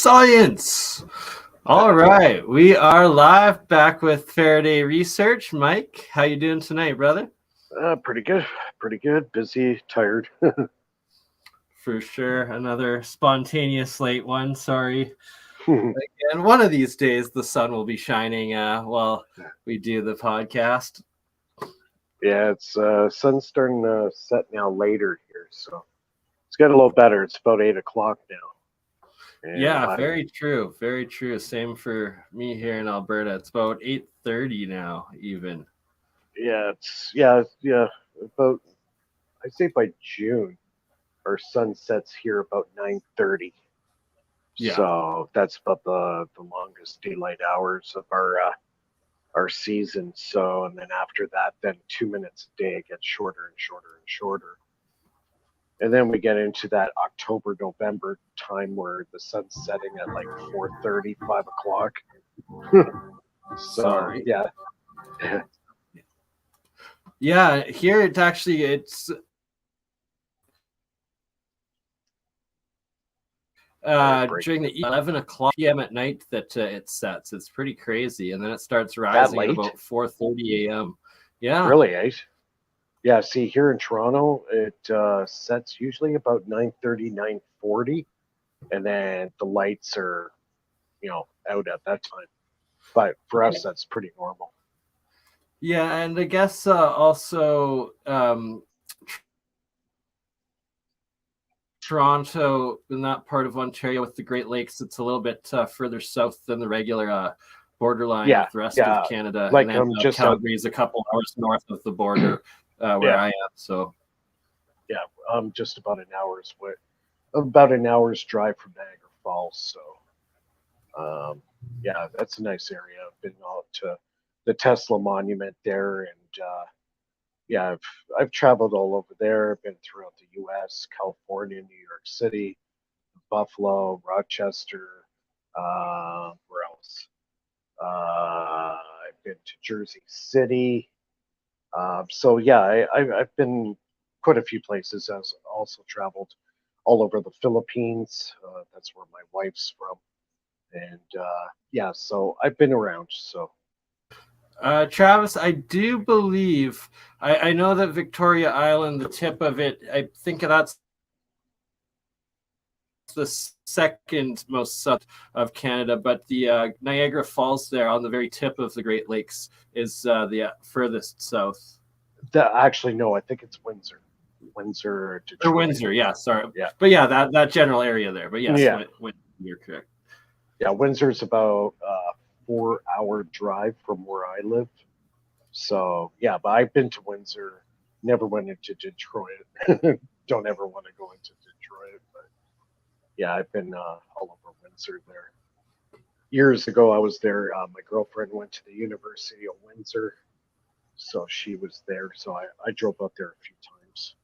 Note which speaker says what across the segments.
Speaker 1: Science! All right, we are live back with Faraday Research. Mike, how you doing tonight, brother?
Speaker 2: Pretty good. Busy, tired.
Speaker 1: For sure. Another spontaneous late one. Sorry. Again, one of these days the sun will be shining while we do the podcast.
Speaker 2: Yeah, it's sun's starting to set now later here, so it's getting a little better. It's about 8 o'clock now. And
Speaker 1: Yeah, very true. Very true. Same for me here in Alberta. It's about 8:30 now, even.
Speaker 2: Yeah, about I'd say by June our sun sets here about 9:30.
Speaker 1: Yeah.
Speaker 2: So that's about the longest daylight hours of our season. So, and then after that, then 2 minutes a day, it gets shorter and shorter and shorter. And then we get into that October, November time where the sun's setting at like 4:30, 5 o'clock. So,
Speaker 1: Sorry.
Speaker 2: yeah.
Speaker 1: Yeah, here it's during the 11 o'clock p.m. at night that it sets. It's pretty crazy, and then it starts rising at about 4:30 a.m. Yeah,
Speaker 2: really, eh? Yeah. See, here in Toronto, it sets usually about 9:30, 9:40, and then the lights are, out at that time. But for us, that's pretty normal.
Speaker 1: Yeah, and I guess also Toronto, in that part of Ontario with the Great Lakes, it's a little bit further south than the regular borderline of the rest of Canada.
Speaker 2: Like
Speaker 1: and then Calgary is a couple hours north of the border where I am. So
Speaker 2: yeah, I'm just about an hour's drive from Niagara Falls. So yeah, that's a nice area. I've been out to the Tesla Monument there, and yeah, I've traveled all over there. I've been throughout the U.S., California, New York City, Buffalo, Rochester. Where else? I've been to Jersey City. So yeah, I've been quite a few places. I've also traveled all over the Philippines. That's where my wife's from, and yeah, so I've been around. So.
Speaker 1: Travis, I do believe I know that Victoria Island, the tip of it, I think that's the second most south of Canada, but the Niagara Falls there on the very tip of the Great Lakes is the furthest south.
Speaker 2: Actually, no, I think it's Windsor. Detroit.
Speaker 1: Or Windsor, yeah, sorry.
Speaker 2: Yeah.
Speaker 1: But yeah, that general area there. But yes,
Speaker 2: yeah.
Speaker 1: You're correct.
Speaker 2: Yeah, Windsor's about a 4-hour drive from where I live. So yeah, but I've been to Windsor, never went into Detroit. Don't ever want to go into Detroit, but yeah, I've been all over Windsor there. Years ago, I was there. My girlfriend went to the University of Windsor, so she was there. So I drove up there a few times.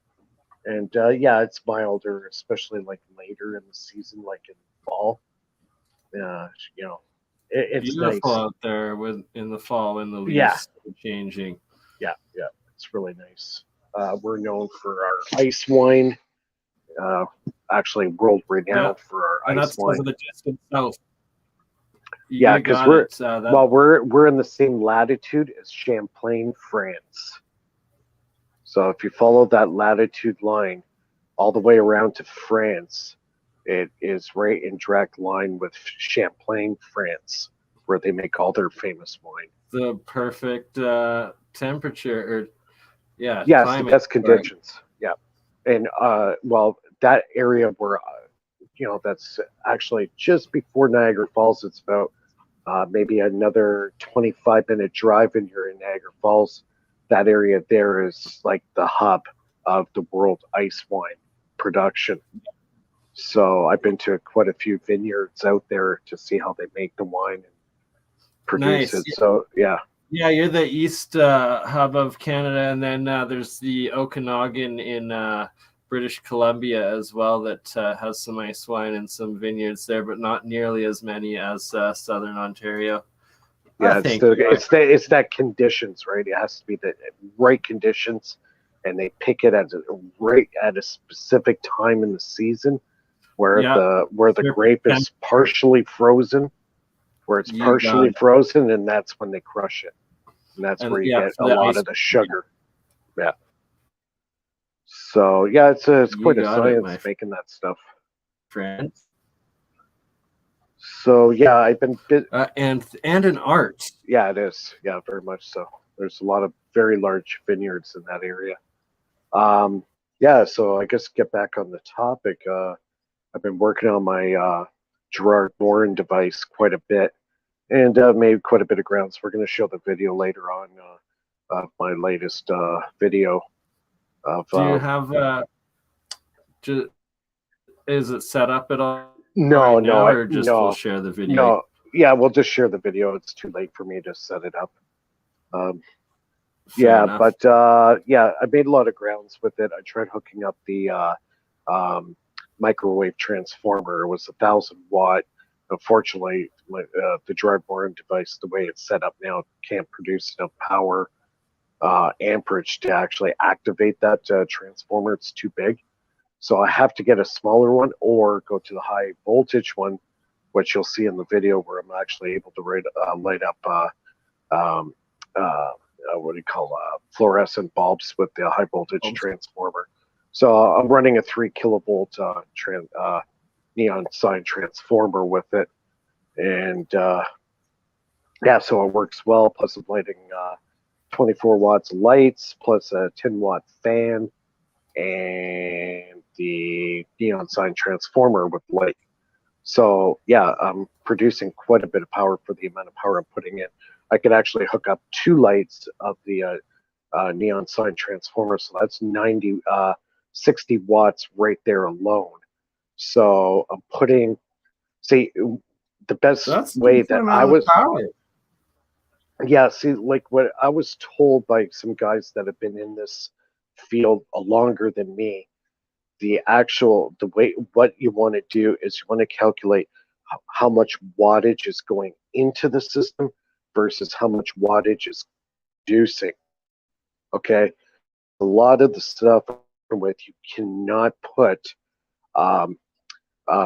Speaker 2: And yeah, it's milder, especially like later in the season, like in fall. It's
Speaker 1: beautiful
Speaker 2: nice
Speaker 1: out there in the fall when the leaves are changing.
Speaker 2: Yeah, it's really nice. We're known for our ice wine. Actually, world renowned for our ice wine.
Speaker 1: And that's because of the distant south.
Speaker 2: Yeah, because we're in the same latitude as Champlain, France. So if you follow that latitude line all the way around to France, it is right in direct line with Champlain, France, where they make all their famous wine.
Speaker 1: The perfect temperature,
Speaker 2: yes, the best conditions. Yeah, and that area where that's actually just before Niagara Falls. It's about maybe another 25-minute drive, and you're in Niagara Falls. That area there is like the hub of the world ice wine production. So I've been to quite a few vineyards out there to see how they make the wine and produce it. So yeah.
Speaker 1: Yeah, you're the east hub of Canada, and then there's the Okanagan in British Columbia as well that has some ice wine and some vineyards there, but not nearly as many as Southern Ontario.
Speaker 2: Yeah, it's that conditions, right? It has to be the right conditions, and they pick it right at a specific time in the season where
Speaker 1: Yeah,
Speaker 2: the grape is partially frozen, where it's partially frozen, and that's when they crush it, and that's where you get a lot of the sugar. Yeah. So yeah, it's quite a science making that stuff.
Speaker 1: Friend.
Speaker 2: So yeah, I've been
Speaker 1: and an art.
Speaker 2: Yeah, it is. Yeah, very much so. There's a lot of very large vineyards in that area. Yeah, so I guess get back on the topic. I've been working on my Gerard Morin device quite a bit, and made quite a bit of grounds. We're going to show the video later on of my latest video. Of,
Speaker 1: do you have is it set up at all?
Speaker 2: No,
Speaker 1: right
Speaker 2: no,
Speaker 1: now, or just we'll share the video.
Speaker 2: No, yeah, we'll just share the video. It's too late for me to set it up. Yeah, enough. But yeah, I made a lot of grounds with it. I tried hooking up the microwave transformer. It was 1,000-watt. Unfortunately, the Gerard Morin device, the way it's set up now, can't produce enough power amperage to actually activate that transformer. It's too big. So I have to get a smaller one or go to the high voltage one, which you'll see in the video where I'm actually able to light up what do you call fluorescent bulbs with the high voltage transformer. So I'm running a 3 kilovolt neon sign transformer with it, and yeah, so it works well. Plus I'm lighting 24 watts lights plus a 10-watt fan and the neon sign transformer with light. So yeah, I'm producing quite a bit of power for the amount of power I'm putting in. I could actually hook up 2 lights of the neon sign transformer, so that's 60 watts right there alone. So I'm putting, see, the best way that I was, yeah, see, like what I was told by some guys that have been in this field longer than me, the way, what you want to do is you want to calculate how much wattage is going into the system versus how much wattage is producing. Okay, a lot of the stuff with you cannot put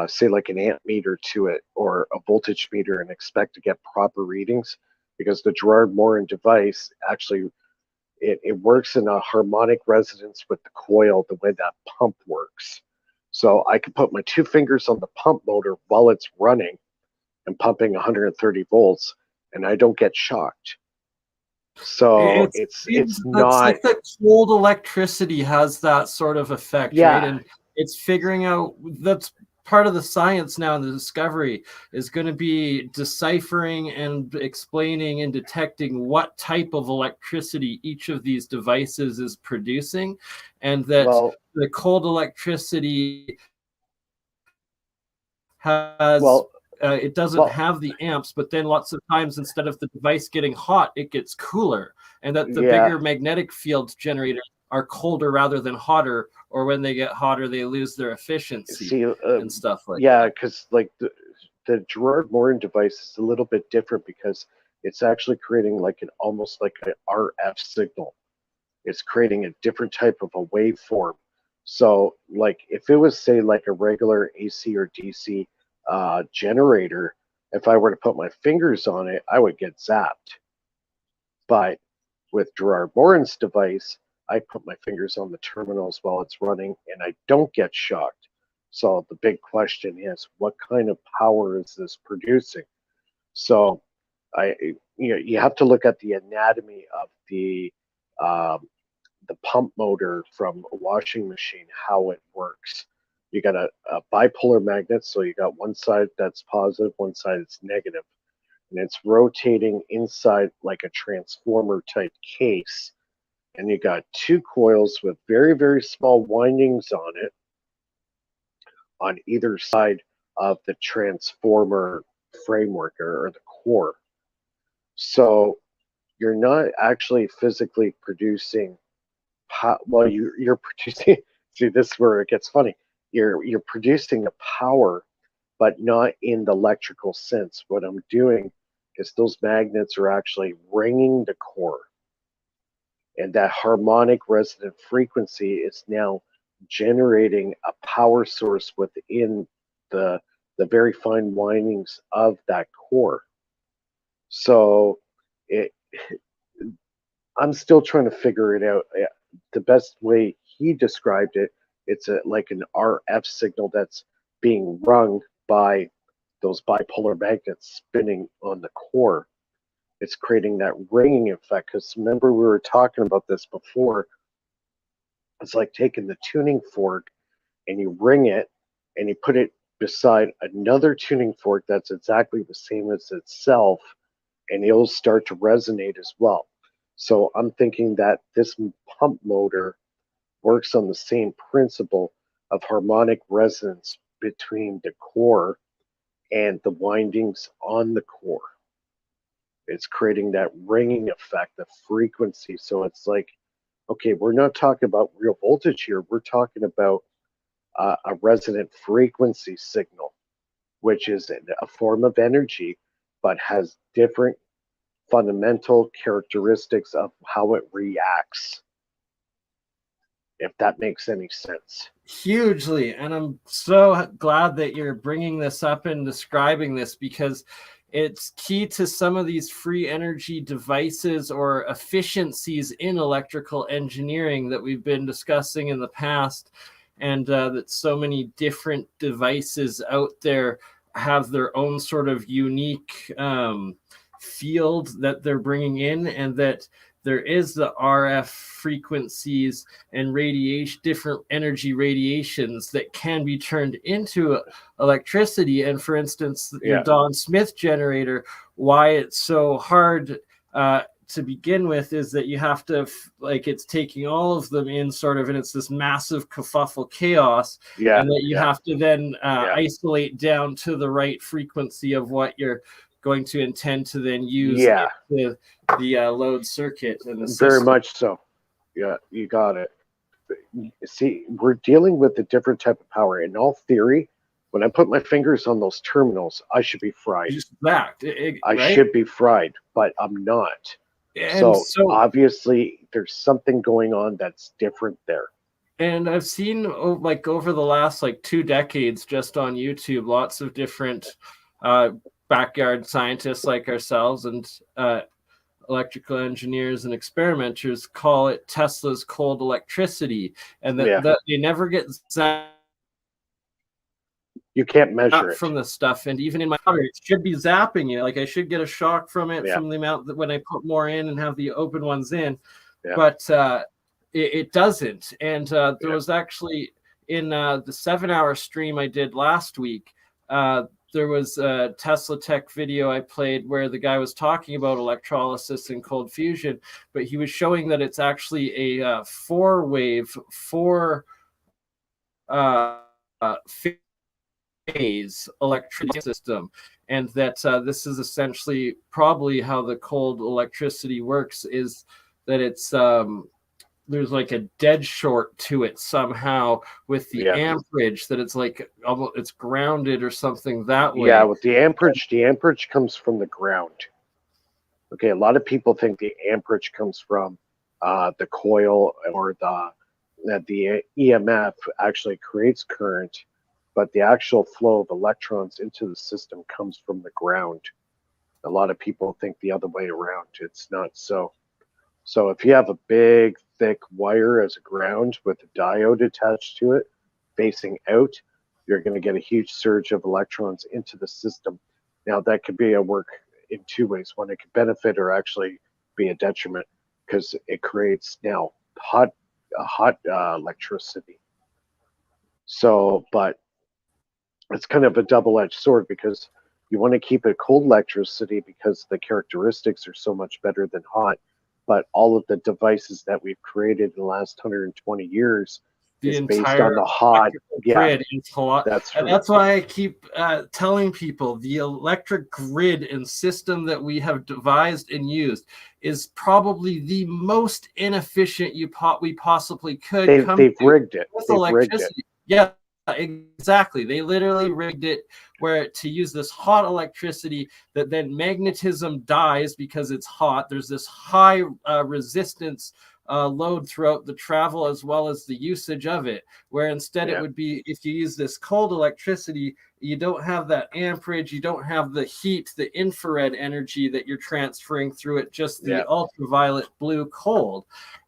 Speaker 2: say like an amp meter to it or a voltage meter and expect to get proper readings, because the Gerard Morin device actually it works in a harmonic resonance with the coil, the way that pump works. So I can put my 2 fingers on the pump motor while it's running and pumping 130 volts, and I don't get shocked. So it's not
Speaker 1: like that cold electricity has that sort of effect, right? And it's figuring out, that's part of the science now, and the discovery is going to be deciphering and explaining and detecting what type of electricity each of these devices is producing, and that the cold electricity has it doesn't have the amps, but then lots of times instead of the device getting hot, it gets cooler, and that the bigger magnetic field generators are colder rather than hotter, or when they get hotter, they lose their efficiency and stuff like that.
Speaker 2: Yeah, because like the Gerard Morin device is a little bit different because it's actually creating like almost like an RF signal. It's creating a different type of a waveform. So like if it was, say, like a regular AC or DC generator, if I were to put my fingers on it, I would get zapped. But with Gerard Morin's device, I put my fingers on the terminals while it's running and I don't get shocked. So the big question is, what kind of power is this producing? So you have to look at the anatomy of the pump motor from a washing machine, how it works. You got a bipolar magnet, so you got one side that's positive, one side that's negative, and it's rotating inside like a transformer type case. And you got 2 coils with very, very small windings on it on either side of the transformer framework or the core. So you're not actually physically producing well, you're producing. See, this is where it gets funny. You're producing the power, but not in the electrical sense. What I'm doing is those magnets are actually ringing the core, and that harmonic resonant frequency is now generating a power source within the very fine windings of that core. So I'm still trying to figure it out. The best way he described it, it's like an RF signal that's being rung by those bipolar magnets spinning on the core. It's creating that ringing effect. Because remember, we were talking about this before. It's like taking the tuning fork and you ring it and you put it beside another tuning fork that's exactly the same as itself, and it'll start to resonate as well. So I'm thinking that this pump motor works on the same principle of harmonic resonance between the core and the windings on the core. It's creating that ringing effect, the frequency. So it's like, okay, we're not talking about real voltage here. We're talking about a resonant frequency signal, which is a form of energy, but has different fundamental characteristics of how it reacts, if that makes any sense.
Speaker 1: Hugely. And I'm so glad that you're bringing this up and describing this, because it's key to some of these free energy devices or efficiencies in electrical engineering that we've been discussing in the past, and that so many different devices out there have their own sort of unique field that they're bringing in, and that there is the RF frequencies and radiation, different energy radiations that can be turned into electricity. And for instance, your Don Smith generator, why it's so hard to begin with is that you have to, like, it's taking all of them in sort of, and it's this massive kerfuffle chaos, and that you have to then isolate down to the right frequency of what you're going to intend to then use the load circuit and the system.
Speaker 2: Very much so. Yeah, you got it. See, we're dealing with a different type of power. In all theory, when I put my fingers on those terminals, I should be fried. I should be fried, but I'm not. And so obviously there's something going on that's different there.
Speaker 1: And I've seen, like, over the last 2 decades, just on YouTube, lots of different backyard scientists like ourselves and electrical engineers and experimenters call it Tesla's cold electricity, and that they never get zapped.
Speaker 2: You can't measure it
Speaker 1: from the stuff, and even in my water, it should be zapping you. Like, I should get a shock from it from the amount that when I put more in and have the open ones in, but it doesn't. And there was actually in the 7-hour stream I did last week. There was a Tesla Tech video I played where the guy was talking about electrolysis and cold fusion, but he was showing that it's actually a 4-wave, phase electricity system, and that this is essentially probably how the cold electricity works, is that it's there's like a dead short to it somehow with the amperage, that it's like almost, it's grounded or something that way.
Speaker 2: Yeah, with the amperage comes from the ground. Okay, a lot of people think the amperage comes from the coil, or that the EMF actually creates current, but the actual flow of electrons into the system comes from the ground. A lot of people think the other way around. It's not so. So if you have a big, thick wire as a ground with a diode attached to it facing out, you're going to get a huge surge of electrons into the system. Now, that could be a work in 2 ways. One, it could benefit or actually be a detriment, because it creates now hot electricity. So, but it's kind of a double-edged sword, because you want to keep it cold electricity because the characteristics are so much better than hot. But all of the devices that we've created in the last 120 years is based on the hot
Speaker 1: grid. Yeah, that's why I keep telling people the electric grid and system that we have devised and used is probably the most inefficient we possibly could.
Speaker 2: They've rigged it.
Speaker 1: With electricity. Yeah, exactly. They literally rigged it where to use this hot electricity that then magnetism dies because it's hot. There's this high resistance load throughout the travel as well as the usage of it. Where instead it would be, if you use this cold electricity, you don't have that amperage, you don't have the heat, the infrared energy that you're transferring through it, just the ultraviolet blue cold.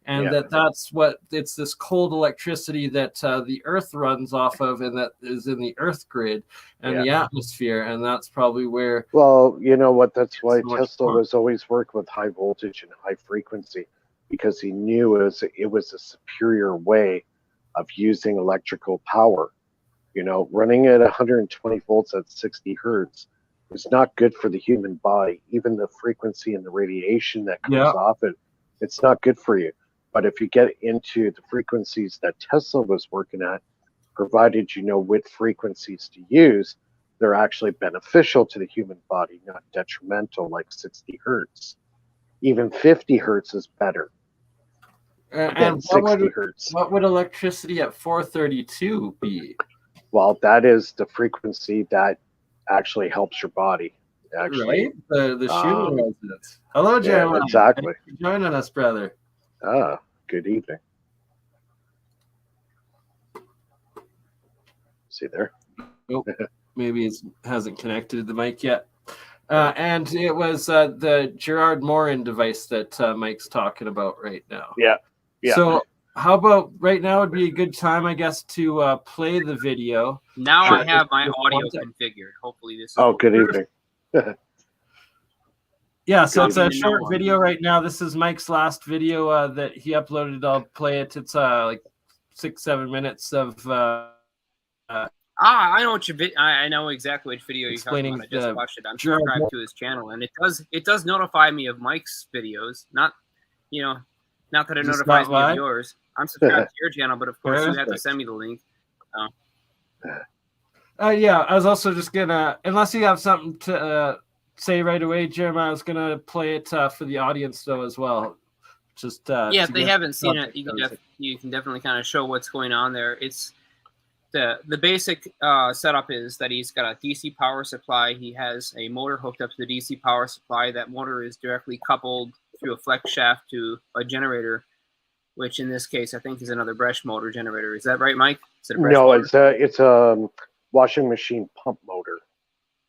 Speaker 1: And that's what, it's this cold electricity that the Earth runs off of, and that is in the Earth grid and the atmosphere. And that's probably where.
Speaker 2: Well, you know what? That's why Tesla was always working with high voltage and high frequency, because he knew it was a superior way of using electrical power. You know, running at 120 volts at 60 hertz is not good for the human body. Even the frequency and the radiation that comes off it, it's not good for you. But if you get into the frequencies that Tesla was working at, provided you know what frequencies to use, they're actually beneficial to the human body, not detrimental like 60 hertz. Even 50 hertz is better than 60 hertz.
Speaker 1: What would electricity at 432 be?
Speaker 2: Well, that is the frequency that actually helps your body. Actually,
Speaker 1: right? The shooting resonance. Hello, Jeremiah.
Speaker 2: Exactly.
Speaker 1: Thanks for joining us, brother.
Speaker 2: Good evening. See there?
Speaker 1: Oh, maybe it hasn't connected to the mic yet. And it was the Gerard Morin device that Mike's talking about right now.
Speaker 2: Yeah.
Speaker 1: So how about right now would be a good time, I guess, to play the video.
Speaker 3: Now I have my audio configured. Hopefully this is
Speaker 2: good evening.
Speaker 1: Yeah, so it's a short video right now. This is Mike's last video that he uploaded. I'll play it. It's like 6-7 minutes of
Speaker 3: I know what I know exactly which video you're talking about. I just watched it. I'm subscribed to his channel, and it does notify me of Mike's videos. Not that it notifies me of yours. I'm subscribed to your channel, but of course you have to send me the link.
Speaker 1: Yeah, I was also just gonna, unless you have something to say right away, Jim, I was gonna play it for the audience though as well. Just
Speaker 3: if they haven't seen it, you can definitely kind of show what's going on there. It's the basic setup is that he's got a DC power supply. He has a motor hooked up to the DC power supply. That motor is directly coupled through a flex shaft to a generator, which in this case I think is another brush motor generator. Is that right, Mike?
Speaker 2: Motor? It's a washing machine pump motor.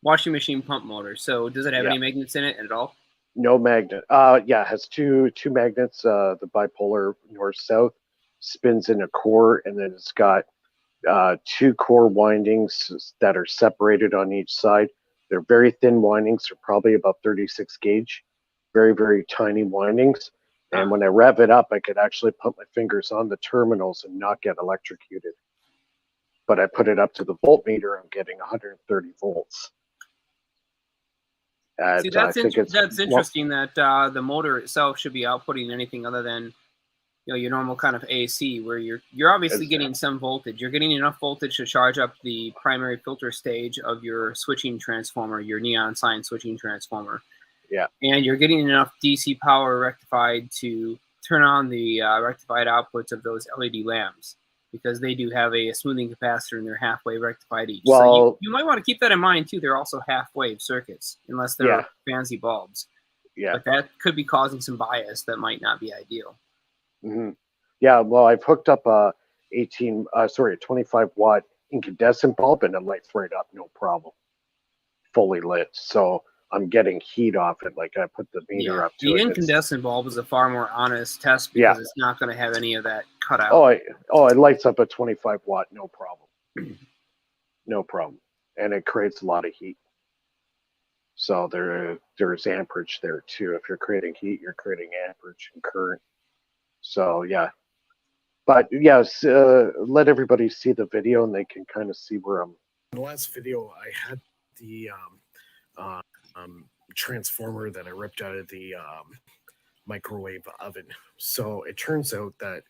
Speaker 3: Washing machine pump motor. So does it have any magnets in it at all?
Speaker 2: No magnet. It has two magnets. The bipolar north-south spins in a core, and then it's got 2 core windings that are separated on each side. They're very thin windings. They're probably about 36 gauge. Very, very tiny windings. And when I rev it up, I could actually put my fingers on the terminals and not get electrocuted. But I put it up to the voltmeter, I'm getting 130 volts.
Speaker 3: See, that's interesting that the motor itself should be outputting anything other than your normal kind of AC, where you're obviously getting some voltage. You're getting enough voltage to charge up the primary filter stage of your switching transformer, your neon sign switching transformer.
Speaker 2: Yeah.
Speaker 3: And you're getting enough DC power rectified to turn on the rectified outputs of those LED lamps, because they do have a smoothing capacitor and they're half-wave rectified each.
Speaker 2: Well,
Speaker 3: so you might want to keep that in mind too. They're also half-wave circuits, unless they're fancy bulbs.
Speaker 2: Yeah.
Speaker 3: But that could be causing some bias that might not be ideal.
Speaker 2: Mm-hmm. Yeah, well, I've hooked up a 25 watt incandescent bulb, and it lights right up, no problem. Fully lit. So I'm getting heat off it. Like I put the meter up to it.
Speaker 3: The incandescent bulb is a far more honest test because it's not going to have any of that cut out.
Speaker 2: It lights up at 25 watt, no problem. No problem. And it creates a lot of heat. So there's amperage there too. If you're creating heat, you're creating amperage and current. So yeah. But yes, let everybody see the video and they can kind of see where I'm.
Speaker 4: In the last video, I had the transformer that I ripped out of the microwave oven. So it turns out that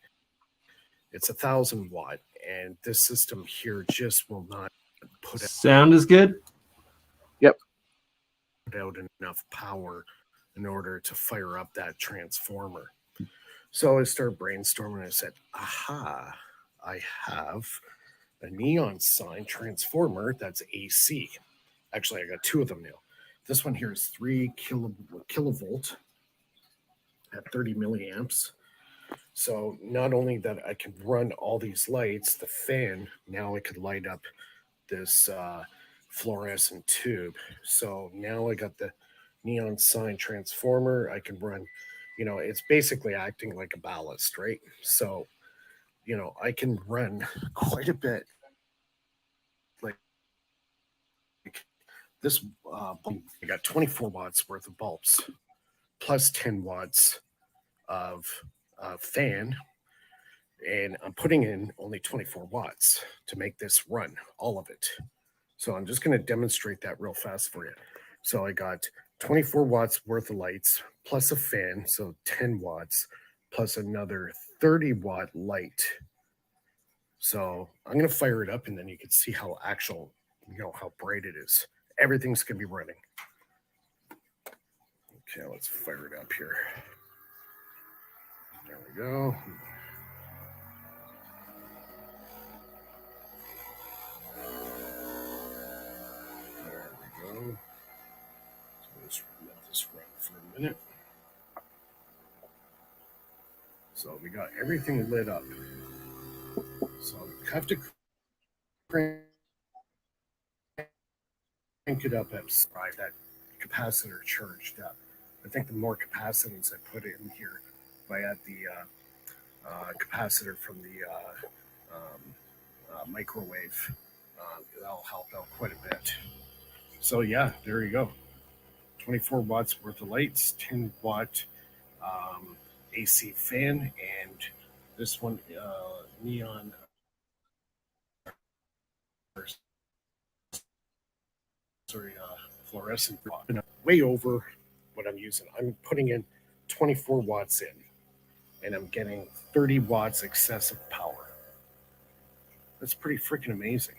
Speaker 4: it's 1,000 watt, and this system here just will not put out.
Speaker 1: Sound is good.
Speaker 2: Yep.
Speaker 4: Put out enough power in order to fire up that transformer. So I started brainstorming. I said, aha, I have a neon sign transformer that's AC. Actually, I got 2 of them now. This one here is 3 kilovolt at 30 milliamps. So not only that I can run all these lights, the fan, now I could light up this fluorescent tube. So now I got the neon sign transformer. I can run, it's basically acting like a ballast, right? So, I can run quite a bit. Like this, I got 24 watts worth of bulbs, plus 10 watts of fan, and I'm putting in only 24 watts to make this run, all of it. So I'm just going to demonstrate that real fast for you. So I got 24 watts worth of lights plus a fan, so 10 watts, plus another 30 watt light. So I'm going to fire it up, and then you can see how actual, how bright it is. Everything's going to be running. Okay, let's fire it up here. There we go. There we go. So let's let this run for a minute. So we got everything lit up. So you have to crank it up at that capacitor charged up. I think the more capacitance I put in here, if I add the capacitor from the microwave, that'll help out quite a bit. So yeah, there you go. 24 watts worth of lights, 10 watt AC fan, and this one neon fluorescent, way over what I'm using. I'm putting in 24 watts in, and I'm getting 30 watts excessive power. That's pretty freaking amazing.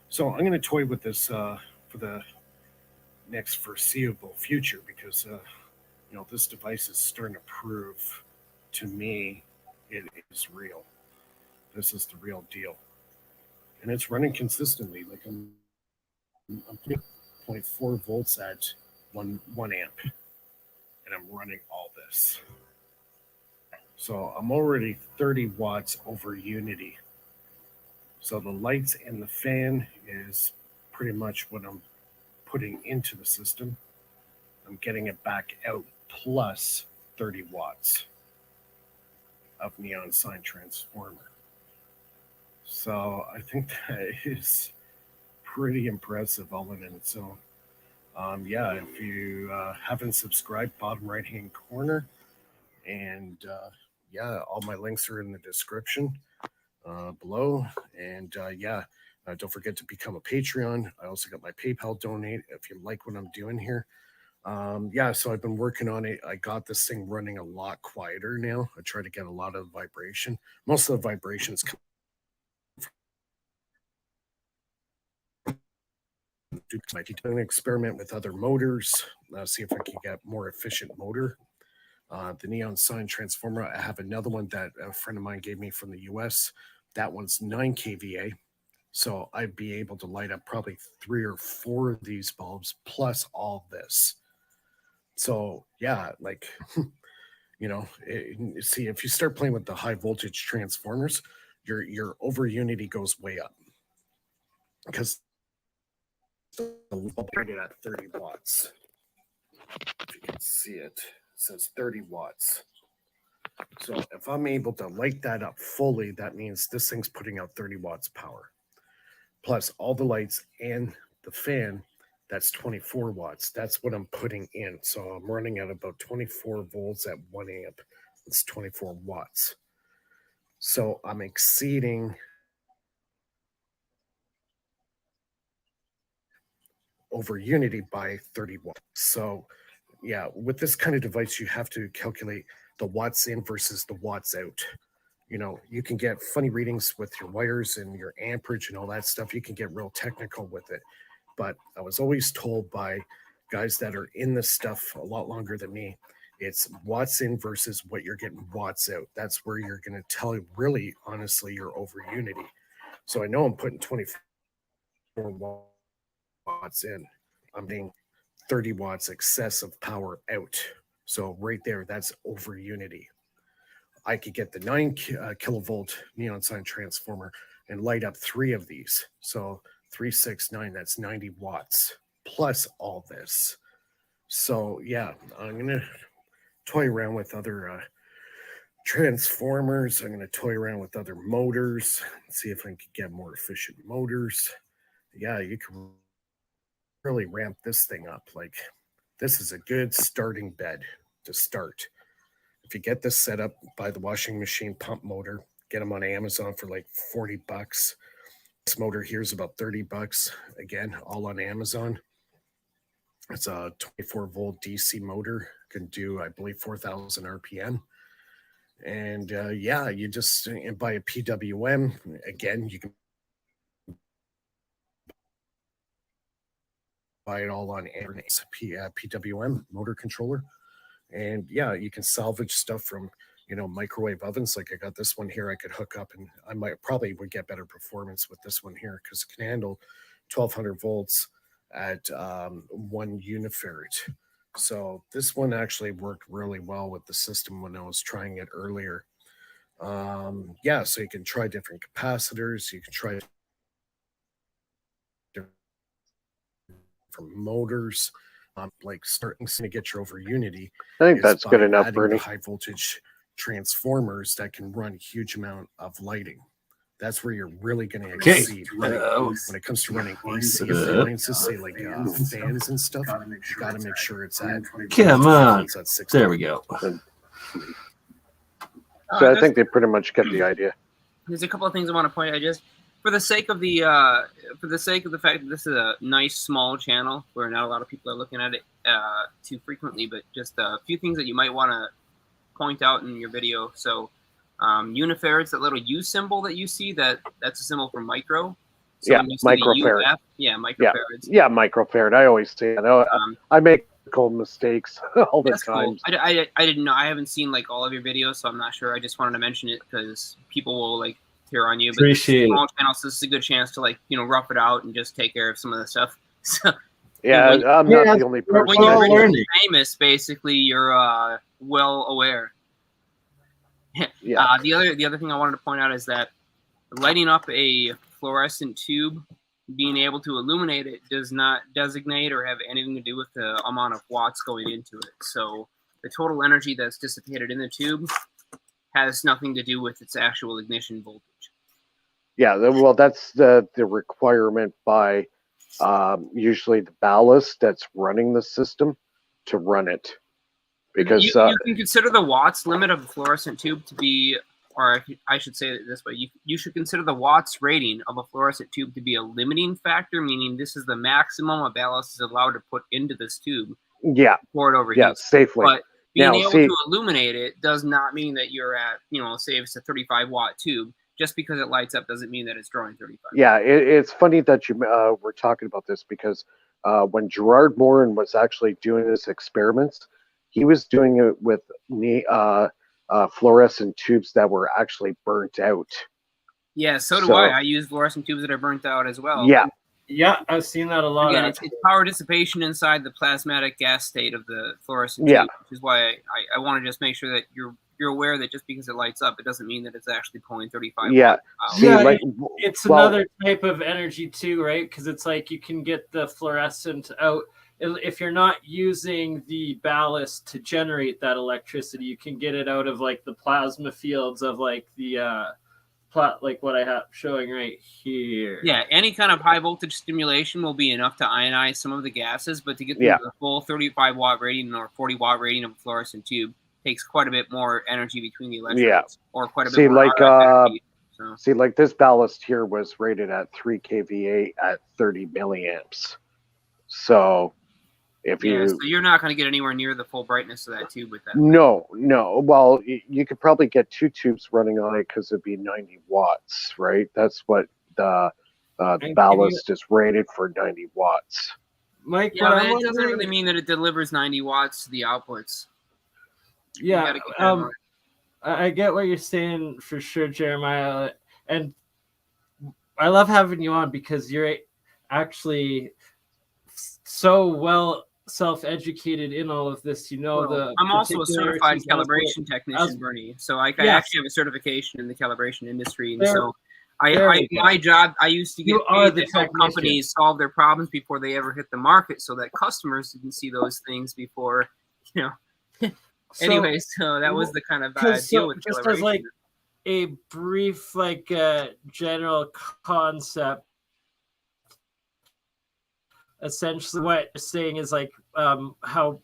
Speaker 4: So I'm going to toy with this for the next foreseeable future, because this device is starting to prove to me it is real. This is the real deal, and it's running consistently. Like I'm putting 0.4 volts at one amp, and I'm running all this. So I'm already 30 watts over unity. So the lights and the fan is pretty much what I'm putting into the system. I'm getting it back out plus 30 watts of neon sign transformer. So I think that is pretty impressive all in its own. Yeah, if you haven't subscribed, bottom right hand corner, and yeah, all my links are in the description below. And don't forget to become a Patreon. I also got my PayPal donate if you like what I'm doing here. So I've been working on it. I got this thing running a lot quieter now. I try to get a lot of vibration. Most of the vibrations come I'm going to experiment with other motors, see if I can get more efficient motor. The neon sign transformer, I have another one that a friend of mine gave me from the US. That one's 9 kVA. So I'd be able to light up probably 3 or 4 of these bulbs plus all this. So yeah, like, see, if you start playing with the high voltage transformers, your over unity goes way up, because the bulb rated at 30 watts. If you can see it, it says 30 watts. So if I'm able to light that up fully, that means this thing's putting out 30 watts power. Plus all the lights and the fan, that's 24 watts. That's what I'm putting in. So I'm running at about 24 volts at 1 amp. It's 24 watts. So I'm exceeding over unity by 30 watts. So yeah, with this kind of device, you have to calculate the watts in versus the watts out. You can get funny readings with your wires and your amperage and all that stuff. You can get real technical with it. But I was always told by guys that are in this stuff a lot longer than me, it's watts in versus what you're getting watts out. That's where you're going to tell really, honestly, you're over unity. So I know I'm putting 24 watts in. I'm being 30 watts excessive power out. So right there, that's over unity. I could get the 9 kilovolt neon sign transformer and light up 3 of these. So 3, 6, 9, that's 90 watts plus all this. So yeah, I'm going to toy around with other transformers. I'm going to toy around with other motors, see if I can get more efficient motors. Yeah, you can really ramp this thing up. Like, this is a good starting bed to start. If you get this set up, buy the washing machine pump motor, get them on Amazon for like $40. This motor here is about $30. Again, all on Amazon. It's a 24-volt DC motor. Can do, I believe, 4,000 RPM. And yeah, you just buy a PWM. Again, you can buy it all on Amazon. PWM motor controller. And yeah, you can salvage stuff from, you know, microwave ovens. Like I got this one here I could hook up, and I probably would get better performance with this one here because it can handle 1200 volts at 1 unifarad. So this one actually worked really well with the system when I was trying it earlier. Yeah, so you can try different capacitors. You can try different motors. Like starting to get your over unity.
Speaker 2: I think that's good enough, Bernie.
Speaker 4: High voltage transformers that can run a huge amount of lighting. That's where you're really going to exceed. When it comes to running AC appliances, say like fans and stuff, you got to make sure it's at.
Speaker 1: Come on. There we go.
Speaker 2: So I think they pretty much get the idea.
Speaker 3: There's a couple of things I want to point out. Just for the sake of the fact that this is a nice small channel where not a lot of people are looking at it too frequently, but just a few things that you might want to point out in your video. So unifarads, that little U symbol that you see, that's a symbol for micro. So
Speaker 2: yeah, microfarad.
Speaker 3: Yeah, microfarads.
Speaker 2: Yeah, microfarad. I always say that. I make mistakes all the time.
Speaker 3: Cool. I didn't know. I haven't seen like all of your videos, so I'm not sure. I just wanted to mention it because people will like tear on you. But
Speaker 1: appreciate
Speaker 3: small channels, this is a good chance to like, you know, rough it out and just take care of some of the stuff. So
Speaker 2: yeah, I'm not the only person.
Speaker 3: When you're really famous, basically, you're well aware.
Speaker 2: Yeah.
Speaker 3: The other thing I wanted to point out is that lighting up a fluorescent tube, being able to illuminate it, does not designate or have anything to do with the amount of watts going into it. So the total energy that's dissipated in the tube has nothing to do with its actual ignition voltage.
Speaker 2: Yeah, well, that's the requirement by usually the ballast that's running the system to run it. Because
Speaker 3: you can consider the watts limit of a fluorescent tube to be, or I should say it this way, you should consider the watts rating of a fluorescent tube to be a limiting factor, meaning this is the maximum a ballast is allowed to put into this tube.
Speaker 2: Yeah.
Speaker 3: Before it overheats.
Speaker 2: Yeah, safely.
Speaker 3: But being able to illuminate it does not mean that you're at, you know, say if it's a 35 watt tube, just because it lights up doesn't mean that it's drawing 35.
Speaker 2: Yeah, it's funny that you were talking about this because when Gerard Morin was actually doing his experiments, he was doing it with fluorescent tubes that were actually burnt out.
Speaker 3: Yeah, so do I. I use fluorescent tubes that are burnt out as well.
Speaker 2: Yeah.
Speaker 1: Yeah, I've seen that a lot.
Speaker 3: Again, it's power dissipation inside the plasmatic gas state of the fluorescent tube, which is why I want to just make sure that you're aware that just because it lights up, it doesn't mean that it's actually pulling 35 watts out.
Speaker 1: Yeah, it's another type of energy too, right? Because it's like you can get the fluorescent out. If you're not using the ballast to generate that electricity, you can get it out of like the plasma fields of like the like what I have showing right here.
Speaker 3: Yeah, any kind of high voltage stimulation will be enough to ionize some of the gases, but to get the full 35 watt rating or 40 watt rating of a fluorescent tube takes quite a bit more energy between the electrodes, or quite a bit more energy.
Speaker 2: See, like this ballast here was rated at 3 kVA at 30 milliamps. So if
Speaker 3: so you're not going to get anywhere near the full brightness of that tube with that.
Speaker 2: No. Well, you could probably get 2 tubes running on it because it'd be 90 watts, right? That's what the ballast is rated for, 90 watts.
Speaker 3: Mike, it doesn't really mean that it delivers 90 watts to the outputs.
Speaker 1: Yeah, I get what you're saying for sure, Jeremiah, and I love having you on because you're actually so well self-educated in all of this. You know,
Speaker 3: well, I'm also a certified calibration technician, BurnEye. So I actually have a certification in the calibration industry, and so my job, I used to get paid to help companies solve their problems before they ever hit the market, so that customers didn't see those things before, you know. Anyway, so that was the kind of deal with
Speaker 1: just
Speaker 3: calibration.
Speaker 1: As like a brief, like general concept. Essentially, what you're saying is like how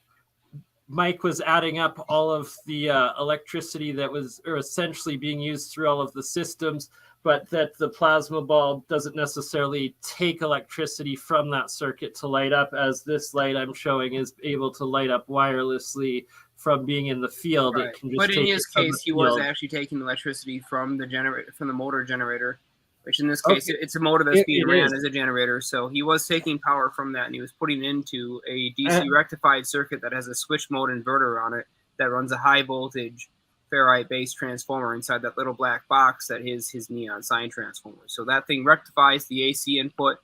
Speaker 1: Mike was adding up all of the electricity that was essentially being used through all of the systems, but that the plasma bulb doesn't necessarily take electricity from that circuit to light up, as this light I'm showing is able to light up wirelessly from being in the field.
Speaker 3: Right.
Speaker 1: It can just
Speaker 3: but in his case, he was
Speaker 1: field.
Speaker 3: actually taking electricity from the generator, from the motor generator, which in this case, it's a motor that's being ran as a generator. So he was taking power from that, and he was putting it into a DC rectified circuit that has a switch mode inverter on it that runs a high voltage ferrite-based transformer inside that little black box that is his neon sign transformer. So that thing rectifies the AC input,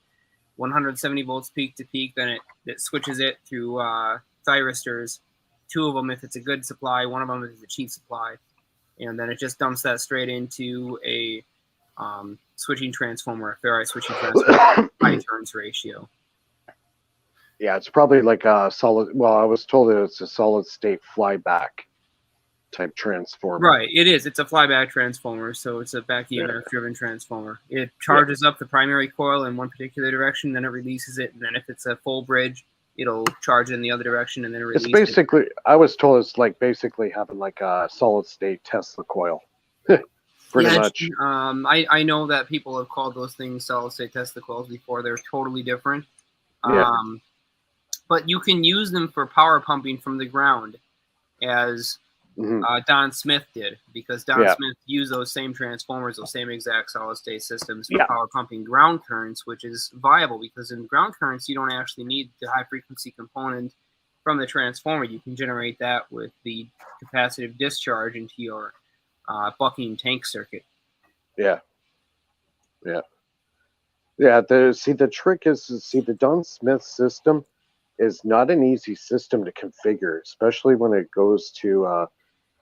Speaker 3: 170 volts peak to peak. Then it switches it through thyristors, 2 of them if it's a good supply, 1 of them if it's a cheap supply, and then it just dumps that straight into a switching transformer, a ferrite switching transformer, high turns ratio.
Speaker 2: Yeah, it's probably like a solid. Well, I was told that it's a solid state flyback type transformer.
Speaker 3: Right, it is. It's a flyback transformer, so it's a back EMF driven transformer. It charges up the primary coil in one particular direction, then it releases it, and then if it's a full bridge, it'll charge in the other direction, and then release it.
Speaker 2: It's basically, I was told it's like basically having like a solid state Tesla coil. Pretty much.
Speaker 3: I know that people have called those things solid state Tesla coils before. They're totally different. But you can use them for power pumping from the ground, as Don Smith did, because Don Smith used those same transformers, those same exact solid state systems for power pumping ground currents, which is viable because in ground currents you don't actually need the high frequency component from the transformer. You can generate that with the capacitive discharge into your bucking tank circuit.
Speaker 2: The trick is the Don Smith system is not an easy system to configure, especially when it goes to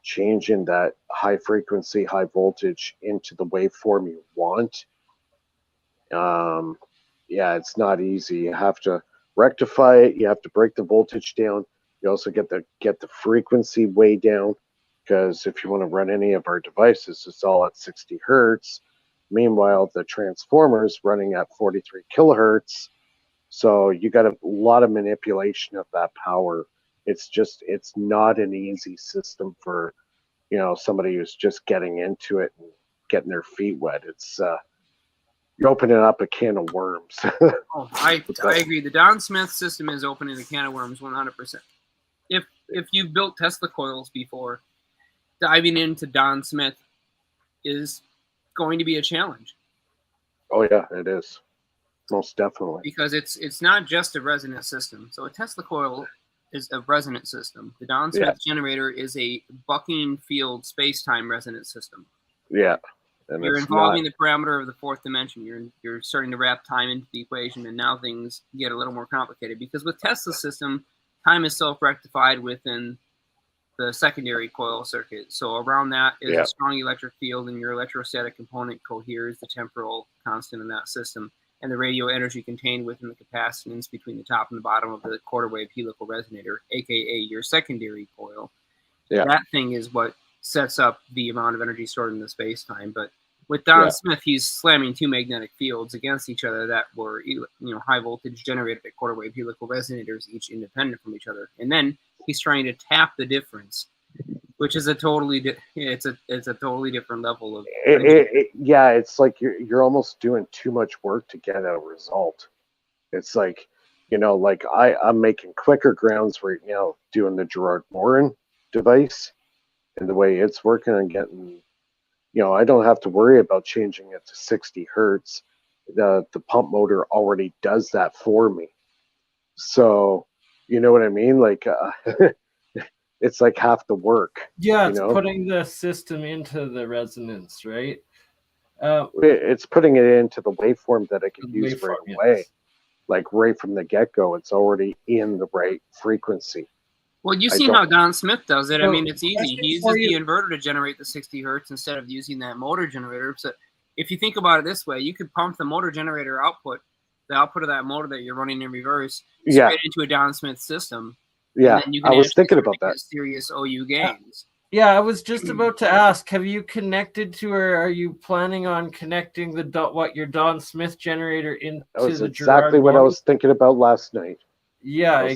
Speaker 2: changing that high frequency, high voltage into the waveform you want. It's not easy. You have to rectify it. You have to break the voltage down. You also get the frequency way down, because if you want to run any of our devices, it's all at 60 hertz. Meanwhile, the transformer's running at 43 kilohertz. So you got a lot of manipulation of that power. It's not an easy system for, somebody who's just getting into it and getting their feet wet. It's you're opening up a can of worms.
Speaker 3: I agree. The Don Smith system is opening a can of worms 100%. If you've built Tesla coils before, diving into Don Smith is going to be a challenge.
Speaker 2: Oh yeah, it is. Most definitely.
Speaker 3: Because it's not just a resonant system. So a Tesla coil is a resonant system. The Don Smith generator is a bucking field space-time resonant system.
Speaker 2: Yeah.
Speaker 3: And you're involving the parameter of the fourth dimension. You're starting to wrap time into the equation, and now things get a little more complicated. Because with Tesla's system, time is self-rectified within the secondary coil circuit. So around that is a strong electric field, and your electrostatic component coheres the temporal constant in that system, and the radio energy contained within the capacitance between the top and the bottom of the quarter wave helical resonator, aka your secondary coil. That thing is what sets up the amount of energy stored in the space-time. But with Don Smith, he's slamming 2 magnetic fields against each other that were high voltage generated at quarter wave helical resonators, each independent from each other, and then he's trying to tap the difference, which is a totally it's a totally different level of
Speaker 2: it's like you're almost doing too much work to get a result. It's like, like I'm making quicker grounds right now doing the Gerard Morin device, and the way it's working and getting, I don't have to worry about changing it to 60 hertz. The pump motor already does that for me. So, you know what I mean? Like, it's like half the work.
Speaker 1: Yeah, it's putting the system into the resonance, right?
Speaker 2: It's putting it into the waveform that I can use right away. like right from the get-go. It's already in the right frequency.
Speaker 3: Well, you've seen how Don Smith does it. I mean, it's easy. He uses the inverter to generate the 60 hertz instead of using that motor generator. So if you think about it this way, you could pump the motor generator output, the output of that motor that you're running in reverse, straight into a Don Smith system.
Speaker 2: Yeah,
Speaker 3: and then you can
Speaker 2: I was thinking about that.
Speaker 3: Serious OU gains.
Speaker 1: Yeah, I was just about to ask, have you connected to, or are you planning on connecting your Don Smith generator into
Speaker 2: that was
Speaker 1: the
Speaker 2: exactly what I was thinking about last night.
Speaker 1: Yeah,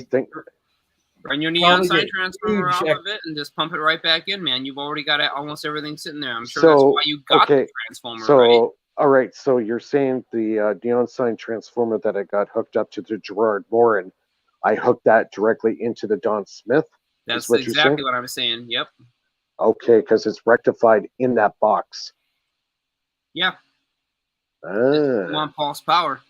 Speaker 3: run your neon sign transformer off of it and just pump it right back in, man. You've already got almost everything sitting there. I'm sure that's why you got the transformer, right?
Speaker 2: All right, so you're saying the neon sign transformer that I got hooked up to the Gerard Morin, I hooked that directly into the Don Smith?
Speaker 3: That's exactly what I'm saying. Yep.
Speaker 2: Okay, because it's rectified in that box.
Speaker 3: Yeah. You want pulse power.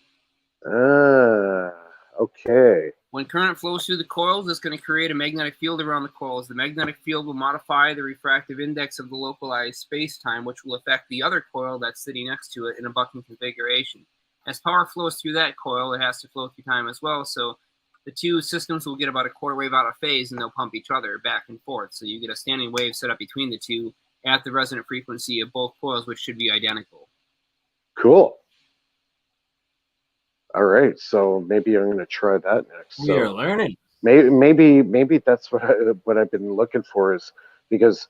Speaker 2: Okay.
Speaker 3: When current flows through the coils, it's going to create a magnetic field around the coils. The magnetic field will modify the refractive index of the localized space-time, which will affect the other coil that's sitting next to it in a bucking configuration. As power flows through that coil, it has to flow through time as well, so the two systems will get about a quarter wave out of phase, and they'll pump each other back and forth. So you get a standing wave set up between the two at the resonant frequency of both coils, which should be identical.
Speaker 2: Cool. All right, so maybe I'm going to try that next.
Speaker 1: We are learning.
Speaker 2: Maybe that's what I've been looking for, is because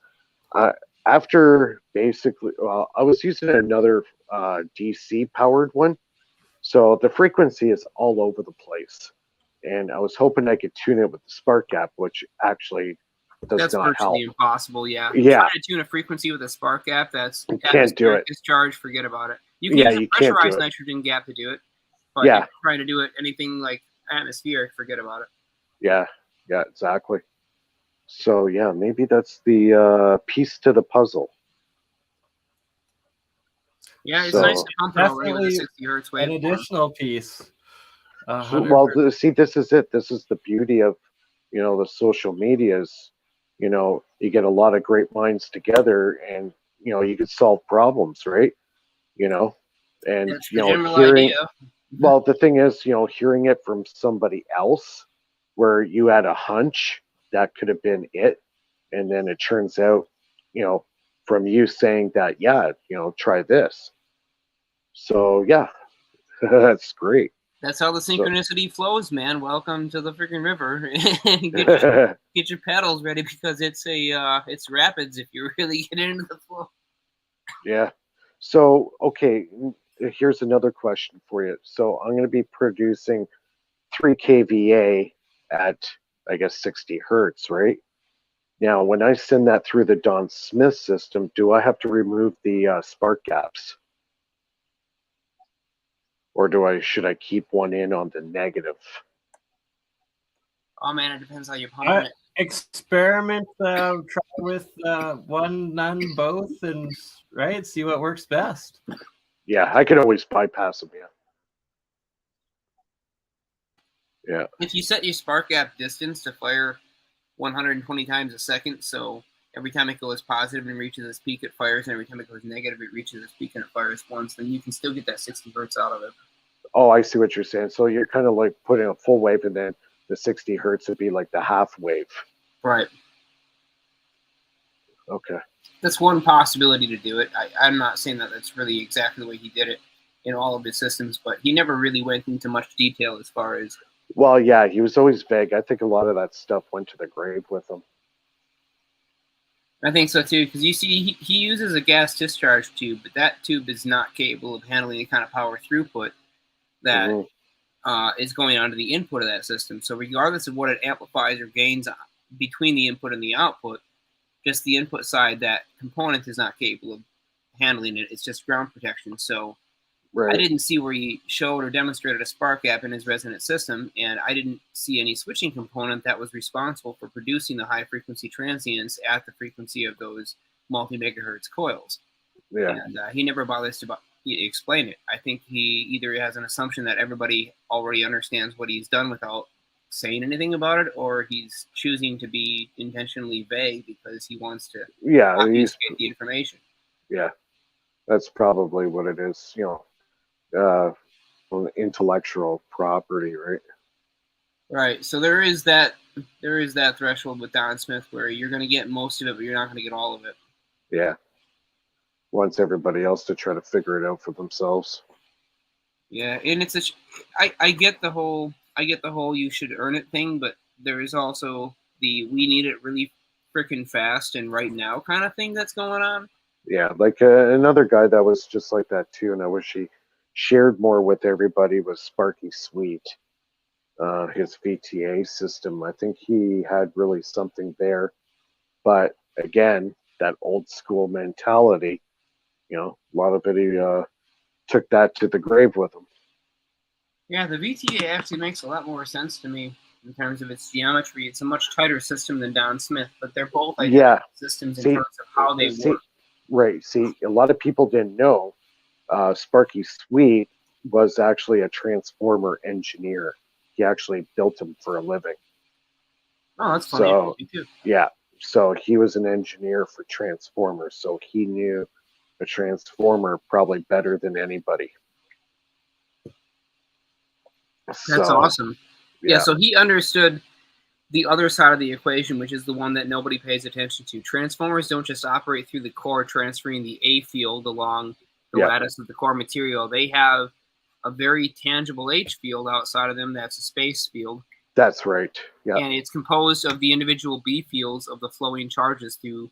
Speaker 2: after basically, well, I was using another DC powered one, so the frequency is all over the place, and I was hoping I could tune it with the spark gap, which actually does not help.
Speaker 3: Virtually impossible. Yeah.
Speaker 2: Yeah.
Speaker 3: Trying to tune a frequency with a spark gap, that's
Speaker 2: you can't do it.
Speaker 3: Discharge, forget about it. You can use a pressurized nitrogen gap to do it. But if you're trying to do it anything like atmospheric, forget about it.
Speaker 2: Yeah, exactly. So yeah, maybe that's the piece to the puzzle.
Speaker 3: Yeah, it's nice to pump it already with a 60 hertz wave.
Speaker 1: An additional piece.
Speaker 2: Well, see, this is it. This is the beauty of, the social medias. You get a lot of great minds together, and you could solve problems, right? And
Speaker 3: that's the general
Speaker 2: hearing.
Speaker 3: idea.
Speaker 2: Well, the thing is, hearing it from somebody else where you had a hunch that could have been it. And then it turns out, from you saying that, try this. So, yeah, that's great.
Speaker 3: That's how the synchronicity flows, man. Welcome to the freaking river. Get your paddles ready, because it's rapids if you really get into the flow.
Speaker 2: Yeah. So, okay. Here's another question for you. So I'm going to be producing 3 kVA at, I guess, 60 hertz, right? Now, when I send that through the Don Smith system, do I have to remove the spark gaps? Or should I keep one in on the negative?
Speaker 3: Oh, man, it depends how you're pumping it.
Speaker 1: Experiment, try with one, none, both, and see what works best.
Speaker 2: Yeah, I can always bypass them, yeah.
Speaker 3: If you set your spark gap distance to fire 120 times a second, so every time it goes positive and reaches its peak, it fires, and every time it goes negative, it reaches its peak and it fires once, then you can still get that 60 hertz out of it.
Speaker 2: Oh, I see what you're saying. So you're kind of like putting a full wave, and then the 60 hertz would be like the half wave.
Speaker 3: Right.
Speaker 2: Okay.
Speaker 3: That's one possibility to do it. I'm not saying that that's really exactly the way he did it in all of his systems, but he never really went into much detail as far as...
Speaker 2: Well, yeah, he was always vague. I think a lot of that stuff went to the grave with him.
Speaker 3: I think so, too, because you see, he uses a gas discharge tube, but that tube is not capable of handling the kind of power throughput that is going onto the input of that system. So regardless of what it amplifies or gains between the input and the output, just the input side, that component is not capable of handling it. It's just ground protection. So I didn't see where he showed or demonstrated a spark gap in his resonant system, and I didn't see any switching component that was responsible for producing the high frequency transients at the frequency of those multi-megahertz coils.
Speaker 2: Yeah.
Speaker 3: And he never bothers to explain it. I think he either has an assumption that everybody already understands what he's done without saying anything about it, or he's choosing to be intentionally vague because he wants to obfuscate the information.
Speaker 2: Yeah, that's probably what it is. intellectual property, right?
Speaker 3: Right. So there is that threshold with Don Smith where you're going to get most of it, but you're not going to get all of it.
Speaker 2: Yeah. Wants everybody else to try to figure it out for themselves.
Speaker 3: Yeah, and it's I get the whole you should earn it thing, but there is also the we need it really freaking fast and right now kind of thing that's going on.
Speaker 2: Yeah, like another guy that was just like that too, and I wish he shared more with everybody was Sparky Sweet. His VTA system. I think he had really something there. But again, that old school mentality, a lot of it he took that to the grave with him.
Speaker 3: Yeah, the VTA actually makes a lot more sense to me in terms of its geometry. It's a much tighter system than Don Smith, but they're both identical systems in terms of how they work.
Speaker 2: Right. See, a lot of people didn't know Sparky Sweet was actually a transformer engineer. He actually built them for a living.
Speaker 3: Oh, that's funny.
Speaker 2: So, yeah. So he was an engineer for transformers. So he knew a transformer probably better than anybody.
Speaker 3: That's awesome. Yeah, so he understood the other side of the equation, which is the one that nobody pays attention to. Transformers don't just operate through the core, transferring the A field along the lattice of the core material. They have a very tangible H field outside of them. That's a space field.
Speaker 2: That's right. Yeah.
Speaker 3: And it's composed of the individual B fields of the flowing charges through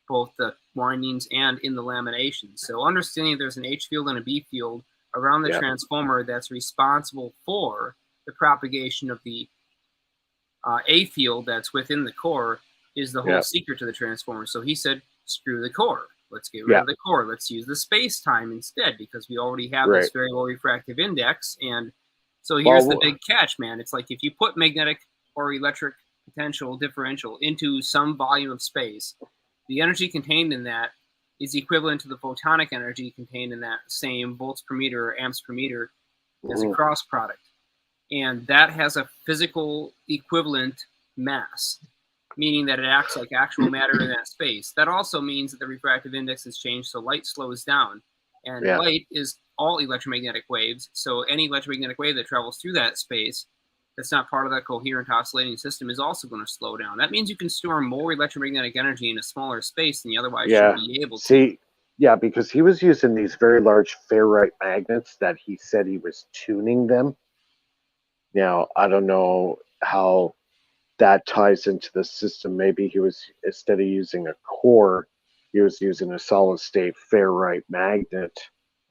Speaker 3: both the windings and in the lamination. So understanding there's an H field and a B field around the transformer that's responsible for the propagation of the A field that's within the core is the whole secret to the transformer. So he said, screw the core. Let's get rid of the core. Let's use the space-time instead because we already have this very low refractive index. And so here's the big catch, man. It's like if you put magnetic or electric potential differential into some volume of space, the energy contained in that is equivalent to the photonic energy contained in that same volts per meter or amps per meter as a cross product. And that has a physical equivalent mass, meaning that it acts like actual matter in that space. That also means that the refractive index has changed, so light slows down. And light is all electromagnetic waves, so any electromagnetic wave that travels through that space that's not part of that coherent oscillating system is also going to slow down. That means you can store more electromagnetic energy in a smaller space than you otherwise should be able to.
Speaker 2: See, because he was using these very large ferrite magnets that he said he was tuning them. Now, I don't know how that ties into the system. Maybe he was, instead of using a core, he was using a solid state ferrite magnet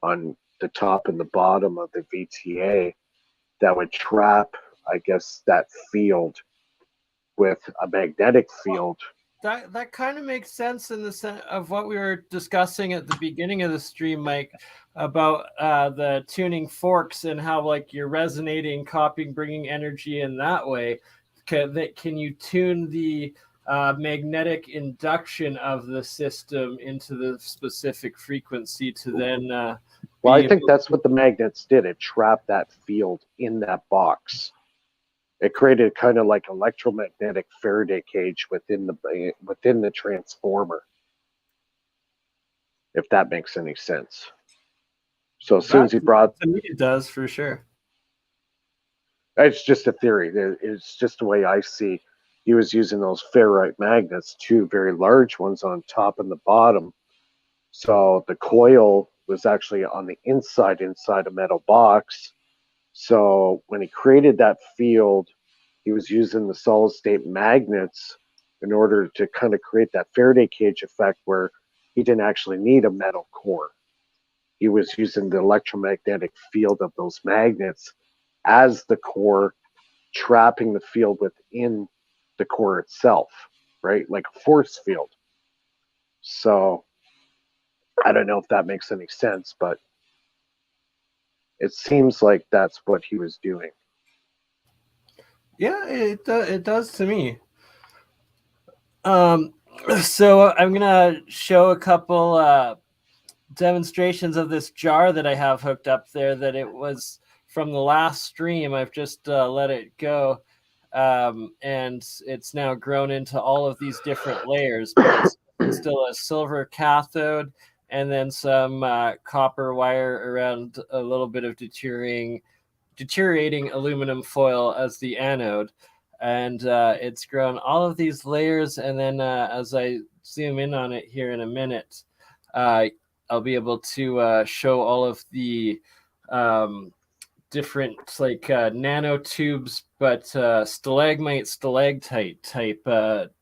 Speaker 2: on the top and the bottom of the VTA that would trap, I guess, that field with a magnetic field.
Speaker 1: That kind of makes sense in the sense of what we were discussing at the beginning of the stream, Mike, about the tuning forks and how like you're resonating, copying, bringing energy in that way. Can you tune the magnetic induction of the system into the specific frequency to then
Speaker 2: well, I think that's what the magnets did. It trapped that field in that box. It created kind of like electromagnetic Faraday cage within the transformer, if that makes any sense. So as soon as he brought,
Speaker 1: it does for sure.
Speaker 2: It's just a theory. It's just the way I see. He was using those ferrite magnets, two very large ones on top and the bottom. So the coil was actually on the inside a metal box. So when he created that field, he was using the solid state magnets in order to kind of create that Faraday cage effect where he didn't actually need a metal core. He was using the electromagnetic field of those magnets as the core, trapping the field within the core itself, right? Like a force field. So I don't know if that makes any sense, but it seems like that's what he was doing.
Speaker 1: Yeah, it does to me. So I'm gonna show a couple demonstrations of this jar that I have hooked up there. That it was from the last stream. I've just let it go, and it's now grown into all of these different layers. But it's still a silver cathode and then some copper wire around a little bit of deteriorating aluminum foil as the anode. And it's grown all of these layers, and then as I zoom in on it here in a minute, I'll be able to show all of the different like nanotubes, but stalagmite, stalactite type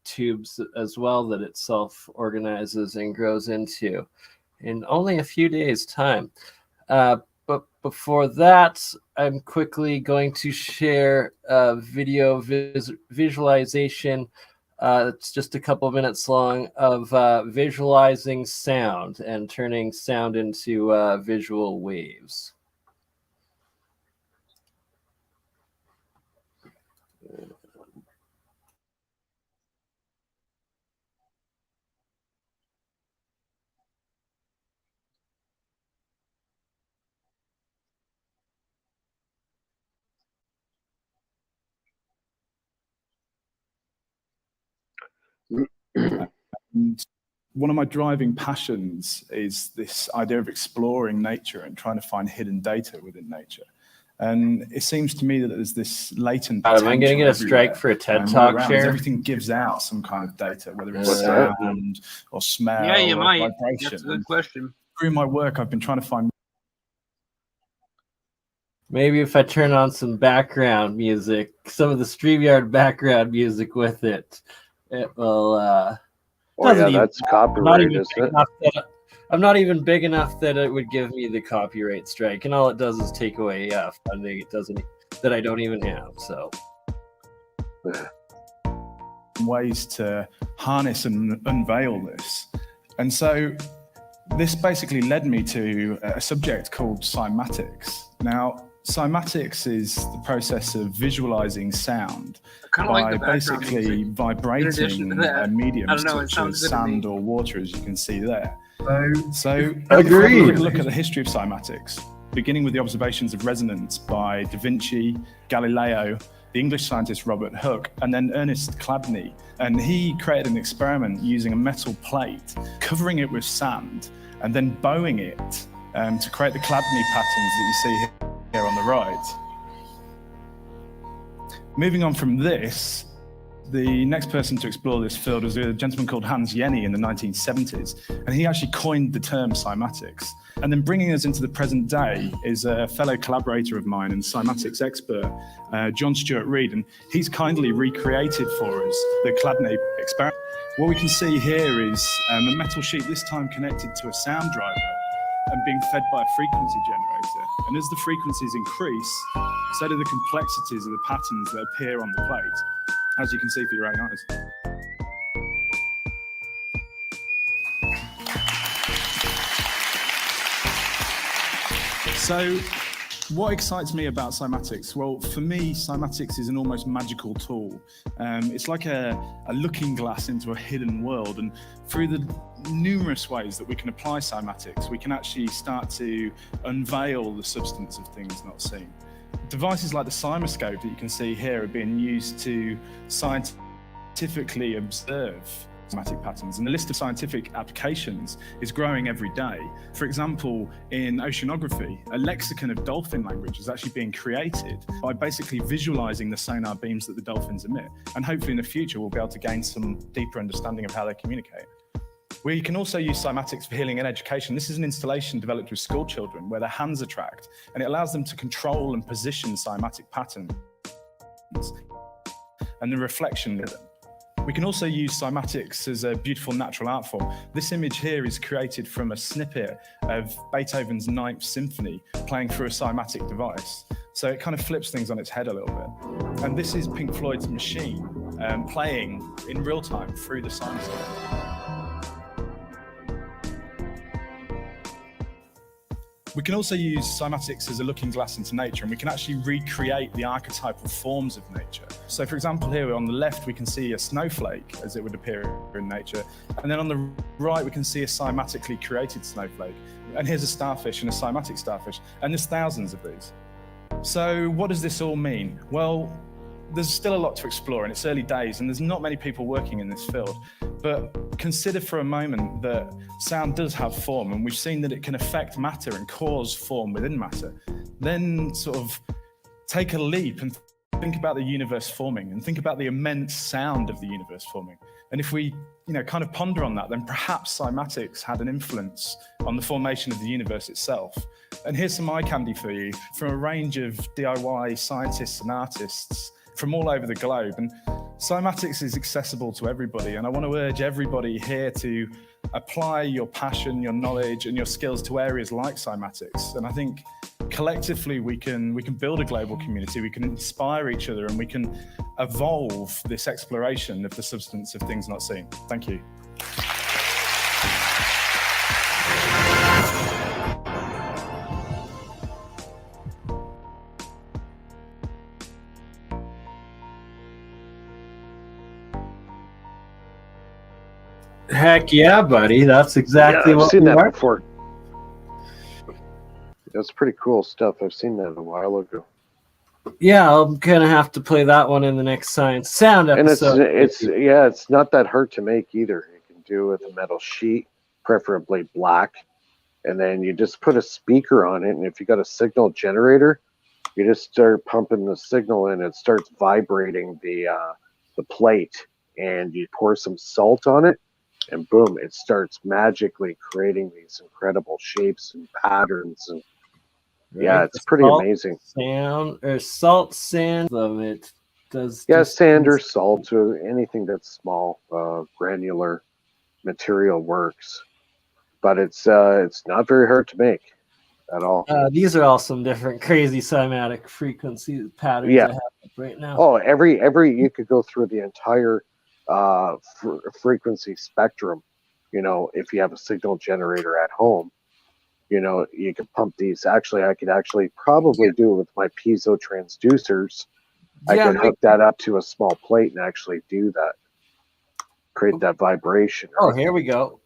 Speaker 1: tubes as well that it self-organizes and grows into in only a few days' time. But before that, I'm quickly going to share a video visualization. It's just a couple minutes long of visualizing sound and turning sound into visual waves.
Speaker 5: And one of my driving passions is this idea of exploring nature and trying to find hidden data within nature. And it seems to me that there's this latent potential.
Speaker 1: Am I going to get a strike for a TED Talk share?
Speaker 5: Everything gives out some kind of data, whether it's sound or smell or vibration.
Speaker 3: That's a good question.
Speaker 5: Through my work, I've been trying to find.
Speaker 1: Maybe if I turn on some background music, some of the StreamYard background music with it, it will.
Speaker 2: That's copyright, isn't it?
Speaker 1: I'm not even big enough that it would give me the copyright strike, and all it does is take away funding. It doesn't that I don't even have. So
Speaker 5: ways to harness and unveil this, and so this basically led me to a subject called cymatics. Now, cymatics is the process of visualizing sound by basically vibrating a medium such as sand or water, as you can see there. So
Speaker 1: agreed.
Speaker 5: Look at the history of cymatics, beginning with the observations of resonance by Da Vinci, Galileo, the English scientist Robert Hooke, and then Ernest Chladni. And he created an experiment using a metal plate, covering it with sand, and then bowing it to create the Chladni patterns that you see here on the right. Moving on from this, the next person to explore this field was a gentleman called Hans Jenny in the 1970s, and he actually coined the term cymatics. And then bringing us into the present day is a fellow collaborator of mine and cymatics expert, John Stuart Reid, and he's kindly recreated for us the Chladni experiment. What we can see here is a metal sheet, this time connected to a sound driver and being fed by a frequency generator. And as the frequencies increase, so do the complexities of the patterns that appear on the plate, as you can see for your own eyes. So, what excites me about cymatics? Well, for me, cymatics is an almost magical tool. It's like a looking glass into a hidden world, and through the numerous ways that we can apply cymatics, we can actually start to unveil the substance of things not seen. Devices like the cymoscope that you can see here are being used to scientifically observe cymatic patterns, and the list of scientific applications is growing every day. For example, in oceanography, a lexicon of dolphin language is actually being created by basically visualizing the sonar beams that the dolphins emit, and hopefully in the future we'll be able to gain some deeper understanding of how they communicate. We can also use cymatics for healing and education. This is an installation developed with school children where their hands are tracked, and it allows them to control and position cymatic patterns and the reflection of them. We can also use cymatics as a beautiful natural art form. This image here is created from a snippet of Beethoven's 9th Symphony playing through a cymatic device. So it kind of flips things on its head a little bit. And this is Pink Floyd's Machine playing in real time through the cymoscope. We can also use cymatics as a looking glass into nature, and we can actually recreate the archetypal forms of nature. So for example, here on the left, we can see a snowflake as it would appear in nature. And then on the right, we can see a cymatically created snowflake. And here's a starfish and a cymatic starfish, and there's thousands of these. So what does this all mean? Well, there's still a lot to explore, and it's early days, and there's not many people working in this field. But consider for a moment that sound does have form, and we've seen that it can affect matter and cause form within matter. Then sort of take a leap and think about the universe forming, and think about the immense sound of the universe forming. And if we, kind of ponder on that, then perhaps cymatics had an influence on the formation of the universe itself. And here's some eye candy for you from a range of DIY scientists and artists from all over the globe. And cymatics is accessible to everybody, and I want to urge everybody here to apply your passion, your knowledge, and your skills to areas like cymatics. And I think collectively we can build a global community, we can inspire each other, and we can evolve this exploration of the substance of things not seen. Thank you.
Speaker 1: Heck yeah, buddy. That's exactly
Speaker 2: I've
Speaker 1: what
Speaker 2: seen
Speaker 1: we
Speaker 2: that
Speaker 1: are.
Speaker 2: before. That's pretty cool stuff. I've seen that a while ago.
Speaker 1: Yeah, I'm gonna have to play that one in the next Science Sound
Speaker 2: And
Speaker 1: episode.
Speaker 2: it's not that hard to make either. You can do it with a metal sheet, preferably black, and then you just put a speaker on it. And if you got a signal generator, you just start pumping the signal in. It starts vibrating the plate, and you pour some salt on it, and boom, it starts magically creating these incredible shapes and patterns. And yeah, it's pretty amazing.
Speaker 1: Salt sand. It does.
Speaker 2: Yeah, sand or salt or anything that's small, granular material works, but it's not very hard to make at all.
Speaker 1: These are all some different crazy cymatic frequency patterns I have right now.
Speaker 2: Oh, every you could go through the entire frequency spectrum. If you have a signal generator at home, you could pump these. Actually, I could probably do it with my piezo transducers. I could hook that up to a small plate and actually do that, create that vibration.
Speaker 1: Oh, here we go.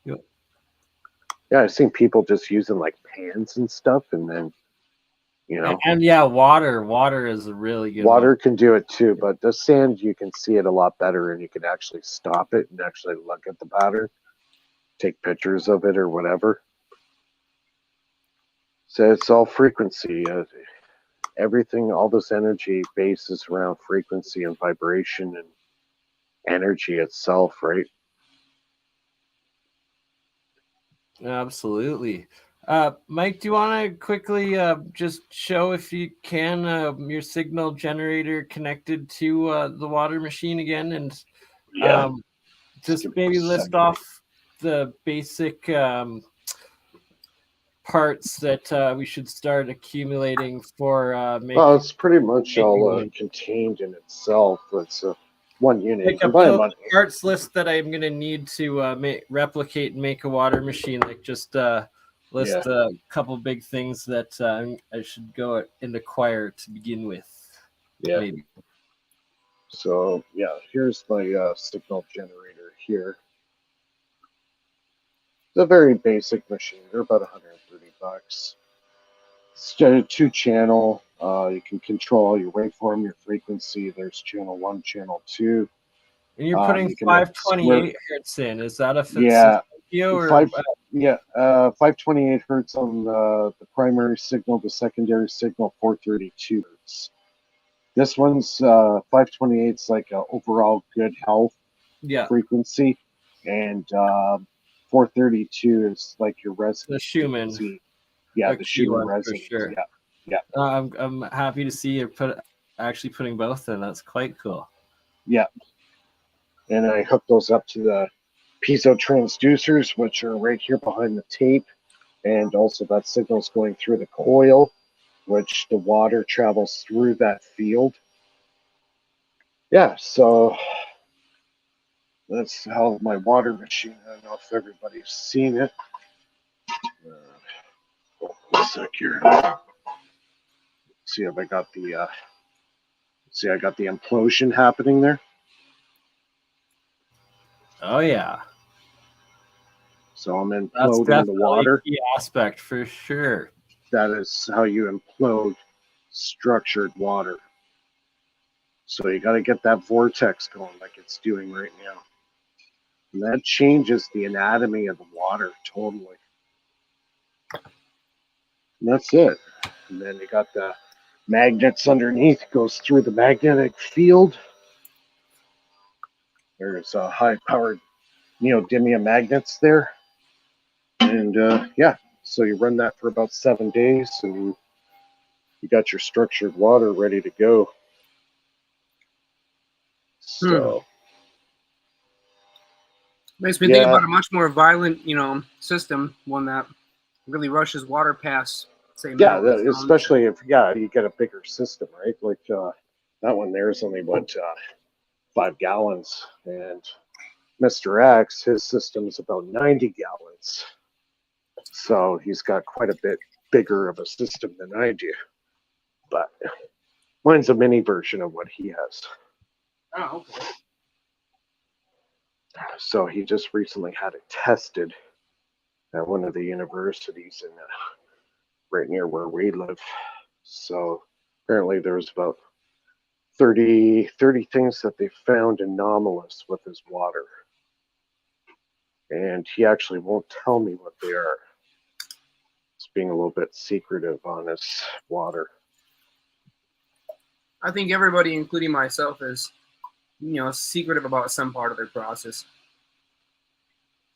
Speaker 2: Yeah, I've seen people just using like pans and stuff, and then
Speaker 1: And yeah, water is a really good
Speaker 2: water
Speaker 1: one.
Speaker 2: can do it too, but the sand, you can see it a lot better, and you can actually stop it and actually look at the pattern, take pictures of it or whatever. So it's all frequency. Everything, all this energy bases around frequency and vibration and energy itself, right?
Speaker 1: Absolutely. Mike, do you want to quickly just show, if you can, your signal generator connected to the water machine again, and just maybe list off the basic parts that we should start accumulating for making.
Speaker 2: Well, it's pretty much all contained in itself. It's one unit.
Speaker 1: Like a parts list that I'm going to need to replicate and make a water machine. Like just list a couple big things that I should go and acquire to begin with.
Speaker 2: Yeah.
Speaker 1: Maybe.
Speaker 2: So here's my signal generator here. It's a very basic machine. They're about $130. It's a 2-channel. You can control your waveform, your frequency. There's channel 1, channel 2.
Speaker 1: And you're putting 528 hertz in. Is that a or
Speaker 2: 528 hertz on the primary signal, the secondary signal 432 hertz. This one's 528 is like an overall good health frequency, and 432 is like your resonance.
Speaker 1: The Schumann.
Speaker 2: Frequency. Yeah, the Schumann resonance.
Speaker 1: Sure.
Speaker 2: Yeah.
Speaker 1: I'm happy to see you actually putting both in. That's quite cool.
Speaker 2: Yeah. And I hook those up to the piezo transducers, which are right here behind the tape, and also that signal's going through the coil, which the water travels through that field. Yeah, so that's how my water machine. I don't know if everybody's seen it. A sec here. See if I got the I got the implosion happening there.
Speaker 1: Oh yeah.
Speaker 2: So I'm imploding the water.
Speaker 1: A key aspect for sure.
Speaker 2: That is how you implode structured water. So you got to get that vortex going like it's doing right now. And that changes the anatomy of the water totally. And that's it. And then you got the magnets underneath, goes through the magnetic field. There's a high-powered neodymium magnets there. And yeah, so you run that for about 7 days, and you got your structured water ready to go. So
Speaker 3: makes me think about a much more violent, system, one that really rushes water past, say,
Speaker 2: especially if you get a bigger system, right? Like that one there is only 5 gallons, and Mr. X, his system's about 90 gallons. So he's got quite a bit bigger of a system than I do. But mine's a mini version of what he has.
Speaker 3: Oh, okay.
Speaker 2: So he just recently had it tested at one of the universities in right near where we live. So apparently there was about 30 things that they found anomalous with his water. And he actually won't tell me what they are. It's being a little bit secretive on his water.
Speaker 3: I think everybody, including myself, is, secretive about some part of their process.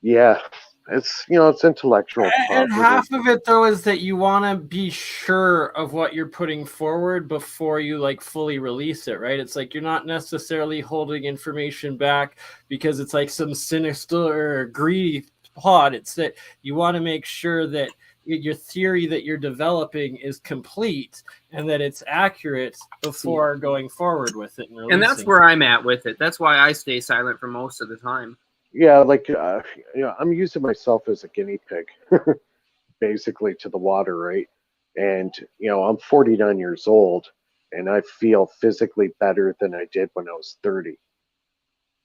Speaker 2: Yeah, it's it's intellectual property.
Speaker 1: And half of it though is that you want to be sure of what you're putting forward before you like fully release it, right? It's like you're not necessarily holding information back because it's like some sinister or greedy plot. It's that you want to make sure that your theory that you're developing is complete and that it's accurate before going forward with it.
Speaker 3: And that's where I'm at with it. That's why I stay silent for most of the time.
Speaker 2: Yeah, like I'm using myself as a guinea pig, basically, to the water, right? And I'm 49 years old, and I feel physically better than I did when I was 30.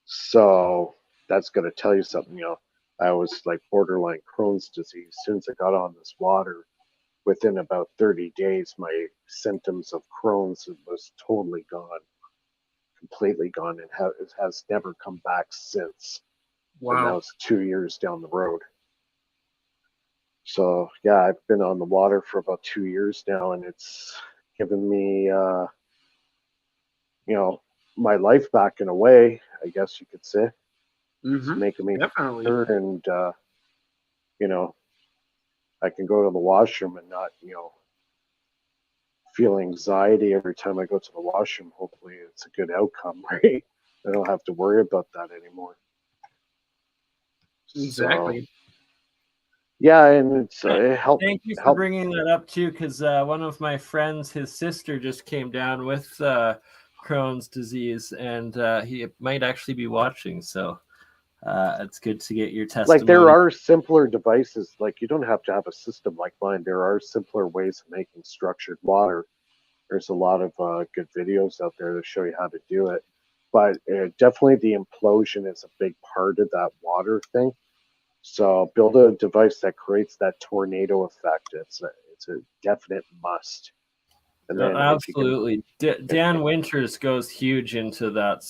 Speaker 2: So that's going to tell you something. I was like borderline Crohn's disease. As soon as I got on this water, within about 30 days, my symptoms of Crohn's was totally gone, completely gone, and it has never come back since.
Speaker 3: Wow.
Speaker 2: And now it's 2 years down the road. So yeah, I've been on the water for about 2 years now, and it's given me, my life back in a way, I guess you could say. It's making me
Speaker 3: definitely
Speaker 2: better, and I can go to the washroom and not, feel anxiety every time I go to the washroom. Hopefully, it's a good outcome, right? I don't have to worry about that anymore.
Speaker 3: Exactly.
Speaker 2: So, yeah, and it helped.
Speaker 1: Thank you for bringing that up too, because one of my friends, his sister, just came down with Crohn's disease, and he might actually be watching. So it's good to get your testimony.
Speaker 2: Like there are simpler devices. Like you don't have to have a system like mine. There are simpler ways of making structured water. There's a lot of good videos out there to show you how to do it. But definitely the implosion is a big part of that water thing. So build a device that creates that tornado effect. It's a definite must.
Speaker 1: And then absolutely, Dan Winters goes huge into that.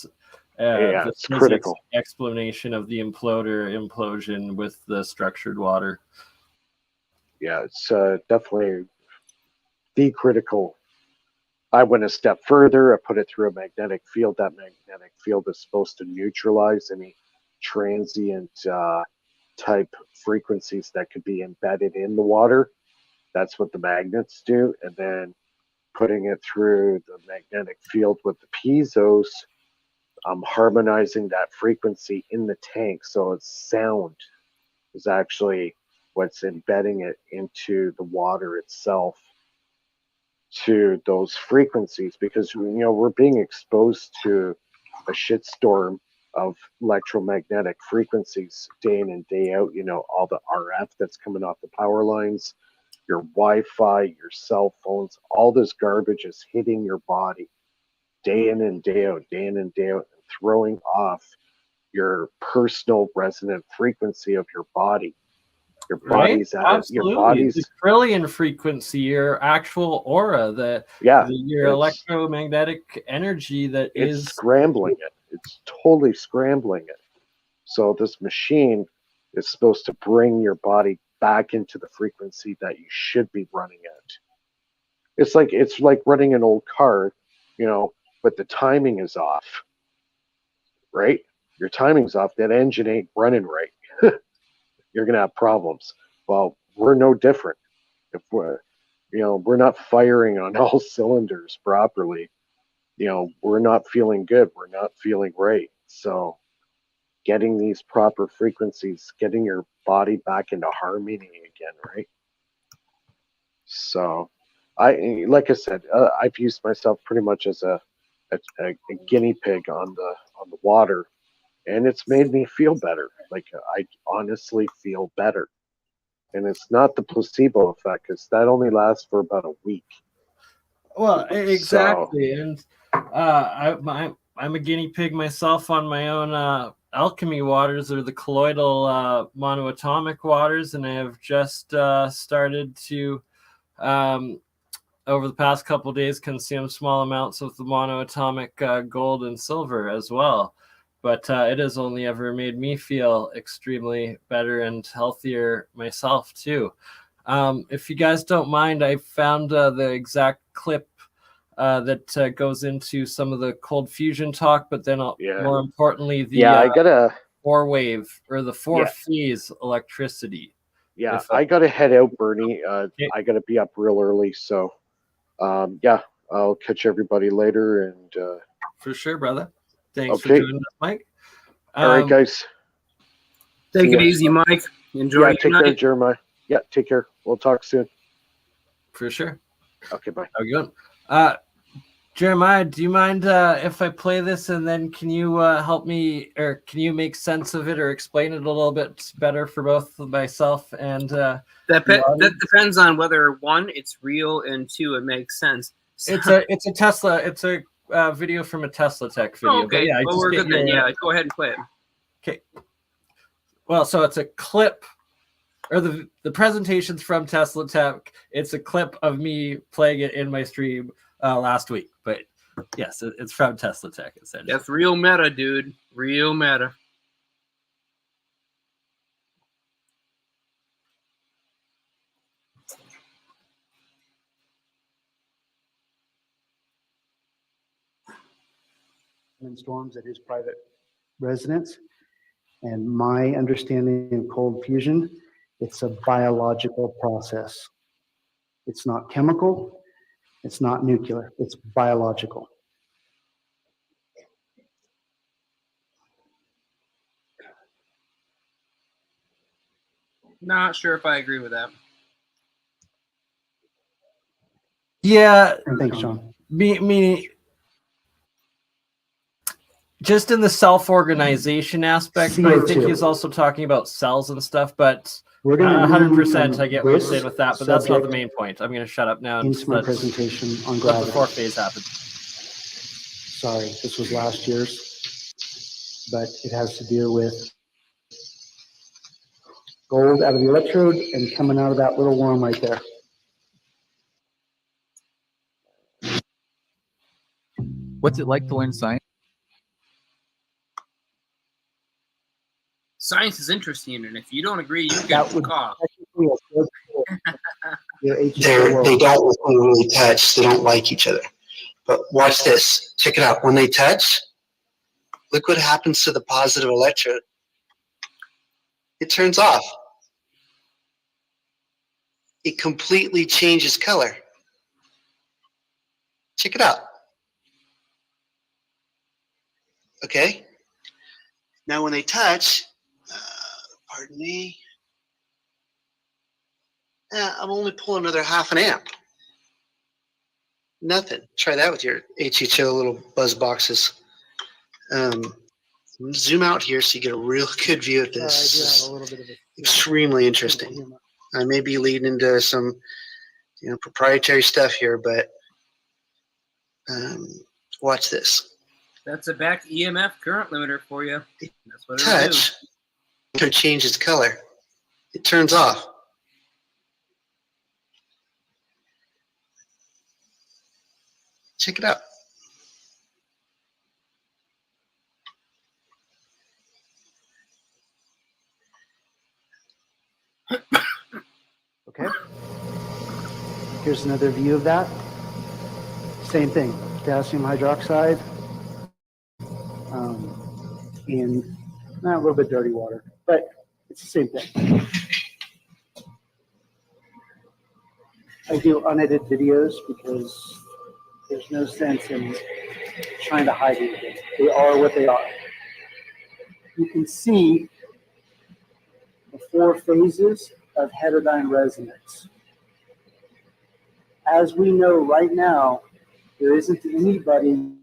Speaker 2: Yeah, it's critical
Speaker 1: explanation of the implosion with the structured water.
Speaker 2: Yeah, it's definitely the critical. I went a step further. I put it through a magnetic field. That magnetic field is supposed to neutralize any transient type frequencies that could be embedded in the water. That's what the magnets do. And then putting it through the magnetic field with the piezos, harmonizing that frequency in the tank. So it's sound is actually what's embedding it into the water itself to those frequencies, because we're being exposed to a shitstorm of electromagnetic frequencies day in and day out. All the RF that's coming off the power lines, your Wi-Fi, your cell phones, all this garbage is hitting your body day in and day out, and throwing off your personal resonant frequency of your body. Your body's
Speaker 1: right?
Speaker 2: at
Speaker 1: Absolutely.
Speaker 2: your body's
Speaker 1: The trillion frequency, your actual aura, your electromagnetic energy that
Speaker 2: it's
Speaker 1: is
Speaker 2: scrambling it. It's totally scrambling it. So this machine is supposed to bring your body back into the frequency that you should be running at. It's like running an old car, but the timing is off. Right? Your timing's off. That engine ain't running right. You're gonna have problems. Well, we're no different. If we're not firing on all cylinders properly, we're not feeling good. We're not feeling right. So getting these proper frequencies, getting your body back into harmony again, right? So like I said, I've used myself pretty much as a guinea pig on the water, and it's made me feel better. Like, I honestly feel better. And it's not the placebo effect, because that only lasts for about a week.
Speaker 1: Well, exactly. And I'm a guinea pig myself on my own alchemy waters, or the colloidal monoatomic waters, and I have just started to over the past couple of days consume small amounts of the monoatomic gold and silver as well. But it has only ever made me feel extremely better and healthier myself too. If you guys don't mind, I found the exact clip that goes into some of the cold fusion talk, but then more importantly, the 4-wave or the 4-phase electricity.
Speaker 2: Yeah, I got to head out, Bernie. I got to be up real early. So, I'll catch everybody later. And
Speaker 1: for sure, brother. Thanks for joining us, Mike.
Speaker 2: All right, guys.
Speaker 3: Take it easy, Mike. Enjoy your
Speaker 2: take
Speaker 3: night.
Speaker 2: care, Jeremiah. Yeah, take care. We'll talk soon.
Speaker 1: For sure.
Speaker 2: Okay, bye.
Speaker 1: How you going? Jeremiah, do you mind if I play this, and then can you help me, or can you make sense of it or explain it a little bit better for both myself and
Speaker 3: that depends on whether, one, it's real, and two, it makes sense. So,
Speaker 1: it's a Tesla. It's a video from a Tesla Tech video.
Speaker 3: Okay,
Speaker 1: but
Speaker 3: we're good then. Yeah, go ahead and play it.
Speaker 1: Okay. Well, so it's a clip, or the presentation's from Tesla Tech. It's a clip of me playing it in my stream last week. But yes, it's from Tesla Tech.
Speaker 3: That's real meta, dude. Real meta.
Speaker 6: Storms at his private residence. And my understanding in cold fusion, it's a biological process. It's not chemical, it's not nuclear, it's biological.
Speaker 3: Not sure if I agree with that.
Speaker 1: Yeah.
Speaker 6: And thanks, Sean.
Speaker 1: Me. Just in the self-organization aspect, but I think he's also talking about cells and stuff. But 100%, I get what you're saying with that, but that's not the main point. I'm going to shut up now and
Speaker 6: into my presentation on
Speaker 1: let
Speaker 6: gravity.
Speaker 1: the 4-phase happen.
Speaker 6: Sorry, this was last year's, but it has to do with gold out of the electrode and coming out of that little worm right there.
Speaker 7: What's it like to learn science?
Speaker 3: Science is interesting, and if you don't agree, you get the call.
Speaker 8: They don't really touch. They don't like each other. But watch this. Check it out. When they touch, look what happens to the positive electrode. It turns off. It completely changes color. Check it out. Okay. Now when they touch, pardon me. I'm only pulling another half an amp. Nothing. Try that with your HHO little buzz boxes. Zoom out here so you get a real good view of this. Extremely interesting. I may be leading into some, proprietary stuff here, but watch this.
Speaker 3: That's a back EMF current limiter for you. That's what
Speaker 8: Touch. It changes color. it turns off. Check it out.
Speaker 6: Okay. Here's another view of that. Same thing, potassium hydroxide in a little bit dirty water, but it's the same thing. I do unedited videos because there's no sense in trying to hide anything. They are what they are. You can see the 4 phases of heterodyne resonance. As we know right now, there isn't anybody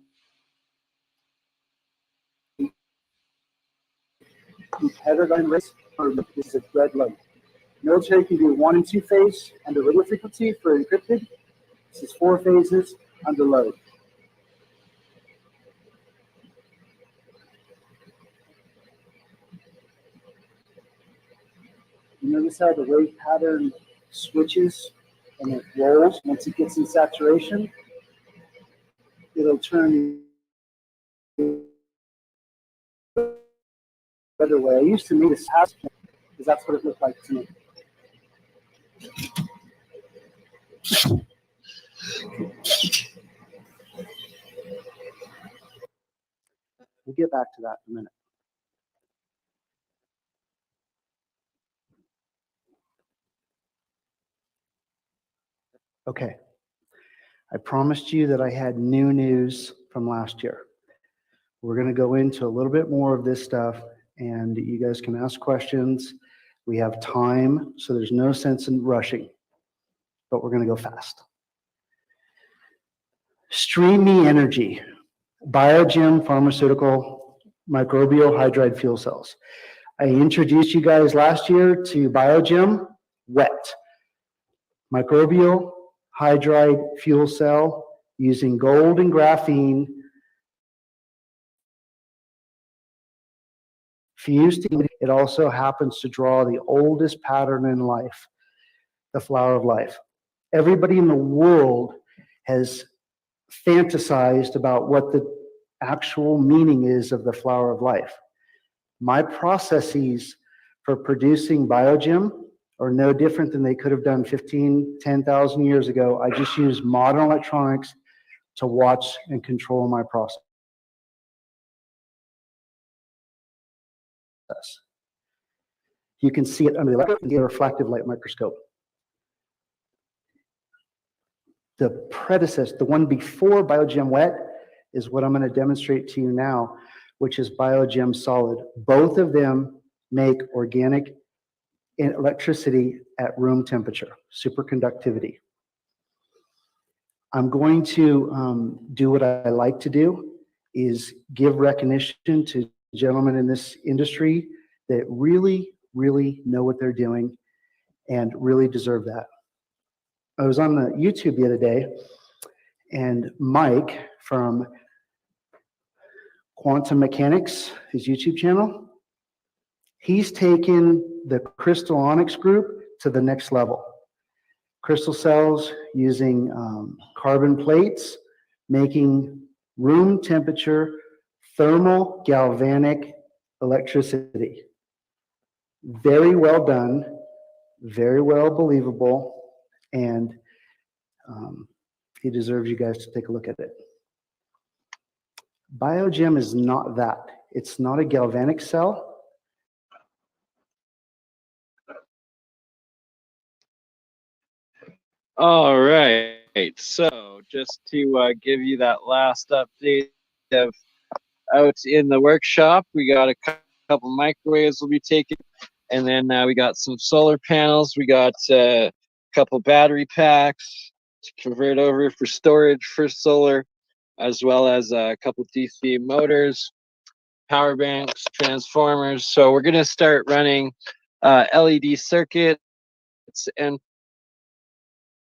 Speaker 6: who's heterodyne resonance, or this is a red light. Military can do 1 and 2 phase under radio frequency for encrypted. This is 4 phases under load. You notice how the wave pattern switches and it rolls once it gets in saturation? It'll turn the other way. I used to make this happen because that's what it looked like to me. We'll get back to that in a minute. Okay. I promised you that I had new news from last year. We're going to go into a little bit more of this stuff, and you guys can ask questions. We have time, so there's no sense in rushing, but we're going to go fast. Stream Me Energy, Biogem Pharmaceutical Microbial Hydride Fuel Cells. I introduced you guys last year to Biogem Wet, microbial hydride fuel cell using gold and graphene fused together. It also happens to draw the oldest pattern in life, the flower of life. Everybody in the world has fantasized about what the actual meaning is of the flower of life. My processes for producing Biogem are no different than they could have done 10,000 years ago. I just use modern electronics to watch and control my process. You can see it under the reflective light microscope. The predecessor, the one before Biogem Wet, is what I'm going to demonstrate to you now, which is Biogem Solid. Both of them make organic electricity at room temperature, superconductivity. I'm going to do what I like to do, is give recognition to gentlemen in this industry that really, really know what they're doing and really deserve that. I was on the YouTube the other day, and Mike from Quantum Mechanics, his YouTube channel, he's taken the crystallonics group to the next level. Crystal cells using carbon plates, making room temperature thermal galvanic electricity. Very well done, very well believable, and he deserves you guys to take a look at it. Biogem is not that. It's not a galvanic cell.
Speaker 1: All right. So just to give you that last update of out in the workshop, we got a couple microwaves we'll be taking, and then we got some solar panels. We got a couple battery packs to convert over for storage for solar, as well as a couple DC motors, power banks, transformers. So we're going to start running LED circuits and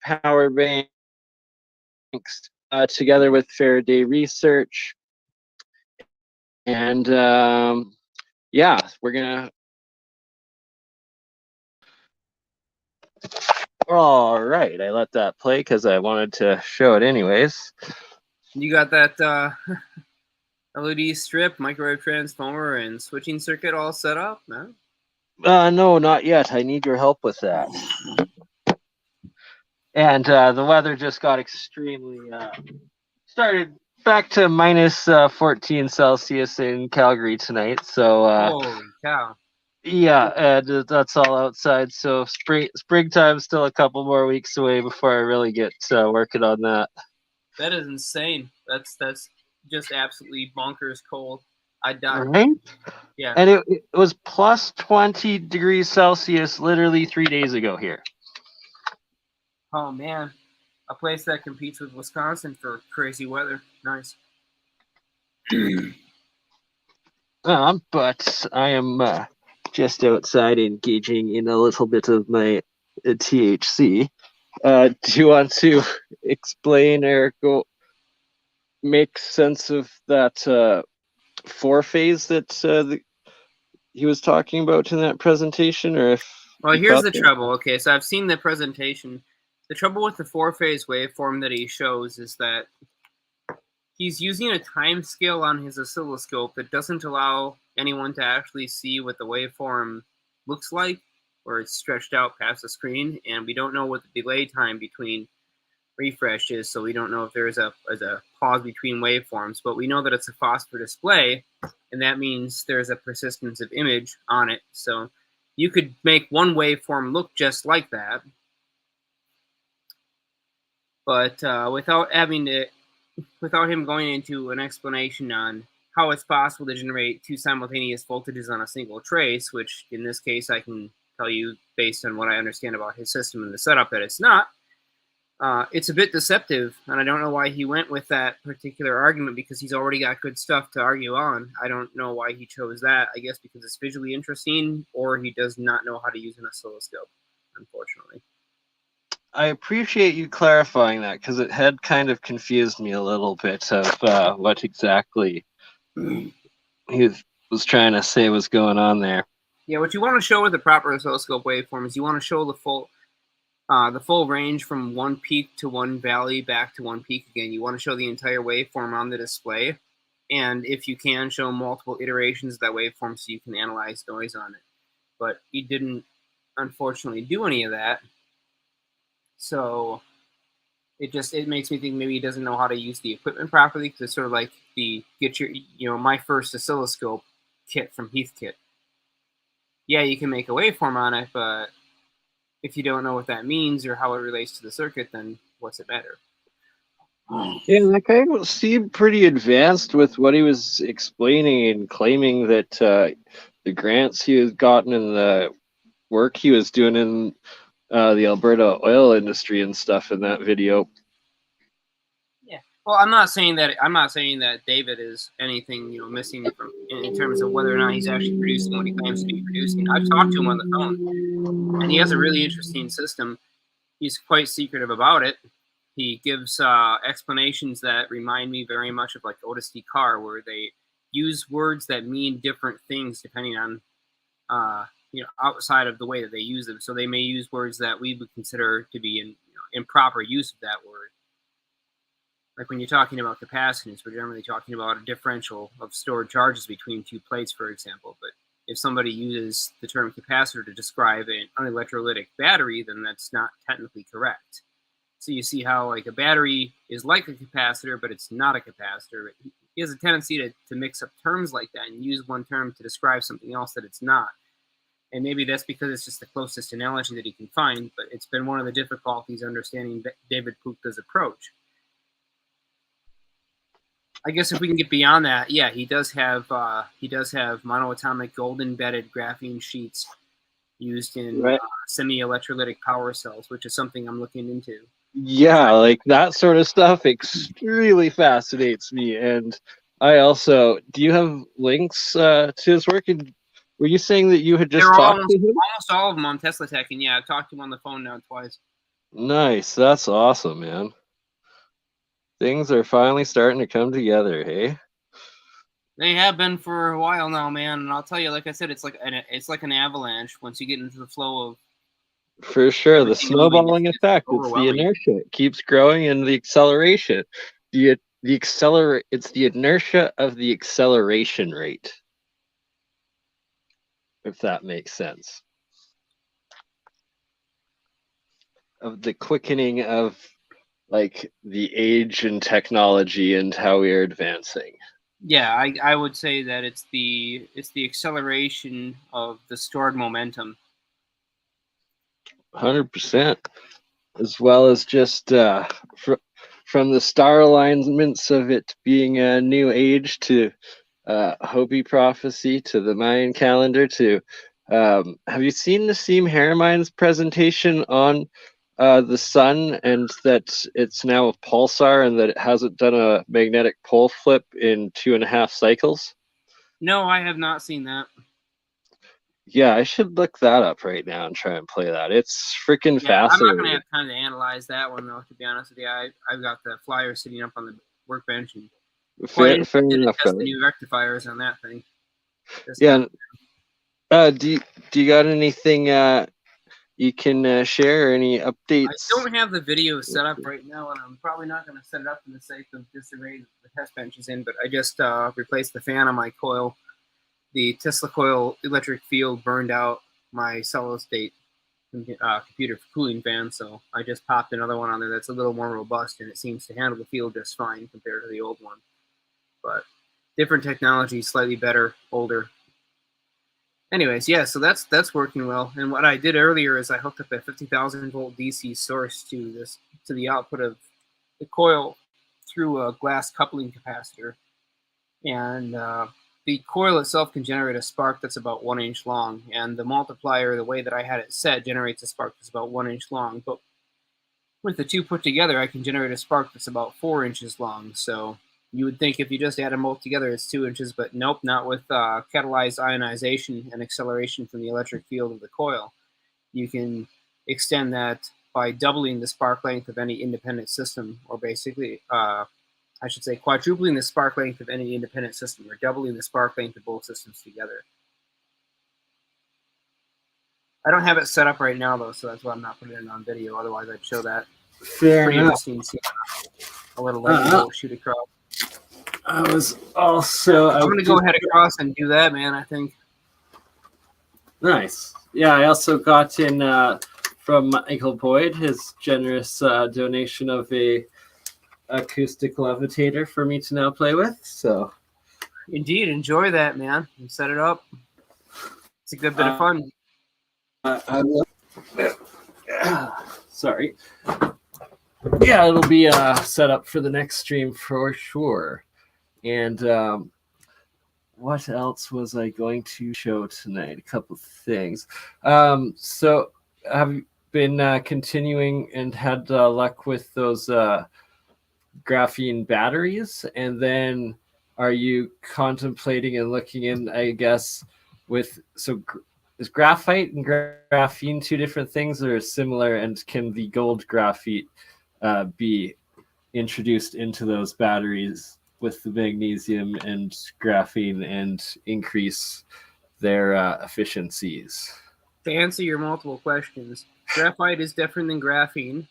Speaker 1: power banks together with Faraday research. And yeah, we're going to All right, I let that play because I wanted to show it anyways.
Speaker 3: You got that LED strip, microwave transformer, and switching circuit all set up, man?
Speaker 1: No, not yet. I need your help with that. And the weather just got extremely started back to minus 14 Celsius in Calgary tonight. So
Speaker 3: Holy cow!
Speaker 1: yeah, and that's all outside. So springtime's still a couple more weeks away before I really get working on that.
Speaker 3: That is insane. That's just absolutely bonkers cold. I died.
Speaker 1: Right?
Speaker 3: Yeah.
Speaker 1: And it was plus 20 degrees Celsius literally 3 days ago here.
Speaker 3: Oh man, a place that competes with Wisconsin for crazy weather. Nice.
Speaker 1: But I am just outside engaging in a little bit of my THC. Do you want to explain or make sense of that four-phase that he was talking about in that presentation? Or if
Speaker 3: well, here's the trouble. Okay, so I've seen the presentation. The trouble with the four-phase waveform that he shows is that he's using a time scale on his oscilloscope that doesn't allow anyone to actually see what the waveform looks like, or it's stretched out past the screen, and we don't know what the delay time between refresh is, so we don't know if there's a pause between waveforms, but we know that it's a phosphor display, and that means there's a persistence of image on it. So you could make one waveform look just like that, but without him going into an explanation on how it's possible to generate two simultaneous voltages on a single trace, which in this case I can tell you based on what I understand about his system and the setup that it's not. It's a bit deceptive, and I don't know why he went with that particular argument, because he's already got good stuff to argue on. I don't know why he chose that. I guess because it's visually interesting, or he does not know how to use an oscilloscope, unfortunately.
Speaker 1: I appreciate you clarifying that, because it had kind of confused me a little bit of what exactly he was trying to say was going on there.
Speaker 3: Yeah, what you want to show with the proper oscilloscope waveform is you want to show the full range from one peak to one valley back to one peak again. You want to show the entire waveform on the display, and if you can, show multiple iterations of that waveform so you can analyze noise on it. But he didn't, unfortunately, do any of that. So it makes me think maybe he doesn't know how to use the equipment properly, because it's sort of like my first oscilloscope kit from Heathkit. Yeah, you can make a waveform on it, but if you don't know what that means or how it relates to the circuit, then what's it matter?
Speaker 1: Yeah, that guy seemed pretty advanced with what he was explaining and claiming that the grants he has gotten and the work he was doing in the Alberta oil industry and stuff in that video.
Speaker 3: Yeah, well, I'm not saying that David is anything missing from in terms of whether or not he's actually producing what he claims to be producing. I've talked to him on the phone, and he has a really interesting system. He's quite secretive about it. He gives explanations that remind me very much of like Otis D. Carr, where they use words that mean different things depending on outside of the way that they use them. So they may use words that we would consider to be improper use of that word. Like when you're talking about capacitance, we're generally talking about a differential of stored charges between two plates, for example. But if somebody uses the term capacitor to describe an unelectrolytic battery, then that's not technically correct. So you see how like a battery is like a capacitor, but it's not a capacitor. He has a tendency to mix up terms like that and use one term to describe something else that it's not. And maybe that's because it's just the closest analogy that he can find, but it's been one of the difficulties understanding David Pukta's approach. I guess if we can get beyond that, yeah, he does have monoatomic gold-embedded graphene sheets used in semi-electrolytic power cells, which is something I'm looking into.
Speaker 1: Yeah, like that sort of stuff extremely fascinates me. And I also, do you have links to his work? And were you saying that you had just talked to him?
Speaker 3: Almost all of them on Tesla Tech, and yeah, I've talked to him on the phone now twice.
Speaker 1: Nice, that's awesome, man. Things are finally starting to come together, hey?
Speaker 3: They have been for a while now, man. And I'll tell you, like I said, it's like an avalanche. Once you get into the flow of
Speaker 1: For sure, the
Speaker 3: Everything moving
Speaker 1: snowballing
Speaker 3: is
Speaker 1: effect. It's the
Speaker 3: overwhelming.
Speaker 1: inertia. It keeps growing, and the acceleration. It's the inertia of the acceleration rate. If that makes sense. Of the quickening of like the age and technology and how we are advancing.
Speaker 3: Yeah, I would say that it's the acceleration of the stored momentum.
Speaker 1: 100%, as well as just from the star alignments of it being a new age to Hopi prophecy to the Mayan calendar to have you seen Nassim Haramein's presentation on the sun and that it's now a pulsar and that it hasn't done a magnetic pole flip in 2.5 cycles?
Speaker 3: No, I have not seen that.
Speaker 1: Yeah, I should look that up right now and try and play that. It's freaking
Speaker 3: Yeah, I'm not
Speaker 1: fascinating.
Speaker 3: gonna have time to analyze that one though. To be honest with you, I've got the flyer sitting up on the workbench and
Speaker 1: Fair
Speaker 3: to
Speaker 1: enough,
Speaker 3: test
Speaker 1: brother.
Speaker 3: the new rectifiers on that thing.
Speaker 1: Yeah. Do you got anything you can share? Any updates?
Speaker 3: I don't have the video set up right now, and I'm probably not going to set it up for the sake of disarray the test bench is in. But I just replaced the fan on my coil. The Tesla coil electric field burned out my solid state computer cooling fan, so I just popped another one on there that's a little more robust, and it seems to handle the field just fine compared to the old one. But different technology, slightly better, older. Anyways, yeah, so that's working well. And what I did earlier is I hooked up a 50,000 volt DC source to the output of the coil through a glass coupling capacitor, and the coil itself can generate a spark that's about 1 inch long, and the multiplier, the way that I had it set, generates a spark that's about 1 inch long. But with the two put together, I can generate a spark that's about 4 inches long. So you would think if you just add them both together, it's 2 inches, but nope, not with catalyzed ionization and acceleration from the electric field of the coil. You can extend that by doubling the spark length of any independent system, or basically, I should say quadrupling the spark length of any independent system, or doubling the spark length of both systems together. I don't have it set up right now, though, so that's why I'm not putting it on video. Otherwise, I'd show that.
Speaker 1: Fair
Speaker 3: Pretty
Speaker 1: enough.
Speaker 3: interesting. A little lightning shoot across.
Speaker 1: I was also.
Speaker 3: I'm going to go ahead across and do that, man, I think.
Speaker 1: Nice. Yeah, I also got in from Michael Boyd his generous donation of a acoustic levitator for me to now play with. So,
Speaker 3: indeed, enjoy that, man, and set it up. It's a good bit of fun.
Speaker 1: Sorry. Yeah, it'll be set up for the next stream for sure. And what else was I going to show tonight? A couple of things. So have you been continuing and had luck with those graphene batteries? And then are you contemplating and looking in, I guess, with is graphite and graphene two different things or similar? And can the gold graphite be introduced into those batteries with the magnesium and graphene and increase their efficiencies?
Speaker 3: To answer your multiple questions, graphite is different than graphene.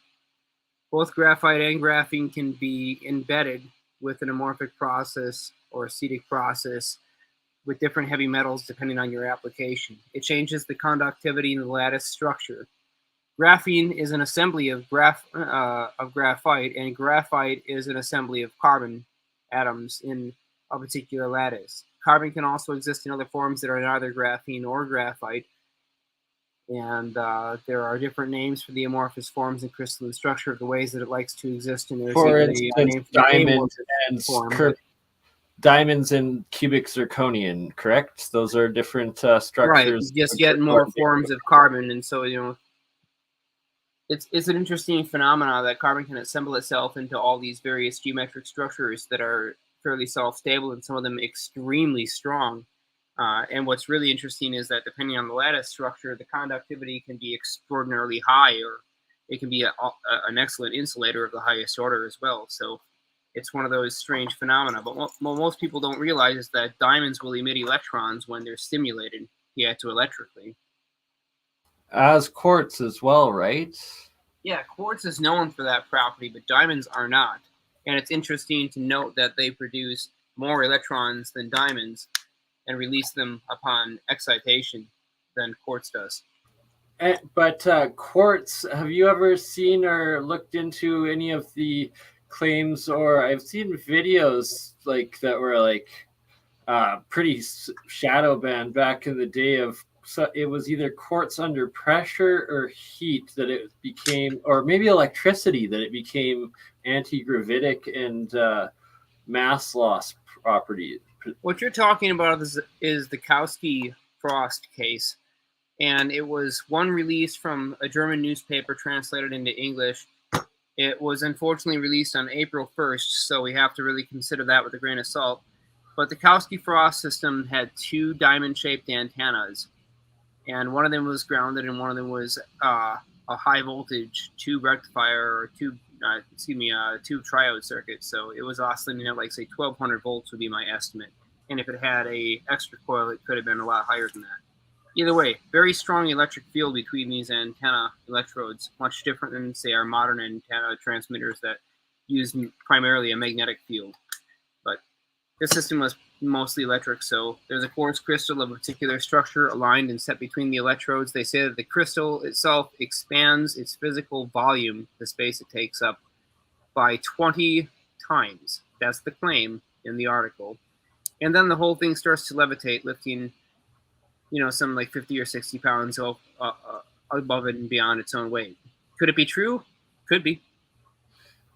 Speaker 3: Both graphite and graphene can be embedded with an amorphic process or acetic process with different heavy metals depending on your application. It changes the conductivity in the lattice structure. Graphene is an assembly of graphite, and graphite is an assembly of carbon atoms in a particular lattice. Carbon can also exist in other forms that are neither graphene or graphite, and there are different names for the amorphous forms and crystalline structure of the ways that it likes to exist. And there's
Speaker 1: for instance, diamonds and cubic zirconium, correct? Those are different structures.
Speaker 3: Right, just getting more forms of carbon, and so it's an interesting phenomenon that carbon can assemble itself into all these various geometric structures that are fairly self-stable and some of them extremely strong. And what's really interesting is that depending on the lattice structure, the conductivity can be extraordinarily high, or it can be an excellent insulator of the highest order as well. So it's one of those strange phenomena. But what most people don't realize is that diamonds will emit electrons when they're stimulated, piezoelectrically.
Speaker 1: As quartz as well, right?
Speaker 3: Yeah, quartz is known for that property, but diamonds are not. And it's interesting to note that they produce more electrons than diamonds and release them upon excitation than quartz does.
Speaker 1: But quartz, have you ever seen or looked into any of the claims, or I've seen videos like that were like pretty shadow banned back in the day of, so it was either quartz under pressure or heat that it became, or maybe electricity that it became anti-gravitic and mass loss property.
Speaker 3: What you're talking about is the Kowski-Frost case. And it was one released from a German newspaper translated into English. It was unfortunately released on April 1st, so we have to really consider that with a grain of salt. But the Kowski-Frost system had two diamond-shaped antennas, and one of them was grounded, and one of them was a high-voltage tube rectifier or tube triode circuit. So it was oscillating at, like, say, 1,200 volts would be my estimate. And if it had a extra coil, it could have been a lot higher than that. Either way, very strong electric field between these antenna electrodes, much different than, say, our modern antenna transmitters that use primarily a magnetic field. But this system was mostly electric, so there's a quartz crystal of a particular structure aligned and set between the electrodes. They say that the crystal itself expands its physical volume, the space it takes up, by 20 times. That's the claim in the article. And then the whole thing starts to levitate, lifting some like 50 or 60 pounds above it and beyond its own weight. Could it be true? Could be.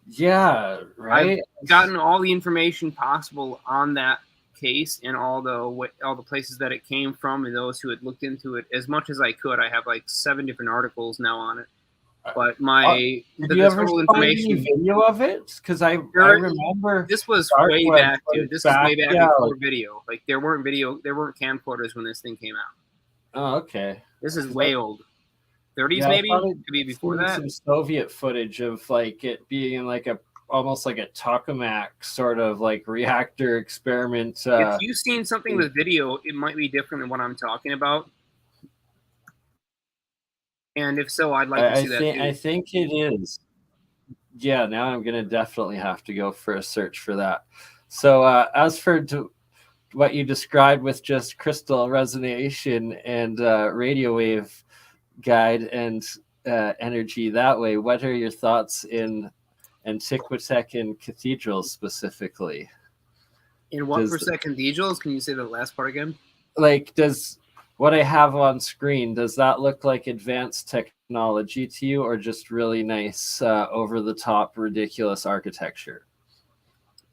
Speaker 1: Yeah, right.
Speaker 3: I've gotten all the information possible on that case and all the places that it came from and those who had looked into it as much as I could. I have like 7 different articles now on it. But
Speaker 1: did you ever find any video of it? Because I remember
Speaker 3: this was way back, dude. This was way back before video. Like there weren't camcorders when this thing came out.
Speaker 1: Oh, okay.
Speaker 3: This is way old. 30s maybe? Could be before that.
Speaker 1: Some Soviet footage of like it being like almost like a tokamak sort of like reactor experiment.
Speaker 3: If you've seen something with video, it might be different than what I'm talking about. And if so, I'd like to see that too.
Speaker 1: I think it is. Yeah, now I'm going to definitely have to go for a search for that. So as for what you described with just crystal resonation and radio wave guide and energy that way, what are your thoughts in Antiquitech and cathedrals specifically?
Speaker 3: In what percent cathedrals? Can you say the last part again?
Speaker 1: Like, does what I have on screen, does that look like advanced technology to you, or just really nice, over-the-top, ridiculous architecture?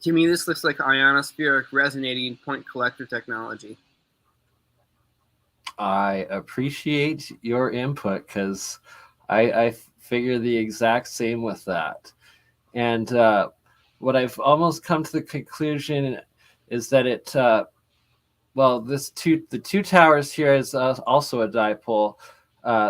Speaker 3: To me, this looks like ionospheric resonating point collector technology.
Speaker 1: I appreciate your input because I figure the exact same with that. And what I've almost come to the conclusion is that it... the two towers here is also a dipole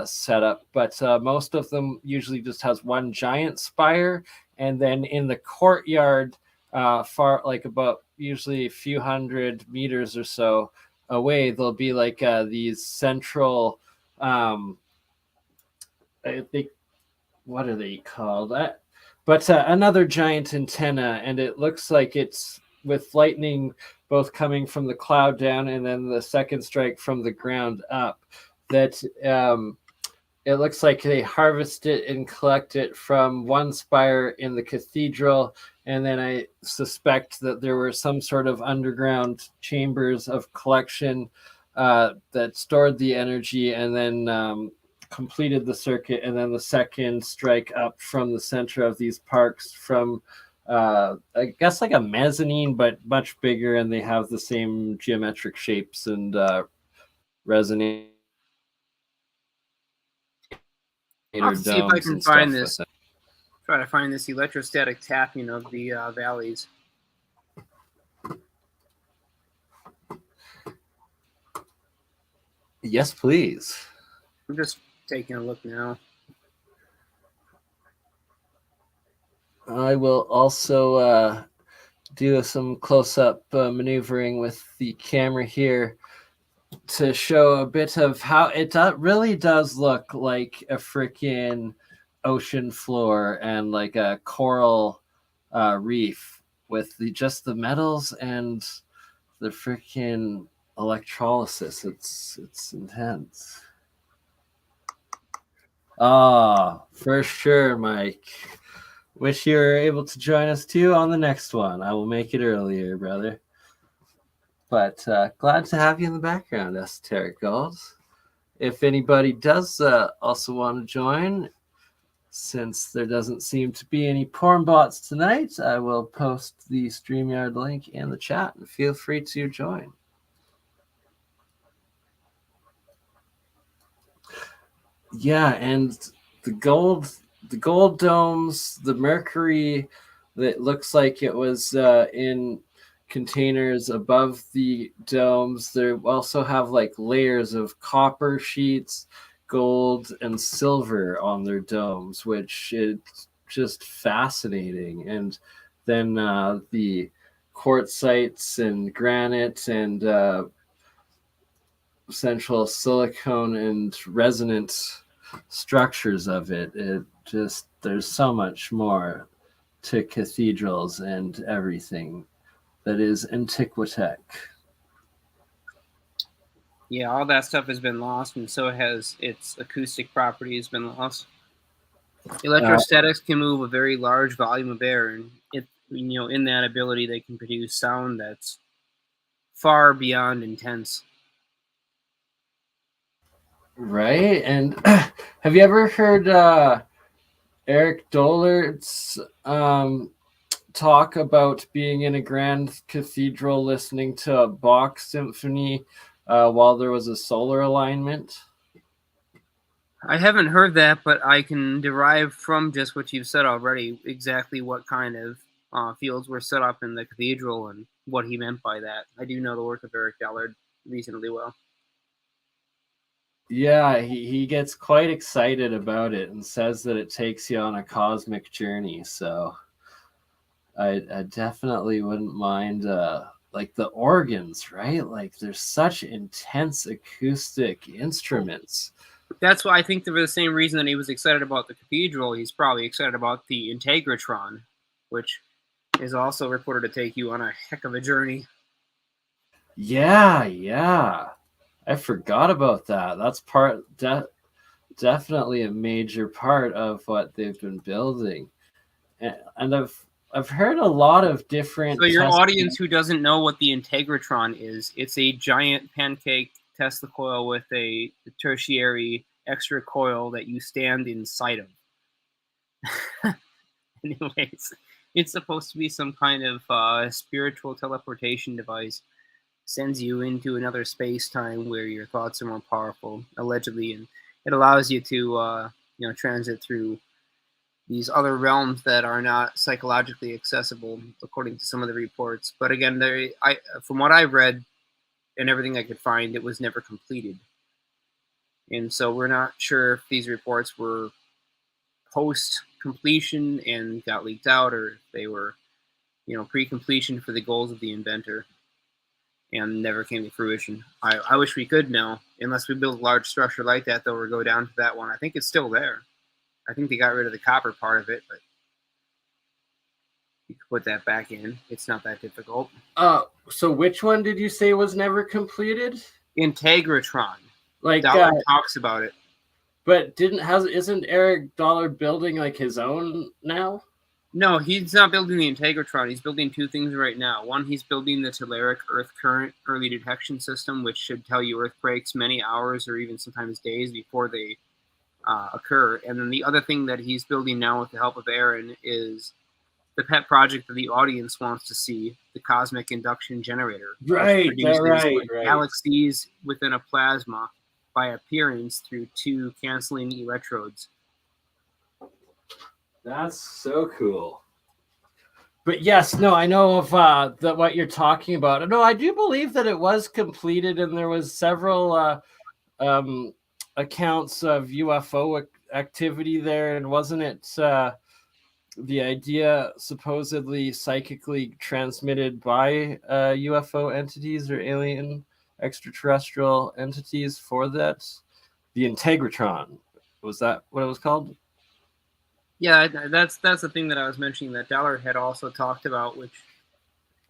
Speaker 1: setup, but most of them usually just has one giant spire, and then in the courtyard, far like about usually a few hundred meters or so away, there'll be like these central. I think, what are they called? But another giant antenna, and it looks like it's with lightning both coming from the cloud down and then the second strike from the ground up, that it looks like they harvest it and collect it from one spire in the cathedral. And then I suspect that there were some sort of underground chambers of collection that stored the energy and then completed the circuit. And then the second strike up from the center of these parks from I guess like a mezzanine, but much bigger, and they have the same geometric shapes and resonator
Speaker 3: I'll see if I can
Speaker 1: domes
Speaker 3: find
Speaker 1: and
Speaker 3: this.
Speaker 1: stuff.
Speaker 3: Try to find this electrostatic tapping of the valleys.
Speaker 1: Yes, please.
Speaker 3: I'm just taking a look now.
Speaker 1: I will also do some close-up maneuvering with the camera here. to show a bit of how really does look like a freaking ocean floor and like a coral reef with just the metals and the freaking electrolysis. It's intense. For sure, Mike. Wish you were able to join us too on the next one. I will make it earlier, brother. But glad to have you in the background, Esoteric Gold. If anybody does also want to join, since there doesn't seem to be any porn bots tonight, I will post the StreamYard link in the chat and feel free to join. Yeah, and the gold domes, the mercury that looks like it was in containers above the domes. They also have like layers of copper sheets, gold, and silver on their domes, which is just fascinating. And then the quartzites and granite and central silicone and resonant structures of it. There's so much more to cathedrals and everything that is Antiquitech.
Speaker 3: Yeah, all that stuff has been lost, and so has its acoustic properties been lost. Electrostatics can move a very large volume of air, and in that ability, they can produce sound that's far beyond intense.
Speaker 1: Right, and have you ever heard Eric Dollard's talk about being in a grand cathedral listening to a Bach symphony while there was a solar alignment?
Speaker 3: I haven't heard that, but I can derive from just what you've said already exactly what kind of fields were set up in the cathedral and what he meant by that. I do know the work of Eric Dollard reasonably well.
Speaker 1: Yeah, he gets quite excited about it and says that it takes you on a cosmic journey. So I definitely wouldn't mind like the organs, right? Like there's such intense acoustic instruments.
Speaker 3: That's why I think for the same reason that he was excited about the cathedral, he's probably excited about the Integratron, which is also reported to take you on a heck of a journey.
Speaker 1: Yeah. I forgot about that. That's definitely a major part of what they've been building. And I've heard a lot of different.
Speaker 3: So your audience who doesn't know what the Integratron is, it's a giant pancake Tesla coil with a tertiary extra coil that you stand inside of. Anyways, it's supposed to be some kind of spiritual teleportation device. Sends you into another space-time where your thoughts are more powerful, allegedly, and it allows you to transit through these other realms that are not psychologically accessible, according to some of the reports. But again, from what I've read and everything I could find, it was never completed. And so we're not sure if these reports were post-completion and got leaked out, or if they were, pre-completion for the goals of the inventor and never came to fruition. I wish we could know, unless we build a large structure like that, though, or go down to that one. I think it's still there. I think they got rid of the copper part of it, but you could put that back in. It's not that difficult.
Speaker 1: So which one did you say was never completed?
Speaker 3: Integratron.
Speaker 1: Like
Speaker 3: Dollard talks about it.
Speaker 1: But isn't Eric Dollard building like his own now?
Speaker 3: No, he's not building the Integratron. He's building two things right now. One, he's building the Telluric Earth Current Early Detection System, which should tell you earthquakes many hours or even sometimes days before they occur. And then the other thing that he's building now with the help of Aaron is the pet project that the audience wants to see, the Cosmic Induction Generator.
Speaker 1: Right.
Speaker 3: Galaxies within a plasma by appearance through two canceling electrodes.
Speaker 1: That's so cool. But yes, no, I know of what you're talking about. No, I do believe that it was completed, and there was several accounts of UFO activity there, and wasn't it the idea supposedly psychically transmitted by UFO entities or alien extraterrestrial entities for that. The Integratron, was that what it was called?
Speaker 3: Yeah, that's the thing that I was mentioning that Dollar had also talked about, which,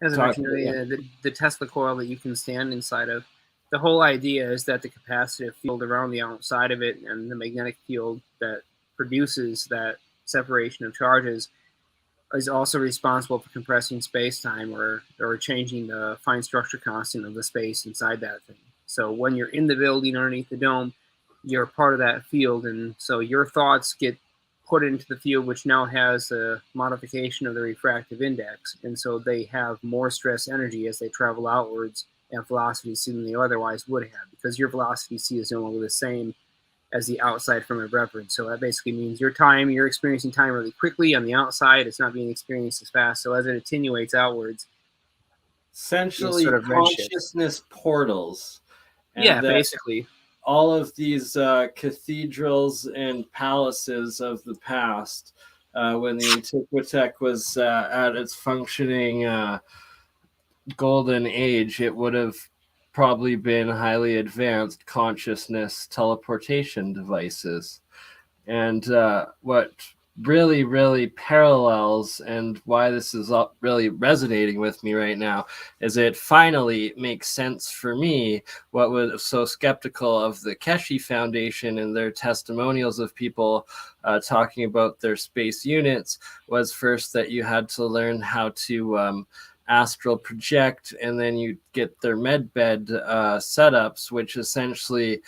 Speaker 3: as I mentioned earlier, the Tesla coil that you can stand inside of. The whole idea is that the capacitive field around the outside of it and the magnetic field that produces that separation of charges is also responsible for compressing space-time or changing the fine structure constant of the space inside that thing. So when you're in the building underneath the dome, you're part of that field, and so your thoughts get put into the field, which now has a modification of the refractive index, and so they have more stress energy as they travel outwards at velocity c than they otherwise would have, because your velocity c is no longer the same as the outside frame of reference. So that basically means you're experiencing time really quickly. On the outside, it's not being experienced as fast. So as it attenuates outwards,
Speaker 1: essentially
Speaker 3: sort of
Speaker 1: consciousness portals.
Speaker 3: And yeah, basically.
Speaker 1: All of these cathedrals and palaces of the past, when the Antiquitech was at its functioning golden age, it would have probably been highly advanced consciousness teleportation devices. And what really parallels, and why this is really resonating with me right now, is it finally makes sense for me what was so skeptical of the Keshe Foundation and their testimonials of people talking about their space units was first that you had to learn how to astral project, and then you get their med bed setups, which essentially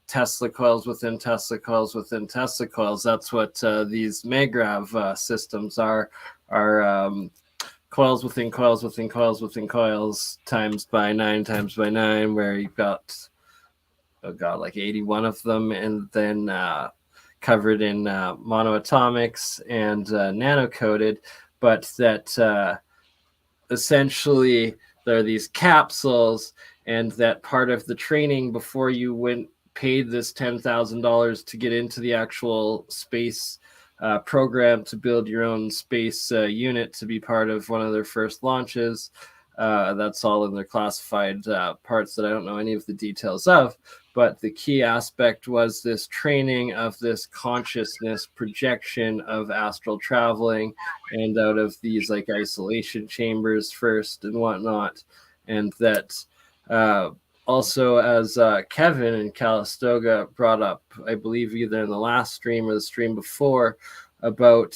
Speaker 1: Tesla coils within Tesla coils within Tesla coils. That's what these Magrav systems are coils within coils within coils within coils times by 9, where you've got like 81 of them, and then covered in monoatomics and nano-coated, but that essentially there are these capsules, and that part of the training before you paid this $10,000 to get into the actual space program to build your own space unit to be part of one of their first launches. That's all in their classified parts that I don't know any of the details of. But the key aspect was this training of this consciousness projection of astral traveling, and out of these like isolation chambers first and whatnot. And that also, as Kevin and Calistoga brought up, I believe either in the last stream or the stream before, about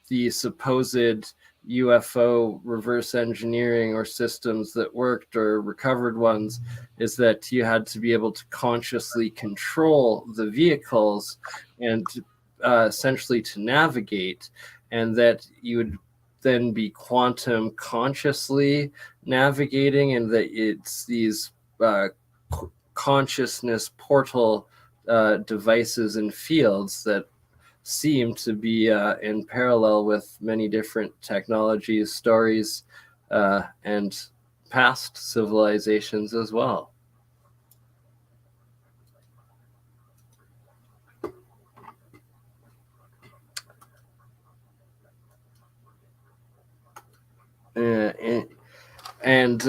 Speaker 1: the supposed UFO reverse engineering or systems that worked or recovered ones, is that you had to be able to consciously control the vehicles and essentially to navigate, and that you would then be quantum consciously navigating, and that it's these consciousness portal devices and fields that seem to be in parallel with many different technologies, stories, and past civilizations as well. And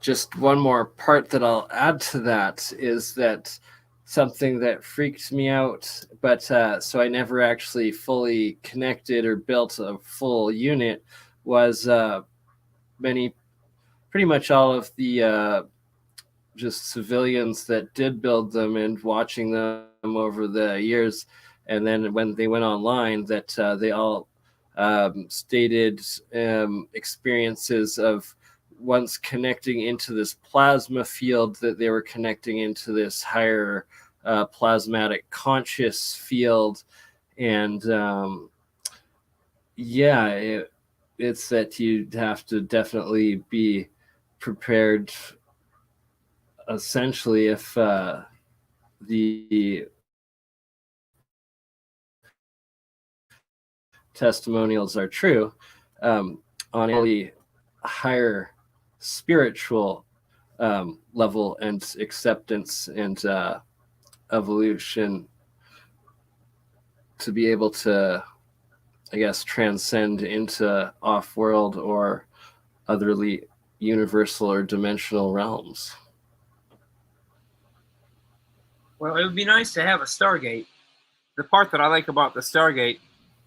Speaker 1: just one more part that I'll add to that is that something that freaked me out, but so I never actually fully connected or built a full unit, was pretty much all of the just civilians that did build them, and watching them over the years, and then when they went online, that they all stated experiences of once connecting into this plasma field, that they were connecting into this higher plasmatic conscious field. And it's that you have to definitely be prepared, essentially, if the testimonials are true, on a higher spiritual level and acceptance and evolution, to be able to, I guess, transcend into off-world or otherly universal or dimensional realms.
Speaker 3: Well, it would be nice to have a Stargate. The part that I like about the Stargate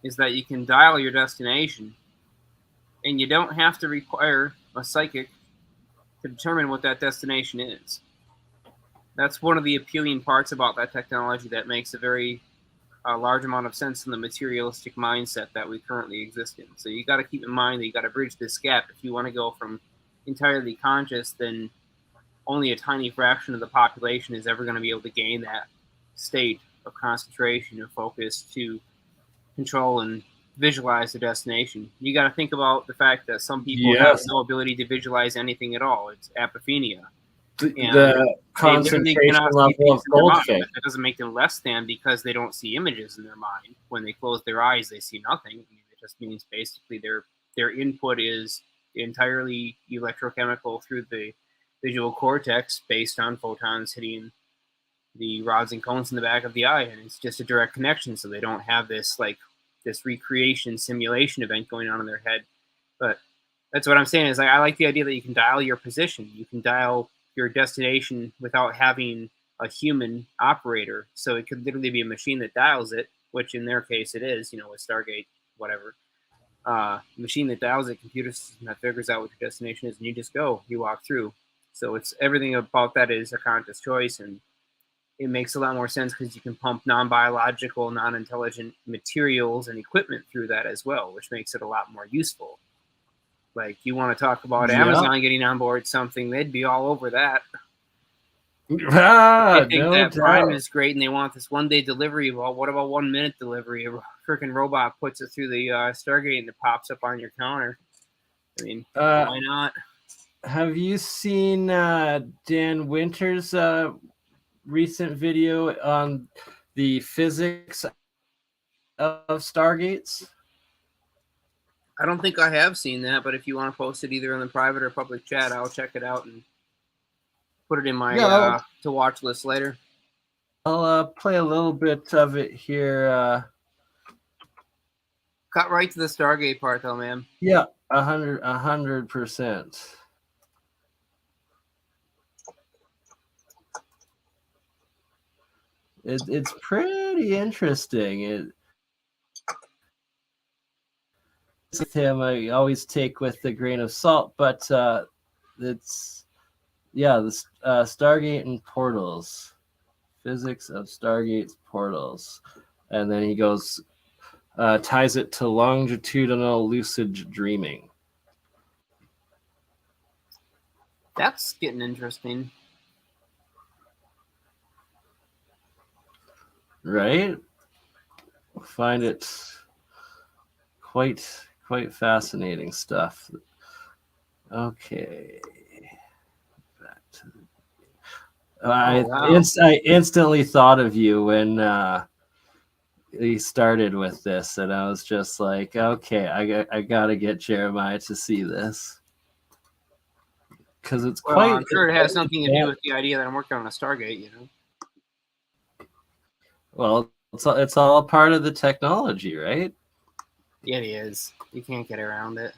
Speaker 3: is that you can dial your destination, and you don't have to require a psychic to determine what that destination is. That's one of the appealing parts about that technology that makes a very large amount of sense in the materialistic mindset that we currently exist in. So you got to keep in mind that you got to bridge this gap. If you want to go from entirely conscious, then only a tiny fraction of the population is ever going to be able to gain that state of concentration or focus to control and visualize the destination. You got to think about the fact that some people have no ability to visualize anything at all. It's apophenia.
Speaker 1: The concentration level of goldfish.
Speaker 3: That doesn't make them less than because they don't see images in their mind. When they close their eyes, they see nothing. It just means basically their input is entirely electrochemical through the visual cortex based on photons hitting the rods and cones in the back of the eye, and it's just a direct connection. So they don't have this recreation simulation event going on in their head. But that's what I'm saying is I like the idea that you can dial your position. You can dial your destination without having a human operator. So it could literally be a machine that dials it, which in their case it is, with Stargate, whatever. Machine that dials it, computer system that figures out what your destination is, and you just go, you walk through. So it's everything about that is a conscious choice, and it makes a lot more sense because you can pump non-biological, non-intelligent materials and equipment through that as well, which makes it a lot more useful. Like, you want to talk about Amazon getting on board something, they'd be all over that. I think that Prime is great, and they want this one-day delivery. Well, what about 1 minute delivery? A freaking robot puts it through the Stargate, and it pops up on your counter. I mean, why not?
Speaker 1: Have you seen Dan Winter's recent video on the physics of Stargates?
Speaker 3: I don't think I have seen that, but if you want to post it either in the private or public chat, I'll check it out and put it in my to watch list later.
Speaker 1: I'll play a little bit of it here.
Speaker 3: Cut right to the Stargate part, though, man.
Speaker 1: Yeah, 100%. It's pretty interesting. With him, I always take with a grain of salt, but it's the Stargate and portals, physics of Stargate's portals, and then he goes ties it to longitudinal lucid dreaming.
Speaker 3: That's getting interesting,
Speaker 1: right? Find it quite fascinating stuff. Okay. Back to I instantly thought of you when he started with this, and I was just like, okay, I gotta get Jeremiah to see this. Because it's
Speaker 3: I'm sure it has something to do with the idea that I'm working on a Stargate,
Speaker 1: Well, it's all part of the technology, right?
Speaker 3: It is. You can't get around it.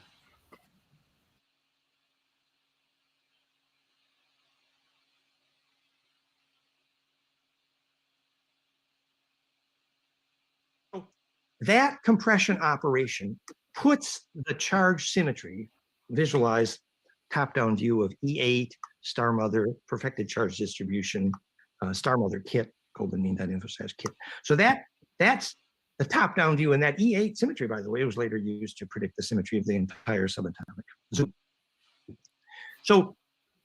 Speaker 9: That compression operation puts the charge symmetry, visualized top-down view of E8, Star Mother, perfected charge distribution, Star Mother kit, Golden mean that emphasize kit. So that's the top-down view, and that E8 symmetry, by the way, was later used to predict the symmetry of the entire subatomic zoom. So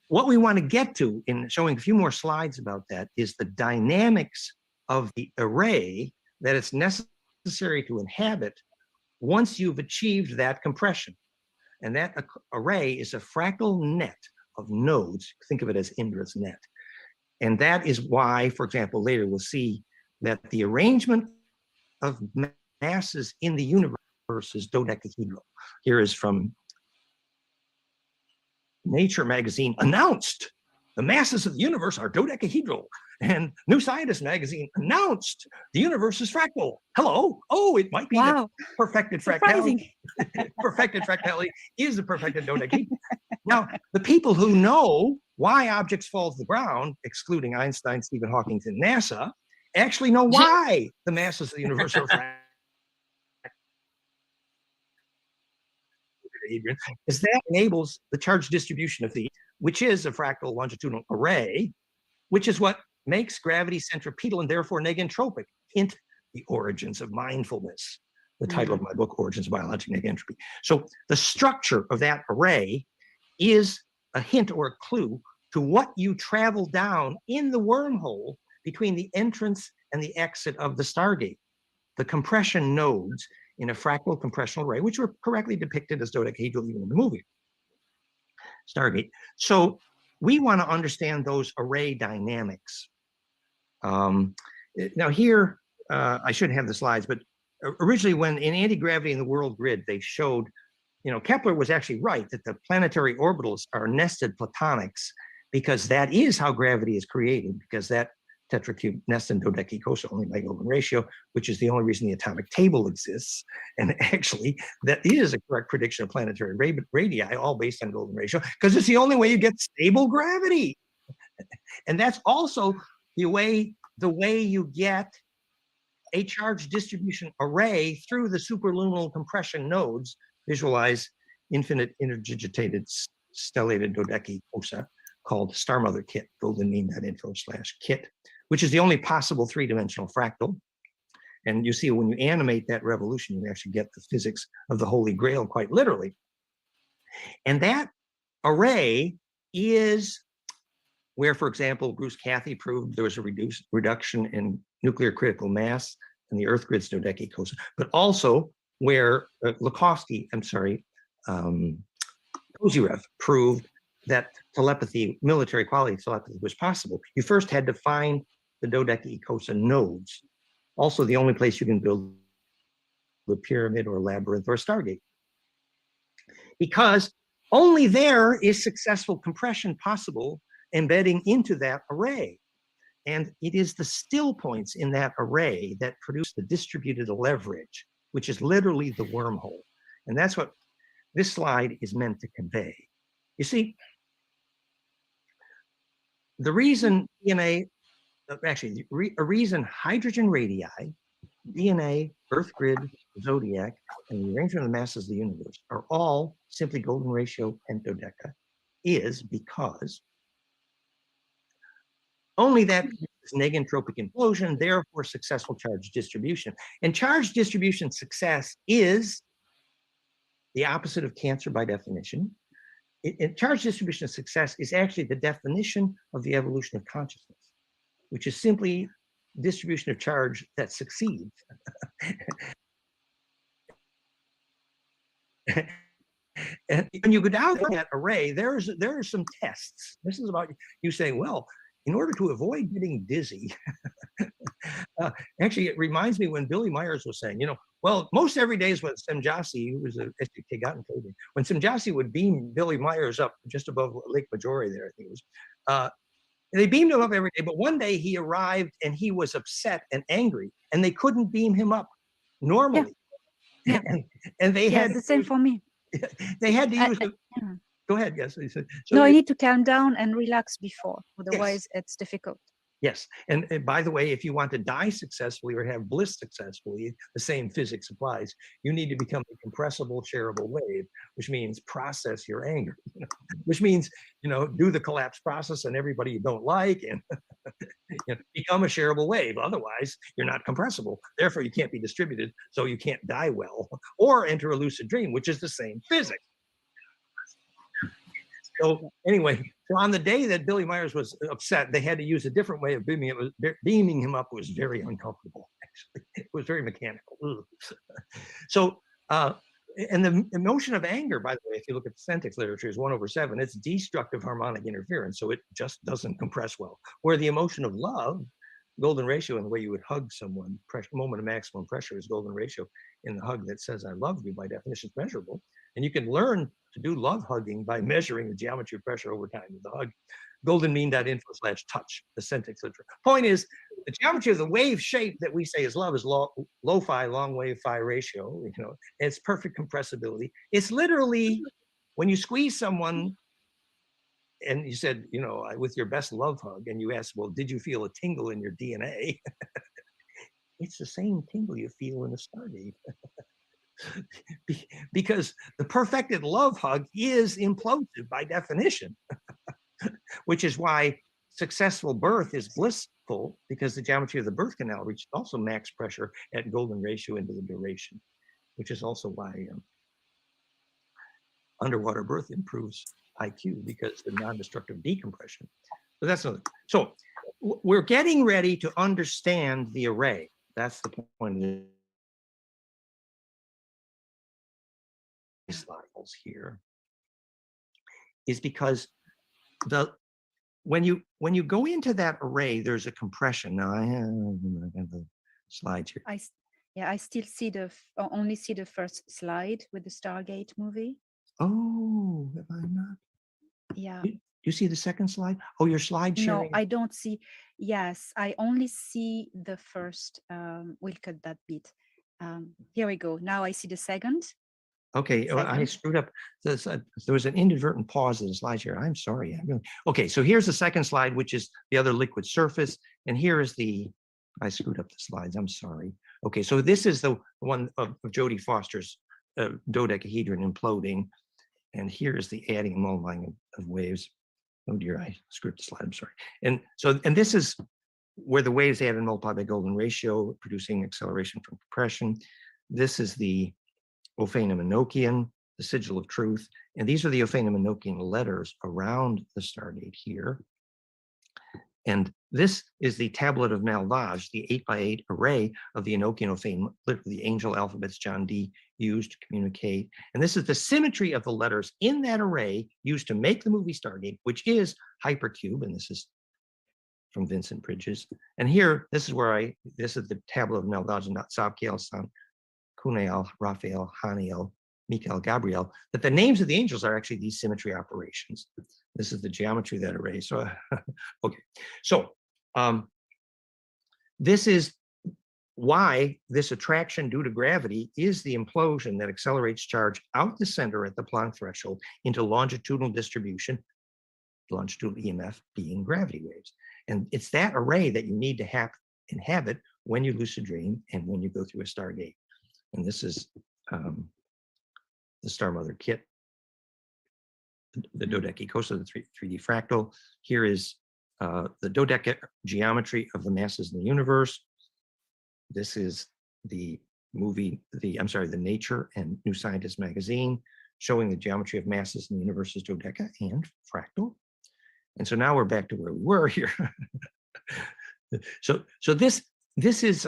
Speaker 9: what we want to get to in showing a few more slides about that is the dynamics of the array that it's necessary to inhabit once you've achieved that compression. And that array is a fractal net of nodes. Think of it as Indra's net. And that is why, for example, later we'll see that the arrangement of masses in the universe is dodecahedral. Here is from Nature magazine, announced the masses of the universe are dodecahedral. And New Scientist magazine announced the universe is fractal. Hello. Oh, it might be the perfected fractality. Perfected fractality is the perfected dodecahedral. Now, the people who know why objects fall to the ground, excluding Einstein, Stephen Hawking, and NASA, actually know why the masses of the universe are fractal. Adrian, is that enables the charge distribution of the, which is a fractal longitudinal array, which is what makes gravity centripetal and therefore negentropic. Hint, the origins of mindfulness, the title of my book, Origins of Biological Negentropy. So the structure of that array is a hint or a clue to what you travel down in the wormhole between the entrance and the exit of the Stargate. The compression nodes in a fractal compressional array, which were correctly depicted as dodecahedral even in the movie Stargate. So we want to understand those array dynamics. Now here, I shouldn't have the slides, but originally when in Anti-Gravity in the World Grid, they showed, Kepler was actually right that the planetary orbitals are nested platonics, because that is how gravity is created, because that tetracube nests in dodecacosa only by golden ratio, which is the only reason the atomic table exists. And actually, that is a correct prediction of planetary radii, all based on golden ratio, because it's the only way you get stable gravity. And that's also the way you get a charge distribution array through the superluminal compression nodes. Visualize infinite interdigitated stellated dodecacosa called Star Mother Kit, goldenmean.info/kit, which is the only possible three-dimensional fractal. And you see when you animate that revolution, you actually get the physics of the Holy Grail quite literally. And that array is where, for example, Bruce Cathy proved there was a reduction in nuclear critical mass in the Earth grid's dodecacosa, but also where Kozyrev proved that telepathy, military quality telepathy, was possible. You first had to find the dodecacosa nodes. Also, the only place you can build a pyramid or a labyrinth or a Stargate, because only there is successful compression possible embedding into that array. And it is the still points in that array that produce the distributed leverage, which is literally the wormhole. And that's what this slide is meant to convey. You see, the reason DNA, actually, a reason hydrogen radii, DNA, Earth grid, zodiac, and the arrangement of the masses of the universe are all simply golden ratio and dodeca is because only that is negentropic implosion, therefore successful charge distribution. And charge distribution success is the opposite of cancer by definition. Charge distribution success is actually the definition of the evolution of consciousness, which is simply distribution of charge that succeeds. And when you go down that array, there are some tests. This is about you saying, well, in order to avoid getting dizzy, actually, it reminds me when Billy Myers was saying, well, most every day is when Semjase, who was a when Semjase would beam Billy Myers up just above Lake Majore there, I think it was, they beamed him up every day, but one day he arrived and he was upset and angry, and they couldn't beam him up normally.
Speaker 10: Yeah.
Speaker 9: And they had
Speaker 10: the same for me.
Speaker 9: They had to use Go ahead, yes. So
Speaker 10: no, I need to calm down and relax before, otherwise it's difficult.
Speaker 9: Yes, and by the way, if you want to die successfully or have bliss successfully, the same physics applies. You need to become a compressible, shareable wave, which means process your anger, which means, do the collapse process on everybody you don't like and become a shareable wave. Otherwise, you're not compressible. Therefore, you can't be distributed, so you can't die well or enter a lucid dream, which is the same physics. So anyway, so on the day that Billy Myers was upset, they had to use a different way of beaming him. Beaming him up was very uncomfortable, actually. It was very mechanical. So, and the emotion of anger, by the way, if you look at the Centix literature, is 1/7. It's destructive harmonic interference, so it just doesn't compress well. Where the emotion of love, golden ratio, and the way you would hug someone, moment of maximum pressure is golden ratio in the hug that says, I love you, by definition is measurable. And you can learn to do love hugging by measuring the geometry of pressure over time of the hug. goldenmean.info/touch, the Centix literature. Point is, the geometry of the wave shape that we say is love is low phi, long wave phi ratio. It's perfect compressibility. It's literally, when you squeeze someone, and you said, you know, with your best love hug, and you asked, well, did you feel a tingle in your DNA? It's the same tingle you feel in a Stargate. Because the perfected love hug is implosive by definition, which is why successful birth is blissful, because the geometry of the birth canal reaches also max pressure at golden ratio into the duration, which is also why underwater birth improves IQ, because the non-destructive decompression. So that's another. So we're getting ready to understand the array. That's the point of the slides here, is because when you go into that array, there's a compression. Now I have the slides here.
Speaker 10: I still see only see the first slide with the Stargate movie.
Speaker 9: Oh, have I not?
Speaker 10: Yeah.
Speaker 9: You see the second slide? Oh, your slide sharing?
Speaker 10: No, I don't see. Yes, I only see the first. We'll cut that bit. Here we go. Now I see the second.
Speaker 9: Okay, I screwed up. There was an inadvertent pause in the slide here. I'm sorry. Okay, so here's the second slide, which is the other liquid surface. And here is I screwed up the slides. I'm sorry. Okay, so this is the one of Jodie Foster's dodecahedron imploding. And here is the adding and multiplying of waves. Oh dear, I screwed the slide. I'm sorry. And this is where the waves add and multiply by golden ratio, producing acceleration from compression. This is the Ophanim-Enochian, the sigil of truth. And these are the Ophanim-Enochian letters around the Stargate here. And this is the tablet of Malvage, the 8x8 array of the Enochian Ophanim, literally the angel alphabets John Dee used to communicate. And this is the symmetry of the letters in that array used to make the movie Stargate, which is hypercube. And this is from Vincent Bridges. And here, this is the tablet of Malvage, not Sabkiel, San, Kunael, Raphael, Haniel, Michael, Gabriel, that the names of the angels are actually these symmetry operations. This is the geometry of that array. So, okay. So this is why this attraction due to gravity is the implosion that accelerates charge out the center at the Planck threshold into longitudinal distribution, longitudinal EMF being gravity waves. And it's that array that you need to inhabit when you lucid dream and when you go through a Stargate. And this is the Star Mother kit, the dodecacosa, the 3D fractal. Here is the dodeca geometry of the masses in the universe. This is the movie, the Nature and New Scientist magazine, showing the geometry of masses in the universe as dodeca and fractal. And so now we're back to where we were here. So this is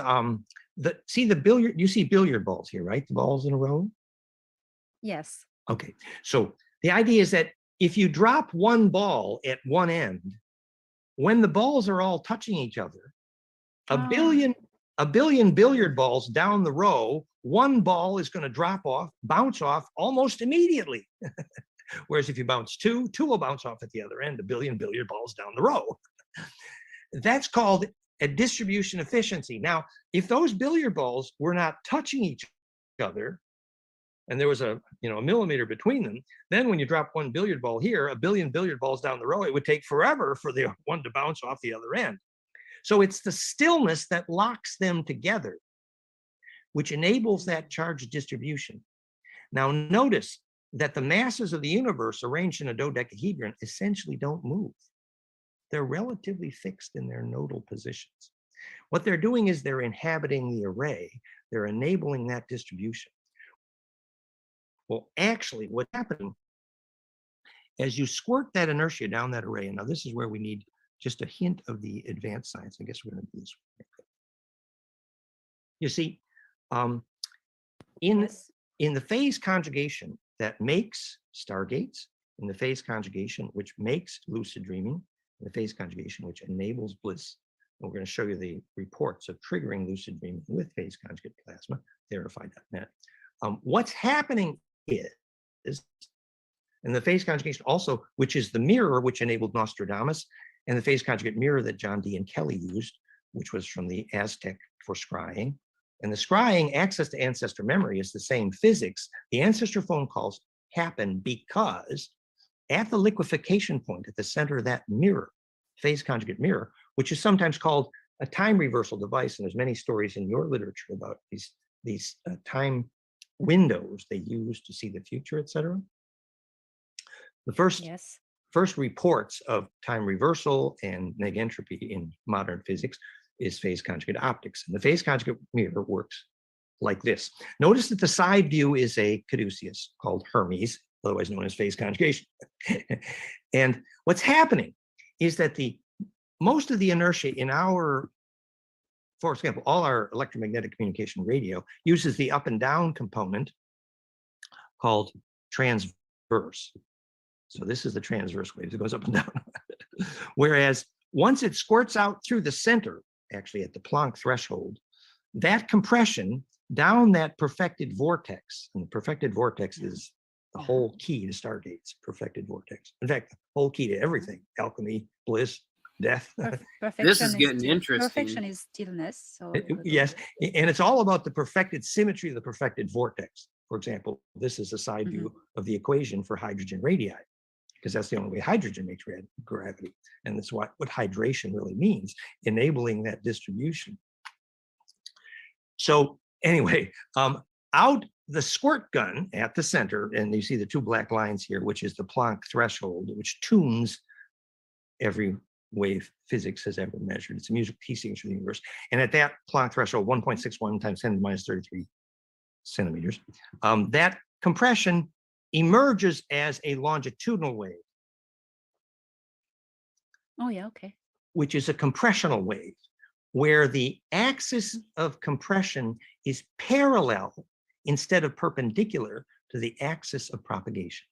Speaker 9: see the billiard, you see billiard balls here, right? The balls in a row?
Speaker 10: Yes.
Speaker 9: Okay, so the idea is that if you drop one ball at one end, when the balls are all touching each other, a billion billiard balls down the row, one ball is going to bounce off almost immediately. Whereas if you bounce two will bounce off at the other end, a billion billiard balls down the row. That's called a distribution efficiency. Now, if those billiard balls were not touching each other, and there was a millimeter between them, then when you drop one billiard ball here, a billion billiard balls down the row, it would take forever for the one to bounce off the other end. So it's the stillness that locks them together, which enables that charge distribution. Now notice that the masses of the universe arranged in a dodecahedron essentially don't move. They're relatively fixed in their nodal positions. What they're doing is they're inhabiting the array. They're enabling that distribution. Well, actually, what's happening as you squirt that inertia down that array, and now this is where we need just a hint of the advanced science. I guess we're going to do this. You see, in the phase conjugation that makes stargates, in the phase conjugation which makes lucid dreaming, in the phase conjugation which enables bliss, and we're going to show you the reports of triggering lucid dreaming with phase conjugate plasma, verify.net. What's happening is, and the phase conjugation also, which is the mirror which enabled Nostradamus, and the phase conjugate mirror that John Dee and Kelly used, which was from the Aztec for scrying. And the scrying access to ancestor memory is the same physics. The ancestor phone calls happen because at the liquefaction point at the center of that mirror, phase conjugate mirror, which is sometimes called a time reversal device. And there's many stories in your literature about these time windows they use to see the future, et cetera. The first reports of time reversal and neg entropy in modern physics is phase conjugate optics. And the phase conjugate mirror works like this. Notice that the side view is a caduceus called Hermes, otherwise known as phase conjugation. And what's happening is that most of the inertia in for example, all our electromagnetic communication radio uses the up and down component called transverse. So this is the transverse wave that goes up and down. Whereas once it squirts out through the center, actually at the Planck threshold, that compression down that perfected vortex, and the perfected vortex is the whole key to Stargate's perfected vortex. In fact, the whole key to everything, alchemy, bliss, death.
Speaker 3: This is getting interesting.
Speaker 10: Perfection is stillness. So
Speaker 9: yes, and it's all about the perfected symmetry of the perfected vortex. For example, this is a side view of the equation for hydrogen radii, because that's the only way hydrogen makes gravity. And that's what hydration really means, enabling that distribution. So anyway, out the squirt gun at the center, and you see the two black lines here, which is the Planck threshold, which tunes every wave physics has ever measured. It's a music key signature of the universe. And at that Planck threshold, 1.61 times 10 to the minus 33 centimeters, that compression emerges as a longitudinal wave.
Speaker 10: Oh, yeah, okay.
Speaker 9: Which is a compressional wave, where the axis of compression is parallel instead of perpendicular to the axis of propagation.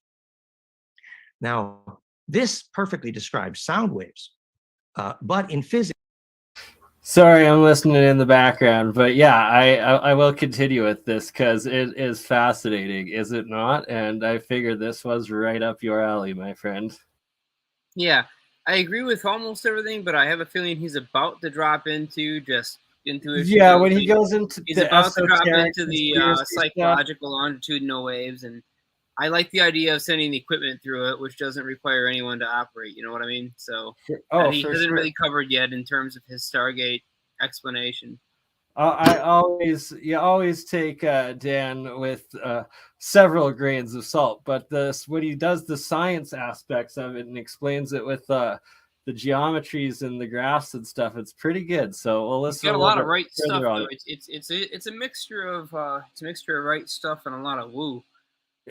Speaker 9: Now, this perfectly describes sound waves, but in physics.
Speaker 1: Sorry, I'm listening in the background, but yeah, I will continue with this because it is fascinating, is it not? And I figured this was right up your alley, my friend.
Speaker 3: Yeah, I agree with almost everything, but I have a feeling he's about to drop into intuition.
Speaker 1: Yeah, when he goes into
Speaker 3: he's
Speaker 1: the
Speaker 3: about to drop
Speaker 1: esoteric
Speaker 3: into the psychological longitudinal waves, and I like the idea of sending the equipment through it, which doesn't require anyone to operate. You know what I mean? So he hasn't really covered yet in terms of his Stargate explanation.
Speaker 1: You always take Dan with several grains of salt, but when he does the science aspects of it and explains it with the geometries and the graphs and stuff, it's pretty good. So we'll listen.
Speaker 3: He's got a lot of right stuff, though. It's a mixture of right stuff and a lot of woo.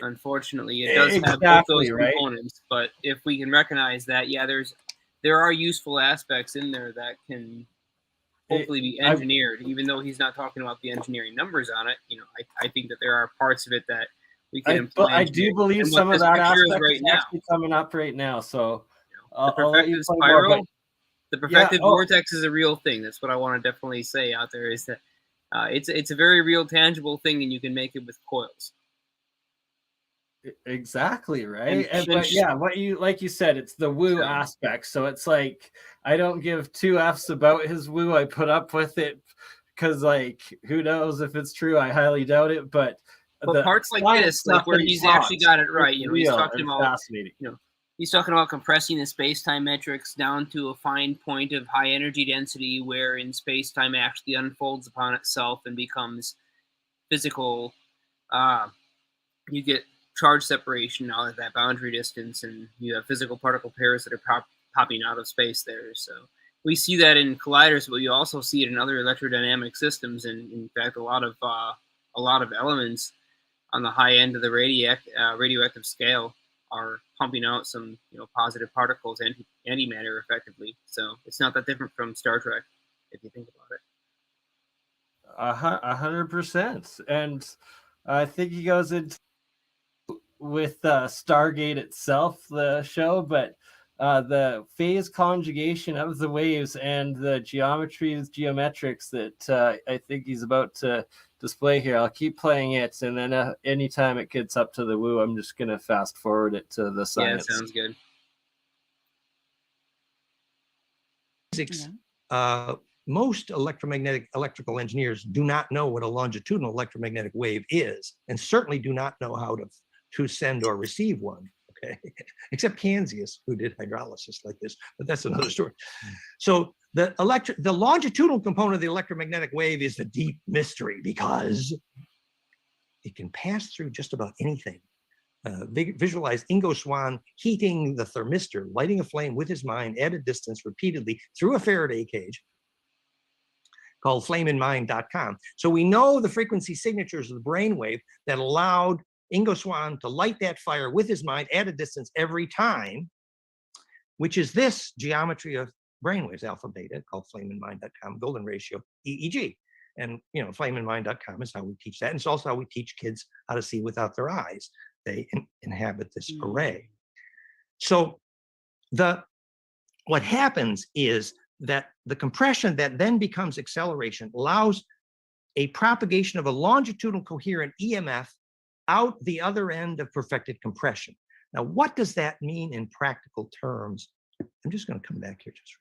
Speaker 3: Unfortunately, it does have both those components. But if we can recognize that, yeah, there are useful aspects in there that can hopefully be engineered. Even though he's not talking about the engineering numbers on it, I think that there are parts of it that we can implement.
Speaker 1: I do believe some of that aspect is actually coming up right now. So
Speaker 3: the perfected spiral, the perfected vortex is a real thing. That's what I want to definitely say out there, is that it's a very real, tangible thing, and you can make it with coils.
Speaker 1: Exactly right. But yeah, what you said, it's the woo aspect. So it's like I don't give two F's about his woo. I put up with it because, like, who knows if it's true? I highly doubt it. But
Speaker 3: parts like this, like where he's actually got it right. He's talking about
Speaker 1: fascinating.
Speaker 3: He's talking about compressing the space-time metrics down to a fine point of high energy density, where in space-time actually unfolds upon itself and becomes physical. You get charge separation out of that boundary distance, and you have physical particle pairs that are popping out of space there. So we see that in colliders, but you also see it in other electrodynamic systems, and in fact, a lot of elements on the high end of the radioactive scale are pumping out some positive particles, antimatter, effectively. So it's not that different from Star Trek, if you think about it.
Speaker 1: 100%, and I think he goes into with Stargate itself, the show, but the phase conjugation of the waves and the geometrics that I think he's about to display here. I'll keep playing it, and then anytime it gets up to the woo, I'm just going to fast forward it to the science.
Speaker 3: Yeah, sounds good.
Speaker 9: Physics, most electrical engineers do not know what a longitudinal electromagnetic wave is, and certainly do not know how to send or receive one. Okay, except Kansius, who did hydrolysis like this, but that's another story. So the longitudinal component of the electromagnetic wave is the deep mystery because it can pass through just about anything. Visualize Ingo Swann heating the thermistor, lighting a flame with his mind at a distance repeatedly through a Faraday cage called flameinmind.com. So we know the frequency signatures of the brainwave that allowed Ingo Swann to light that fire with his mind at a distance every time, which is this geometry of brainwaves, alpha, beta, called flameinmind.com, golden ratio, EEG. And, you know, flameinmind.com is how we teach that. And it's also how we teach kids how to see without their eyes. They inhabit this array. So what happens is that the compression that then becomes acceleration allows a propagation of a longitudinal coherent EMF out the other end of perfected compression. Now, what does that mean in practical terms? I'm just going to come back here just for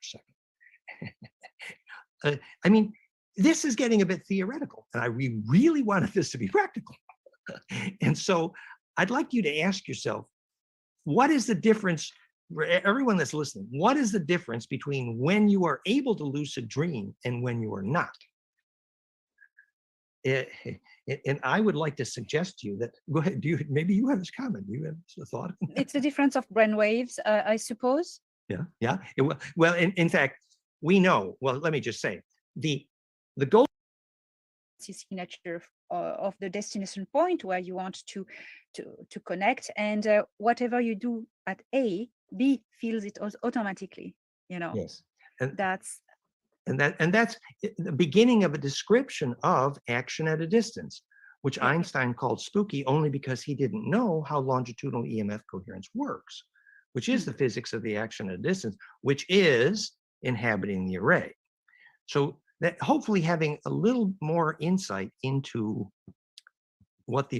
Speaker 9: a second. I mean, this is getting a bit theoretical, and we really wanted this to be practical. And so I'd like you to ask yourself, what is the difference, for everyone that's listening, what is the difference between when you are able to lucid dream and when you are not? And I would like to suggest to you that, go ahead, maybe you have this comment, do you have a thought?
Speaker 10: It's the difference of brain waves, I suppose.
Speaker 9: Yeah. Well, in fact, we know, well, let me just say, the goal
Speaker 10: signature of the destination point where you want to connect, and whatever you do at A, B feels it automatically, you know.
Speaker 9: Yes.
Speaker 10: And that's
Speaker 9: the beginning of a description of action at a distance, which Einstein called spooky only because he didn't know how longitudinal EMF coherence works, which is the physics of the action at a distance, which is inhabiting the array. So that hopefully having a little more insight into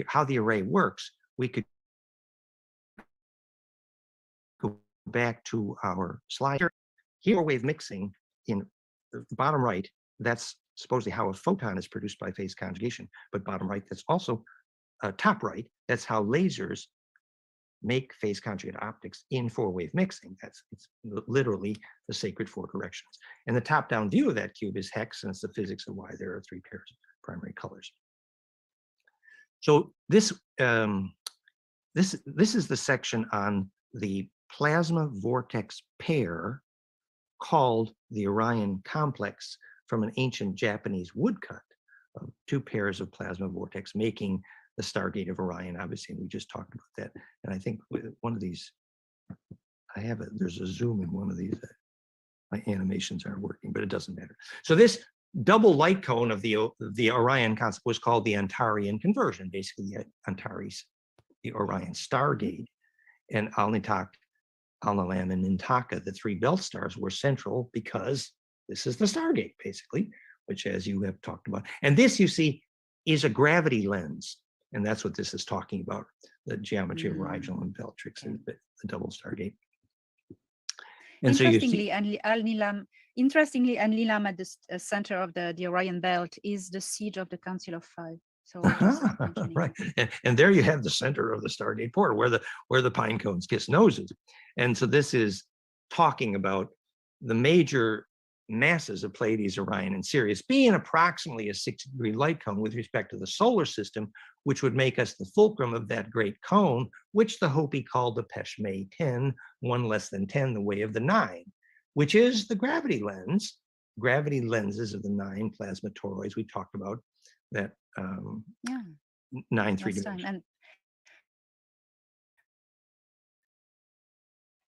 Speaker 9: how the array works, we could go back to our slide here. Wave mixing in the bottom right, that's supposedly how a photon is produced by phase conjugation, but bottom right, that's also top right, that's how lasers make phase conjugate optics in four-wave mixing. It's literally the sacred four directions. And the top-down view of that cube is hex, and it's the physics of why there are three pairs of primary colors. So this is the section on the plasma vortex pair called the Orion complex from an ancient Japanese woodcut of two pairs of plasma vortex making the Stargate of Orion. Obviously, we just talked about that. And I think one of these, there's a zoom in one of these. My animations aren't working, but it doesn't matter. So this double light cone of the Orion concept was called the Antarian conversion, basically the Orion Stargate. And Alnitak, Alnilam, and Mintaka, the three belt stars, were central because this is the Stargate, basically, which, as you have talked about. And this, you see, is a gravity lens. And that's what this is talking about, the geometry of Rigel and Bellatrix, and the double Stargate. And
Speaker 10: interestingly, interestingly, Alnilam at the center of the Orion belt is the siege of the Council of Five. So
Speaker 9: right, and there you have the center of the Stargate portal, where the pine cones kiss noses. And so this is talking about the major masses of Pleiades, Orion, and Sirius being approximately a 60-degree light cone with respect to the solar system, which would make us the fulcrum of that great cone, which the Hopi called the Peshme 10, 1 less than 10, the way of the 9, which is the gravity lenses of the 9 plasma toroids we talked about, that 9 3-dimensional.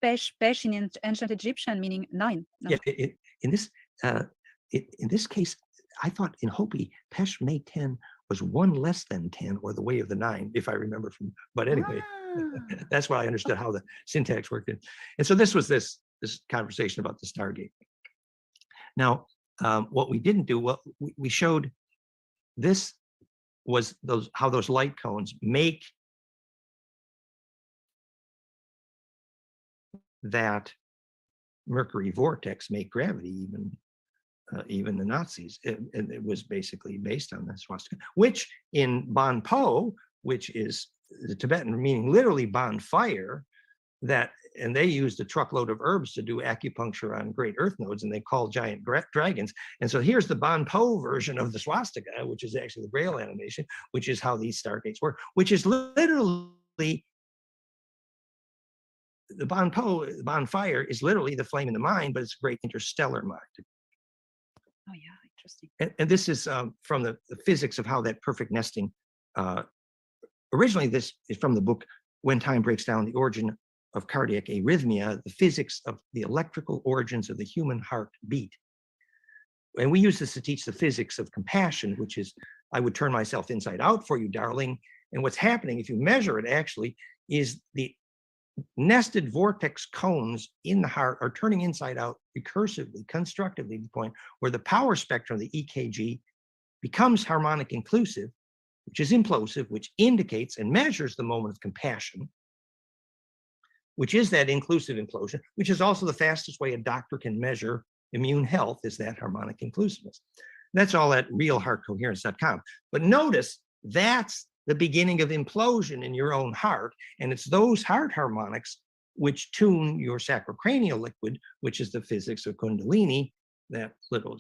Speaker 10: Pesh in ancient Egyptian meaning 9. No.
Speaker 9: Yeah, in this case, I thought in Hopi, Peshme 10 was 1 less than 10, or the way of the 9, if I remember from. But anyway, that's why I understood how the syntax worked. And so this was this conversation about the Stargate. Now, what we didn't do, well, we showed this was how those light cones make that Mercury vortex make gravity, even the Nazis. And it was basically based on the swastika, which in Bon Po, which is the Tibetan meaning literally bonfire, and they used a truckload of herbs to do acupuncture on great earth nodes, and they call giant dragons. And so here's the Bon Po version of the swastika, which is actually the Braille animation, which is how these stargates work, which is literally the bonfire is literally the flame in the mind, but it's a great interstellar mind.
Speaker 10: Oh yeah, interesting.
Speaker 9: And this is from the physics of how that perfect nesting. Originally, this is from the book When Time Breaks Down: The Origin of Cardiac Arrhythmia, the physics of the electrical origins of the human heartbeat. And we use this to teach the physics of compassion, which is, I would turn myself inside out for you, darling. And what's happening, if you measure it actually, is the nested vortex cones in the heart are turning inside out recursively, constructively, to the point where the power spectrum of the EKG becomes harmonic inclusive, which is implosive, which indicates and measures the moment of compassion, which is that inclusive implosion, which is also the fastest way a doctor can measure immune health, is that harmonic inclusiveness. That's all at realheartcoherence.com. But notice that's the beginning of implosion in your own heart, and it's those heart harmonics which tune your sacrocranial liquid, which is the physics of Kundalini, that little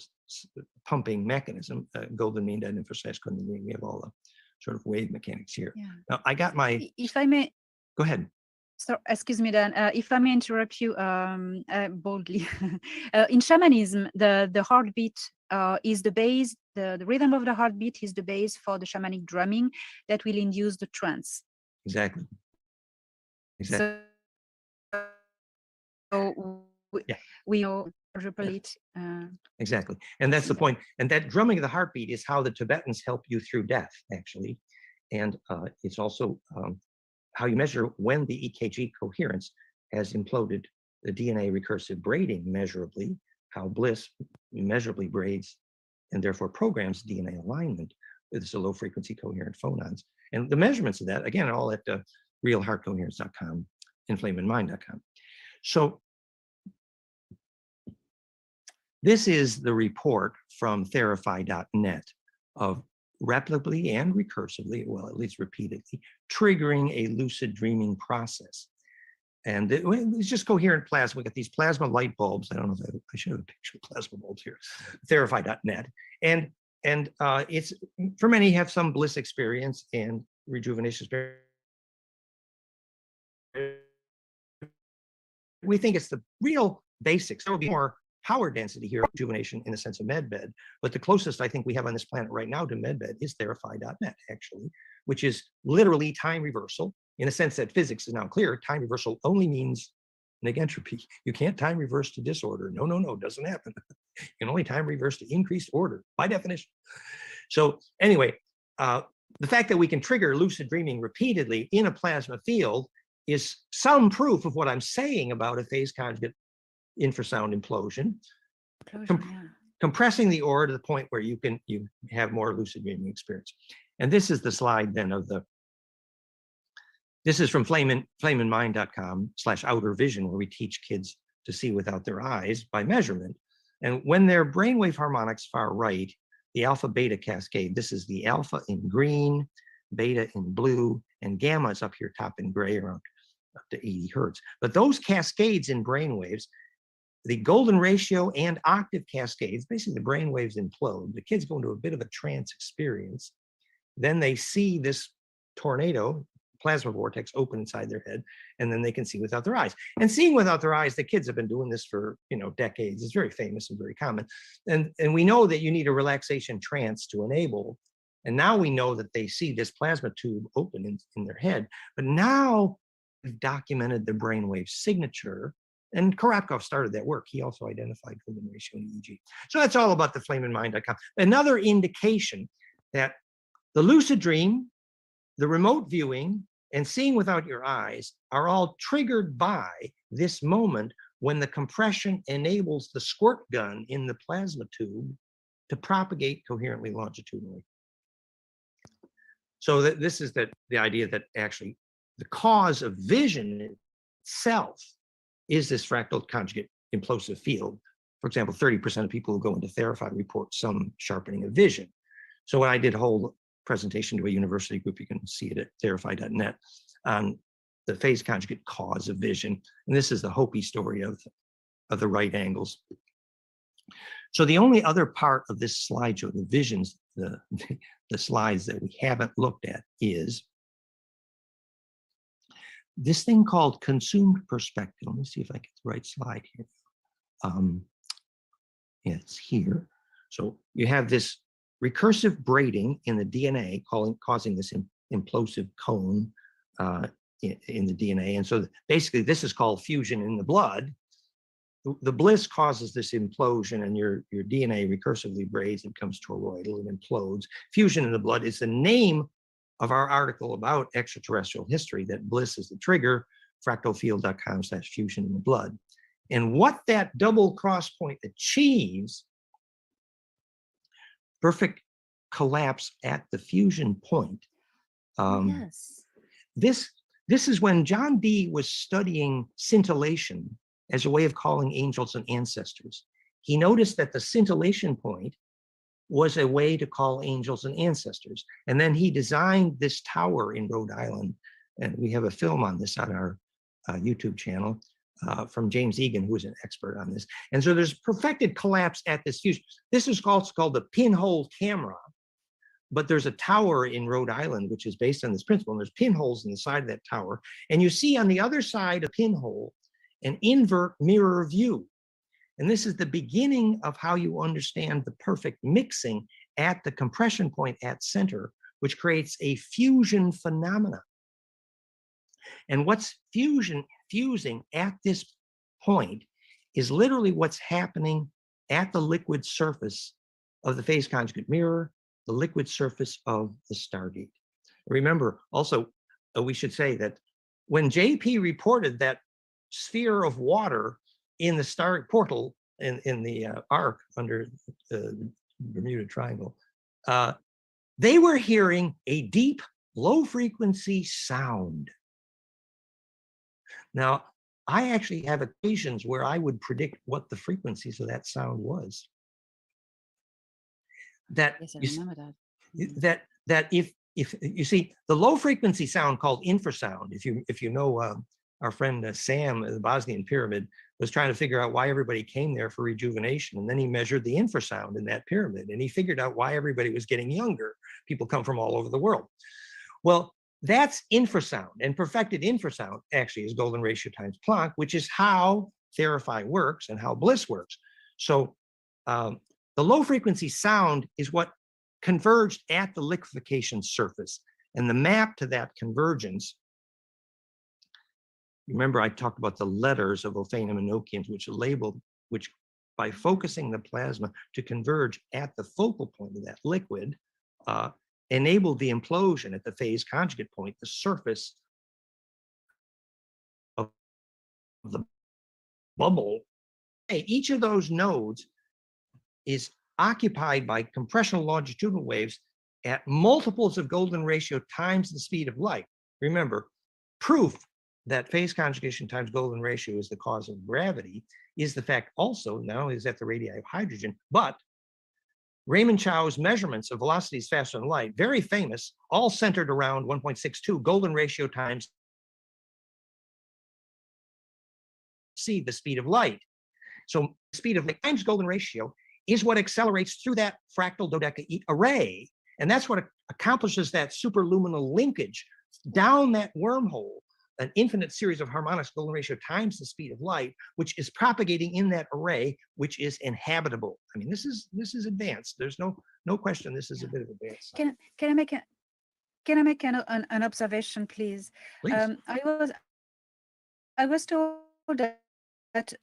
Speaker 9: pumping mechanism. Golden mean to emphasize Kundalini. We have all the sort of wave mechanics here.
Speaker 10: Yeah.
Speaker 9: Now, I got my.
Speaker 10: If I may.
Speaker 9: Go ahead.
Speaker 10: So, excuse me, Dan. If I may interrupt you boldly, in shamanism, the heartbeat is the base. The rhythm of the heartbeat is the base for the shamanic drumming that will induce the trance.
Speaker 9: Exactly. Exactly.
Speaker 10: So we interpolate.
Speaker 9: Exactly, and that's the point. And that drumming of the heartbeat is how the Tibetans help you through death, actually, and it's also how you measure when the EKG coherence has imploded the DNA recursive braiding measurably, how bliss measurably braids and therefore programs DNA alignment with the low frequency coherent phonons. And the measurements of that, again, are all at realheartcoherence.com, inflameandmind.com. So this is the report from therify.net of replicably and recursively, well, at least repeatedly, triggering a lucid dreaming process. And it's just coherent plasma. We got these plasma light bulbs. I don't know if I should have a picture of plasma bulbs here. Therify.net. And it's, for many, have some bliss experience and rejuvenation experience. We think it's the real basics. There will be more power density here, rejuvenation in the sense of medbed, but the closest I think we have on this planet right now to medbed is therify.net, actually, which is literally time reversal, in a sense that physics is now clear. Time reversal only means negentropy. You can't time reverse to disorder. No, no, no, doesn't happen. You can only time reverse to increased order, by definition. So anyway, the fact that we can trigger lucid dreaming repeatedly in a plasma field is some proof of what I'm saying about a phase conjugate infrasound implosion, compressing the aura to the point where you have more lucid dreaming experience. And this is the slide then of this is from flameandmind.com/outer vision, where we teach kids to see without their eyes by measurement. And when their brainwave harmonics far right, the alpha beta cascade, this is the alpha in green, beta in blue, and gamma is up here top in gray, around up to 80 hertz. But those cascades in brainwaves, the golden ratio and octave cascades, basically the brain waves implode. The kids go into a bit of a trance experience. Then they see this tornado, plasma vortex, open inside their head, and then they can see without their eyes. And seeing without their eyes, the kids have been doing this for decades. It's very famous and very common. And we know that you need a relaxation trance to enable. And now we know that they see this plasma tube open in their head. But now we've documented the brainwave signature. And Korotkov started that work. He also identified golden ratio in EEG. So that's all about the flameandmind.com. Another indication that the lucid dream, the remote viewing, and seeing without your eyes are all triggered by this moment when the compression enables the squirt gun in the plasma tube to propagate coherently longitudinally. So this is the idea that actually the cause of vision itself is this fractal conjugate implosive field. For example, 30% of people who go into Therify report some sharpening of vision. So when I did a whole presentation to a university group, you can see it at therify.net, on the phase conjugate cause of vision. And this is the Hopi story of the right angles. So the only other part of this slideshow, the visions, the slides that we haven't looked at, is this thing called consumed perspective. Let me see if I get the right slide here. Yeah, it's here. So you have this recursive braiding in the DNA causing this implosive cone in the DNA. And so basically this is called fusion in the blood. The bliss causes this implosion, and your DNA recursively braids and becomes toroidal and implodes. Fusion in the blood is the name of our article about extraterrestrial history, that bliss is the trigger, fractalfield.com/fusion in the blood. And what that double cross point achieves, perfect collapse at the fusion point.
Speaker 10: Yes.
Speaker 9: This is when John Dee was studying scintillation as a way of calling angels and ancestors. He noticed that the scintillation point was a way to call angels and ancestors. And then he designed this tower in Rhode Island. And we have a film on this on our YouTube channel from James Egan, who is an expert on this. And so there's perfected collapse at this fusion. This is also called the pinhole camera. But there's a tower in Rhode Island, which is based on this principle. And there's pinholes in the side of that tower. And you see on the other side of the pinhole, an invert mirror view. And this is the beginning of how you understand the perfect mixing at the compression point at center, which creates a fusion phenomena. And what's fusing at this point is literally what's happening at the liquid surface of the phase conjugate mirror, the liquid surface of the Stargate. Remember, also, we should say that when JP reported that sphere of water in the star portal in the arc under the Bermuda Triangle, they were hearing a deep, low frequency sound. Now, I actually have occasions where I would predict what the frequencies of that sound was. That
Speaker 10: Yes, I remember
Speaker 9: that if you see the low frequency sound called infrasound, if you know our friend Sam in the Bosnian pyramid was trying to figure out why everybody came there for rejuvenation, and then he measured the infrasound in that pyramid, and he figured out why everybody was getting younger. People come from all over the world. Well, that's infrasound, and perfected infrasound actually is golden ratio times Planck, which is how Therify works and how Bliss works. So the low frequency sound is what converged at the liquefaction surface, and the map to that convergence. Remember, I talked about the letters of Ophanim and Nochians, which are labeled, which by focusing the plasma to converge at the focal point of that liquid, enabled the implosion at the phase conjugate point, the surface of the bubble. Each of those nodes is occupied by compressional longitudinal waves at multiples of golden ratio times the speed of light. Remember, proof that phase conjugation times golden ratio is the cause of gravity is the fact also, not only is that the radii of hydrogen, but Raymond Chow's measurements of velocities faster than light, very famous, all centered around 1.62 golden ratio times c, the speed of light. So speed of light times golden ratio is what accelerates through that fractal dodecaed array. And that's what accomplishes that superluminal linkage down that wormhole, an infinite series of harmonics golden ratio times the speed of light, which is propagating in that array, which is inhabitable. I mean, this is advanced. There's no question. This is a bit of advanced.
Speaker 10: Can I make an observation, please?
Speaker 9: Please.
Speaker 10: I was told that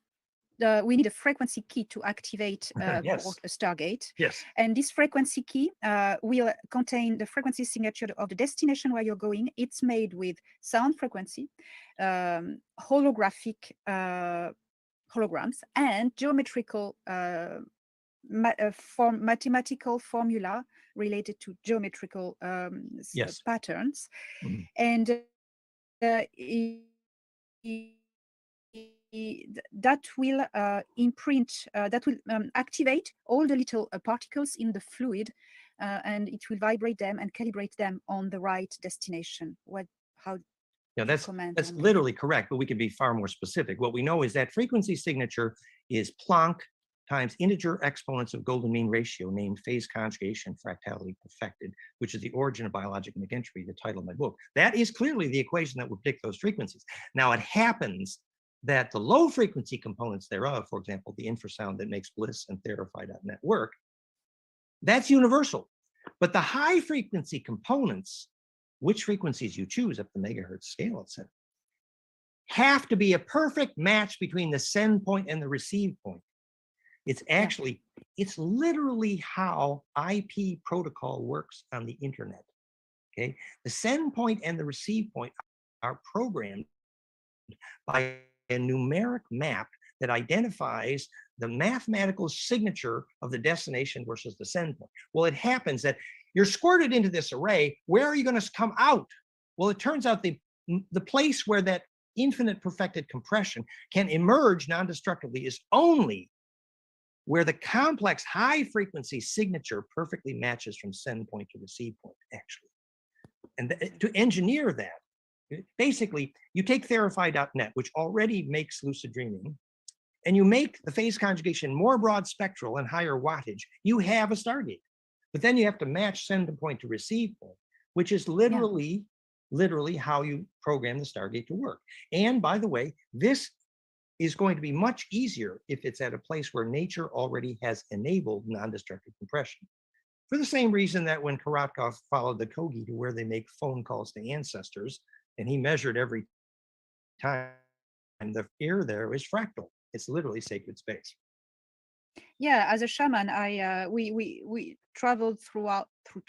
Speaker 10: we need a frequency key to activate
Speaker 9: Yes.
Speaker 10: a Stargate.
Speaker 9: Yes.
Speaker 10: And this frequency key will contain the frequency signature of the destination where you're going. It's made with sound frequency, holographic holograms, and geometrical mathematical formula related to geometrical
Speaker 9: Yes.
Speaker 10: patterns.
Speaker 9: Mhm.
Speaker 10: And that will imprint, that will activate all the little particles in the fluid, and it will vibrate them and calibrate them on the right destination. How
Speaker 9: You know, that's literally correct, but we can be far more specific. What we know is that frequency signature is Planck times integer exponents of golden mean ratio, named phase conjugation fractality perfected, which is the origin of biological entropy, the title of my book. That is clearly the equation that will predict those frequencies. Now, it happens that the low frequency components thereof, for example, the infrasound that makes Bliss and Therify.net work, that's universal. But the high frequency components, which frequencies you choose up the megahertz scale, etc., have to be a perfect match between the send point and the receive point. It's actually, it's literally how IP protocol works on the internet. Okay, the send point and the receive point are programmed by a numeric map that identifies the mathematical signature of the destination versus the send point. Well, it happens that you're squirted into this array. Where are you going to come out? Well, it turns out the place where that infinite perfected compression can emerge non-destructively is only where the complex high frequency signature perfectly matches from send point to receive point, actually. And to engineer that, basically, you take Therify.net, which already makes lucid dreaming, and you make the phase conjugation more broad spectral and higher wattage, you have a Stargate. But then you have to match send point to receive point, which is literally how you program the Stargate to work. And by the way, this is going to be much easier if it's at a place where nature already has enabled non-destructive compression. For the same reason that when Korotkov followed the Kogi to where they make phone calls to ancestors, and he measured every time, the air there is fractal. It's literally sacred space.
Speaker 10: Yeah, as a shaman, we traveled through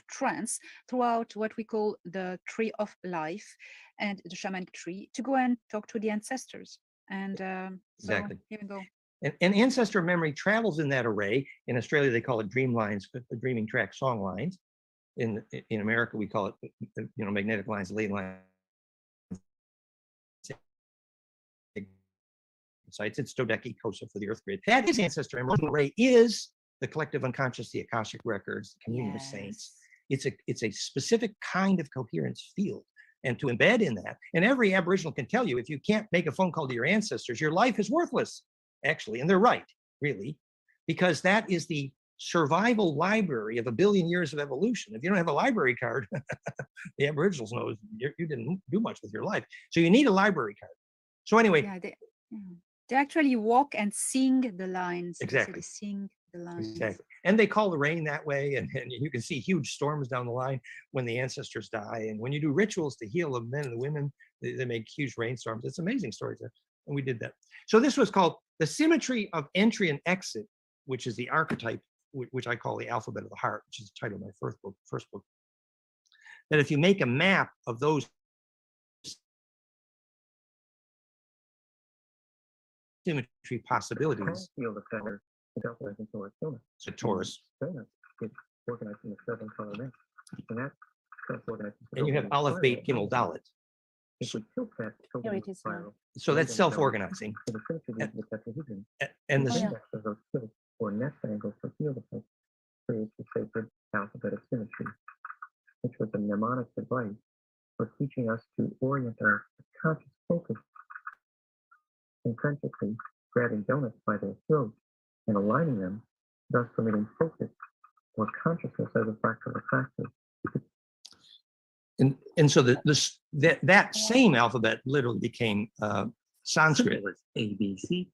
Speaker 10: trance, throughout what we call the tree of life and the shamanic tree, to go and talk to the ancestors. And
Speaker 9: Exactly.
Speaker 10: So here we go.
Speaker 9: And ancestor memory travels in that array. In Australia, they call it dream lines, dreaming track song lines. In America, we call it, magnetic lines, ley lines. Sites. It's Dodeki Kosa for the Earth grid. That is ancestor memory. The array is the collective unconscious, the Akashic records, the communion of saints. It's a specific kind of coherence field. And to embed in that, and every Aboriginal can tell you, if you can't make a phone call to your ancestors, your life is worthless, actually. And they're right, really, because that is the survival library of 1 billion years of evolution. If you don't have a library card, the Aboriginals know you didn't do much with your life. So you need a library card. So anyway.
Speaker 10: They actually walk and sing the lines.
Speaker 9: Exactly.
Speaker 10: They sing the lines.
Speaker 9: Exactly. And they call the rain that way. And you can see huge storms down the line when the ancestors die. And when you do rituals to heal the men and the women, they make huge rainstorms. It's amazing stories. And we did that. So this was called the symmetry of entry and exit, which is the archetype, which I call the alphabet of the heart, which is the title of my first book. That if you make a map of those symmetry possibilities.
Speaker 11: Field of color is also a Taurus.
Speaker 9: So Taurus.
Speaker 11: It's organized in the 7 color mix. And that's self-organized.
Speaker 9: And you have Aleph, Beit, Gimel, Dalet.
Speaker 11: If we tilt that,
Speaker 10: here it is.
Speaker 9: So that's self-organizing. And the
Speaker 11: of those tilts or nest angles for field effects creates the sacred alphabet of symmetry, which was a mnemonic device for teaching us to orient our conscious focus intrinsically, grabbing donuts by their throat and aligning them, thus permitting focus or consciousness as a fractal attractor.
Speaker 9: And so that same alphabet literally became Sanskrit.
Speaker 11: ABC.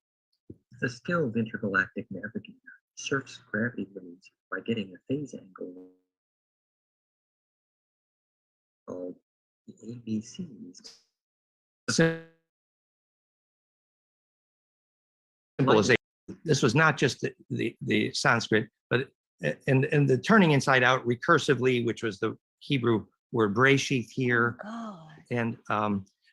Speaker 11: The skilled intergalactic navigator surfs gravity limits by getting a phase angle called the ABCs.
Speaker 9: Symbolization. This was not just the Sanskrit, but and the turning inside out recursively, which was the Hebrew word Breshith here.
Speaker 10: God.
Speaker 9: And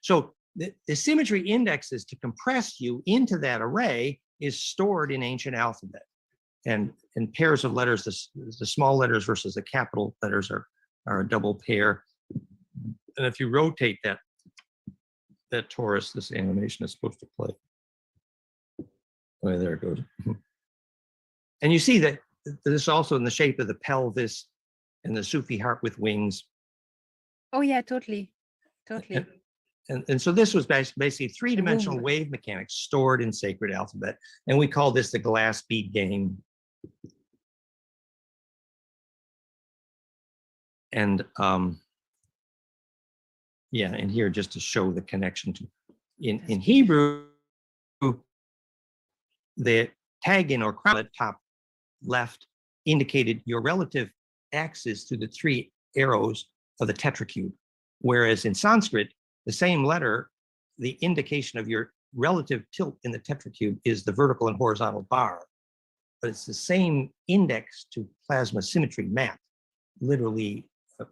Speaker 9: so the symmetry indexes to compress you into that array is stored in ancient alphabet, and in pairs of letters. The small letters versus the capital letters are a double pair. And if you rotate that torus, this animation is supposed to play. Oh, there it goes. And you see that this also in the shape of the pelvis and the Sufi heart with wings.
Speaker 10: Oh yeah, totally.
Speaker 9: And so this was basically three-dimensional wave mechanics stored in sacred alphabet. And we call this the glass bead game. And yeah, and here just to show the connection to, in Hebrew, the tagin or crown at top left indicated your relative axis through the three arrows of the tetracube. Whereas in Sanskrit, the same letter, the indication of your relative tilt in the tetracube is the vertical and horizontal bar. But it's the same index to plasma symmetry map, literally a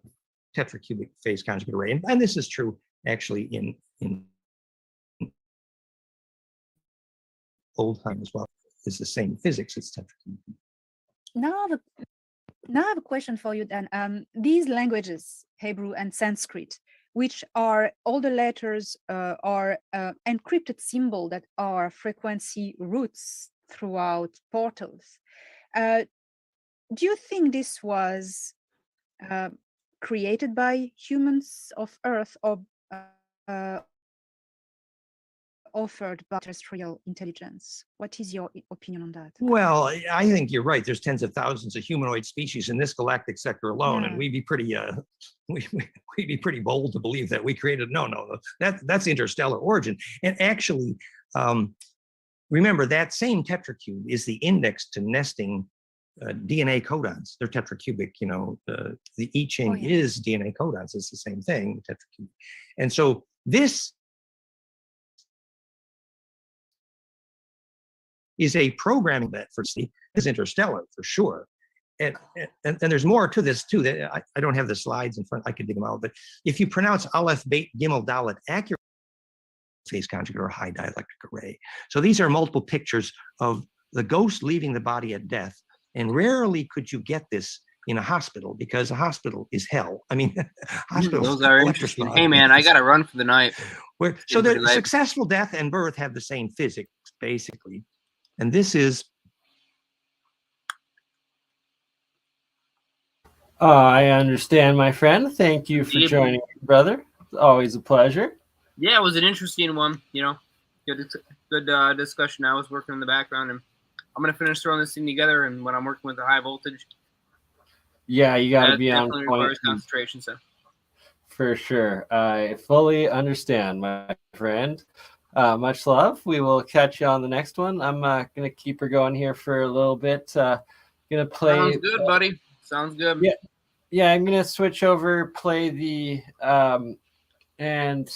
Speaker 9: tetracubic phase conjugate array. And this is true actually in old time as well. It's the same physics, it's tetracubic.
Speaker 10: Now I have a question for you, Dan. These languages, Hebrew and Sanskrit, which are all the letters are encrypted symbol that are frequency routes throughout portals. Do you think this was created by humans of Earth or offered by terrestrial intelligence? What is your opinion on that?
Speaker 9: Well, I think you're right. There's tens of thousands of humanoid species in this galactic sector alone, and we'd be pretty we'd be pretty bold to believe that we created. No, that's interstellar origin. And actually, remember that same tetracube is the index to nesting DNA codons. They're tetracubic. You know, the I Ching is DNA codons. It's the same thing, tetracube. And so this is a programming that for C is interstellar for sure. And there's more to this too. That I don't have the slides in front. I could dig them out. But if you pronounce Aleph, Beit, Gimel, Dalet accurate phase conjugate or high dielectric array. So these are multiple pictures of the ghost leaving the body at death. And rarely could you get this in a hospital because a hospital is hell. I mean, hospitals.
Speaker 3: Those are interesting. Hey man, I got to run for the night.
Speaker 9: So the successful death and birth have the same physics basically. And this is.
Speaker 1: I understand, my friend. Thank you for joining me, brother. It's always a pleasure.
Speaker 3: Yeah, it was an interesting one. You know, good discussion. I was working in the background, and I'm gonna finish throwing this thing together. And when I'm working with the high voltage,
Speaker 1: yeah, you got to be on
Speaker 3: definitely
Speaker 1: point.
Speaker 3: Requires concentration, so.
Speaker 1: For sure, I fully understand, my friend. Much love. We will catch you on the next one. I'm gonna keep her going here for a little bit. Gonna play.
Speaker 3: Sounds good, buddy. Sounds good.
Speaker 1: Yeah. I'm gonna switch over. Play the and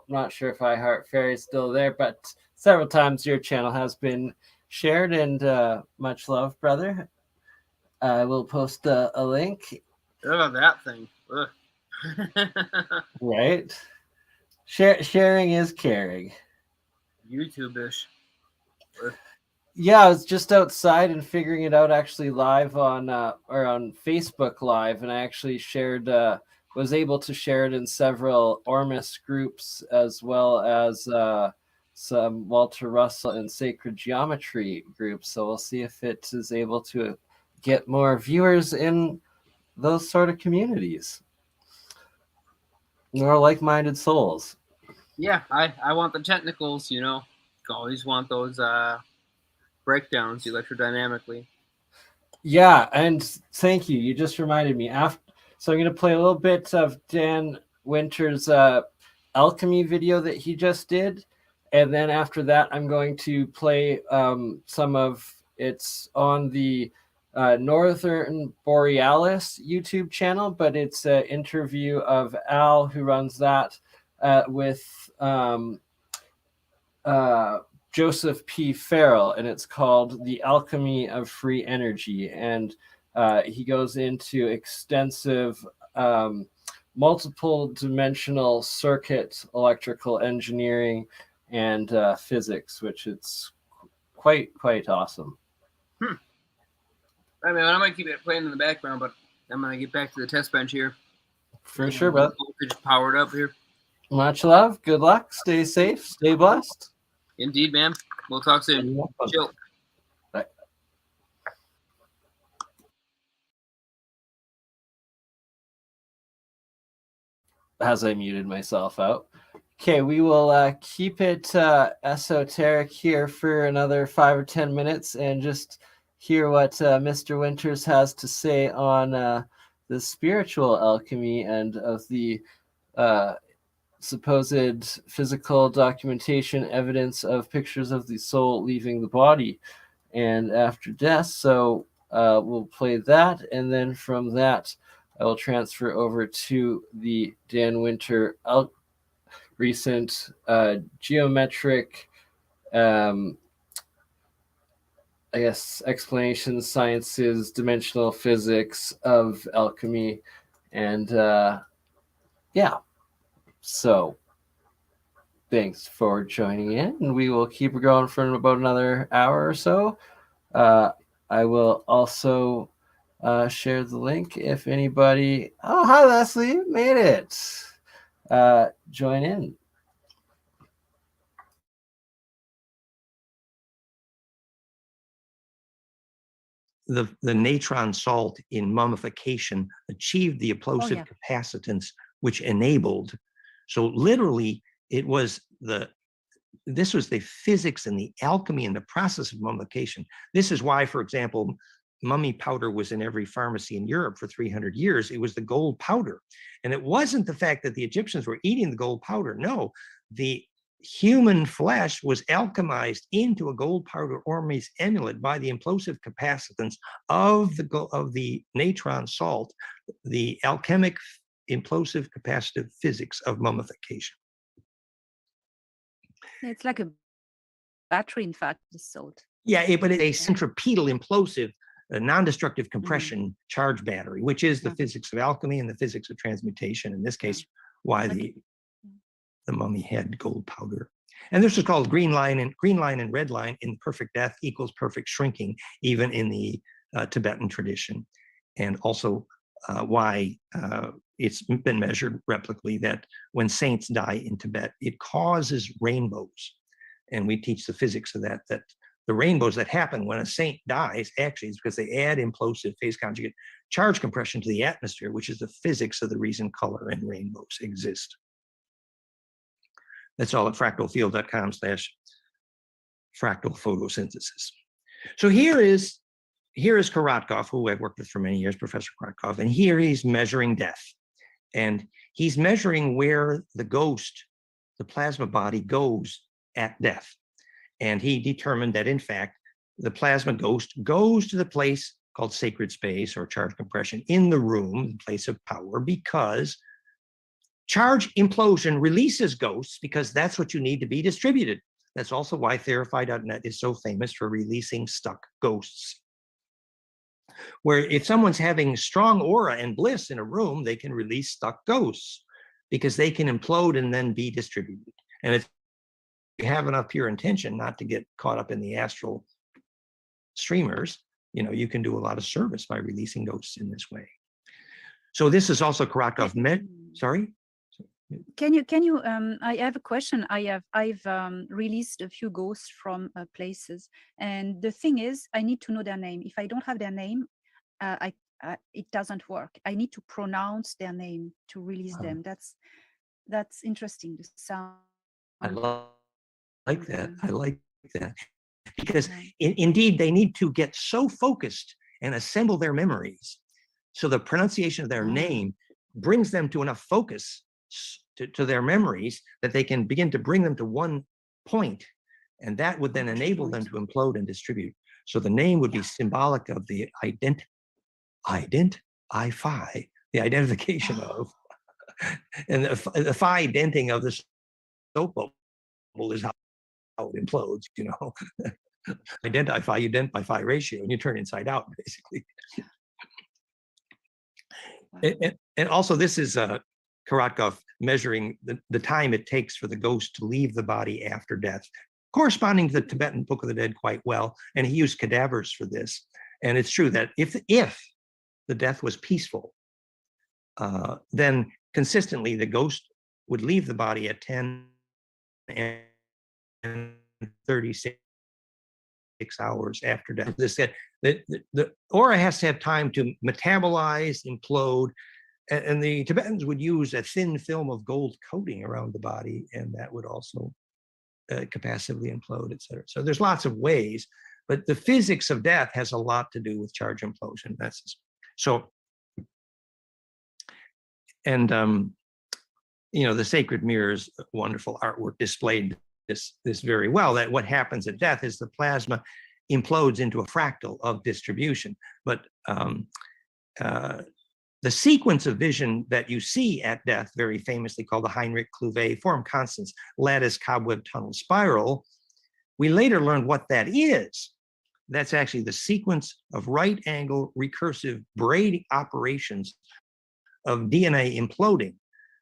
Speaker 1: not sure if I Heart Fairy is still there, but several times your channel has been shared. And much love, brother. I will post a link.
Speaker 3: Oh, that thing.
Speaker 1: Right. Sharing is caring.
Speaker 3: YouTube-ish.
Speaker 1: Yeah, I was just outside and figuring it out actually live on Facebook Live, and I actually shared was able to share it in several Ormus groups as well as some Walter Russell and Sacred Geometry groups. So we'll see if it is able to get more viewers in those sort of communities. More like-minded souls.
Speaker 3: Yeah, I want the technicals, you know. Always want those breakdowns electrodynamically.
Speaker 1: Yeah, and thank you. You just reminded me. So I'm going to play a little bit of Dan Winter's Alchemy video that he just did. And then after that, I'm going to play some of it's on the Northern Borealis YouTube channel, but it's an interview of Al, who runs that, with Joseph P. Farrell, and it's called The Alchemy of Free Energy. And he goes into extensive multiple dimensional circuit electrical engineering and physics, which it's quite awesome.
Speaker 3: I mean, I might keep it playing in the background, but I'm going to get back to the test bench here.
Speaker 1: For sure, brother.
Speaker 3: Voltage powered up here.
Speaker 1: Much love. Good luck. Stay safe. Stay blessed.
Speaker 3: Indeed, man. We'll talk soon. Chill.
Speaker 1: Bye. As I muted myself out. Okay, we will keep it esoteric here for another 5 or 10 minutes and just hear what Mr. Winters has to say on the spiritual alchemy and of the supposed physical documentation evidence of pictures of the soul leaving the body and after death. So we'll play that, and then from that I will transfer over to the Dan Winter recent geometric I guess explanations, sciences, dimensional physics of alchemy, and yeah, so thanks for joining in, and we will keep it going for about another hour or so. I will also share the link if anybody. Oh, hi Leslie, made it. Join in.
Speaker 9: The natron salt in mummification achieved the explosive capacitance, which enabled. So literally, this was the physics and the alchemy and the process of mummification. This is why, for example, mummy powder was in every pharmacy in Europe for 300 years. It was the gold powder. And it wasn't the fact that the Egyptians were eating the gold powder. No, the human flesh was alchemized into a gold powder Ormus amulet by the implosive capacitance of the natron salt, the alchemic implosive capacitive physics of mummification.
Speaker 10: It's like a battery, in fact, the salt.
Speaker 9: Yeah, but it's a centripetal implosive, non-destructive compression charge battery, which is the physics of alchemy and the physics of transmutation. In this case, why the mummy had gold powder. And this is called green line and red line in perfect death equals perfect shrinking, even in the Tibetan tradition. And also why it's been measured replically that when saints die in Tibet, it causes rainbows. And we teach the physics of that the rainbows that happen when a saint dies actually is because they add implosive phase conjugate charge compression to the atmosphere, which is the physics of the reason color and rainbows exist. That's all at fractalfield.com/fractal photosynthesis. So here is Korotkov, who I've worked with for many years, Professor Korotkov, and here he's measuring death. And he's measuring where the ghost, the plasma body, goes at death. And he determined that, in fact, the plasma ghost goes to the place called sacred space or charge compression in the room, the place of power, because charge implosion releases ghosts because that's what you need to be distributed. That's also why Therify.net is so famous for releasing stuck ghosts. Where if someone's having strong aura and bliss in a room, they can release stuck ghosts because they can implode and then be distributed. And if you have enough pure intention not to get caught up in the astral streamers, you can do a lot of service by releasing ghosts in this way. So this is also Korotkov. Sorry?
Speaker 10: Can you? I have a question. I've released a few ghosts from places, and the thing is, I need to know their name. If I don't have their name, it doesn't work. I need to pronounce their name to release them. That's interesting. The sound.
Speaker 9: I like that. I like that because indeed they need to get so focused and assemble their memories, so the pronunciation of their name brings them to enough focus to their memories that they can begin to bring them to one point, and that would then enable them to implode and distribute. So the name would be symbolic of the the identification of, and the phi denting of the soap bubble is how it implodes, Identify, you dent by phi ratio, and you turn inside out, basically. And also, this is Korotkov measuring the time it takes for the ghost to leave the body after death, corresponding to the Tibetan Book of the Dead quite well. And he used cadavers for this. And it's true that if the death was peaceful, then consistently the ghost would leave the body at 10 and 36 hours after death. This the aura has to have time to metabolize, implode, and the Tibetans would use a thin film of gold coating around the body, and that would also capacitively implode, et cetera. So there's lots of ways, but the physics of death has a lot to do with charge implosion. That's so. And the sacred mirrors, wonderful artwork displayed this very well. That what happens at death is the plasma implodes into a fractal of distribution, but the sequence of vision that you see at death, very famously called the Heinrich-Clouvet form constants, lattice cobweb tunnel spiral, we later learned what that is. That's actually the sequence of right angle recursive braid operations of DNA imploding.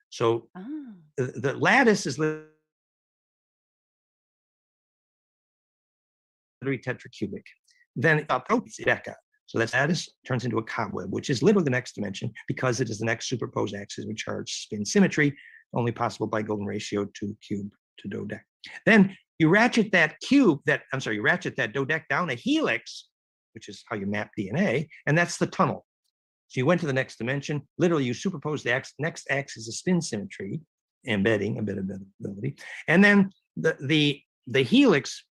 Speaker 9: So the lattice is literally tetracubic. Then proteins, deca. So that lattice turns into a cobweb, which is literally the next dimension because it is the next superposed axis with charge spin symmetry, only possible by golden ratio 2 cube to dodec. Then you ratchet that dodec down a helix, which is how you map DNA, and that's the tunnel. So you went to the next dimension. Literally, you superpose the next axis of spin symmetry, embedding embeddability, and then the helix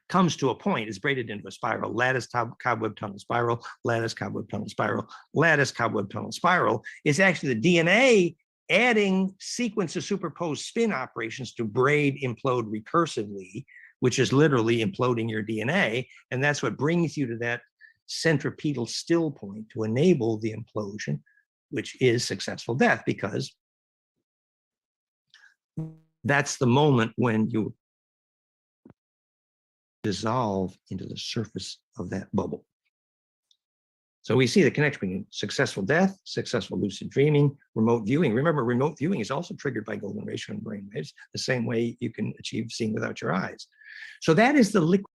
Speaker 9: comes to a point, is braided into a spiral, lattice cobweb tunnel spiral, lattice cobweb tunnel spiral, lattice cobweb tunnel spiral, is actually the DNA adding sequence of superposed spin operations to braid implode recursively, which is literally imploding your DNA. And that's what brings you to that centripetal still point to enable the implosion, which is successful death, because that's the moment when you dissolve into the surface of that bubble. So we see the connection between successful death, successful lucid dreaming, remote viewing. Remember, remote viewing is also triggered by golden ratio and brain waves, the same way you can achieve seeing without your eyes. So that is the liquid.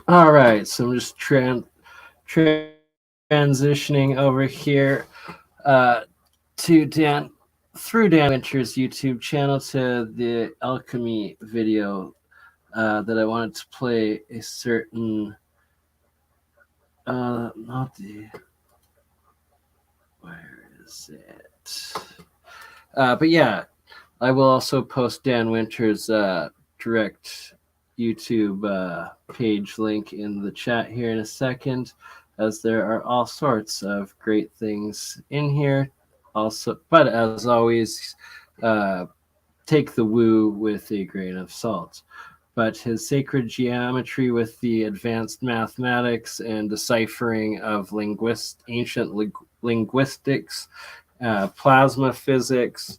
Speaker 1: All right, so I'm just transitioning over here to Dan, through Dan Winter's YouTube channel, to the Alchemy video that I wanted to play a certain, not the, where is it? But yeah, I will also post Dan Winter's direct YouTube page link in the chat here in a second, as there are all sorts of great things in here. Also, but as always, take the woo with a grain of salt. But his sacred geometry with the advanced mathematics and deciphering of ancient linguistics, plasma physics,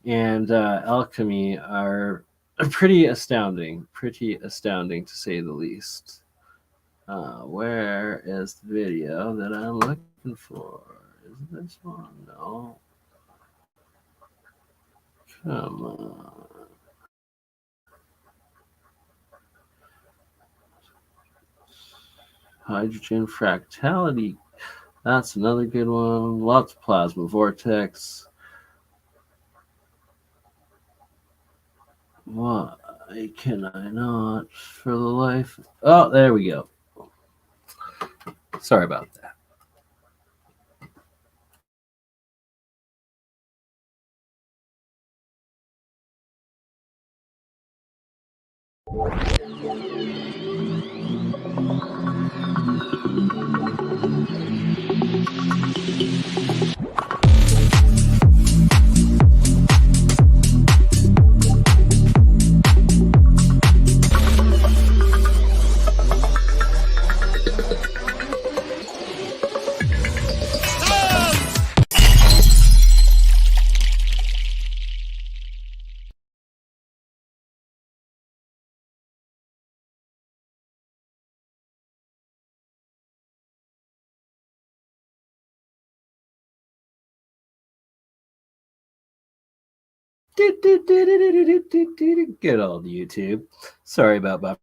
Speaker 1: and alchemy are pretty astounding to say the least. Where is the video that I'm looking for? Is this one? No. Come on. Hydrogen fractality. That's another good one. Lots of plasma vortex. Why can I not for the life? Oh, there we go. Sorry about that. Good old YouTube. Sorry about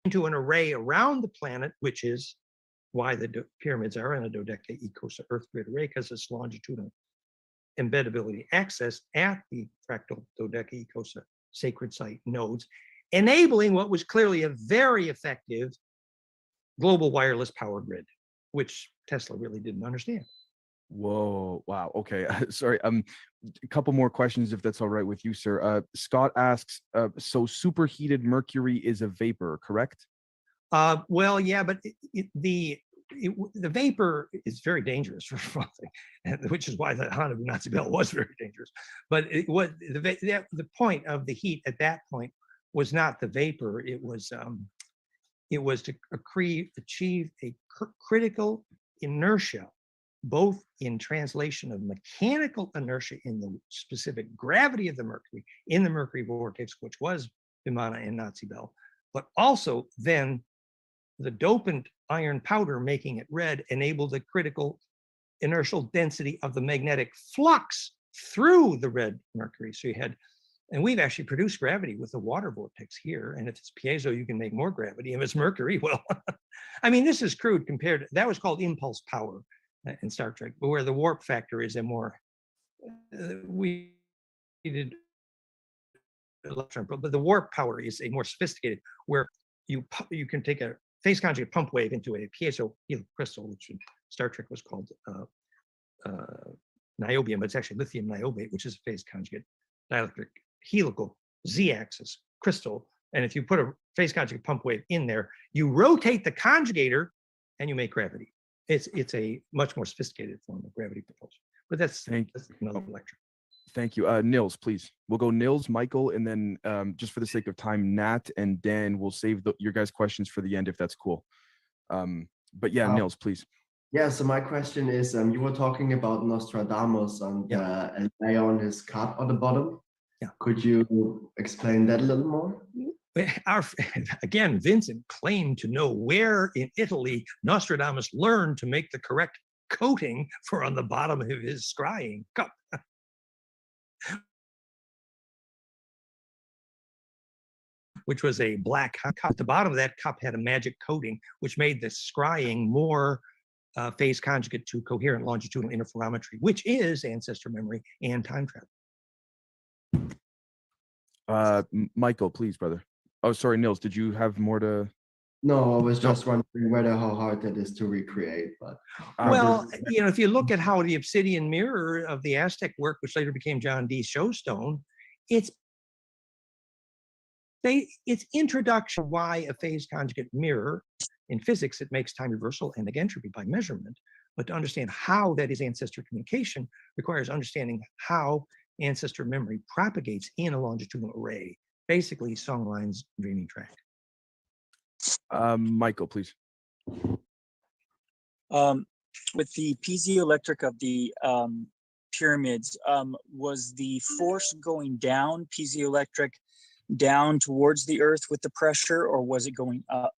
Speaker 9: into an array around the planet, which is why the pyramids are in a dodecaecosa Earth grid array, because it's longitudinal embeddability access at the fractal dodecaecosa sacred site nodes, enabling what was clearly a very effective global wireless power grid, which Tesla really didn't understand.
Speaker 12: Whoa, wow. Okay. Sorry. A couple more questions, if that's all right with you, sir. Scott asks, so superheated mercury is a vapor, correct?
Speaker 9: Well, yeah, but the vapor is very dangerous for one thing, which is why the Honda Nazi Bell was very dangerous. But the point of the heat at that point was not the vapor. It was to achieve a critical inertia, both in translation of mechanical inertia in the specific gravity of the mercury in the mercury vortex, which was Vimana and Nazi Bell, but also then the dopant iron powder making it red enabled the critical inertial density of the magnetic flux through the red mercury. So you had, and we've actually produced gravity with the water vortex here. And if it's piezo, you can make more gravity. If it's mercury, well, I mean, this is crude compared to, that was called impulse power in Star Trek, but where the warp factor is a more, we did electron, but the warp power is a more sophisticated, where you can take a phase conjugate pump wave into a piezo crystal, which in Star Trek was called niobium, but it's actually lithium niobate, which is a phase conjugate dielectric helical z-axis crystal. And if you put a phase conjugate pump wave in there, you rotate the conjugator and you make gravity. It's a much more sophisticated form of gravity propulsion. But that's another lecture.
Speaker 12: Thank you. Nils, please. We'll go Nils, Michael, and then just for the sake of time, Nat and Dan, we'll save your guys' questions for the end if that's cool. But yeah, Nils, please.
Speaker 13: Yeah, so my question is, you were talking about Nostradamus and an eye on his cup on the bottom.
Speaker 9: Yeah.
Speaker 13: Could you explain that a little more?
Speaker 9: Again, Vincent claimed to know where in Italy Nostradamus learned to make the correct coating for on the bottom of his scrying cup. Which was a black cup. The bottom of that cup had a magic coating, which made the scrying more phase conjugate to coherent longitudinal interferometry, which is ancestor memory and time travel.
Speaker 12: Michael, please, brother. Oh, sorry, Nils, did you have more to?
Speaker 13: No, I was just wondering how hard that is to recreate. But
Speaker 9: well, you know, if you look at how the obsidian mirror of the Aztec work, which later became John Dee's showstone, its introduction why a phase conjugate mirror in physics, it makes time reversal and negentropy by measurement. But to understand how that is ancestor communication requires understanding how ancestor memory propagates in a longitudinal array. Basically, Songlines dreaming track.
Speaker 12: Michael, please.
Speaker 14: With the piezoelectric of the pyramids, was the force going down, piezoelectric, down towards the Earth with the pressure, or was it going up?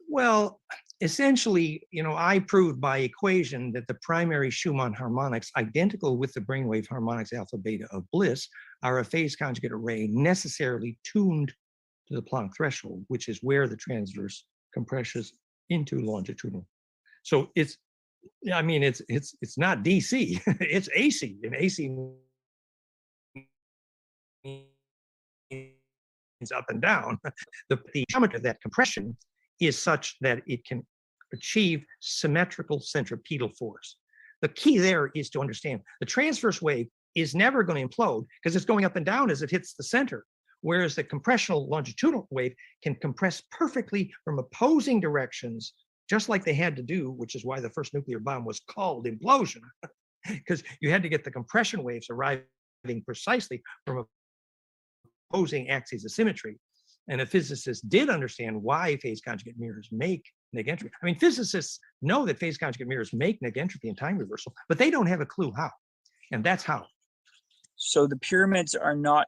Speaker 9: Well, essentially, you know, I proved by equation that the primary Schumann harmonics, identical with the brainwave harmonics alpha beta of Bliss, are a phase conjugate array necessarily tuned to the Planck threshold, which is where the transverse compresses into longitudinal. So it's, I mean, it's not DC, it's AC, and AC means up and down. The geometry of that compression is such that it can achieve symmetrical centripetal force. The key there is to understand the transverse wave is never going to implode because it's going up and down as it hits the center, whereas the compressional longitudinal wave can compress perfectly from opposing directions, just like they had to do, which is why the first nuclear bomb was called implosion, because you had to get the compression waves arriving precisely from opposing axes of symmetry. And if physicists did understand why phase conjugate mirrors make negentropy, I mean, physicists know that phase conjugate mirrors make negentropy and time reversal, but they don't have a clue how, and that's how.
Speaker 14: So the pyramids are not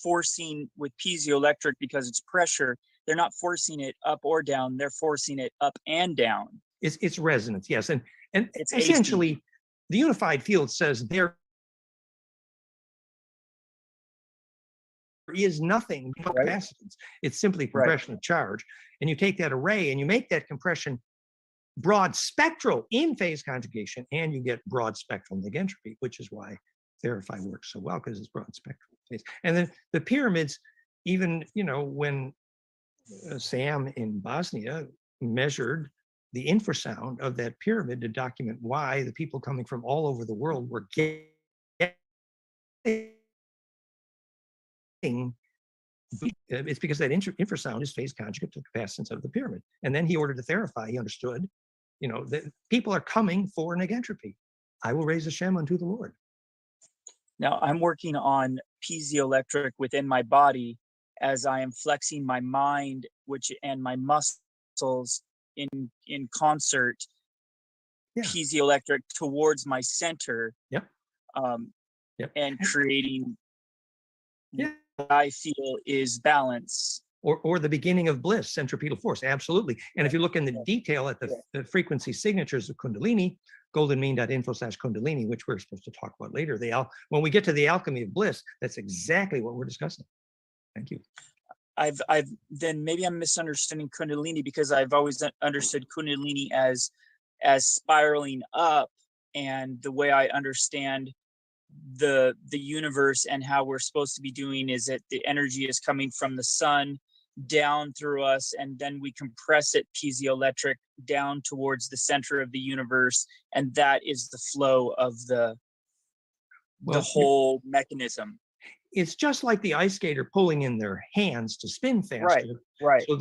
Speaker 14: forcing with piezoelectric because it's pressure. They're not forcing it up or down. They're forcing it up and down.
Speaker 9: It's resonance, yes, and
Speaker 14: it's
Speaker 9: essentially
Speaker 14: AC.
Speaker 9: The unified field says they're is nothing but capacitance. It's simply compression of charge. And you take that array and you make that compression broad spectral in phase conjugation, and you get broad spectral negentropy, which is why Verify works so well, because it's broad spectral phase. And then the pyramids, even, you know, when Sam in Bosnia measured the infrasound of that pyramid to document why the people coming from all over the world were getting it's because that infrasound is phase conjugate to the capacitance of the pyramid. And then he ordered to verify. He understood, you know, that people are coming for negentropy. I will raise a Shem unto the Lord.
Speaker 14: Now I'm working on piezoelectric within my body as I am flexing my mind, and my muscles in concert, piezoelectric towards my center. And creating what I feel is balance.
Speaker 9: Or the beginning of bliss, centripetal force, absolutely. And if you look in the detail at the frequency signatures of Kundalini, goldenmean.info/Kundalini, which we're supposed to talk about later, when we get to the alchemy of bliss, that's exactly what we're discussing. Thank you.
Speaker 14: Then maybe I'm misunderstanding Kundalini, because I've always understood Kundalini as spiraling up, and the way I understand the universe and how we're supposed to be doing is that the energy is coming from the sun down through us, and then we compress it piezoelectric down towards the center of the universe, and that is the flow of the whole mechanism.
Speaker 9: It's just like the ice skater pulling in their hands to spin faster. So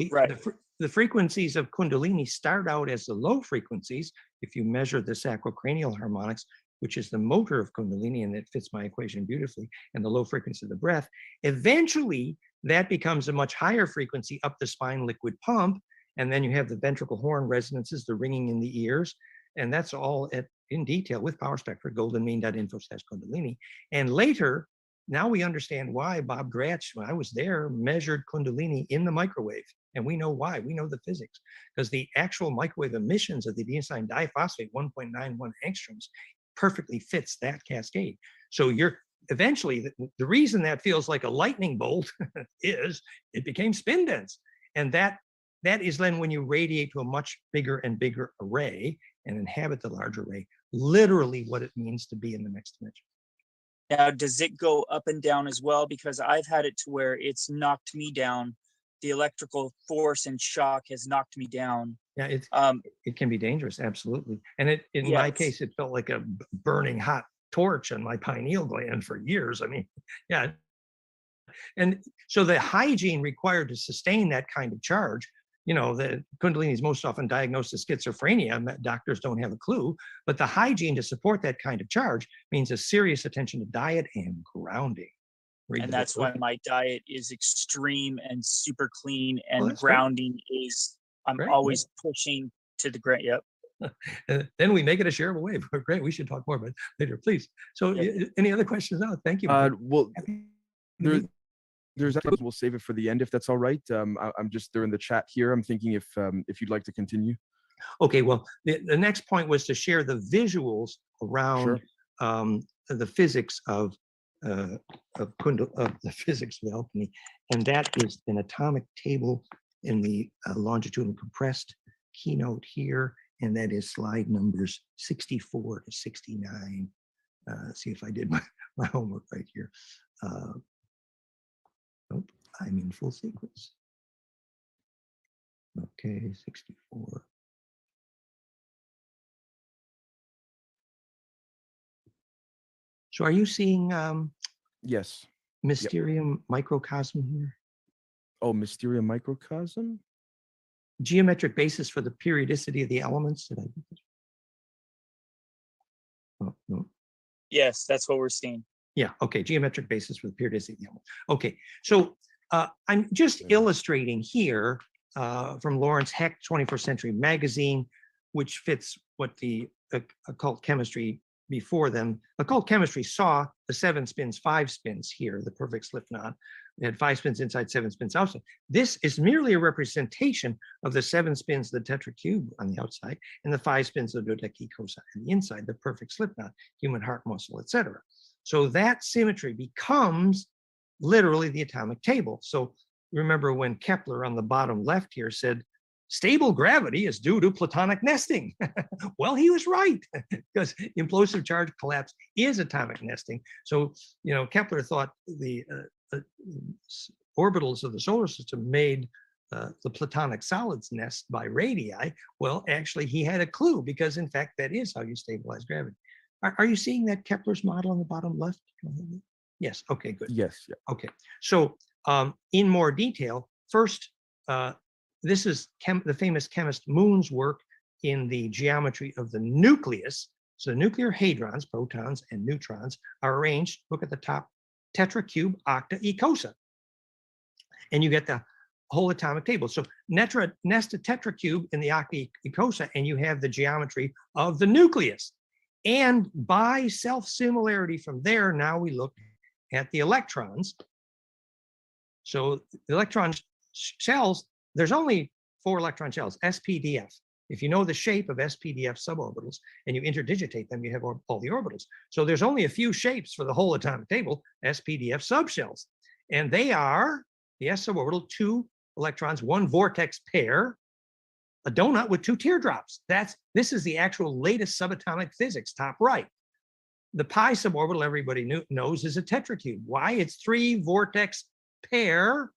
Speaker 9: the frequencies of Kundalini start out as the low frequencies. If you measure the sacrocranial harmonics, which is the motor of Kundalini, and it fits my equation beautifully, and the low frequency of the breath, eventually that becomes a much higher frequency up the spine liquid pump, and then you have the ventricle horn resonances, the ringing in the ears, and that's all in detail with power spectra, goldenmean.info/Kundalini. And later, now we understand why Bob Gratch, when I was there, measured Kundalini in the microwave. And we know why. We know the physics. Because the actual microwave emissions of the adenosine diphosphate, 1.91 angstroms, perfectly fits that cascade. So eventually, the reason that feels like a lightning bolt is it became spin dense. And that is then when you radiate to a much bigger and bigger array and inhabit the larger array, literally what it means to be in the next dimension.
Speaker 14: Now, does it go up and down as well? Because I've had it to where it's knocked me down. The electrical force and shock has knocked me down.
Speaker 9: Yeah, it can be dangerous, absolutely. And in my case, it felt like a burning hot torch on my pineal gland for years. I mean, yeah. And so the hygiene required to sustain that kind of charge, you know, the Kundalini is most often diagnosed as schizophrenia. Doctors don't have a clue, but the hygiene to support that kind of charge means a serious attention to diet and grounding.
Speaker 14: And that's why my diet is extreme and super clean, and grounding is, I'm always pushing to the ground. Yep.
Speaker 9: Then we make it a shareable wave. Great. We should talk more about it later, please. So any other questions now? Thank you.
Speaker 12: Well, there's we'll save it for the end if that's all right. I'm just there in the chat here. I'm thinking if you'd like to continue.
Speaker 9: Okay. Well, the next point was to share the visuals around the physics of the physics of alchemy, and that is an atomic table in the longitudinal compressed keynote here, and that is slide numbers 64 to 69. See if I did my homework right here. Nope, I'm in full sequence. Okay, 64. So are you seeing
Speaker 12: yes,
Speaker 9: Mysterium microcosm here?
Speaker 12: Oh, Mysterium microcosm?
Speaker 9: Geometric basis for the periodicity of the elements. Did I do this? Oh, no.
Speaker 14: Yes, that's what we're seeing.
Speaker 9: Yeah, okay, geometric basis for the periodicity of the elements. Okay, so I'm just illustrating here from Lawrence Heck, 21st Century Magazine, which fits what the occult chemistry before them. Occult chemistry saw the 7 spins, 5 spins here, the perfect slip knot. It had 5 spins inside, 7 spins outside. This is merely a representation of the 7 spins of the tetracube on the outside and the 5 spins of the dodecahedron on the inside, the perfect slip knot, human heart muscle, etc. So that symmetry becomes literally the atomic table. So remember when Kepler on the bottom left here said, stable gravity is due to platonic nesting. Well, he was right, because implosive charge collapse is atomic nesting. So, Kepler thought the orbitals of the solar system made the platonic solids nest by radii. Well, actually, he had a clue, because in fact, that is how you stabilize gravity. Are you seeing that Kepler's model on the bottom left? Yes. Okay, good.
Speaker 12: Yes. Yeah.
Speaker 9: Okay. So in more detail, first, this is the famous chemist Moon's work in the geometry of the nucleus. So the nuclear hadrons, protons and neutrons, are arranged, look at the top, tetracube octa ecosa. And you get the whole atomic table. So nest a tetracube in the octa ecosa, and you have the geometry of the nucleus. And by self-similarity from there, now we look at the electrons. So the electron shells, there's only 4 electron shells, SPDF. If you know the shape of SPDF suborbitals and you interdigitate them, you have all the orbitals. So there's only a few shapes for the whole atomic table, SPDF subshells. And they are the S suborbital, 2 electrons, 1 vortex pair, a donut with 2 teardrops. This is the actual latest subatomic physics, top right. The pi suborbital, everybody knows, is a tetracube. Why? It's 3 vortex pair,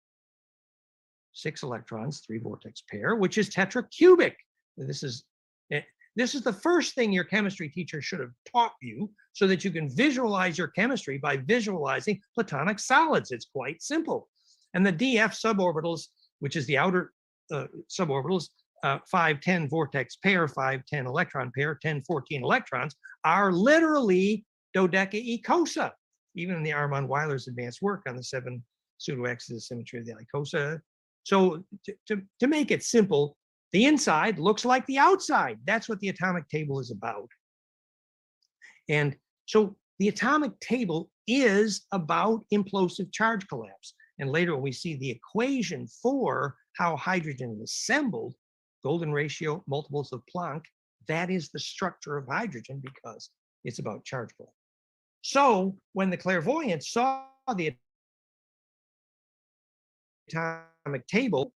Speaker 9: 6 electrons, 3 vortex pair, which is tetracubic. This is the first thing your chemistry teacher should have taught you, so that you can visualize your chemistry by visualizing platonic solids. It's quite simple. And the DF suborbitals, which is the outer suborbitals, 5-10 vortex pair, 5-10 electron pair, 10-14 electrons, are literally dodecaecosa. Even in the Armand Weiler's advanced work on the 7 pseudo-axis symmetry of the icosa. So to make it simple, the inside looks like the outside. That's what the atomic table is about. And so the atomic table is about implosive charge collapse. And later when we see the equation for how hydrogen is assembled, golden ratio, multiples of Planck, that is the structure of hydrogen, because it's about charge collapse. So when the clairvoyants saw the atomic table,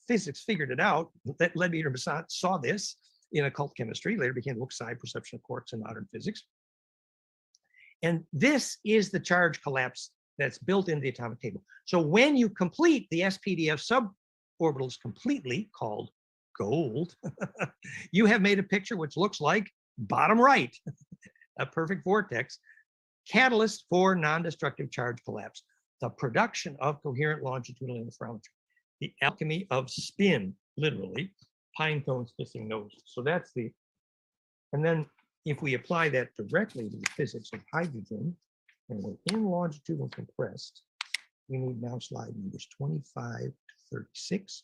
Speaker 9: physics figured it out, that Leadbeater-Besant saw this in occult chemistry, later became the book Psi Perception of Quarks in Modern Physics. And this is the charge collapse that's built into the atomic table. So when you complete the SPDF suborbitals completely, called gold, you have made a picture which looks like bottom right, a perfect vortex, catalyst for non-destructive charge collapse, the production of coherent longitudinal interferometry, the alchemy of spin, literally, pine cones kissing noses. So that's and then if we apply that directly to the physics of hydrogen, and we're in longitudinal compressed, we need now slide numbers 25 to 36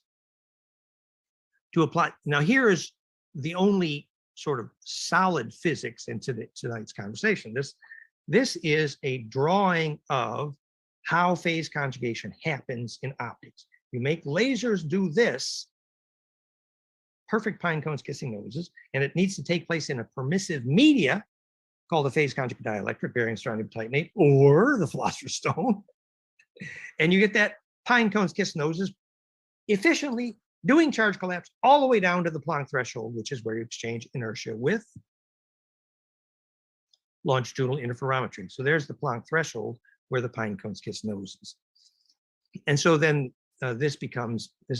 Speaker 9: to apply. Now here is the only sort of solid physics into tonight's conversation. This is a drawing of how phase conjugation happens in optics. You make lasers do this, perfect pine cones kissing noses, and it needs to take place in a permissive media called the phase conjugate dielectric, barium strontium titanate, or the philosopher's stone. And you get that pine cones kiss noses efficiently doing charge collapse all the way down to the Planck threshold, which is where you exchange inertia with longitudinal interferometry. So there's the Planck threshold where the pine cones kiss noses. And so then this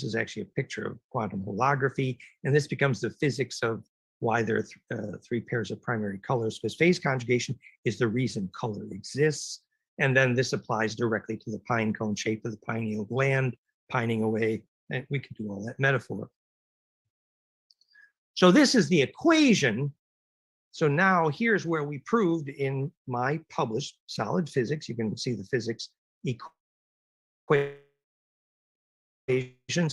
Speaker 9: is actually a picture of quantum holography, and this becomes the physics of why there are 3 pairs of primary colors, because phase conjugation is the reason color exists. And then this applies directly to the pine cone shape of the pineal gland, pining away, and we could do all that metaphor. So this is the equation. So now here's where we proved in my published solid physics, you can see the physics equations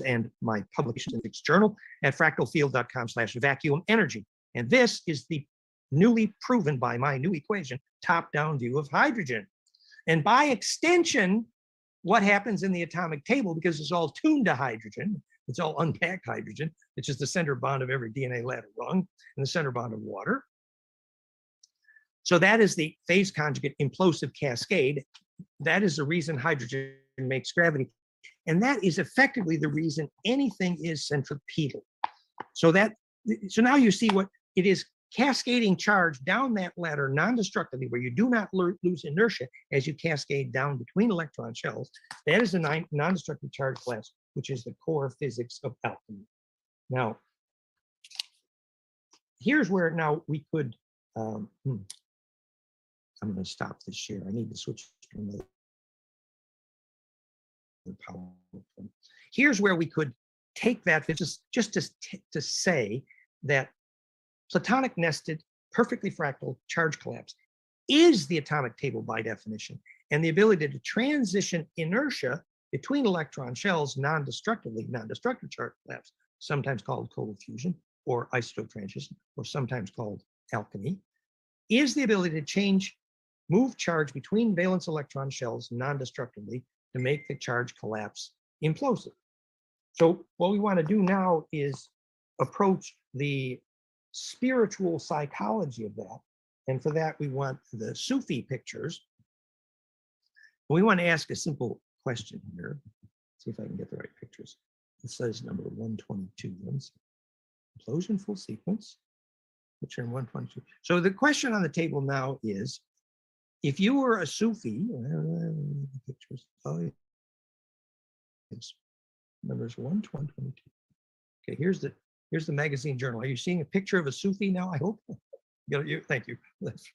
Speaker 9: and my publication in physics journal at fractalfield.com/vacuum energy. And this is the newly proven by my new equation, top-down view of hydrogen. And by extension, what happens in the atomic table, because it's all tuned to hydrogen, it's all unpacked hydrogen, which is the center bond of every DNA ladder rung, and the center bond of water. So that is the phase conjugate implosive cascade. that is the reason hydrogen makes gravity. And that is effectively the reason anything is centripetal. So now you see what it is, cascading charge down that ladder non-destructively, where you do not lose inertia as you cascade down between electron shells. That is the non-destructive charge class, which is the core physics of alchemy. Now, here's where now we could, I'm going to stop this share. I need to switch to another PowerPoint. Here's where we could take that just to say that Platonic nested, perfectly fractal charge collapse is the atomic table by definition, and the ability to transition inertia between electron shells non-destructively, non-destructive charge collapse, sometimes called cold fusion or isotope transition, or sometimes called alchemy, is the ability to move charge between valence electron shells non-destructively to make the charge collapse implosive. So what we want to do now is approach the spiritual psychology of that. And for that, we want the Sufi pictures. We want to ask a simple question here. See if I can get the right pictures. It says number 122. Implosion full sequence. Picture in 122. So the question on the table now is, if you were a Sufi, pictures. Oh, yes. Numbers 122. Okay, here's the magazine journal. Are you seeing a picture of a Sufi now? I hope. Thank you.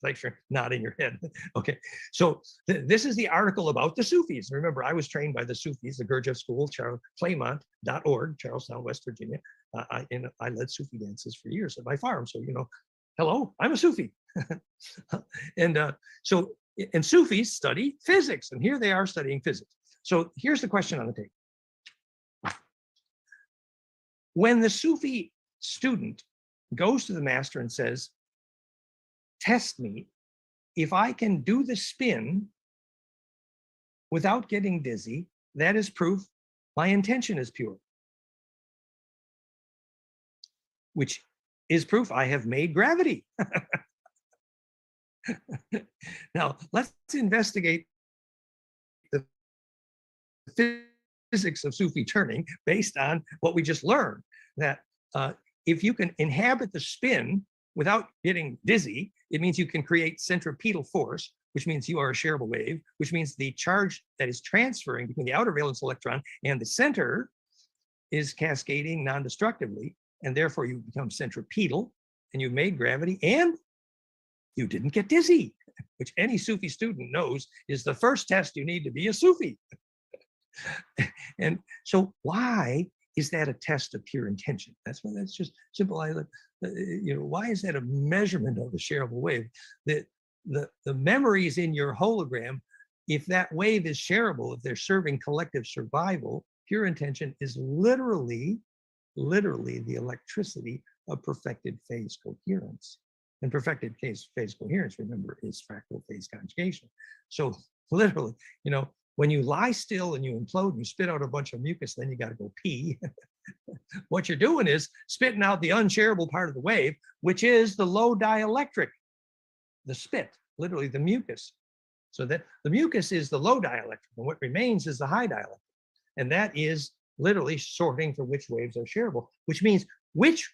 Speaker 9: Thanks for nodding your head. Okay, so this is the article about the Sufis. Remember, I was trained by the Sufis, the Gurdjieff School, Claymont.org, Charlestown, West Virginia. I led Sufi dances for years at my farm. So, hello, I'm a Sufi. And Sufis study physics, and here they are studying physics. So here's the question on the table. When the Sufi student goes to the master and says, test me, if I can do the spin without getting dizzy, that is proof my intention is pure, which is proof I have made gravity. Now, let's investigate the physics of Sufi turning based on what we just learned, that if you can inhabit the spin without getting dizzy, it means you can create centripetal force, which means you are a shareable wave, which means the charge that is transferring between the outer valence electron and the center is cascading non-destructively, and therefore you become centripetal, and you've made gravity, and you didn't get dizzy, which any Sufi student knows is the first test you need to be a Sufi. And so why is that a test of pure intention? That's just simple. Why is that a measurement of the shareable wave? The memories in your hologram, if that wave is shareable, if they're serving collective survival, pure intention is literally the electricity of perfected phase coherence. And perfected phase coherence, remember, is fractal phase conjugation. So literally, when you lie still and you implode and you spit out a bunch of mucus, then you got to go pee. What you're doing is spitting out the unshareable part of the wave, which is the low dielectric, the spit, literally the mucus. So that the mucus is the low dielectric, and what remains is the high dielectric. And that is literally sorting for which waves are shareable, which means which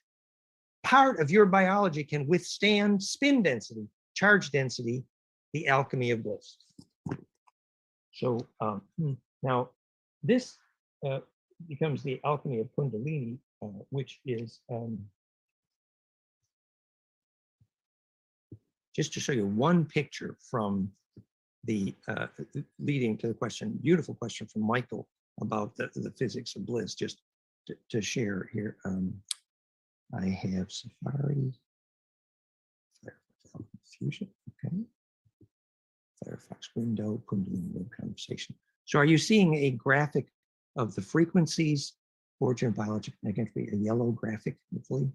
Speaker 9: part of your biology can withstand spin density, charge density, the alchemy of bliss. So now this becomes the alchemy of Kundalini, which is just to show you one picture from the leading to the question, beautiful question from Michael about the physics of bliss, just to share here. I have Safari, Firefox Fusion, okay. Firefox window, Kundalini web conversation. So are you seeing a graphic of the frequencies, origin, biologic, a yellow graphic, hopefully?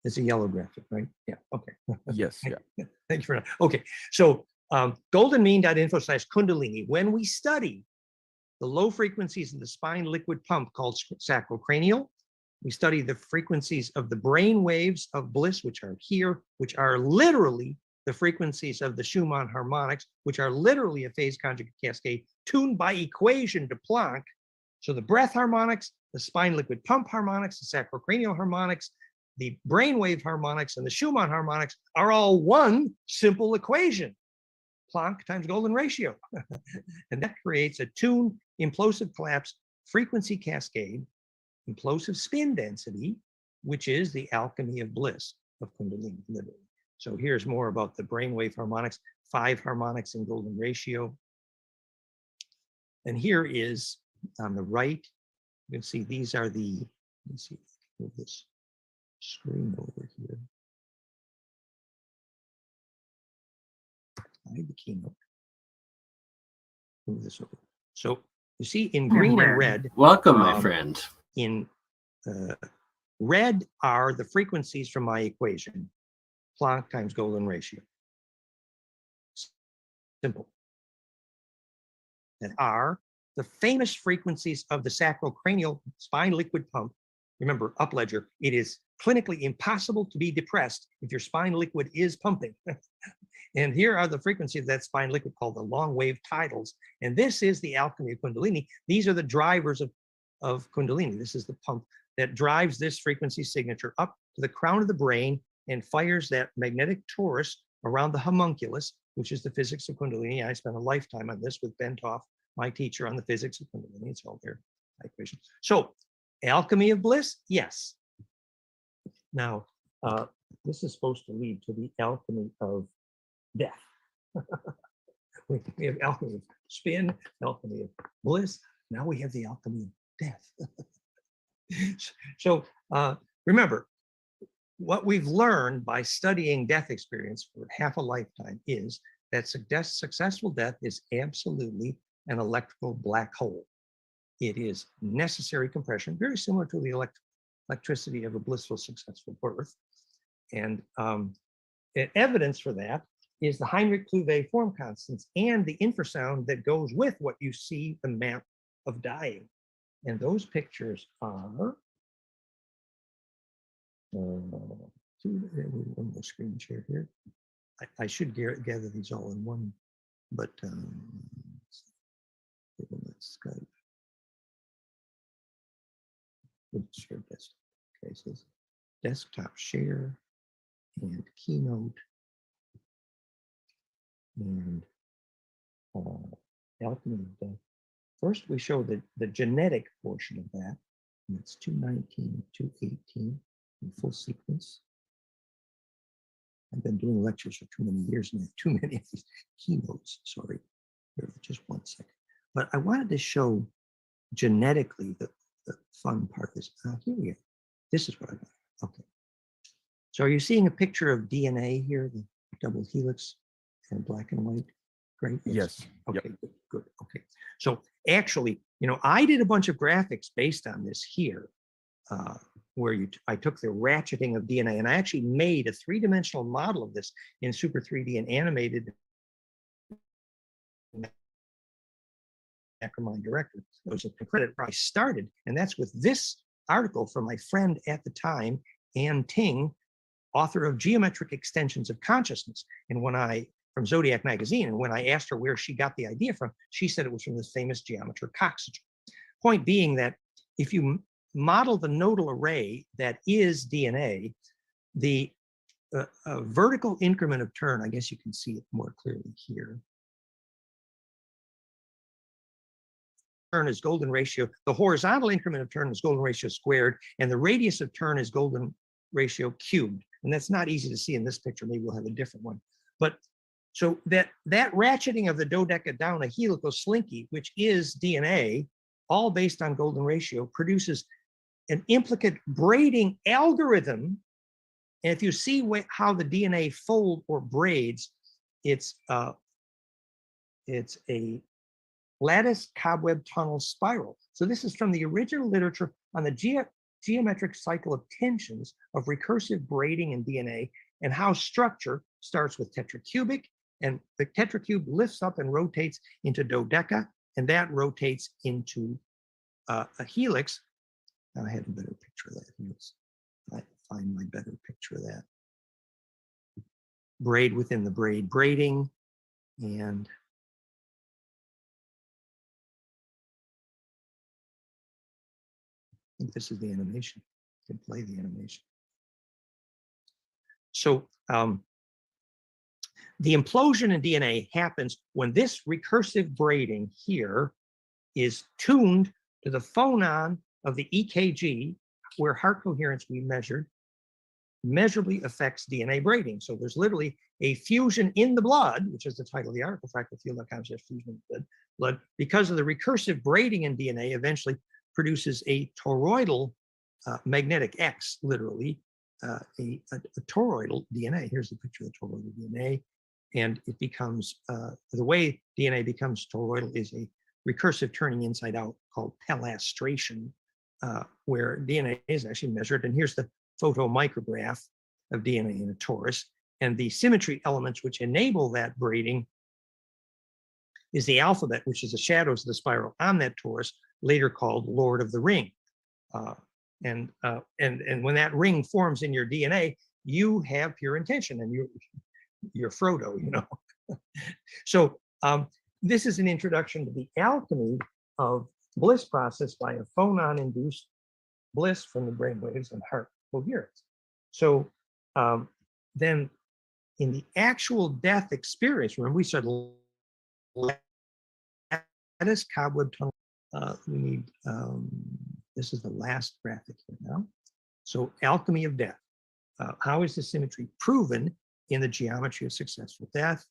Speaker 9: It's a yellow graphic, right? Yeah, okay.
Speaker 12: Yes, yeah.
Speaker 9: Thank you for that. Okay, so goldenmean.info/Kundalini, when we study the low frequencies of the spine liquid pump called sacrocranial, we study the frequencies of the brain waves of bliss, which are here, which are literally the frequencies of the Schumann harmonics, which are literally a phase conjugate cascade tuned by equation to Planck. So the breath harmonics, the spine liquid pump harmonics, the sacrocranial harmonics, the brainwave harmonics, and the Schumann harmonics are all one simple equation, Planck times golden ratio. And that creates a tuned implosive collapse frequency cascade, implosive spin density, which is the alchemy of bliss of Kundalini, literally. So here's more about the brainwave harmonics, 5 harmonics in golden ratio. And here is on the right, you can see these are the, let's see, move this screen over here. Hide the keynote. Move this over. So you see in green and red.
Speaker 1: Welcome, my friend.
Speaker 9: In red are the frequencies from my equation, Planck times golden ratio. Simple. And are the famous frequencies of the sacrocranial spine liquid pump. Remember, up ledger, it is clinically impossible to be depressed if your spine liquid is pumping. And here are the frequencies of that spine liquid called the long wave tidals. And this is the alchemy of Kundalini. These are the drivers of Kundalini. This is the pump that drives this frequency signature up to the crown of the brain and fires that magnetic torus around the homunculus, which is the physics of Kundalini. I spent a lifetime on this with Bentoff, my teacher on the physics of Kundalini. It's all there, equation. So, alchemy of bliss, yes. Now, this is supposed to lead to the alchemy of death. We have alchemy of spin, alchemy of bliss. Now we have the alchemy of death. So remember, what we've learned by studying death experience for half a lifetime is that successful death is absolutely an electrical black hole. It is necessary compression, very similar to the electricity of a blissful, successful birth. And evidence for that is the Heinrich-Kluwe form constants and the infrasound that goes with what you see, the map of dying. And those pictures are, one more screen share here. I should gather these all in one, but Skype. Share desktop. Okay, so desktop share and keynote and alchemy of death. First, we show the genetic portion of that. And it's 219, 218 in full sequence. I've been doing lectures for too many years and I have too many of these keynotes. Sorry, just 1 second. But I wanted to show genetically the fun part is, here we go. This is what I got. Okay. So are you seeing a picture of DNA here, the double helix and black and white? Great.
Speaker 12: Yes.
Speaker 9: Okay,
Speaker 12: Yep.
Speaker 9: good. Okay. So actually, I did a bunch of graphics based on this here, where I took the ratcheting of DNA and I actually made a 3-dimensional model of this in Super 3D and animated Macromine Director. It was a credit where I started, and that's with this article from my friend at the time, Ann Ting, author of Geometric Extensions of Consciousness. And from Zodiac Magazine, and when I asked her where she got the idea from, she said it was from the famous geometer Coxeter. Point being that if you model the nodal array that is DNA, the vertical increment of turn, I guess you can see it more clearly here. Turn is golden ratio. The horizontal increment of turn is golden ratio squared, and the radius of turn is golden ratio cubed. And that's not easy to see in this picture. Maybe we'll have a different one. But so that ratcheting of the dodeca down a helical slinky, which is DNA, all based on golden ratio, produces an implicate braiding algorithm. And if you see how the DNA fold or braids, it's a lattice cobweb tunnel spiral. So this is from the original literature on the geometric cycle of tensions of recursive braiding in DNA, and how structure starts with tetracubic, and the tetracube lifts up and rotates into dodeca, and that rotates into a helix. Now I have a better picture of that helix. I find my better picture of that. braid within the braid braiding, and I think this is the animation. I can play the animation. So the implosion in DNA happens when this recursive braiding here is tuned to the phonon of the EKG, where heart coherence we measured measurably affects DNA braiding. So there's literally a fusion in the blood, which is the title of the article, fractal field fusion in the blood, because of the recursive braiding in DNA eventually produces a toroidal magnetic X, literally, a toroidal DNA. Here's the picture of the toroidal DNA. And it becomes, the way DNA becomes toroidal is a recursive turning inside out called pelastration, where DNA is actually measured. And here's the photomicrograph of DNA in a torus. And the symmetry elements which enable that braiding is the alphabet, which is the shadows of the spiral on that torus, later called Lord of the Ring. And when that ring forms in your DNA, you have pure intention, and you're Frodo, you know. So this is an introduction to the alchemy of bliss process by a phonon-induced bliss from the brainwaves and heart coherence. So then in the actual death experience, remember we said lattice cobweb tunnel. We need, this is the last graphic here now. So alchemy of death. How is the symmetry proven in the geometry of successful death?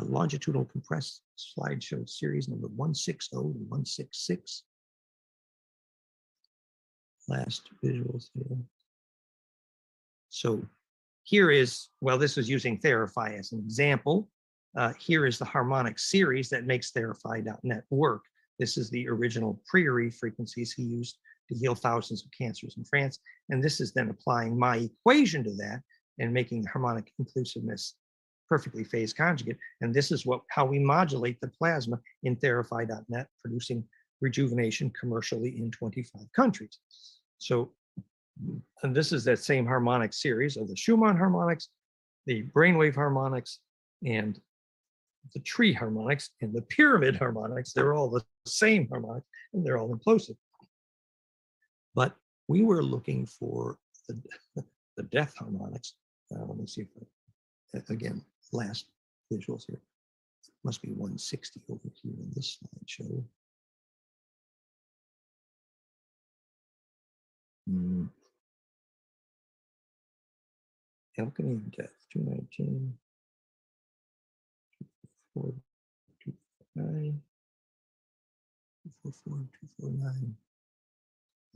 Speaker 9: Longitudinal compressed slideshow series number 160 to 166. Last visuals here. So here is, well, this was using Therify as an example. Here is the harmonic series that makes Therify.net work. This is the original Priory frequencies he used to heal thousands of cancers in France. And this is then applying my equation to that and making the harmonic inclusiveness perfectly phase conjugate. And this is how we modulate the plasma in Therify.net, producing rejuvenation commercially in 25 countries. So, and this is that same harmonic series of the Schumann harmonics, the brainwave harmonics, and the tree harmonics and the pyramid harmonics. They're all the same harmonics, and they're all implosive. But we were looking for the death harmonics. Let me see if again, last visuals here. It must be 160 over here in this slideshow. Alchemy of Death, 219, 244, 249, 244, 249.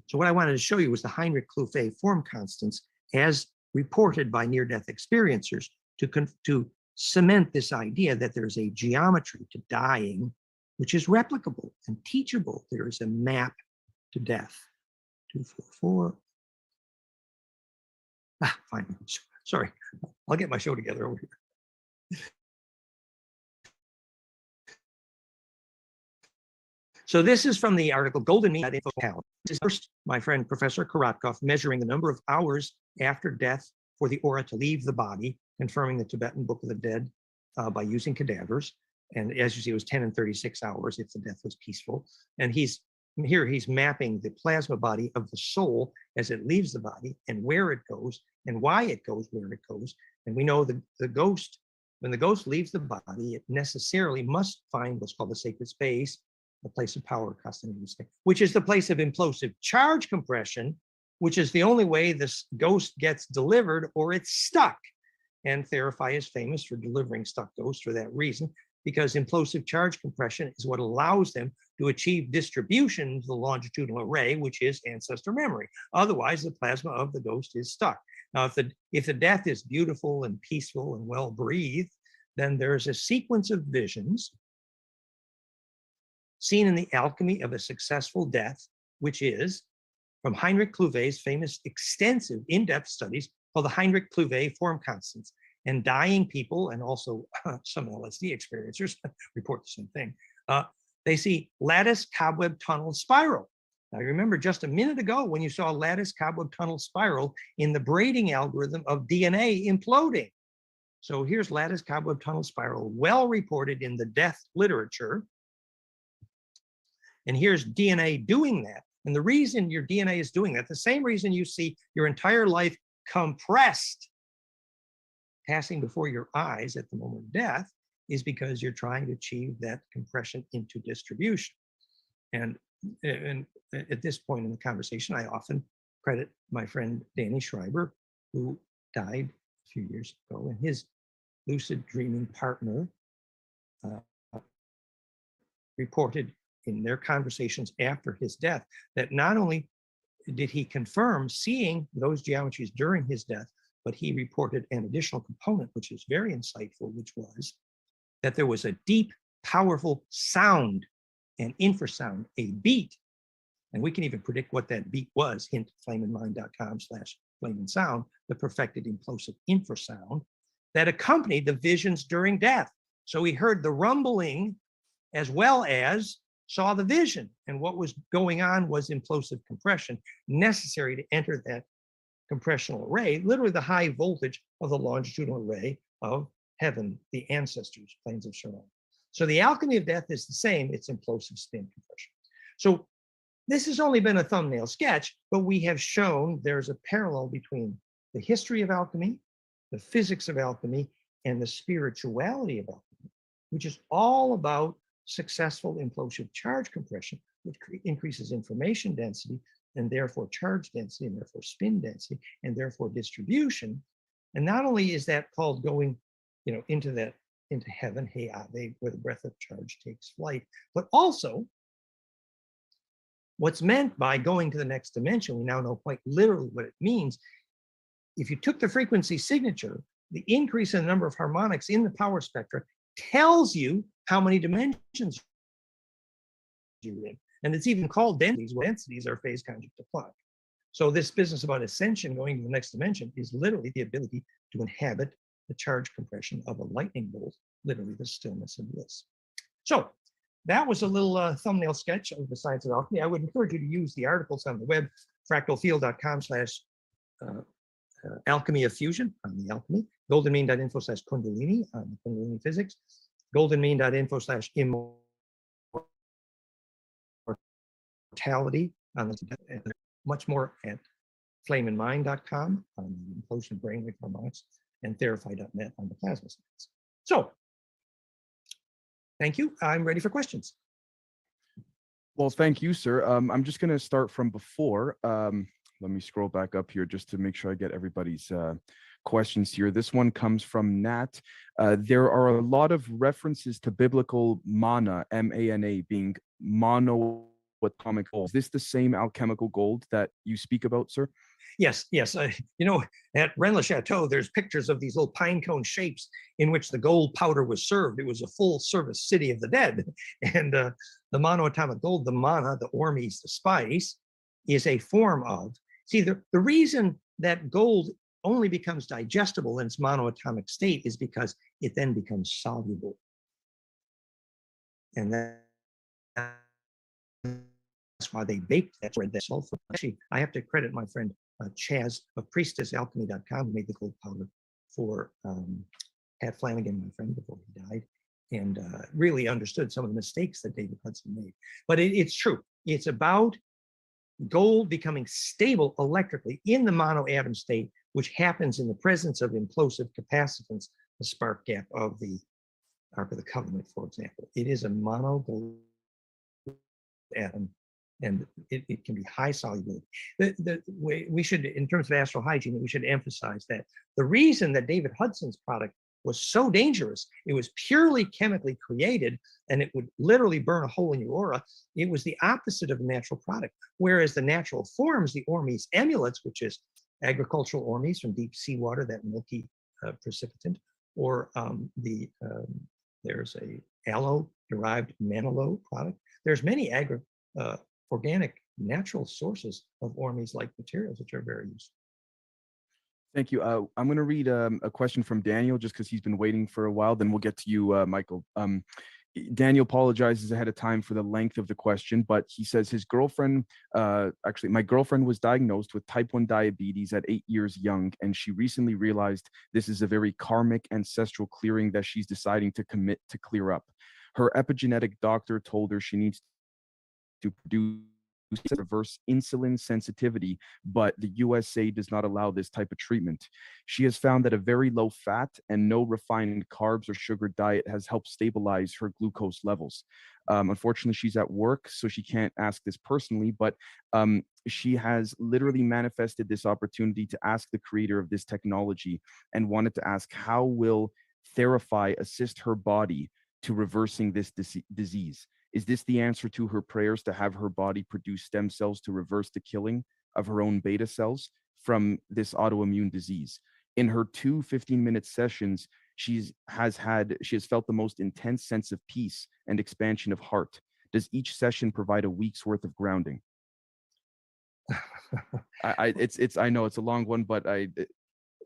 Speaker 9: So what I wanted to show you was the Heinrich Kluffe form constants as reported by near-death experiencers to cement this idea that there's a geometry to dying, which is replicable and teachable. There is a map to death. 244. Fine. Sorry. I'll get my show together over here. So this is from the article Golden Mean Info Count. This is first my friend Professor Korotkov measuring the number of hours after death for the aura to leave the body, confirming the Tibetan Book of the Dead by using cadavers. And as you see, it was 10 and 36 hours if the death was peaceful. And he's mapping the plasma body of the soul as it leaves the body and where it goes and why it goes where it goes. And we know the ghost, when the ghost leaves the body, it necessarily must find what's called the sacred space, the place of power, which is the place of implosive charge compression, which is the only way this ghost gets delivered or it's stuck. And Therify is famous for delivering stuck ghosts for that reason, because implosive charge compression is what allows them to achieve distribution to the longitudinal array, which is ancestor memory. Otherwise, the plasma of the ghost is stuck. Now, if the death is beautiful and peaceful and well-breathed, then there's a sequence of visions seen in the alchemy of a successful death, which is from Heinrich Kluve's famous extensive in-depth studies called the Heinrich Kluve form constants. And dying people, and also some LSD experiencers report the same thing. They see lattice, cobweb, tunnel, spiral. Now, remember just a minute ago when you saw lattice cobweb tunnel spiral in the braiding algorithm of DNA imploding. So here's lattice cobweb tunnel spiral, well reported in the death literature. And here's DNA doing that. And the reason your DNA is doing that, the same reason you see your entire life compressed, passing before your eyes at the moment of death, is because you're trying to achieve that compression into distribution. And at this point in the conversation, I often credit my friend Danny Schreiber, who died a few years ago, and his lucid dreaming partner reported in their conversations after his death that not only did he confirm seeing those geometries during his death, but he reported an additional component, which is very insightful, which was that there was a deep, powerful sound, an infrasound, a beat. And we can even predict what that beat was, hint flameandmind.com/flameandsound, the perfected implosive infrasound that accompanied the visions during death. So he heard the rumbling as well as saw the vision. And what was going on was implosive compression necessary to enter that compressional array, literally the high voltage of the longitudinal array of heaven, the ancestors, planes of Sharon. So the alchemy of death is the same, it's implosive spin compression. So this has only been a thumbnail sketch, but we have shown there's a parallel between the history of alchemy, the physics of alchemy, and the spirituality of alchemy, which is all about successful implosive charge compression, which increases information density, and therefore charge density, and therefore spin density, and therefore distribution. And not only is that called going, into heaven, hey ave, where the breath of charge takes flight, but also what's meant by going to the next dimension. We now know quite literally what it means. If you took the frequency signature, the increase in the number of harmonics in the power spectra tells you how many dimensions you're in. And it's even called densities, where densities are phase conjugate to Planck. So this business about ascension, going to the next dimension, is literally the ability to inhabit the charge compression of a lightning bolt, literally the stillness of bliss. So that was a little thumbnail sketch of the science of alchemy. I would encourage you to use the articles on the web, fractalfield.com/alchemy of fusion on the alchemy, goldenmean.info/kundalini on the kundalini physics, goldenmean.info/immortality on the, and much more at flameandmind.com on the implosion brainwave harmonics, and therify.net on the plasma science. So thank you. I'm ready for questions.
Speaker 12: Well, thank you, sir. I'm just going to start from before. Let me scroll back up here just to make sure I get everybody's questions here. This one comes from Nat. There are a lot of references to biblical mana, M-A-N-A, being monoatomic gold. Is this the same alchemical gold that you speak about, sir?
Speaker 9: Yes. At Rennes-le-Chateau, there's pictures of these little pine cone shapes in which the gold powder was served. It was a full service city of the dead. And the monoatomic gold, the mana, the ormes, the spice, is a form of, see, the reason that gold only becomes digestible in its monoatomic state is because it then becomes soluble. And that's why they baked that red sulfur. Actually, I have to credit my friend Chaz of priestessalchemy.com, who made the gold powder for Pat Flanagan, my friend, before he died, and really understood some of the mistakes that David Hudson made. But it's true. It's about gold becoming stable electrically in the monoatom state, which happens in the presence of implosive capacitance, the spark gap of the Ark of the Covenant, for example. It is a mono gold atom, and it can be high solubility. We should, in terms of astral hygiene, we should emphasize that the reason that David Hudson's product was so dangerous, it was purely chemically created, and it would literally burn a hole in your aura. It was the opposite of a natural product. Whereas the natural forms, the Ormes amulets, which is agricultural Ormes from deep seawater, that milky precipitant, or there's a aloe-derived manalo product. There's many organic natural sources of Ormes-like materials, which are very useful.
Speaker 12: Thank you. I'm going to read a question from Daniel, just because he's been waiting for a while. Then we'll get to you, Michael. Daniel apologizes ahead of time for the length of the question, but he says his girlfriend, actually, my girlfriend was diagnosed with type 1 diabetes at 8 years young, and she recently realized this is a very karmic ancestral clearing that she's deciding to commit to clear up. Her epigenetic doctor told her she needs to produce reverse insulin sensitivity, but the USA does not allow this type of treatment. She has found that a very low fat and no refined carbs or sugar diet has helped stabilize her glucose levels. Unfortunately, she's at work, so she can't ask this personally, but she has literally manifested this opportunity to ask the creator of this technology and wanted to ask, how will Therify assist her body to reversing this disease? Is this the answer to her prayers to have her body produce stem cells to reverse the killing of her own beta cells from this autoimmune disease? In her 2 15-minute sessions, she has felt the most intense sense of peace and expansion of heart. Does each session provide a week's worth of grounding? I know it's a long one, but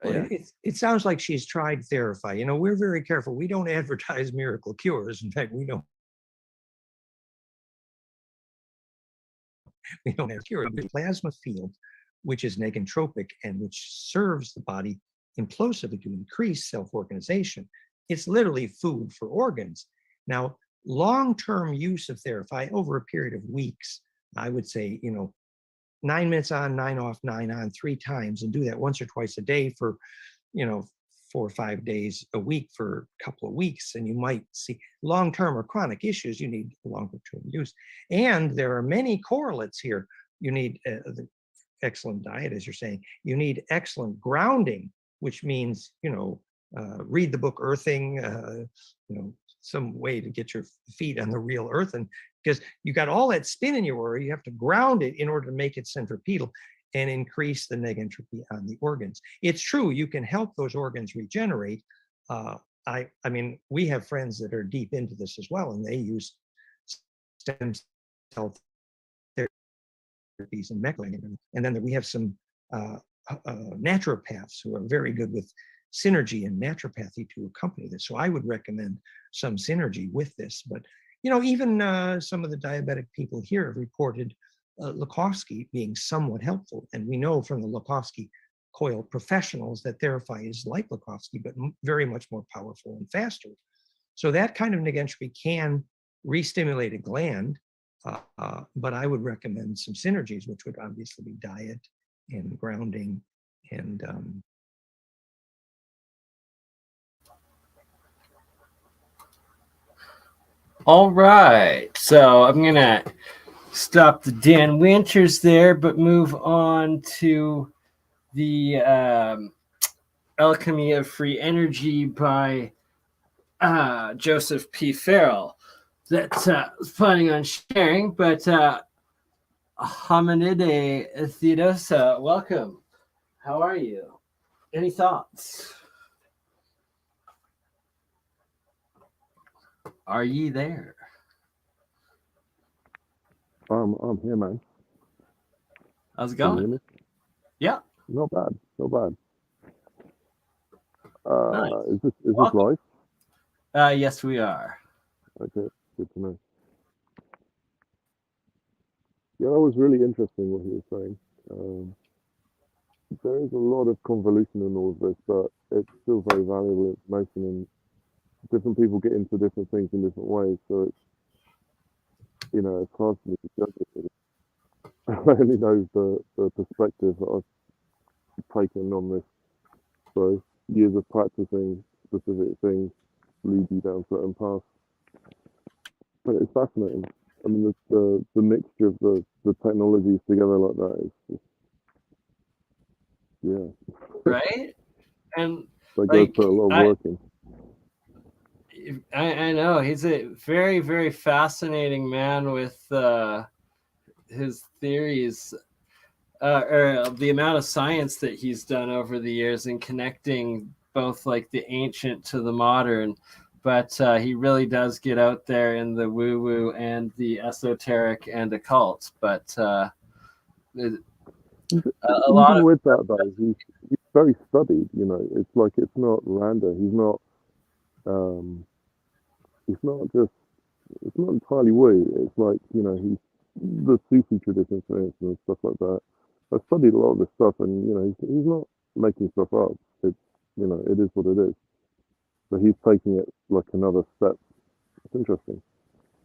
Speaker 9: Well, it sounds like she's tried Therify. You know, we're very careful. We don't advertise miracle cures. In fact, we don't have cure. The plasma field, which is negentropic and which serves the body implosively to increase self-organization. It's literally food for organs. Now, long-term use of Therify over a period of weeks, I would say, 9 minutes on, 9 off, 9 on, 3 times, and do that once or twice a day for, 4 or 5 days a week for a couple of weeks, and you might see long-term or chronic issues. You need longer-term use, and there are many correlates here. You need the excellent diet, as you're saying. You need excellent grounding, which means read the book Earthing. Some way to get your feet on the real earth, and because you got all that spin in your aura, you have to ground it in order to make it centripetal and increase the negentropy on the organs. It's true, you can help those organs regenerate. I mean, we have friends that are deep into this as well, and they use stem cell therapies and mechanisms. And then we have some naturopaths who are very good with synergy and naturopathy to accompany this. So I would recommend some synergy with this. But even some of the diabetic people here have reported Lukowski being somewhat helpful. And we know from the Lukowski coil professionals that Therify is like Lukowski, but very much more powerful and faster. So that kind of negentropy can re-stimulate a gland, but I would recommend some synergies, which would obviously be diet and grounding and
Speaker 1: all right, so I'm gonna stop the Dan Winters there, but move on to the Alchemy of Free Energy by Joseph P. Farrell that I was planning on sharing, but Hominide Theodosa, welcome. How are you? Any thoughts? Are ye there?
Speaker 15: I'm here, man.
Speaker 1: How's it
Speaker 15: Can you
Speaker 1: going?
Speaker 15: hear me?
Speaker 1: Yeah.
Speaker 15: Not bad. Not bad.
Speaker 1: Nice.
Speaker 15: Is this live?
Speaker 1: Yes, we are.
Speaker 15: Okay, good to know. Yeah, that was really interesting what he was saying. There is a lot of convolution in all of this, but it's still very valuable information, and different people get into different things in different ways. So it's it's hard for me to judge it. I only know the perspective that I've taken on this. So years of practicing specific things lead you down certain paths. But it's fascinating. I mean, the mixture of the technologies together like that is just, yeah.
Speaker 1: Right? And
Speaker 15: they go put a lot of work in.
Speaker 1: I know he's a very, very fascinating man with his theories, or the amount of science that he's done over the years in connecting both like the ancient to the modern. But he really does get out there in the woo-woo and the esoteric and occult. But
Speaker 15: Even with that, though, he's very studied. It's like it's not random. He's not just it's not entirely woo. It's like, he's the Sufi tradition, for instance, and stuff like that. I studied a lot of this stuff, and he's not making stuff up. It's it is what it is. So he's taking it like another step. It's interesting.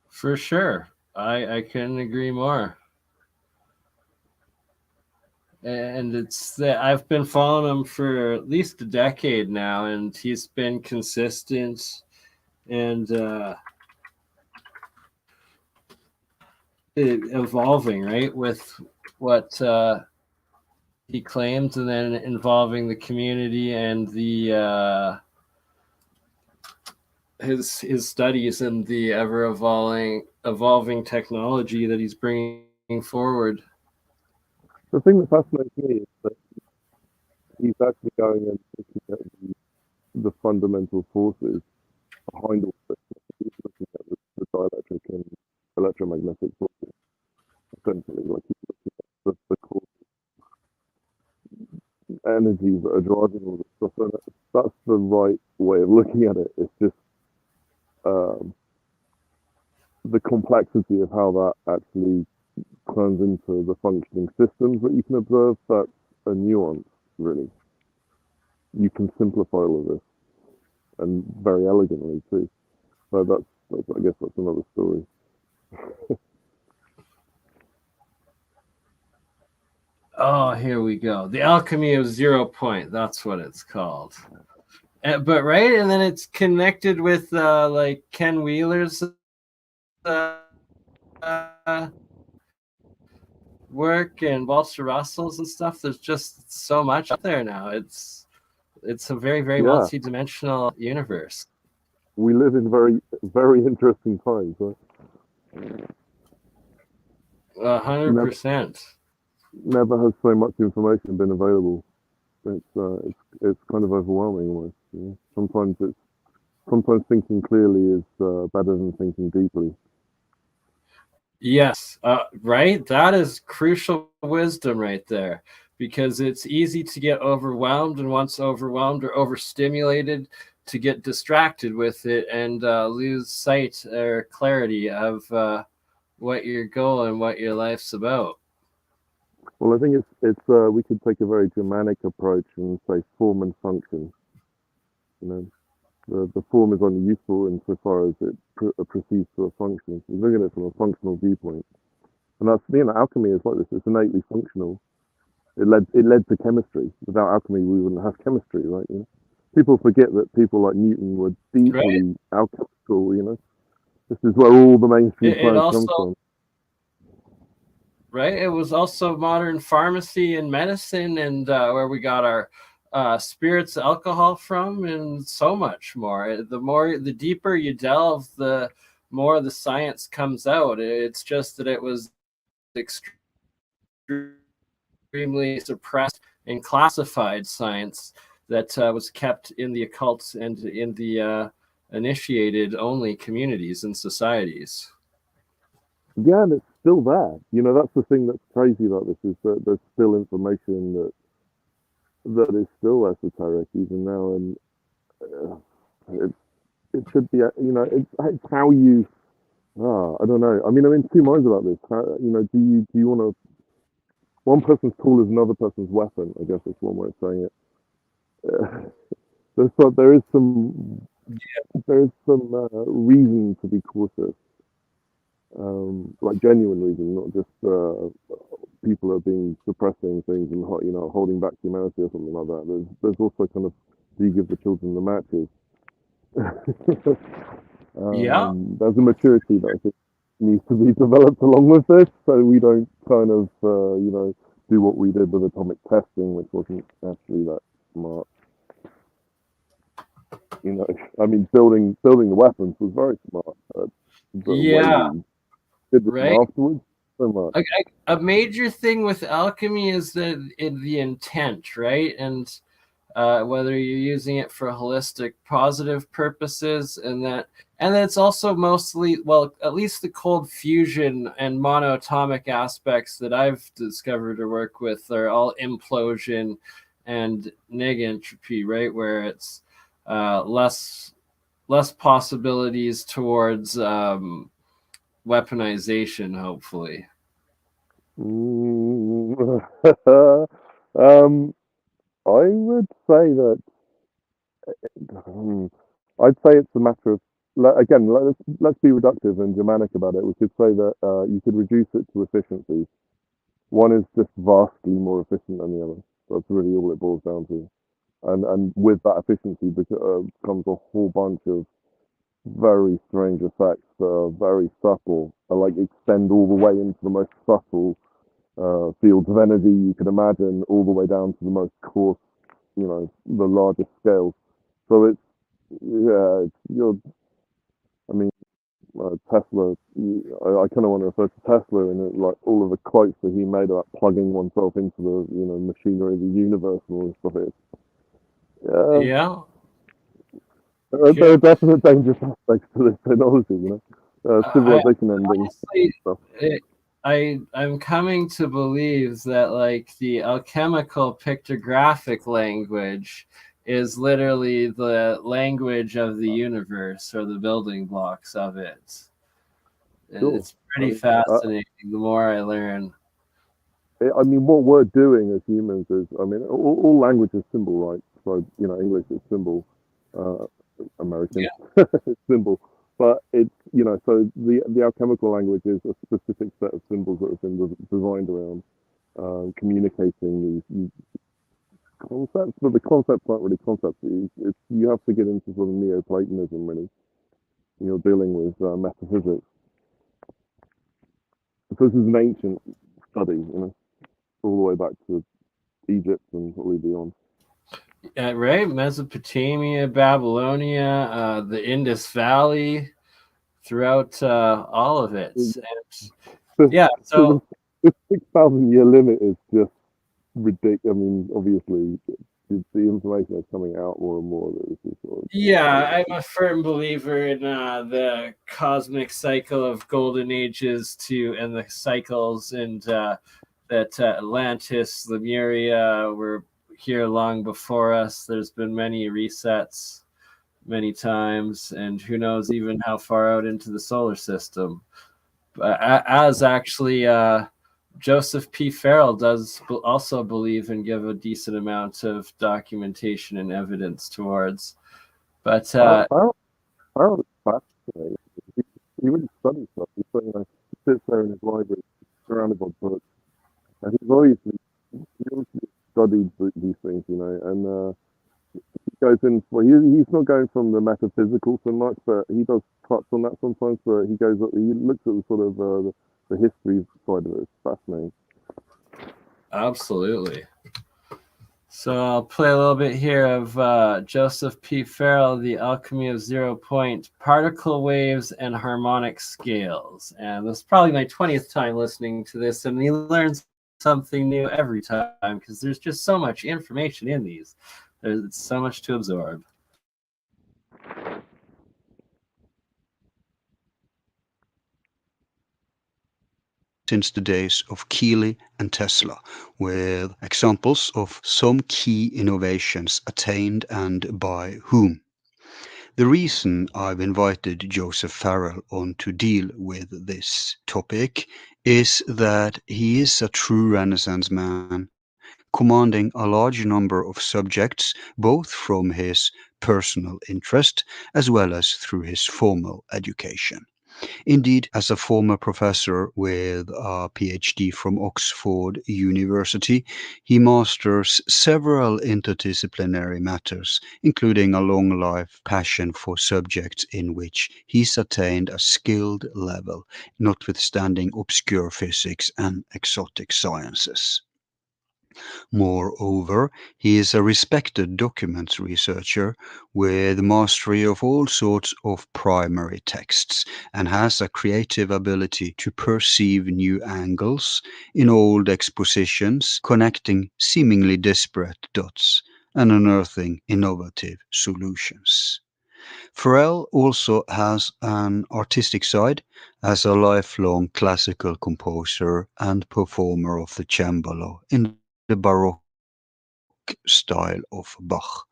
Speaker 1: For sure. I couldn't agree more. And it's that I've been following him for at least a decade now, and he's been consistent and evolving, right, with what he claims, and then involving the community and the his studies and the ever evolving technology that he's bringing forward.
Speaker 15: The thing that fascinates me is that he's actually going and looking at the fundamental forces behind all this. He's looking at the dielectric and electromagnetic forces, essentially. Like he's looking at the core energies that are driving all this stuff. And that's the right way of looking at it. It's just the complexity of how that actually turns into the functioning systems that you can observe. That's a nuance, really. You can simplify all of this, and very elegantly too. But I guess that's another story.
Speaker 1: Oh, here we go. The Alchemy of 0 point. That's what it's called. But right, and then it's connected with like Ken Wheeler's work and Walter Russell's and stuff. There's just so much out there now. It's a very, very multi-dimensional universe.
Speaker 15: We live in very, very interesting times, right?
Speaker 1: 100%.
Speaker 15: Never has so much information been available. It's kind of overwhelming almost. Sometimes thinking clearly is better than thinking deeply.
Speaker 1: Yes, right. That is crucial wisdom right there, because it's easy to get overwhelmed, and once overwhelmed or overstimulated, to get distracted with it and lose sight or clarity of what your goal and what your life's about.
Speaker 15: Well, I think it's we could take a very Germanic approach and say form and function. The form is only useful insofar as it proceeds to a function. So look at it from a functional viewpoint, and that's alchemy is like this. It's innately functional. It led to chemistry. Without alchemy, we wouldn't have chemistry, right? People forget that people like Newton were deeply alchemical. This is where all the mainstream science comes from.
Speaker 1: Right. It was also modern pharmacy and medicine, and where we got our spirits, alcohol from, and so much more. The deeper you delve, the more the science comes out. It's just that it was extremely suppressed and classified science that was kept in the occult and in the initiated only communities and societies.
Speaker 15: Yeah, and it's still there. That's the thing that's crazy about this, is that there's still information that is still esoteric even now, and it should be. It's how you. I don't know. I mean, I'm in two minds about this. Do you want to? One person's tool is another person's weapon. I guess that's one way of saying it. There is some reason to be cautious. Like genuine reason, not just people are being suppressing things and holding back humanity or something like that. There's also kind of, do you give the children the matches? There's a maturity that I think needs to be developed along with this, so we don't kind of do what we did with atomic testing, which wasn't actually that smart. I mean, building the weapons was very smart. Afterwards, so much.
Speaker 1: A major thing with alchemy is the intent, right? And whether you're using it for holistic positive purposes, and it's also mostly, well, at least the cold fusion and monoatomic aspects that I've discovered or work with are all implosion and negentropy, right? Where it's less possibilities towards weaponization, hopefully.
Speaker 15: I would say that I'd say it's a matter of again. Let's be reductive and Germanic about it. We could say that you could reduce it to efficiencies. One is just vastly more efficient than the other. That's really all it boils down to. And with that efficiency comes a whole bunch of very strange effects that are very subtle, like extend all the way into the most subtle fields of energy you could imagine, all the way down to the most coarse, the largest scales. So it's, Tesla, I kind of want to refer to Tesla and like all of the quotes that he made about plugging oneself into the, machinery of the universe and all this stuff.
Speaker 1: Yeah.
Speaker 15: There are definite dangerous aspects to this technology, civilization ending stuff.
Speaker 1: I'm coming to believe that like the alchemical pictographic language is literally the language of the universe or the building blocks of it.
Speaker 15: Sure.
Speaker 1: It's pretty fascinating the more I learn.
Speaker 15: I mean, what we're doing as humans is, all language is symbol, right? So, English is symbol, American is symbol. But it's, so the alchemical language is a specific set of symbols that have been designed around communicating these concepts, but the concepts aren't really concepts. You have to get into sort of Neoplatonism, really. You're dealing with metaphysics. So this is an ancient study, all the way back to Egypt and probably beyond.
Speaker 1: Right, Mesopotamia, Babylonia, the Indus Valley, throughout all of it. And, yeah, so
Speaker 15: the 6,000-year limit is just ridiculous. I mean, obviously, the information that's coming out more and more.
Speaker 1: Yeah, I'm a firm believer in the cosmic cycle of golden ages and the cycles, and that Atlantis, Lemuria were here long before us. There's been many resets many times, and who knows even how far out into the solar system. As actually Joseph P. Farrell does also believe and give a decent amount of documentation and evidence towards. But
Speaker 15: Farrell is fascinating. He really studies stuff. He sits there in his library, surrounded by books, and he obviously studied these things, and he goes in. Well, he's not going from the metaphysical so much, but he does touch on that sometimes. But he looks at the sort of the history side of it. It's fascinating.
Speaker 1: Absolutely. So I'll play a little bit here of Joseph P. Farrell, The Alchemy of Zero Point, Particle Waves and Harmonic Scales. And this is probably my 20th time listening to this, and he learns something new every time because there's just so much information in these. There's so much to absorb.
Speaker 16: Since the days of Keeley and Tesla, with examples of some key innovations attained and by whom. The reason I've invited Joseph Farrell on to deal with this topic is that he is a true Renaissance man, commanding a large number of subjects, both from his personal interest as well as through his formal education. Indeed, as a former professor with a PhD from Oxford University, he masters several interdisciplinary matters, including a long-life passion for subjects in which he's attained a skilled level, notwithstanding obscure physics and exotic sciences. Moreover, he is a respected documents researcher with mastery of all sorts of primary texts and has a creative ability to perceive new angles in old expositions, connecting seemingly disparate dots and unearthing innovative solutions. Farrell also has an artistic side as a lifelong classical composer and performer of the cembalo in the Baroque style of Bach.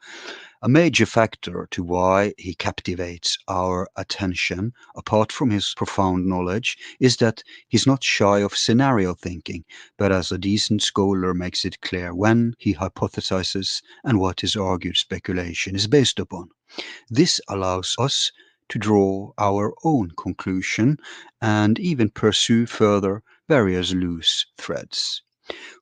Speaker 16: A major factor to why he captivates our attention, apart from his profound knowledge, is that he's not shy of scenario thinking, but as a decent scholar makes it clear when he hypothesizes and what his argued speculation is based upon. This allows us to draw our own conclusion and even pursue further various loose threads.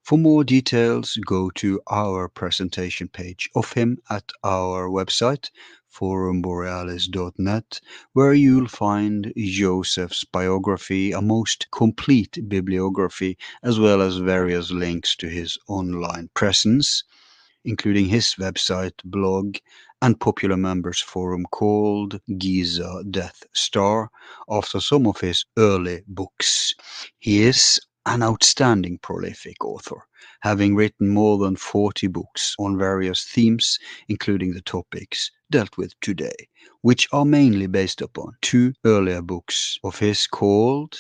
Speaker 16: For more details, go to our presentation page of him at our website, forumborealis.net, where you'll find Joseph's biography, a most complete bibliography, as well as various links to his online presence, including his website, blog, and popular members forum called Giza Death Star, after some of his early books. He is an outstanding prolific author, having written more than 40 books on various themes, including the topics dealt with today, which are mainly based upon 2 earlier books of his called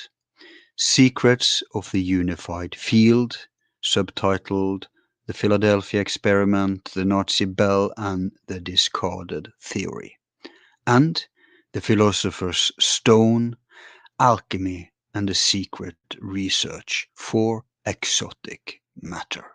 Speaker 16: Secrets of the Unified Field, subtitled The Philadelphia Experiment, The Nazi Bell, and The Discarded Theory, and The Philosopher's Stone, Alchemy, and the Secret Research for Exotic Matter.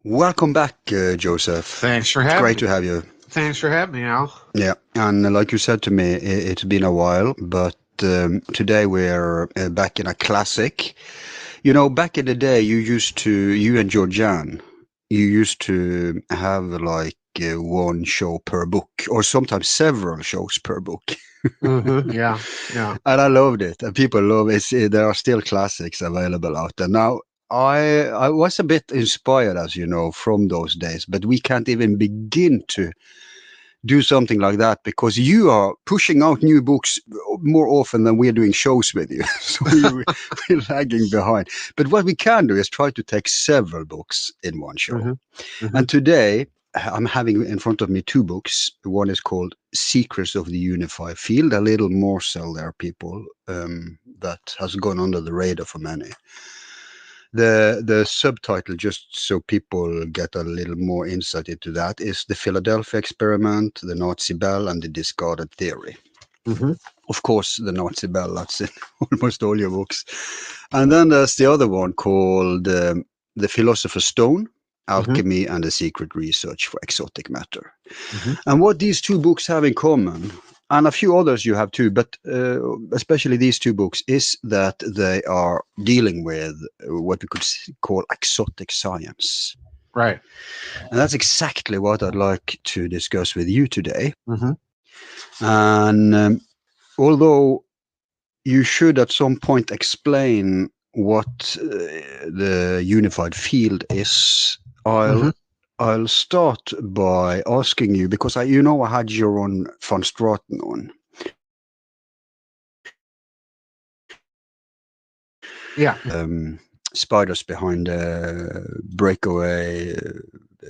Speaker 16: Welcome back, Joseph.
Speaker 17: Thanks for
Speaker 16: It's
Speaker 17: having
Speaker 16: great
Speaker 17: me.
Speaker 16: to have you.
Speaker 17: Thanks for having me, Al.
Speaker 16: Yeah, and like you said to me, it's been a while, but today we're back in a classic. You know, back in the day, you and Georgian, you used to have like one show per book, or sometimes several shows per book.
Speaker 17: Yeah.
Speaker 16: And I loved it, and people love it. There are still classics available out there now. I was a bit inspired, as you know, from those days, but we can't even begin to do something like that because you are pushing out new books more often than we're doing shows with you. So we're lagging behind. But what we can do is try to take several books in one show. And today I'm having in front of me 2 books. One is called Secrets of the Unified Field, a little morsel there, people, that has gone under the radar for many. The subtitle, just so people get a little more insight into that, is The Philadelphia Experiment, The Nazi Bell, and The Discarded Theory. Of course, The Nazi Bell, that's in almost all your books. And then there's the other one called The Philosopher's Stone, Alchemy, and the Secret Research for Exotic Matter. And what these 2 books have in common, and a few others you have too, but especially these 2 books, is that they are dealing with what we could call exotic science.
Speaker 17: Right.
Speaker 16: And that's exactly what I'd like to discuss with you today. And although you should at some point explain what the unified field is, I'll start by asking you, because I had your own Van Straten on.
Speaker 17: Yeah.
Speaker 16: Spiders behind breakaway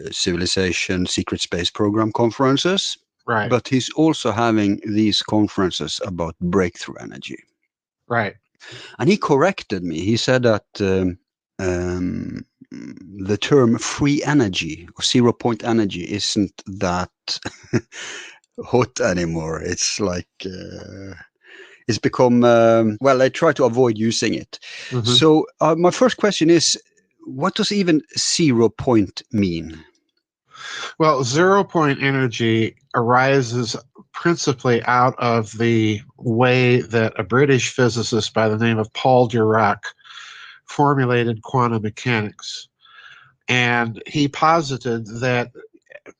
Speaker 16: civilization secret space program conferences.
Speaker 17: Right.
Speaker 16: But he's also having these conferences about breakthrough energy.
Speaker 17: Right.
Speaker 16: And he corrected me. He said that the term free energy or 0 point energy isn't that hot anymore. It's like it's become well, I try to avoid using it. So my first question is, what does even 0 point mean?
Speaker 17: Well, 0 point energy arises principally out of the way that a British physicist by the name of Paul Dirac formulated quantum mechanics. And he posited that,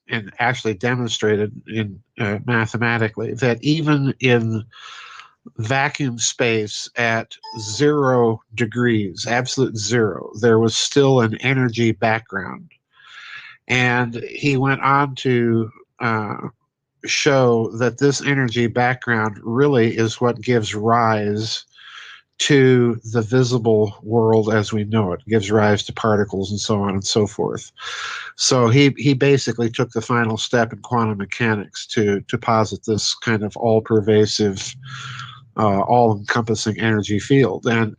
Speaker 17: and actually demonstrated in mathematically, that even in vacuum space at 0 degrees, absolute 0, there was still an energy background. And he went on to show that this energy background really is what gives rise to the visible world as we know it, gives rise to particles and so on and so forth. So he basically took the final step in quantum mechanics to posit this kind of all-pervasive all-encompassing energy field. And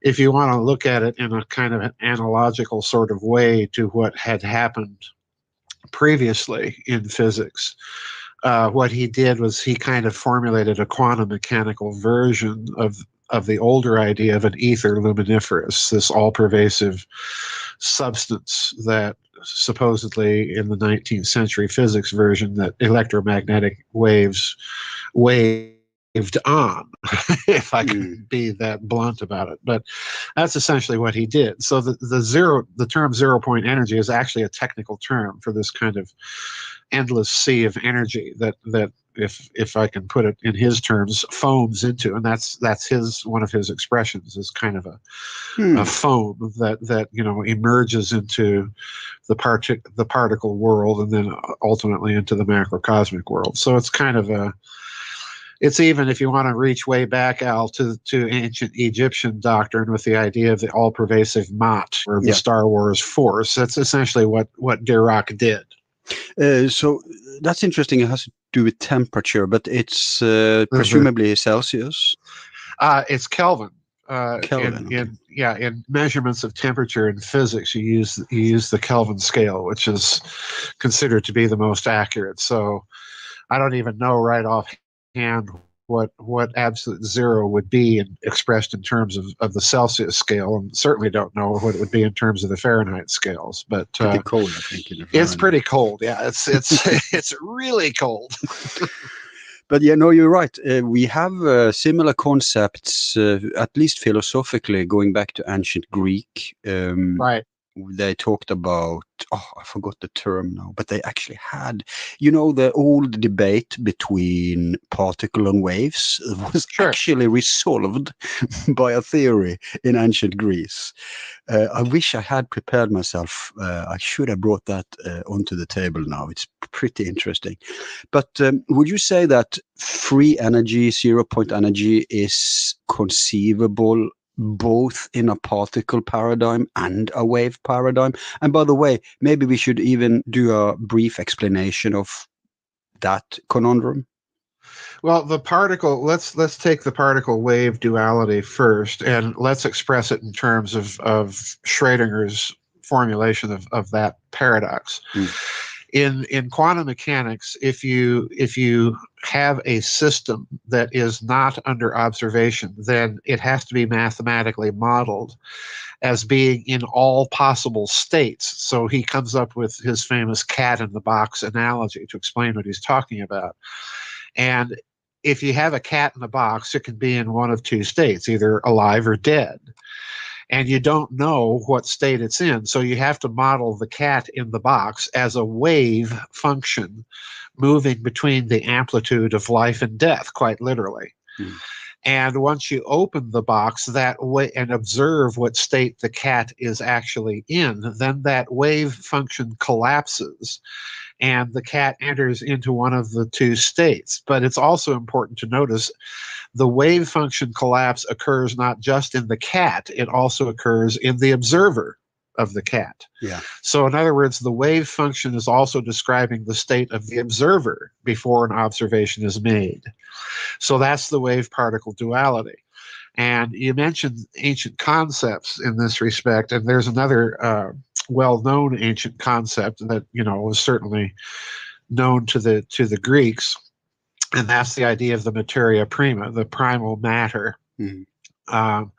Speaker 17: if you want to look at it in a kind of an analogical sort of way to what had happened previously in physics, what he did was he kind of formulated a quantum mechanical version of the older idea of an ether luminiferous, this all-pervasive substance that supposedly in the 19th century physics version that electromagnetic waves waved on, if I can be that blunt about it. But that's essentially what he did. So the term zero-point energy is actually a technical term for this kind of endless sea of energy that if I can put it in his terms, foams into, and that's one of his expressions is kind of a foam that emerges into the particle world and then ultimately into the macrocosmic world. So it's kind of it's even, if you want to reach way back, Al, to ancient Egyptian doctrine with the idea of the all-pervasive Ma'at, or the Star Wars Force. That's essentially what Dirac did.
Speaker 16: So that's interesting. It has to do with temperature, but it's presumably Celsius.
Speaker 17: It's Kelvin.
Speaker 16: Kelvin.
Speaker 17: In measurements of temperature in physics, you use the Kelvin scale, which is considered to be the most accurate. So I don't even know right offhand what absolute zero would be expressed in terms of the Celsius scale, and certainly don't know what it would be in terms of the Fahrenheit scales. But
Speaker 16: pretty cold, I think.
Speaker 17: It's pretty cold. Yeah, it's really cold.
Speaker 16: But yeah, no, you're right. We have similar concepts, at least philosophically, going back to ancient Greek.
Speaker 17: Right.
Speaker 16: They talked about, I forgot the term now, but they actually had, the old debate between particle and waves was actually resolved by a theory in ancient Greece. I wish I had prepared myself. I should have brought that onto the table now. It's pretty interesting. But would you say that free energy, zero-point energy is conceivable both in a particle paradigm and a wave paradigm? And by the way, maybe we should even do a brief explanation of that conundrum.
Speaker 17: Well, the particle, let's take the particle wave duality first, and let's express it in terms of Schrodinger's formulation of that paradox. In quantum mechanics, if you have a system that is not under observation, then it has to be mathematically modeled as being in all possible states. So he comes up with his famous cat in the box analogy to explain what he's talking about. And if you have a cat in a box, it can be in one of two states, either alive or dead. And you don't know what state it's in. So you have to model the cat in the box as a wave function moving between the amplitude of life and death, quite literally. And once you open the box that way and observe what state the cat is actually in, then that wave function collapses and the cat enters into one of the two states. But it's also important to notice the wave function collapse occurs not just in the cat, it also occurs in the observer of the cat.
Speaker 16: Yeah.
Speaker 17: So in other words, the wave function is also describing the state of the observer before an observation is made. So that's the wave particle duality. And you mentioned ancient concepts in this respect, and there's another well-known ancient concept that was certainly known to the Greeks, and that's the idea of the materia prima, the primal matter. And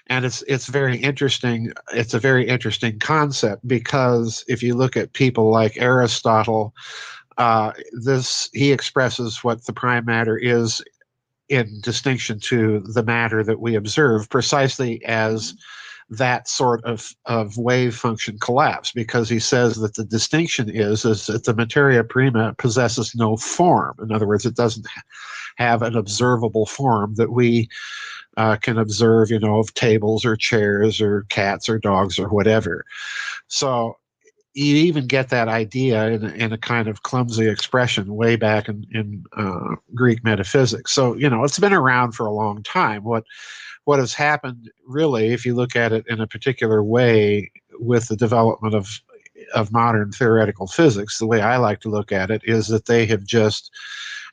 Speaker 17: it's very interesting. It's a very interesting concept because if you look at people like Aristotle, he expresses what the prime matter is in distinction to the matter that we observe, precisely as that sort of wave function collapse, because he says that the distinction is that the materia prima possesses no form. In other words, it doesn't have an observable form that we can observe, of tables or chairs or cats or dogs or whatever. So you even get that idea in a kind of clumsy expression way back in Greek metaphysics. So, it's been around for a long time. What has happened, really, if you look at it in a particular way with the development of modern theoretical physics, the way I like to look at it is that they have just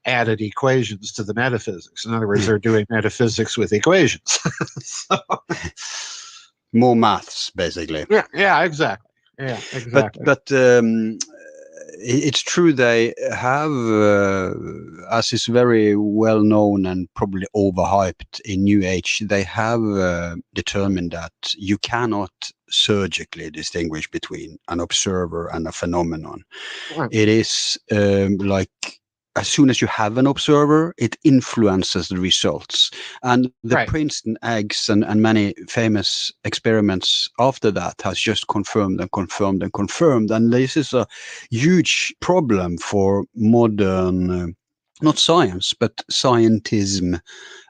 Speaker 17: added equations to the metaphysics. In other words, they're doing metaphysics with equations. So,
Speaker 16: more maths, basically.
Speaker 17: yeah, exactly. Yeah, exactly.
Speaker 16: But it's true they have, as is very well known and probably overhyped in New Age, they have determined that you cannot surgically distinguish between an observer and a phenomenon.
Speaker 17: Right.
Speaker 16: It is like, as soon as you have an observer, it influences the results. And the Princeton eggs and many famous experiments after that has just confirmed and confirmed and confirmed. And this is a huge problem for modern, not science, but scientism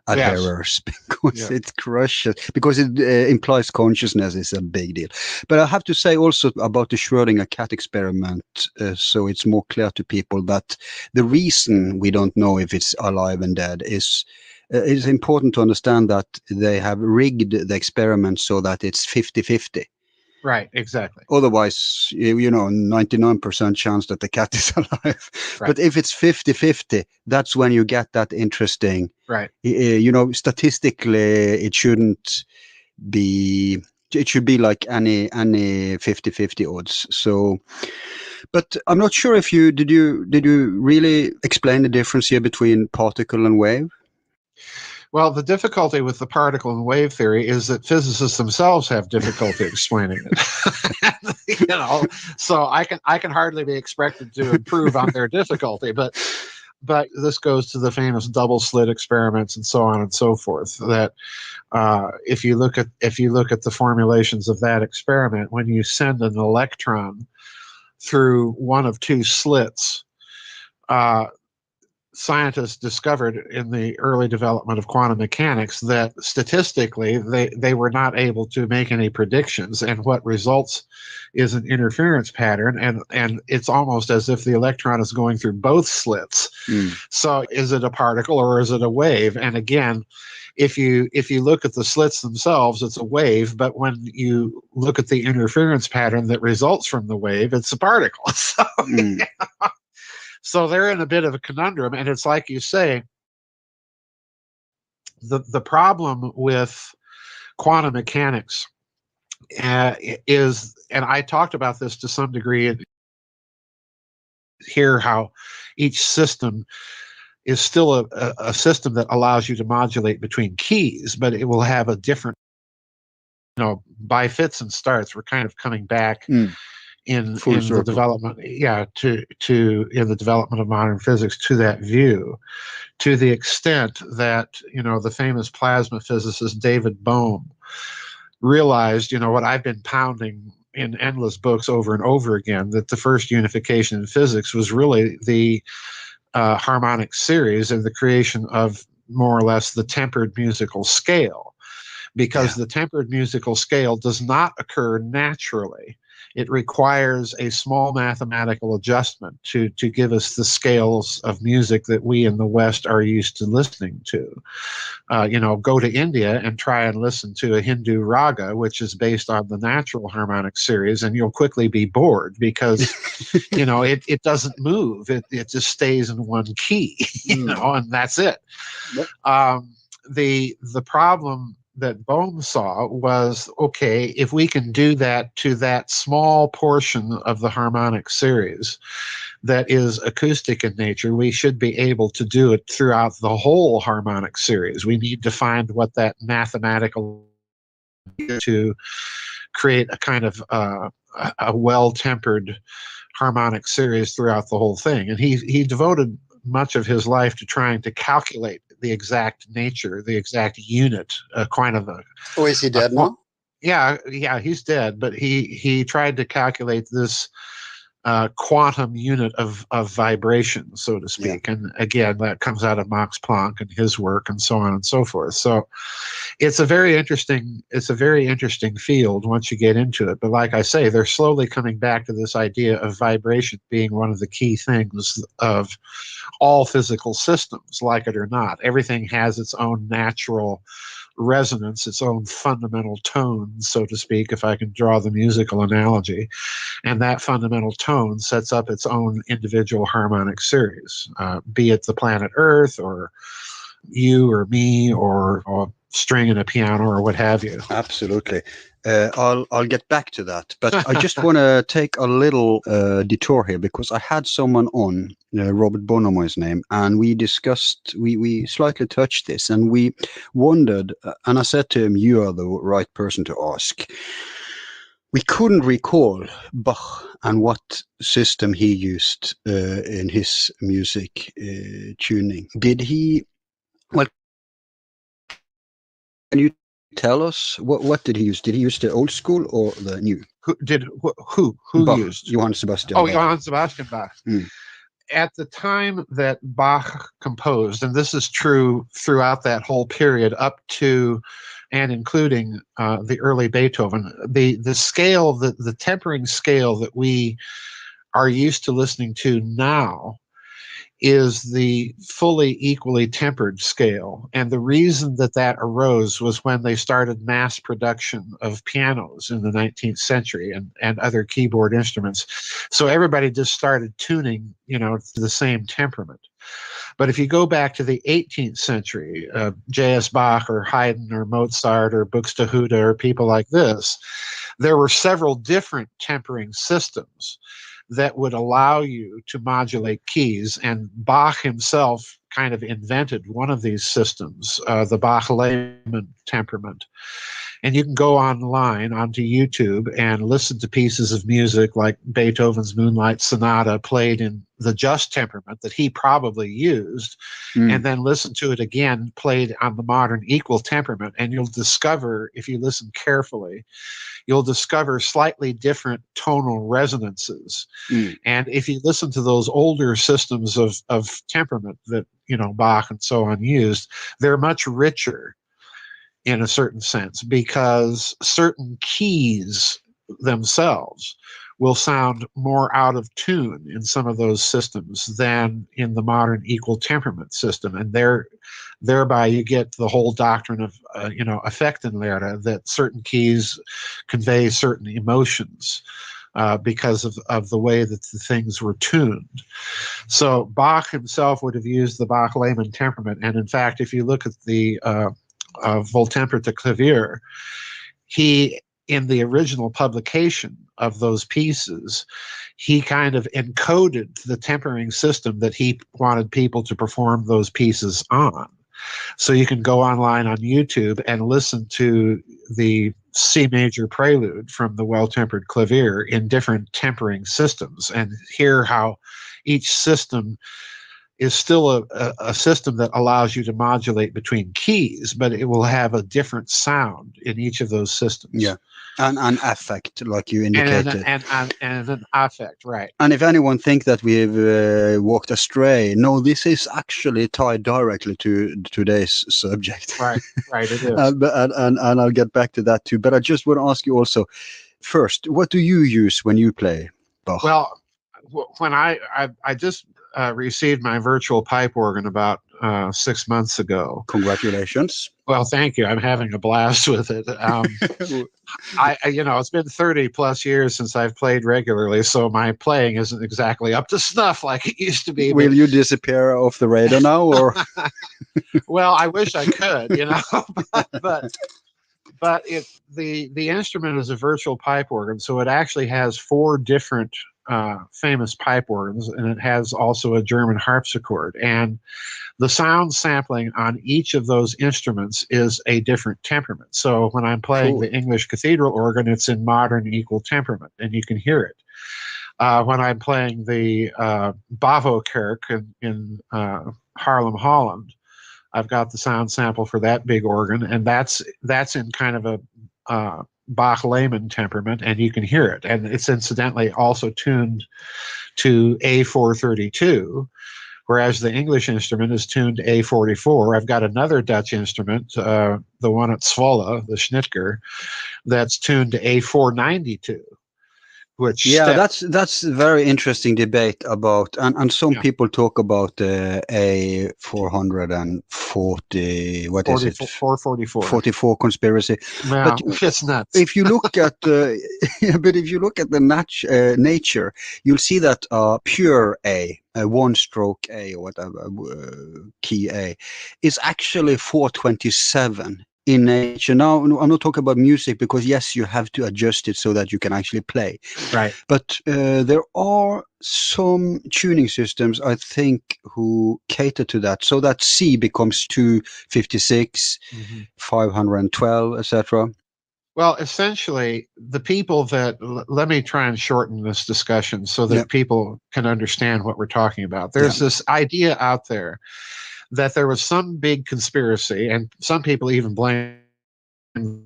Speaker 16: adherers, because it crushes, because it implies consciousness is a big deal. But I have to say also about the Schrödinger cat experiment, so it's more clear to people that the reason we don't know if it's alive and dead is it's important to understand that they have rigged the experiment so that it's 50-50.
Speaker 17: Right, exactly.
Speaker 16: Otherwise, 99% chance that the cat is alive.
Speaker 17: Right.
Speaker 16: But if it's 50-50, that's when you get that interesting.
Speaker 17: Right.
Speaker 16: Statistically, it shouldn't be. It should be like any 50-50 odds. So, but I'm not sure if did you really explain the difference here between particle and wave?
Speaker 17: Well, the difficulty with the particle and wave theory is that physicists themselves have difficulty explaining it. So I can hardly be expected to improve on their difficulty, but this goes to the famous double slit experiments and so on and so forth. That if you look at the formulations of that experiment, when you send an electron through one of two slits, scientists discovered in the early development of quantum mechanics that statistically they were not able to make any predictions, and what results is an interference pattern, and it's almost as if the electron is going through both slits. So is it a particle or is it a wave? And again, if you look at the slits themselves, it's a wave, but when you look at the interference pattern that results from the wave, it's a particle. So, so they're in a bit of a conundrum, and it's like you say, the problem with quantum mechanics is, and I talked about this to some degree here, how each system is still a system that allows you to modulate between keys, but it will have a different, by fits and starts. We're kind of coming back in the development, in the development of modern physics to that view, to the extent that the famous plasma physicist David Bohm realized, what I've been pounding in endless books over and over again, that the first unification in physics was really the harmonic series and the creation of more or less the tempered musical scale, because the tempered musical scale does not occur naturally. It requires a small mathematical adjustment to give us the scales of music that we in the West are used to listening to. Go to India and try and listen to a Hindu raga, which is based on the natural harmonic series, and you'll quickly be bored because, it doesn't move. It just stays in one key, and that's it. The problem that Bohm saw was, okay, if we can do that to that small portion of the harmonic series that is acoustic in nature, we should be able to do it throughout the whole harmonic series. We need to find what that mathematical to create a kind of a well-tempered harmonic series throughout the whole thing. And he devoted much of his life to trying to calculate the exact nature, the exact unit, kind of a.
Speaker 16: Oh, is he dead now?
Speaker 17: Yeah, he's dead. But he tried to calculate this quantum unit of vibration, so to speak. And again, that comes out of Max Planck and his work, and so on and so forth. So it's a very interesting field once you get into it. But like I say, they're slowly coming back to this idea of vibration being one of the key things of all physical systems, like it or not. Everything has its own natural resonance, its own fundamental tone, so to speak, if I can draw the musical analogy. And that fundamental tone sets up its own individual harmonic series, be it the planet Earth or you or me or a string in a piano or what have you.
Speaker 16: Absolutely. I'll get back to that, but I just want to take a little detour here because I had someone on, Robert Bonomo is name, and we discussed, we slightly touched this, and we wondered, and I said to him, you are the right person to ask. We couldn't recall Bach and what system he used in his music tuning. Did he, well, can you tell us what did he use? Did he use the old school or the new?
Speaker 17: Who
Speaker 16: Bach,
Speaker 17: used?
Speaker 16: Johann Sebastian
Speaker 17: Oh,
Speaker 16: Bach.
Speaker 17: Johann Sebastian Bach.
Speaker 16: Mm.
Speaker 17: At the time that Bach composed, and this is true throughout that whole period up to and including the early Beethoven, the scale, the tempering scale that we are used to listening to now is the fully equally tempered scale. And the reason that that arose was when they started mass production of pianos in the 19th century and other keyboard instruments. So everybody just started tuning, to the same temperament. But if you go back to the 18th century, J.S. Bach or Haydn or Mozart or Buxtehude or people like this, there were several different tempering systems that would allow you to modulate keys. And Bach himself kind of invented one of these systems, the Bach-Lehman temperament. And you can go online onto YouTube and listen to pieces of music like Beethoven's Moonlight Sonata played in the just temperament that he probably used, and then listen to it again played on the modern equal temperament. And you'll discover, if you listen carefully, you'll discover slightly different tonal resonances. And if you listen to those older systems of temperament that, Bach and so on used, they're much richer in a certain sense because certain keys themselves will sound more out of tune in some of those systems than in the modern equal temperament system. And thereby you get the whole doctrine of, Effektenlehre, that certain keys convey certain emotions because of the way that the things were tuned. So Bach himself would have used the Bach-Lehman temperament. And in fact, if you look at the Wohltemperte Klavier, he, in the original publication of those pieces, he kind of encoded the tempering system that he wanted people to perform those pieces on. So you can go online on YouTube and listen to the C major prelude from the Well-Tempered Clavier in different tempering systems and hear how each system is still a system that allows you to modulate between keys, but it will have a different sound in each of those systems.
Speaker 16: Yeah, and an affect, like you indicated.
Speaker 17: And an affect, right.
Speaker 16: And if anyone think that we've walked astray, no, this is actually tied directly to today's subject.
Speaker 17: Right, it is.
Speaker 16: And I'll get back to that too. But I just want to ask you also, first, what do you use when you play Bach?
Speaker 17: Well, when I just received my virtual pipe organ about 6 months ago.
Speaker 16: Congratulations.
Speaker 17: Well, thank you. I'm having a blast with it. It's been 30 plus years since I've played regularly, so my playing isn't exactly up to snuff like it used to be.
Speaker 16: Will you disappear off the radar now, or?
Speaker 17: Well, I wish I could, but the instrument is a virtual pipe organ, so it actually has 4 different famous pipe organs, and it has also a German harpsichord. And the sound sampling on each of those instruments is a different temperament. So when I'm playing the English cathedral organ, it's in modern equal temperament, and you can hear it. When I'm playing the Bavo-Kerk in Haarlem, Holland, I've got the sound sample for that big organ, and that's in kind of a Bach-Lehman temperament, and you can hear it. And it's incidentally also tuned to A432, whereas the English instrument is tuned to A44. I've got another Dutch instrument, the one at Zwolle, the Schnitger, that's tuned to A492. which
Speaker 16: that's a very interesting debate about, and some people talk about a 440, what is it? 44 conspiracy.
Speaker 17: Well,
Speaker 16: but
Speaker 17: it's nuts.
Speaker 16: If you look at but if you look at the nature, you'll see that pure A, one stroke A or whatever, key A, is actually 427 in nature. Now, I'm not talking about music because yes, you have to adjust it so that you can actually play.
Speaker 17: Right.
Speaker 16: But there are some tuning systems, I think, who cater to that, so that C becomes 256, 512, etc.
Speaker 17: Well, essentially, the people that let me try and shorten this discussion so that people can understand what we're talking about. There's this idea out there that there was some big conspiracy, and some people even blame the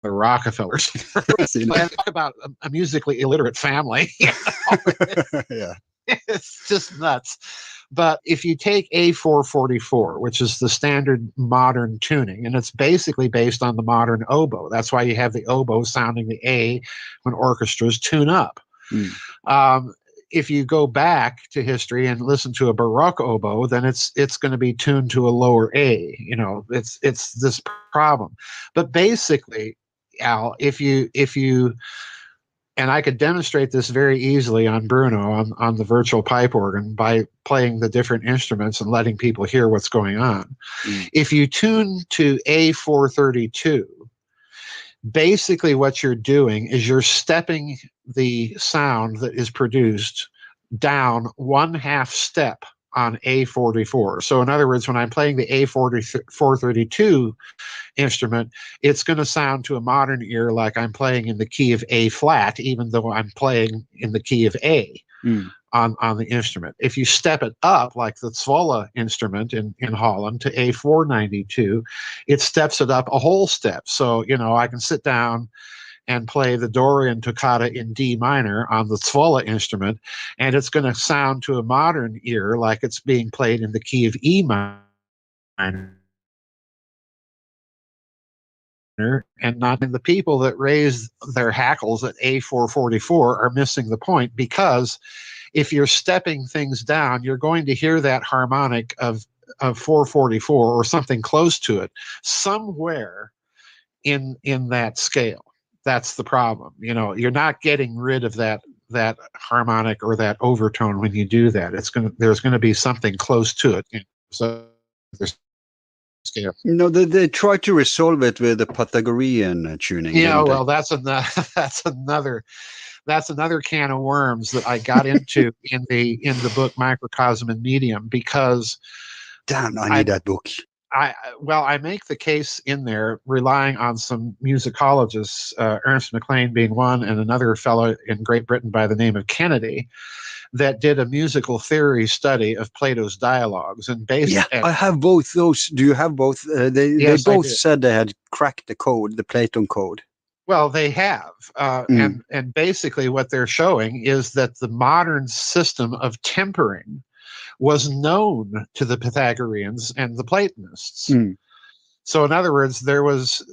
Speaker 17: Rockefellers. And talk about a musically illiterate family. It's just nuts. But if you take A444, which is the standard modern tuning, and it's basically based on the modern oboe. That's why you have the oboe sounding the A when orchestras tune up. If you go back to history and listen to a Baroque oboe, then it's going to be tuned to a lower A. You know, it's this problem. But basically, Al, if you and I could demonstrate this very easily on Bruno on the virtual pipe organ by playing the different instruments and letting people hear what's going on. If you tune to A432, basically what you're doing is you're stepping the sound that is produced down 1/2 step on A44. So in other words, when I'm playing the A432 instrument, it's going to sound to a modern ear like I'm playing in the key of A flat, even though I'm playing in the key of A on the instrument. If you step it up, like the Zwolle instrument in Holland, to A492, it steps it up a whole step. So, you know, I can sit down and play the Dorian toccata in D minor on the Zwolle instrument, and it's going to sound to a modern ear like it's being played in the key of E minor. And not in the people that raise their hackles at A444 are missing the point, because if you're stepping things down, you're going to hear that harmonic of 444 or something close to it somewhere in that scale. That's the problem. You know, you're not getting rid of that harmonic or that overtone when you do that. There's going to be something close to it. So there's scale.
Speaker 16: No, they try to resolve it with the Pythagorean tuning.
Speaker 17: Yeah, well, that's another can of worms that I got into in the book Microcosm and Medium, because
Speaker 16: damn, I need that book.
Speaker 17: I make the case in there relying on some musicologists, Ernst McLean being one, and another fellow in Great Britain by the name of Kennedy, that did a musical theory study of Plato's dialogues. And
Speaker 16: I have both those. Do you have both? They both said they had cracked the code, the Platon code.
Speaker 17: Well, they have. And basically what they're showing is that the modern system of tempering was known to the Pythagoreans and the Platonists. So in other words, there was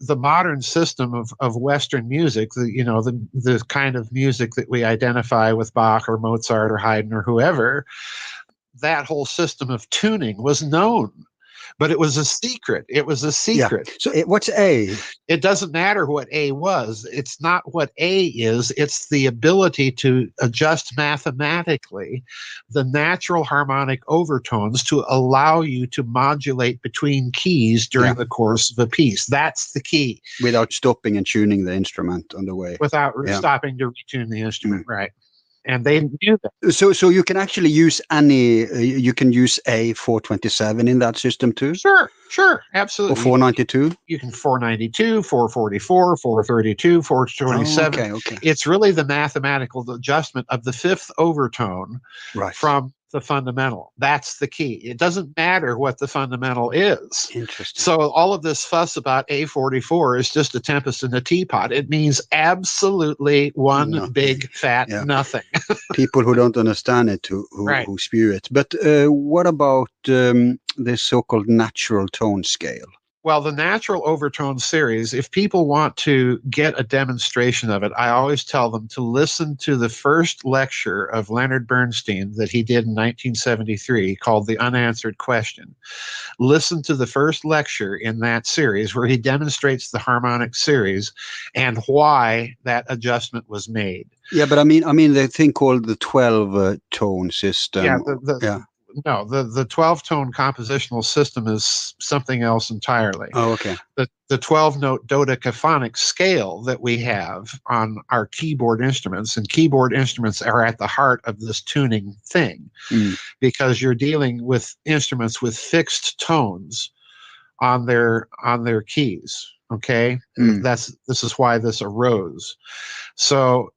Speaker 17: the modern system of Western music, the kind of music that we identify with Bach or Mozart or Haydn or whoever. That whole system of tuning was known, but it was a secret. It was a secret.
Speaker 16: Yeah. So what's A?
Speaker 17: It doesn't matter what A was. It's not what A is. It's the ability to adjust mathematically the natural harmonic overtones to allow you to modulate between keys during the course of a piece. That's the key.
Speaker 16: Without stopping and tuning the instrument on the way.
Speaker 17: Without stopping to retune the instrument, right. And they knew that.
Speaker 16: So you can actually use you can use A427 in that system too?
Speaker 17: Sure, absolutely.
Speaker 16: Or 492?
Speaker 17: You can 492, 444, 432, 427.
Speaker 16: Okay.
Speaker 17: It's really the mathematical adjustment of the fifth overtone from the fundamental. That's the key. It doesn't matter what the fundamental is.
Speaker 16: Interesting.
Speaker 17: So all of this fuss about A44 is just a tempest in a teapot. It means absolutely big fat nothing.
Speaker 16: People who don't understand it, who spew it. But what about this so-called natural tone scale?
Speaker 17: Well, the natural overtone series, if people want to get a demonstration of it, I always tell them to listen to the first lecture of Leonard Bernstein that he did in 1973 called The Unanswered Question. Listen to the first lecture in that series where he demonstrates the harmonic series and why that adjustment was made.
Speaker 16: Yeah, but I mean the thing called the 12 tone system.
Speaker 17: Yeah, no, the 12-tone compositional system is something else entirely.
Speaker 16: Oh, okay.
Speaker 17: The 12-note dodecaphonic scale that we have on our keyboard instruments, and keyboard instruments are at the heart of this tuning thing, because you're dealing with instruments with fixed tones on their keys. Okay, this is why this arose. So,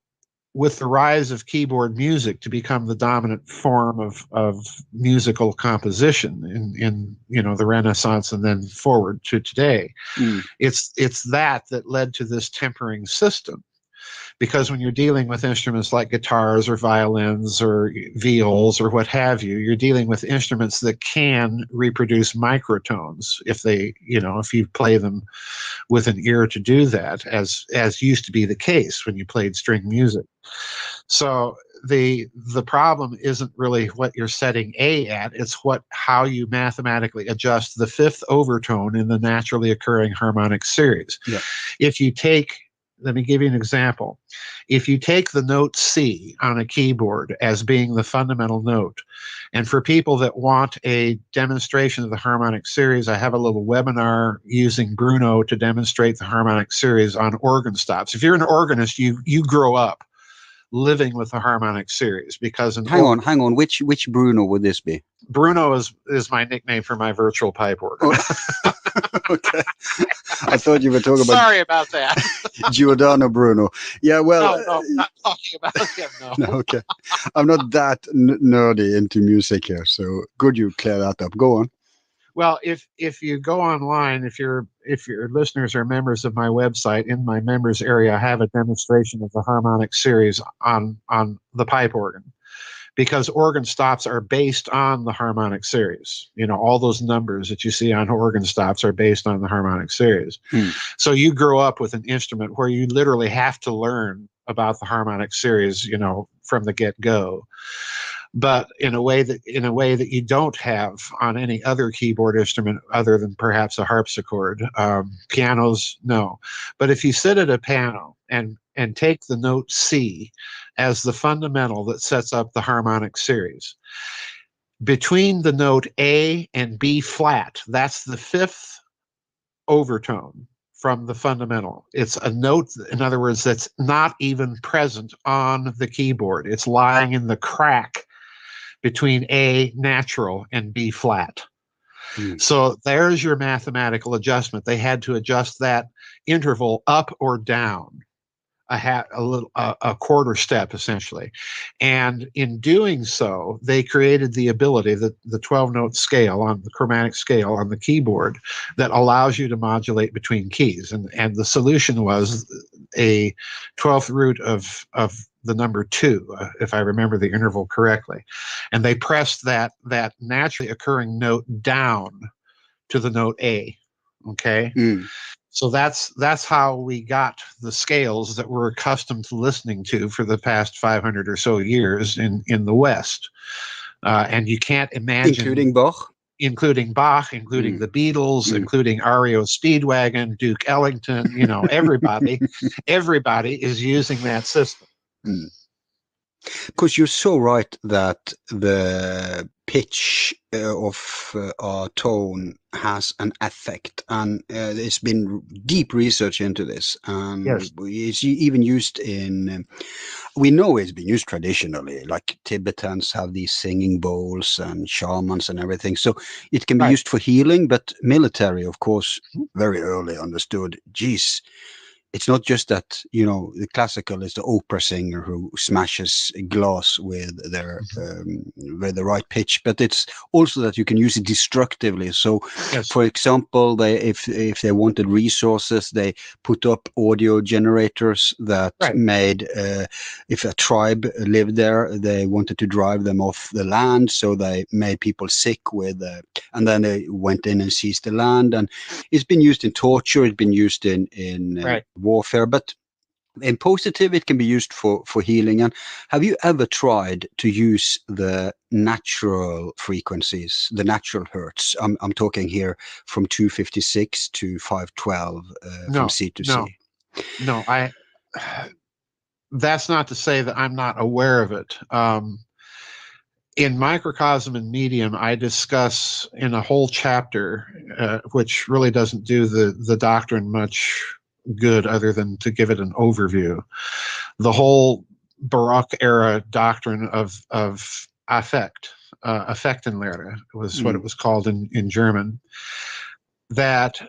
Speaker 17: with the rise of keyboard music to become the dominant form of musical composition in the Renaissance and then forward to today, it's that led to this tempering system. Because when you're dealing with instruments like guitars or violins or viols or what have you, you're dealing with instruments that can reproduce microtones if you play them with an ear to do that, as used to be the case when you played string music. So the problem isn't really what you're setting A at, it's how you mathematically adjust the fifth overtone in the naturally occurring harmonic series.
Speaker 16: Yeah.
Speaker 17: Let me give you an example. If you take the note C on a keyboard as being the fundamental note, and for people that want a demonstration of the harmonic series, I have a little webinar using Bruno to demonstrate the harmonic series on organ stops. If you're an organist, you grow up living with the harmonic series, because
Speaker 16: hang on, which Bruno would this be?
Speaker 17: Bruno is my nickname for my virtual pipe organ.
Speaker 16: Okay. I thought you were talking about.
Speaker 17: Sorry about that.
Speaker 16: Giordano Bruno. Yeah, well.
Speaker 17: No, not talking about him. No.
Speaker 16: No, okay. I'm not that nerdy into music here, so good you clear that up. Go on.
Speaker 17: Well, if you go online, if your listeners are members of my website, in my members area, I have a demonstration of the harmonic series on the pipe organ, because organ stops are based on the harmonic series. All those numbers that you see on organ stops are based on the harmonic series. So you grow up with an instrument where you literally have to learn about the harmonic series, from the get-go. But in a way that you don't have on any other keyboard instrument other than perhaps a harpsichord. Pianos, no. But if you sit at a piano and take the note C as the fundamental that sets up the harmonic series, between the note A and B flat, that's the fifth overtone from the fundamental. It's a note, in other words, that's not even present on the keyboard. It's lying in the crack between A natural and B flat. So there's your mathematical adjustment. They had to adjust that interval up or down a quarter step, essentially. And in doing so, they created the ability, the 12-note scale on the chromatic scale on the keyboard, that allows you to modulate between keys. And the solution was a 12th root of the number 2, if I remember the interval correctly. And they pressed that naturally occurring note down to the note A. Okay. So that's how we got the scales that we're accustomed to listening to for the past 500 or so years in the West. And you can't imagine...
Speaker 16: Including Bach,
Speaker 17: including the Beatles, including REO Speedwagon, Duke Ellington, everybody is using that system.
Speaker 16: Because you're so right that the pitch of our tone has an effect, and there's been deep research into this.
Speaker 17: Yes.
Speaker 16: It's even used in, we know it's been used traditionally, like Tibetans have these singing bowls and shamans and everything. So it can be used for healing, but military, of course, very early understood, geez, it's not just that, the classical is the opera singer who smashes glass with the right pitch, but it's also that you can use it destructively. So,
Speaker 17: Yes.
Speaker 16: for example, if they wanted resources, they put up audio generators that made, if a tribe lived there, they wanted to drive them off the land, so they made people sick with, and then they went in and seized the land. And it's been used in torture, it's been used in warfare, but in positive, it can be used for healing. And have you ever tried to use the natural frequencies, the natural hertz? I'm talking here from 256 to 512 from C to C.
Speaker 17: No, that's not to say that I'm not aware of it. In Microcosm and Medium, I discuss in a whole chapter, which really doesn't do the doctrine much good other than to give it an overview, the whole Baroque era doctrine of affect, Affektenlehre was what it was called in German, that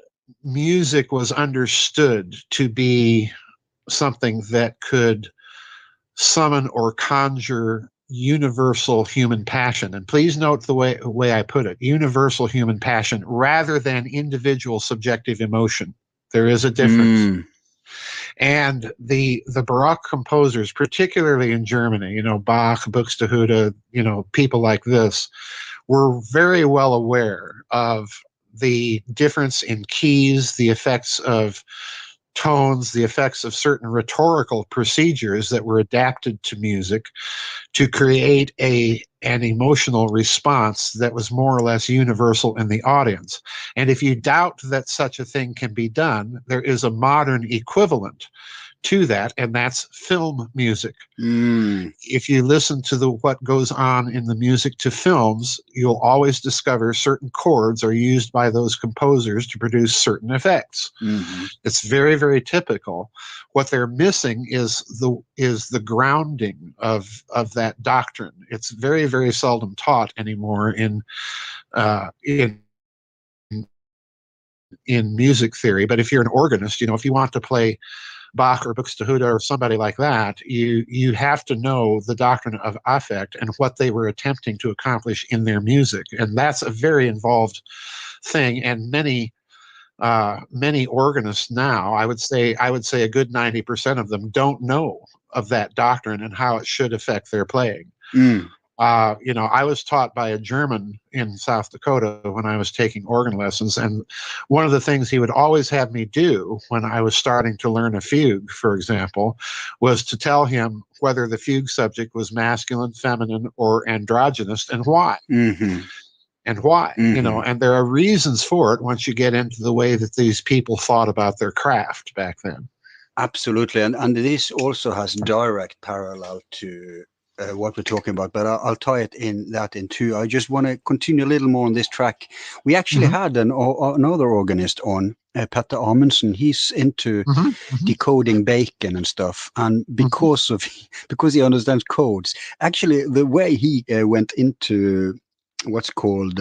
Speaker 17: music was understood to be something that could summon or conjure universal human passion. And please note the way I put it, universal human passion rather than individual subjective emotion. There is a difference. And the Baroque composers, particularly in Germany, Bach, Buxtehude, people like this, were very well aware of the difference in keys, the effects of tones, the effects of certain rhetorical procedures that were adapted to music to create an emotional response that was more or less universal in the audience. And if you doubt that such a thing can be done, there is a modern equivalent to that, and that's film music. If you listen to what goes on in the music to films, you'll always discover certain chords are used by those composers to produce certain effects. It's very, very typical. What they're missing is the grounding of that doctrine. It's very, very seldom taught anymore in music theory. But if you're an organist, if you want to play Bach or Buxtehude or somebody like that, you have to know the doctrine of affect and what they were attempting to accomplish in their music. And that's a very involved thing. And many organists now, I would say a good 90% of them don't know of that doctrine and how it should affect their playing. I was taught by a German in South Dakota when I was taking organ lessons, and one of the things he would always have me do when I was starting to learn a fugue, for example, was to tell him whether the fugue subject was masculine, feminine, or androgynous, and why. And why, and there are reasons for it once you get into the way that these people thought about their craft back then.
Speaker 16: Absolutely, and this also has direct parallel to what we're talking about, but I'll tie it in two. I just want to continue a little more on this track. We actually had another organist on, Petter Amundsen. He's into decoding bacon and stuff, and because he understands codes, actually the way he went into what's called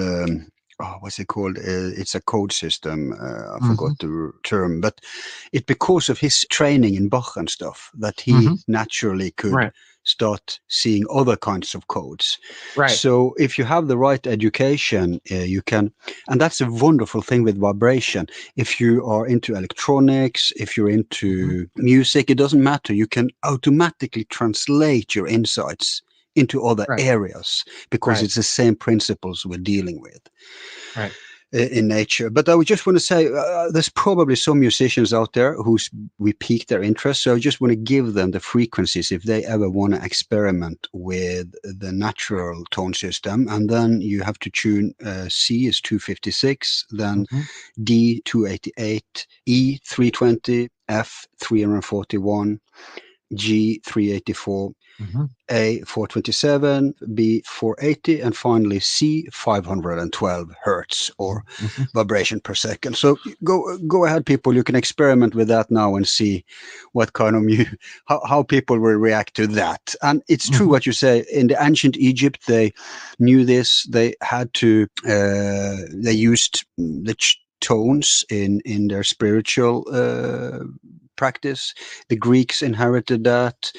Speaker 16: it's a code system. I forgot the term, but it's because of his training in Bach and stuff that he naturally could start seeing other kinds of codes. So if you have the right education, you can, and that's a wonderful thing with vibration. If you are into electronics, if you're into music, it doesn't matter. You can automatically translate your insights into other areas because it's the same principles we're dealing with in nature. But I would just want to say there's probably some musicians out there we piqued their interest, so I just want to give them the frequencies if they ever want to experiment with the natural tone system. And then you have to tune C is 256, then D 288, E 320, F 341, G 384, A 427, B 480, and finally C 512 hertz or vibration per second. So go ahead, people. You can experiment with that now and see what kind of how people will react to that. And it's true what you say. In the ancient Egypt, they knew this. They had to. They used the tones in their spiritual practice. The Greeks inherited that.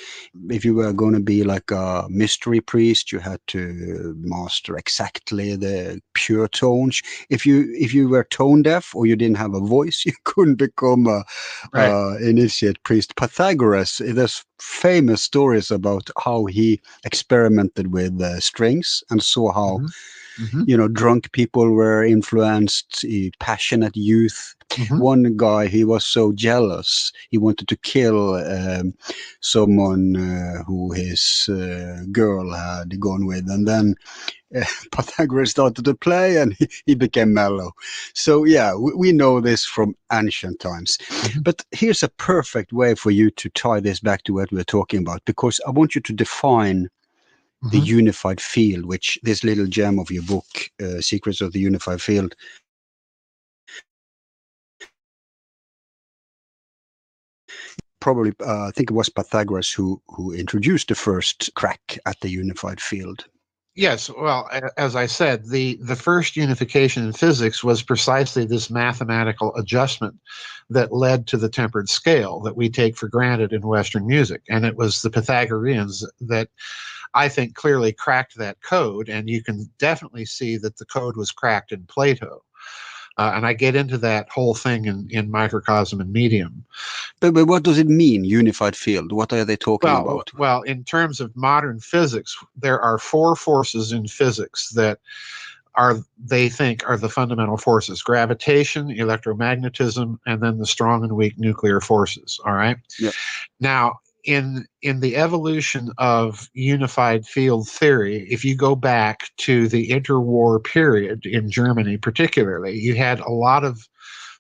Speaker 16: If you were going to be like a mystery priest, you had to master exactly the pure tones. If you were tone deaf or you didn't have a voice, you couldn't become a initiate priest. Pythagoras, there's famous stories about how he experimented with strings and saw how drunk people were influenced, passionate youth. One guy, he was so jealous, he wanted to kill someone who his girl had gone with, and then Pythagoras started to play and he became mellow. So yeah, we know this from ancient times. But here's a perfect way for you to tie this back to what we're talking about, because I want you to define the unified field, which this little gem of your book, Secrets of the Unified Field, probably, I think it was Pythagoras who introduced the first crack at the unified field.
Speaker 17: Yes, well, as I said, the first unification in physics was precisely this mathematical adjustment that led to the tempered scale that we take for granted in Western music. And it was the Pythagoreans that I think clearly cracked that code, and you can definitely see that the code was cracked in Plato. And I get into that whole thing in Microcosm and Medium.
Speaker 16: But what does it mean, unified field? What are they talking about?
Speaker 17: Well, in terms of modern physics, there are 4 forces in physics that they think are the fundamental forces: gravitation, electromagnetism, and then the strong and weak nuclear forces. All right.
Speaker 16: Yeah.
Speaker 17: Now, in the evolution of unified field theory, if you go back to the interwar period in Germany particularly, you had a lot of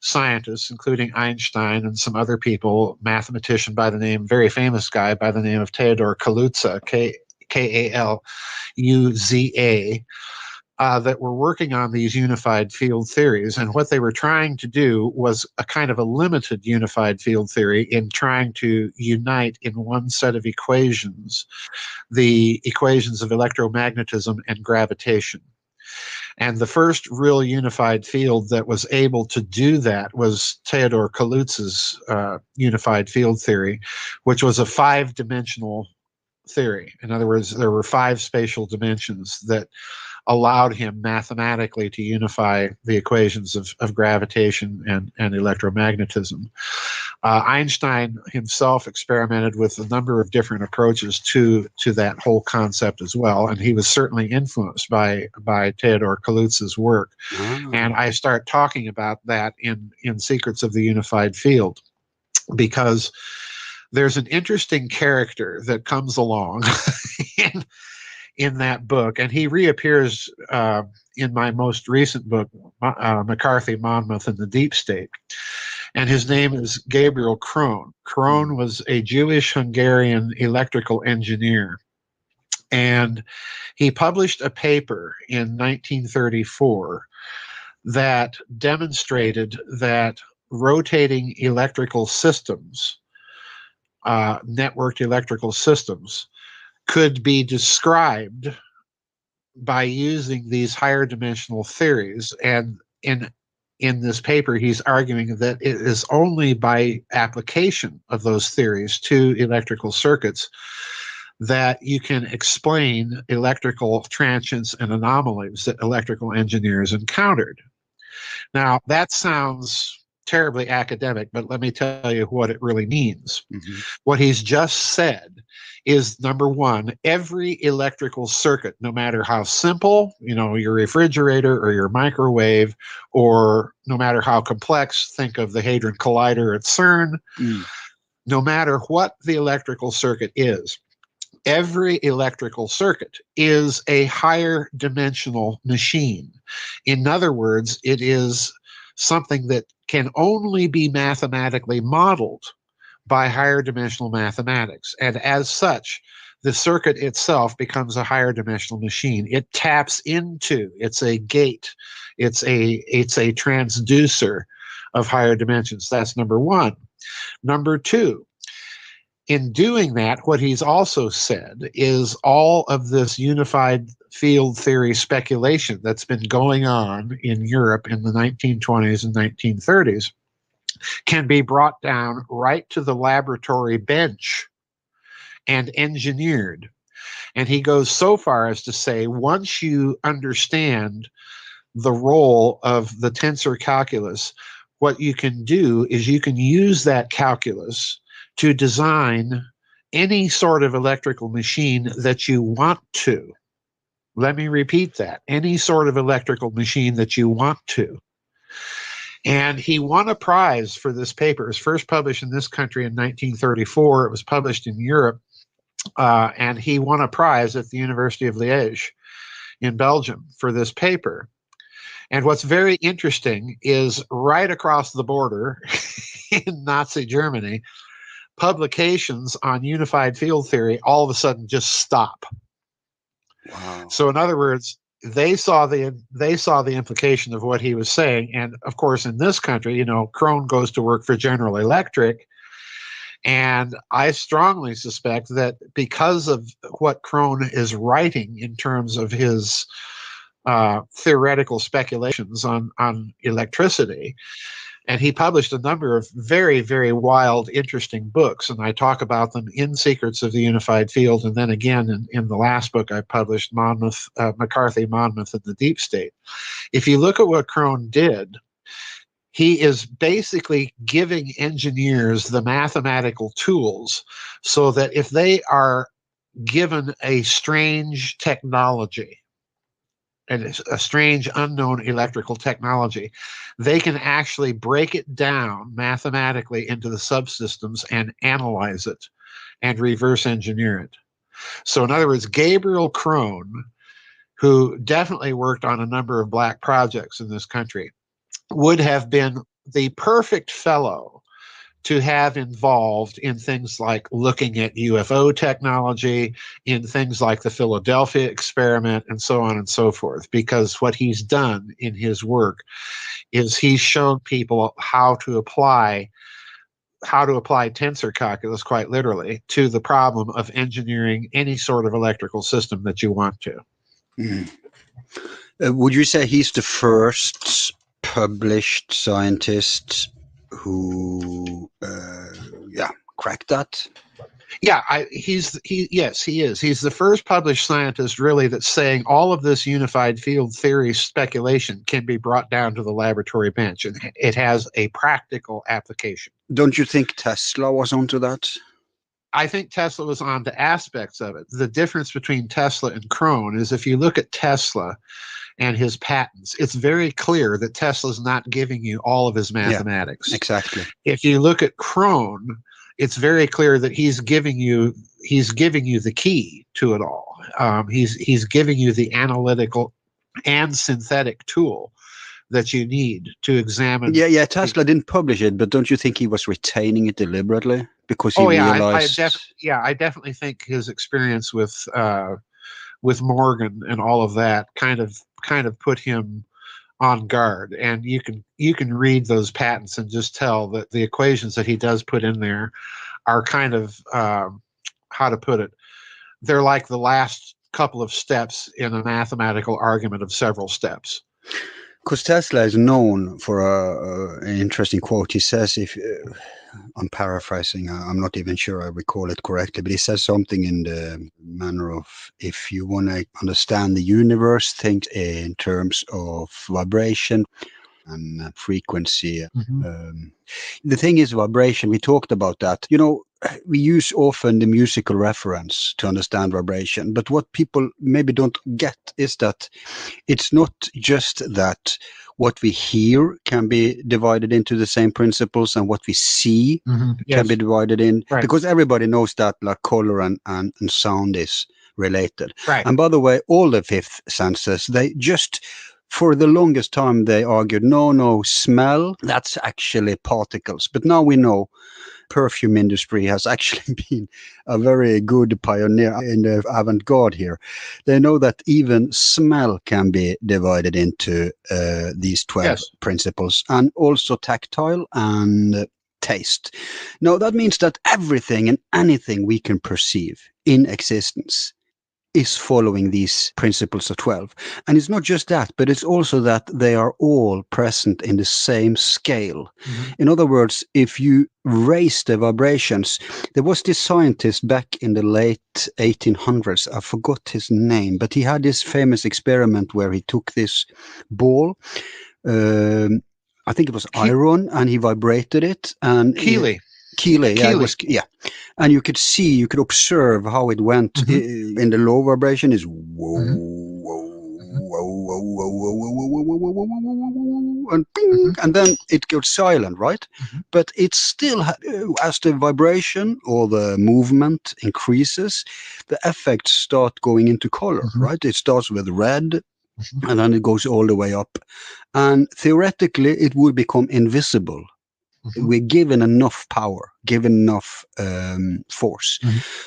Speaker 17: scientists, including Einstein and some other people, very famous guy by the name of Theodor Kaluza, K-A-L-U-Z-A, that were working on these unified field theories. And what they were trying to do was a kind of a limited unified field theory in trying to unite in one set of equations the equations of electromagnetism and gravitation. And the first real unified field that was able to do that was Theodor Kaluza's unified field theory, which was a 5-dimensional theory. In other words, there were 5 spatial dimensions that allowed him mathematically to unify the equations of gravitation and electromagnetism. Einstein himself experimented with a number of different approaches to that whole concept as well, and he was certainly influenced by Theodor Kaluza's work. And I start talking about that in Secrets of the Unified Field, because there's an interesting character that comes along in that book, and he reappears in my most recent book, McCarthy, Monmouth, and the Deep State. And his name is Gabriel Krohn. Krohn was a Jewish-Hungarian electrical engineer. And he published a paper in 1934 that demonstrated that rotating electrical systems, networked electrical systems, could be described by using these higher dimensional theories. And in this paper, he's arguing that it is only by application of those theories to electrical circuits that you can explain electrical transients and anomalies that electrical engineers encountered. Now, that sounds terribly academic, but let me tell you what it really means. What he's just said is, number one, every electrical circuit, no matter how simple, your refrigerator or your microwave, or no matter how complex, think of the Hadron Collider at CERN, no matter what the electrical circuit is, every electrical circuit is a higher dimensional machine. In other words, it is something that can only be mathematically modeled by higher dimensional mathematics. And as such, the circuit itself becomes a higher dimensional machine. It taps into, it's a gate, it's a transducer of higher dimensions. That's number one. Number two, in doing that, what he's also said is all of this unified field theory speculation that's been going on in Europe in the 1920s and 1930s can be brought down right to the laboratory bench and engineered. And he goes so far as to say, once you understand the role of the tensor calculus, what you can do is you can use that calculus to design any sort of electrical machine that you want to. Let me repeat that. Any sort of electrical machine that you want to. And he won a prize for this paper. It was first published in this country in 1934. It was published in Europe. And he won a prize at the University of Liège in Belgium for this paper. And what's very interesting is right across the border in Nazi Germany, publications on unified field theory all of a sudden just stop.
Speaker 16: Wow.
Speaker 17: So in other words, they saw the implication of what he was saying. And of course, in this country, you know, Krohn goes to work for General Electric. And I strongly suspect that because of what Krohn is writing in terms of his theoretical speculations on electricity, and he published a number of very, very wild, interesting books, and I talk about them in Secrets of the Unified Field, and then again in the last book I published, McCarthy, Monmouth, and the Deep State. If you look at what Krohn did, he is basically giving engineers the mathematical tools so that if they are given a strange technology, and a strange unknown electrical technology, they can actually break it down mathematically into the subsystems and analyze it and reverse engineer it. So in other words, Gabriel Krohn, who definitely worked on a number of black projects in this country, would have been the perfect fellow to have involved in things like looking at UFO technology, in things like the Philadelphia experiment, and so on and so forth. Because what he's done in his work is he's shown people how to apply tensor calculus, quite literally, to the problem of engineering any sort of electrical system that you want to.
Speaker 16: Mm. Would you say he's the first published scientist who cracked that?
Speaker 17: Yeah, yes, he is. He's the first published scientist, really, that's saying all of this unified field theory speculation can be brought down to the laboratory bench, and it has a practical application.
Speaker 16: Don't you think Tesla was onto that?
Speaker 17: I think Tesla was onto aspects of it. The difference between Tesla and Krohn is if you look at Tesla and his patents, it's very clear that Tesla's not giving you all of his mathematics.
Speaker 16: Yeah, exactly.
Speaker 17: If you look at Krohn, it's very clear that he's giving you the key to it all. He's giving you the analytical and synthetic tool that you need to examine.
Speaker 16: Yeah. Tesla didn't publish it, but don't you think he was retaining it deliberately because he realized?
Speaker 17: I definitely think his experience with Morgan and all of that kind of put him on guard. And you can read those patents and just tell that the equations that he does put in there are kind of how to put it, they're like the last couple of steps in a mathematical argument of several steps.
Speaker 16: Because Tesla is known for an interesting quote. He says, I'm paraphrasing, I'm not even sure I recall it correctly, but he says something in the manner of, if you want to understand the universe, think in terms of vibration and frequency.
Speaker 17: Mm-hmm.
Speaker 16: The thing is vibration, we talked about that. You know, we use often the musical reference to understand vibration, but what people maybe don't get is that it's not just that what we hear can be divided into the same principles and what we see can be divided in, because everybody knows that like color and sound is related.
Speaker 17: Right.
Speaker 16: And by the way, all the fifth senses, they just, for the longest time, they argued, no, smell, that's actually particles. But now we know perfume industry has actually been a very good pioneer in the avant-garde here. They know that even smell can be divided into these 12 principles, and also tactile and taste. Now, that means that everything and anything we can perceive in existence is following these principles of 12. And it's not just that, but it's also that they are all present in the same scale. In other words, if you raise the vibrations, there was this scientist back in the late 1800s, I forgot his name, but he had this famous experiment where he took this ball, I think it was iron, and he vibrated it. And
Speaker 17: Keeley.
Speaker 16: Yeah. And you could observe how it went in the low vibration is whoa, whoa, whoa, whoa, whoa, whoa, whoa, whoa, whoa, whoa, whoa, whoa, and ping, and then it goes silent, right? But it's still, as the vibration or the movement increases, the effects start going into color, right? It starts with red, and then it goes all the way up. And theoretically, it would become invisible. We're given enough power, given enough force.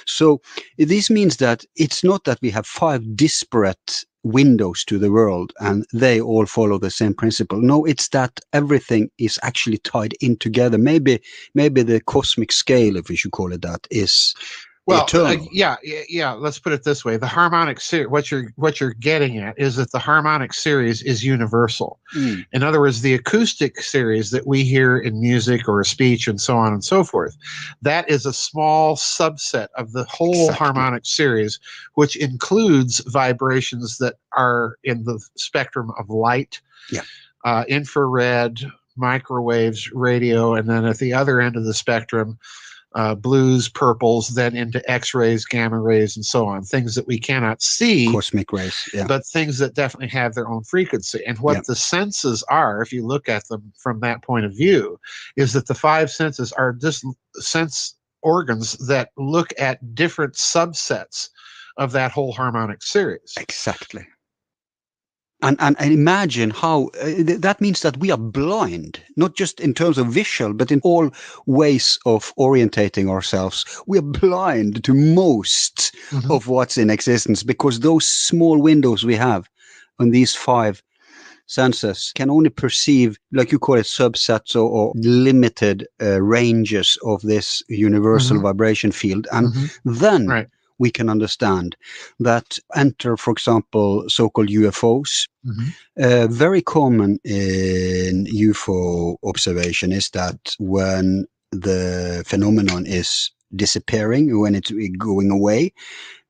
Speaker 16: So this means that it's not that we have 5 disparate windows to the world and they all follow the same principle. No, it's that everything is actually tied in together. Maybe the cosmic scale, if we should call it that, is eternal.
Speaker 17: Yeah. Let's put it this way: the harmonic series. What you're getting at is that the harmonic series is universal. In other words, the acoustic series that we hear in music or speech and so on and so forth, that is a small subset of the whole harmonic series, which includes vibrations that are in the spectrum of light, infrared, microwaves, radio, and then at the other end of the spectrum, blues, purples, then into X-rays, gamma rays, and so on. Things that we cannot see.
Speaker 16: Cosmic rays,
Speaker 17: but things that definitely have their own frequency. And what the senses are, if you look at them from that point of view, is that the 5 senses are just sense organs that look at different subsets of that whole harmonic series.
Speaker 16: Exactly. And imagine how that means that we are blind, not just in terms of visual, but in all ways of orientating ourselves. We are blind to most of what's in existence, because those small windows we have on these 5 senses can only perceive, like you call it, subsets or limited ranges of this universal vibration field. And then we can understand that enter, for example, so-called UFOs. Very common in UFO observation is that when the phenomenon is disappearing, when it's going away,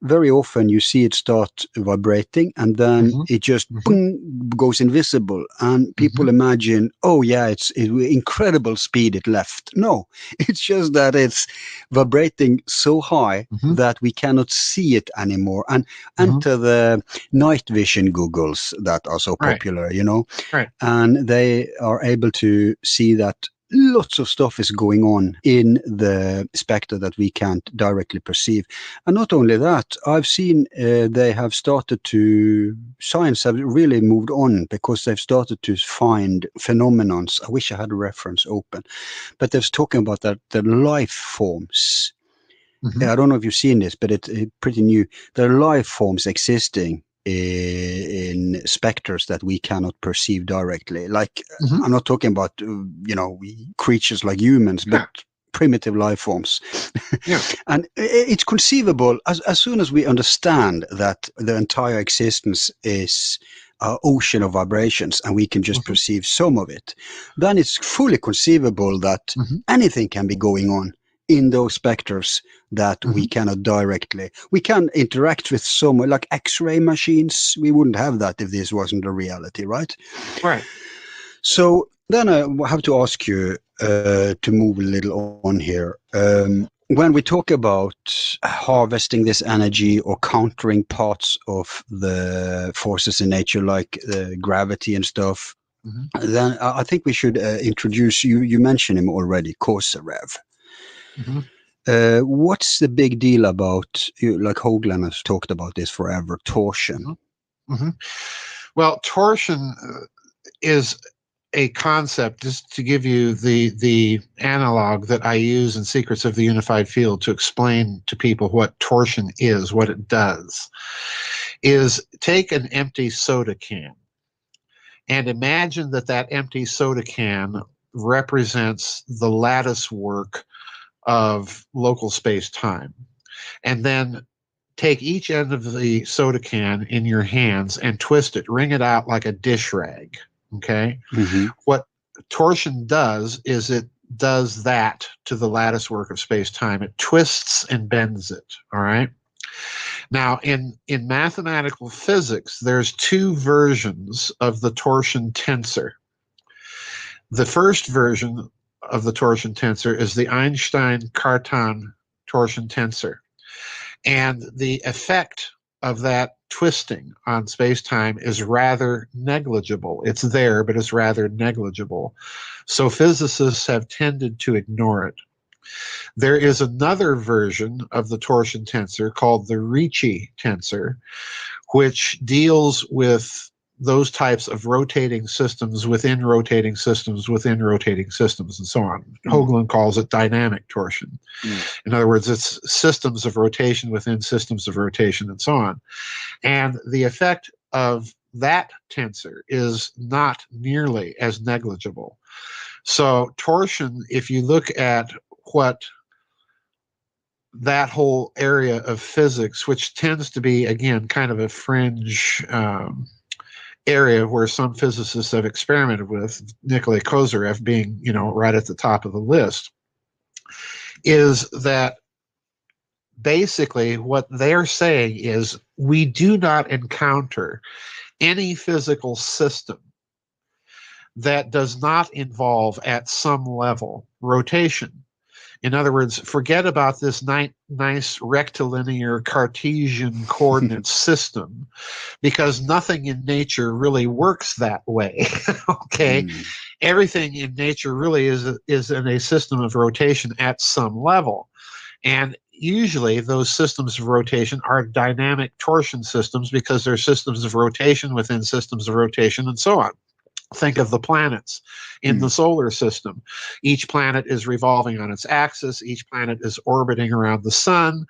Speaker 16: very often you see it start vibrating and then it just boom, goes invisible, and people imagine, oh yeah, it's incredible speed it left. No, it's just that it's vibrating so high that we cannot see it anymore. And enter the night vision goggles that are so popular, you know, and they are able to see that lots of stuff is going on in the spectra that we can't directly perceive. And not only that, I've seen they have started to, science have really moved on, because they've started to find phenomenons. I wish I had a reference open, but they're talking about that the life forms. I don't know if you've seen this, but it's pretty new. There are life forms existing in specters that we cannot perceive directly. Like, I'm not talking about, creatures like humans, but primitive life forms. And it's conceivable as soon as we understand that the entire existence is an ocean of vibrations and we can just perceive some of it, then it's fully conceivable that anything can be going on in those specters that we cannot directly. We can interact with some, like X-ray machines. We wouldn't have that if this wasn't a reality, right?
Speaker 17: Right.
Speaker 16: So then I have to ask you to move a little on here. When we talk about harvesting this energy or countering parts of the forces in nature, like gravity and stuff, then I think we should introduce, you mentioned him already, Kosarev. What's the big deal about, like Hoagland has talked about this forever, torsion?
Speaker 17: Well, torsion is a concept, just to give you the analog that I use in Secrets of the Unified Field to explain to people what torsion is, what it does, is take an empty soda can and imagine that empty soda can represents the lattice work of local space-time. And then take each end of the soda can in your hands and twist it, wring it out like a dish rag. Okay. What torsion does is it does that to the lattice work of space-time. It twists and bends it. All right. Now, in mathematical physics, there's two versions of the torsion tensor. The first version of the torsion tensor is the Einstein-Cartan torsion tensor. And the effect of that twisting on space-time is rather negligible. It's there, but it's rather negligible. So physicists have tended to ignore it. There is another version of the torsion tensor called the Ricci tensor, which deals with those types of rotating systems within rotating systems within rotating systems and so on. Hoagland calls it dynamic torsion. In other words, it's systems of rotation within systems of rotation and so on. And the effect of that tensor is not nearly as negligible. So torsion, if you look at what that whole area of physics, which tends to be, again, kind of a fringe area where some physicists have experimented with, Nikolai Kozyrev being, you know, right at the top of the list, is that basically what they're saying is we do not encounter any physical system that does not involve at some level rotation. In other words, forget about this nice rectilinear Cartesian coordinate system, because nothing in nature really works that way. Okay? Everything in nature really is in a system of rotation at some level. And usually those systems of rotation are dynamic torsion systems because they're systems of rotation within systems of rotation and so on. Think of the planets in the solar system. Each planet is revolving on its axis. Each planet is orbiting around the sun.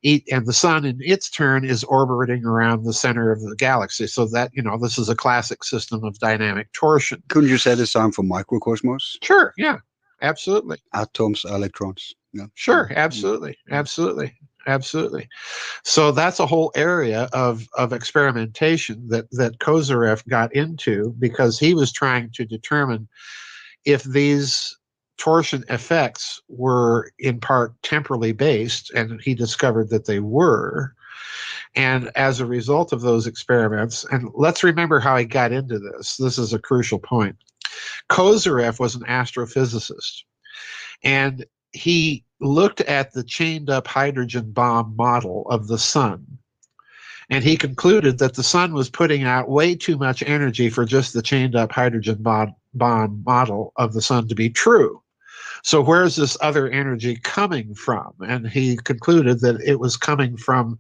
Speaker 17: And the sun, in its turn, is orbiting around the center of the galaxy. So that, you know, this is a classic system of dynamic torsion.
Speaker 16: Couldn't you say the same for microcosmos?
Speaker 17: Sure, yeah, absolutely.
Speaker 16: Atoms, electrons. Yeah.
Speaker 17: Sure, absolutely, absolutely, absolutely. So that's a whole area of experimentation that Kozyrev got into, because he was trying to determine if these torsion effects were in part temporally based, and he discovered that they were. And as a result of those experiments, and let's remember how he got into this. This is a crucial point. Kozyrev was an astrophysicist, and he looked at the chained up hydrogen bomb model of the sun, and he concluded that the sun was putting out way too much energy for just the chained up hydrogen bomb model of the sun to be true. So where's this other energy coming from? And he concluded that it was coming from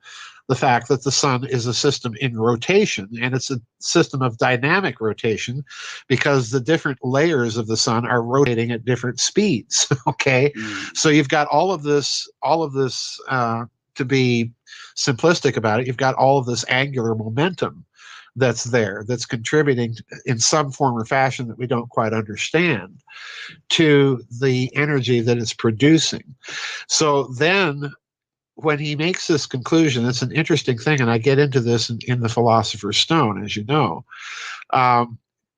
Speaker 17: the fact that the sun is a system in rotation, and it's a system of dynamic rotation because the different layers of the sun are rotating at different speeds. Okay. So you've got all of this, to be simplistic about it, you've got all of this angular momentum that's there, that's contributing in some form or fashion that we don't quite understand to the energy that it's producing. So then when he makes this conclusion, it's an interesting thing, and I get into this in The Philosopher's Stone, as you know.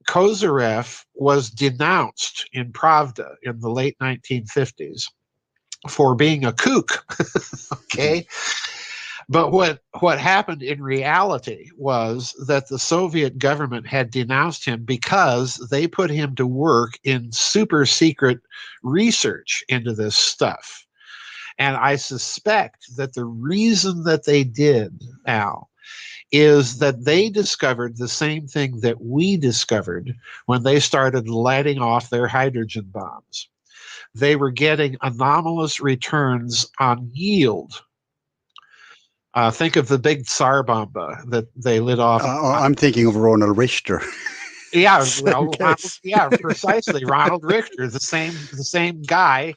Speaker 17: Kozyrev was denounced in Pravda in the late 1950s for being a kook. Okay? But what happened in reality was that the Soviet government had denounced him because they put him to work in super secret research into this stuff. And I suspect that the reason that they did, Al, is that they discovered the same thing that we discovered when they started letting off their hydrogen bombs. They were getting anomalous returns on yield. Think of the big Tsar bomba that they lit off.
Speaker 16: I'm thinking of Ronald Richter.
Speaker 17: Yeah, well, yeah, precisely. Ronald Richter, the same guy.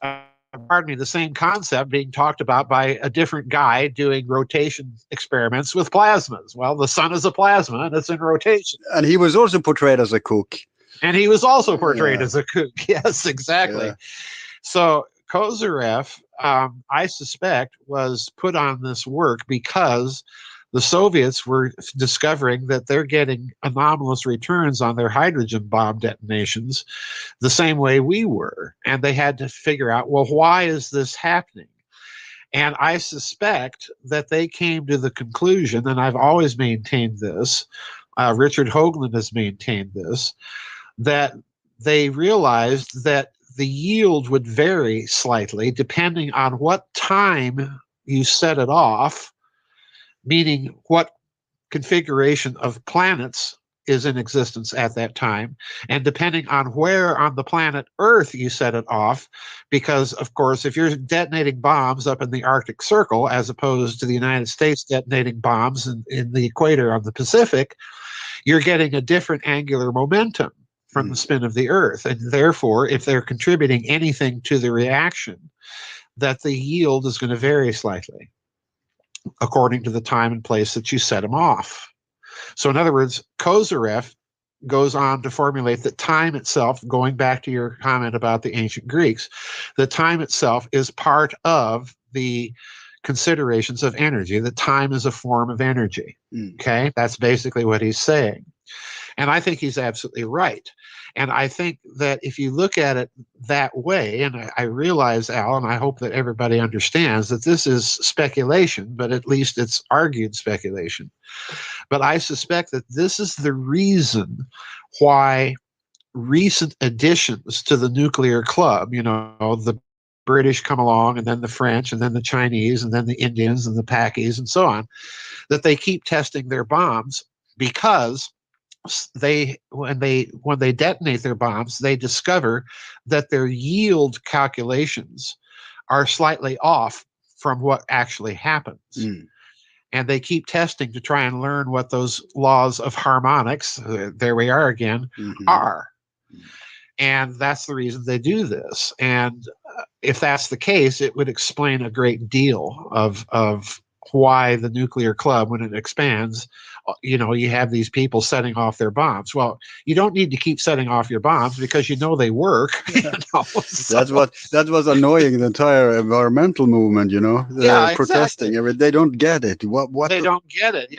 Speaker 17: The same concept being talked about by a different guy doing rotation experiments with plasmas. Well, the sun is a plasma and it's in rotation.
Speaker 16: And he was also portrayed as a kook.
Speaker 17: And he was also portrayed as a kook. Yes, exactly. Yeah. So Kozyrev I suspect, was put on this work because the Soviets were discovering that they're getting anomalous returns on their hydrogen bomb detonations the same way we were. And they had to figure out, well, why is this happening? And I suspect that they came to the conclusion, and I've always maintained this, Richard Hoagland has maintained this, that they realized that the yield would vary slightly depending on what time you set it off, meaning what configuration of planets is in existence at that time, and depending on where on the planet Earth you set it off, because, of course, if you're detonating bombs up in the Arctic Circle, as opposed to the United States detonating bombs in the equator of the Pacific, you're getting a different angular momentum from the spin of the Earth. And therefore, if they're contributing anything to the reaction, that the yield is going to vary slightly according to the time and place that you set them off. So in other words, Kozyrev goes on to formulate that time itself, going back to your comment about the ancient Greeks, the time itself is part of the considerations of energy. The time is a form of energy. Okay, that's basically what he's saying. And I think he's absolutely right. And I think that if you look at it that way, and I realize, Al, and I hope that everybody understands that this is speculation, but at least it's argued speculation. But I suspect that this is the reason why recent additions to the nuclear club, the British come along, and then the French, and then the Chinese, and then the Indians, and the Pakis, and so on, that they keep testing their bombs, because when they detonate their bombs, they discover that their yield calculations are slightly off from what actually happens. And they keep testing to try and learn what those laws of harmonics, there we are again, are. And that's the reason they do this. And if that's the case, it would explain a great deal of why the nuclear club, when it expands, you have these people setting off their bombs. Well, you don't need to keep setting off your bombs because they work.
Speaker 16: That's that was annoying the entire environmental movement. They're protesting. They don't get it. What
Speaker 17: they don't get it.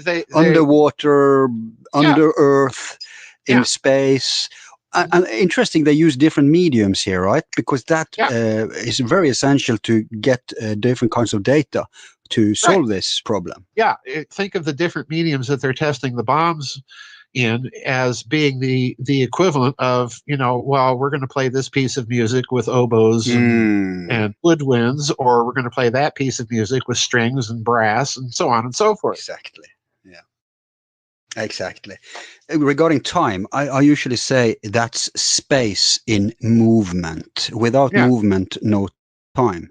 Speaker 17: They
Speaker 16: underwater, under earth, in space. And interesting, they use different mediums here, right? Because that is very essential to get different kinds of data to solve this problem.
Speaker 17: Yeah, think of the different mediums that they're testing the bombs in as being the equivalent of, we're going to play this piece of music with oboes and woodwinds, or we're going to play that piece of music with strings and brass and so on and so forth.
Speaker 16: Exactly. Exactly. Regarding time, I usually say that's space in movement. Without movement, no time.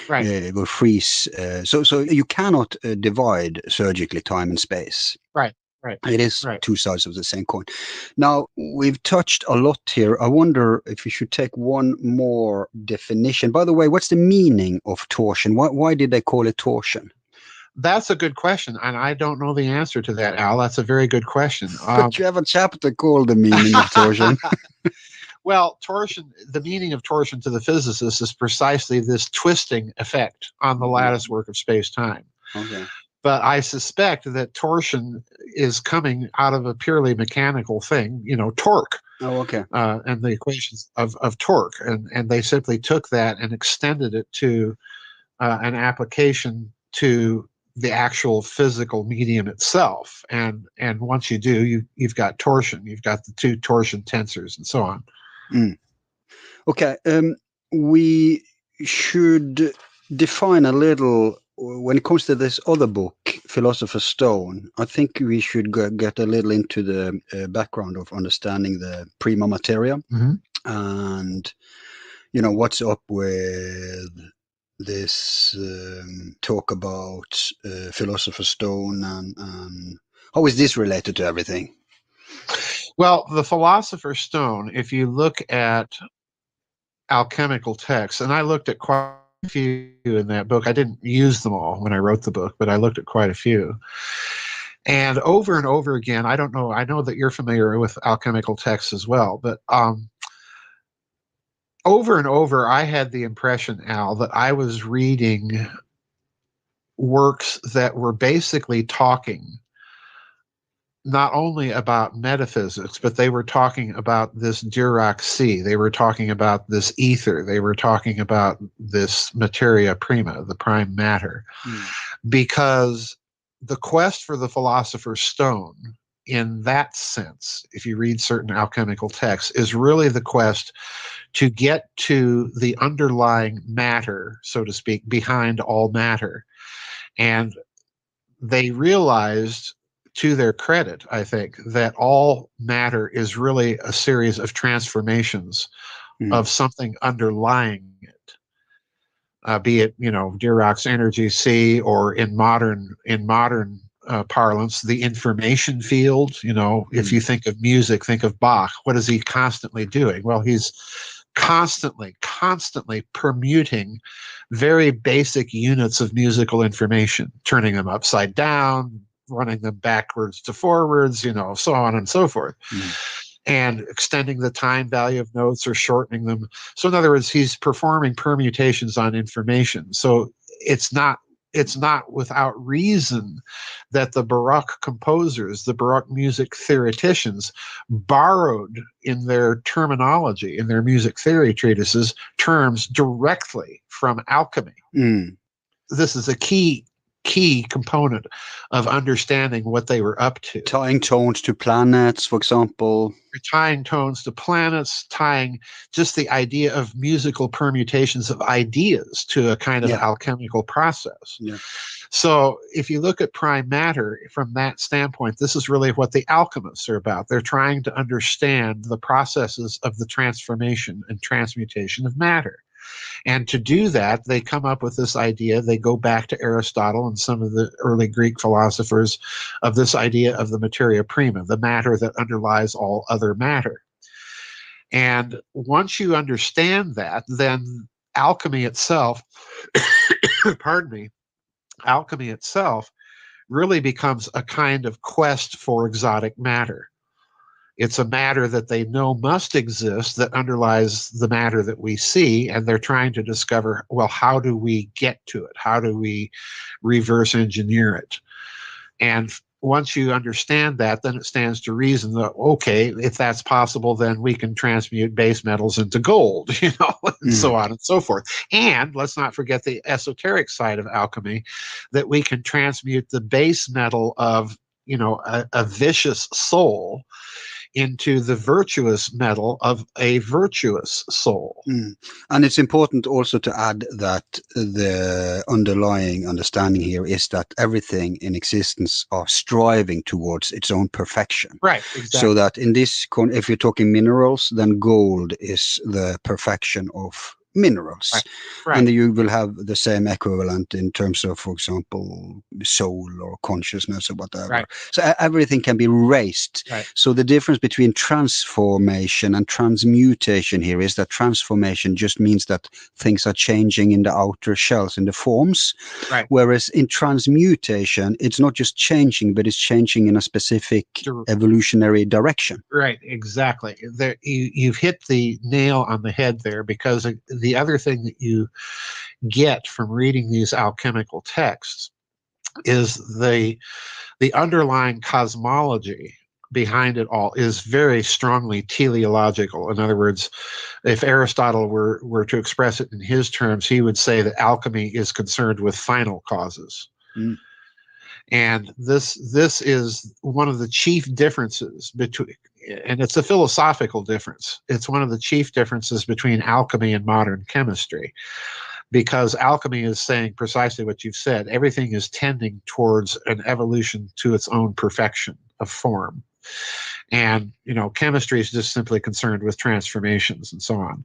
Speaker 17: Right.
Speaker 16: It will freeze. So you cannot divide surgically time and space.
Speaker 17: Right.
Speaker 16: It is two sides of the same coin. Now, we've touched a lot here. I wonder if we should take one more definition. By the way, what's the meaning of torsion? Why did they call it torsion?
Speaker 17: That's a good question, and I don't know the answer to that, Al. That's a very good question.
Speaker 16: But you have a chapter called The Meaning of Torsion.
Speaker 17: Well, torsion, the meaning of torsion to the physicist is precisely this twisting effect on the lattice work of space-time.
Speaker 16: Okay.
Speaker 17: But I suspect that torsion is coming out of a purely mechanical thing, torque.
Speaker 16: Oh, okay.
Speaker 17: And the equations of torque. And they simply took that and extended it to an application to the actual physical medium itself. And once you do, you've got torsion. You've got the two torsion tensors and so on.
Speaker 16: Okay. We should define a little, when it comes to this other book, Philosopher's Stone, I think we should get a little into the background of understanding the prima materia and, what's up with this talk about Philosopher's Stone and how is this related to everything?
Speaker 17: Well, the Philosopher's Stone, if you look at alchemical texts, and I looked at quite a few in that book. I didn't use them all when I wrote the book, but I looked at quite a few. And over again, I don't know, I know that you're familiar with alchemical texts as well, but over and over, I had the impression, Al, that I was reading works that were basically talking not only about metaphysics, but they were talking about this Dirac sea. They were talking about this ether. They were talking about this materia prima, the prime matter. Because the quest for the philosopher's stone, in that sense, if you read certain alchemical texts, is really the quest to get to the underlying matter, so to speak, behind all matter. And they realized, to their credit, I think, that all matter is really a series of transformations of something underlying it, be it, Dirac's energy sea, or in modern parlance, the information field. If you think of music, think of Bach. What is he constantly doing? Well, he's constantly permuting very basic units of musical information, turning them upside down, running them backwards to forwards, so on and so forth, and extending the time value of notes or shortening them. So in other words, he's performing permutations on information. So it's not without reason that the Baroque composers, the Baroque music theoreticians, borrowed in their terminology, in their music theory treatises, terms directly from alchemy. This is a key component of understanding what they were up to.
Speaker 16: Tying tones to planets, for example.
Speaker 17: Tying tones to planets, tying just the idea of musical permutations of ideas to a kind of alchemical process. So if you look at prime matter from that standpoint, this is really what the alchemists are about. They're trying to understand the processes of the transformation and transmutation of matter. And to do that, they come up with this idea. They go back to Aristotle and some of the early Greek philosophers of this idea of the materia prima, the matter that underlies all other matter. And once you understand that, then alchemy itself, alchemy itself really becomes a kind of quest for exotic matter. It's a matter that they know must exist, that underlies the matter that we see, and they're trying to discover, well, how do we get to it? How do we reverse engineer it? And once you understand that, then it stands to reason that, okay, if that's possible, then we can transmute base metals into gold, and so on and so forth. And let's not forget the esoteric side of alchemy, that we can transmute the base metal of, a vicious soul into the virtuous metal of a virtuous soul.
Speaker 16: And it's important also to add that the underlying understanding here is that everything in existence are striving towards its own perfection.
Speaker 17: Right, exactly.
Speaker 16: So that in this, if you're talking minerals, then gold is the perfection of minerals.
Speaker 17: Right.
Speaker 16: And you will have the same equivalent in terms of, for example, soul or consciousness or whatever.
Speaker 17: Right.
Speaker 16: So everything can be raised.
Speaker 17: Right.
Speaker 16: So the difference between transformation and transmutation here is that transformation just means that things are changing in the outer shells, in the forms.
Speaker 17: Right.
Speaker 16: Whereas in transmutation, it's not just changing, but it's changing in a specific evolutionary direction.
Speaker 17: Right, exactly. There, you've hit the nail on the head there, because the other thing that you get from reading these alchemical texts is the underlying cosmology behind it all is very strongly teleological. In other words, if Aristotle were to express it in his terms, he would say that alchemy is concerned with final causes. And this is one of the chief differences between, and it's a philosophical difference. It's one of the chief differences between alchemy and modern chemistry, because alchemy is saying precisely what you've said. Everything is tending towards an evolution to its own perfection of form. And, chemistry is just simply concerned with transformations and so on.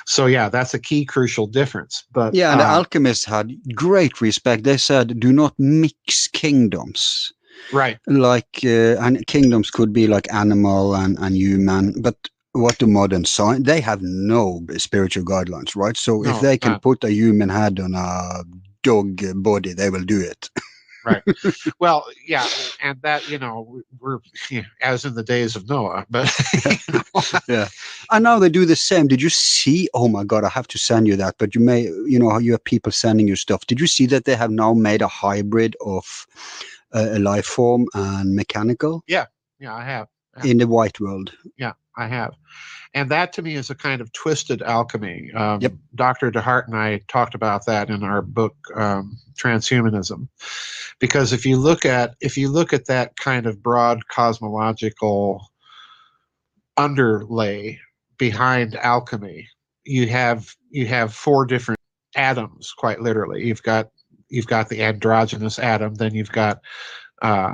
Speaker 17: So, yeah, that's a key crucial difference. But
Speaker 16: yeah, and the alchemists had great respect. They said, do not mix kingdoms.
Speaker 17: Right.
Speaker 16: Like, and kingdoms could be like animal and human, but what the modern science, they have no spiritual guidelines, right? So if they can put a human head on a dog body, they will do it.
Speaker 17: Right. Well, yeah, and that, we're as in the days of Noah, but
Speaker 16: Yeah. And now they do the same. Did you see? Oh my God, I have to send you that. But you may, how you have people sending you stuff. Did you see that they have now made a hybrid of a life form and mechanical?
Speaker 17: Yeah, I have. Yeah.
Speaker 16: In the white world.
Speaker 17: Yeah, I have. And that to me is a kind of twisted alchemy.
Speaker 16: Yep.
Speaker 17: Dr. DeHart and I talked about that in our book, Transhumanism, because if you look at that kind of broad cosmological underlay behind alchemy, you have 4 different atoms, quite literally. You've got the androgynous atom, then you've got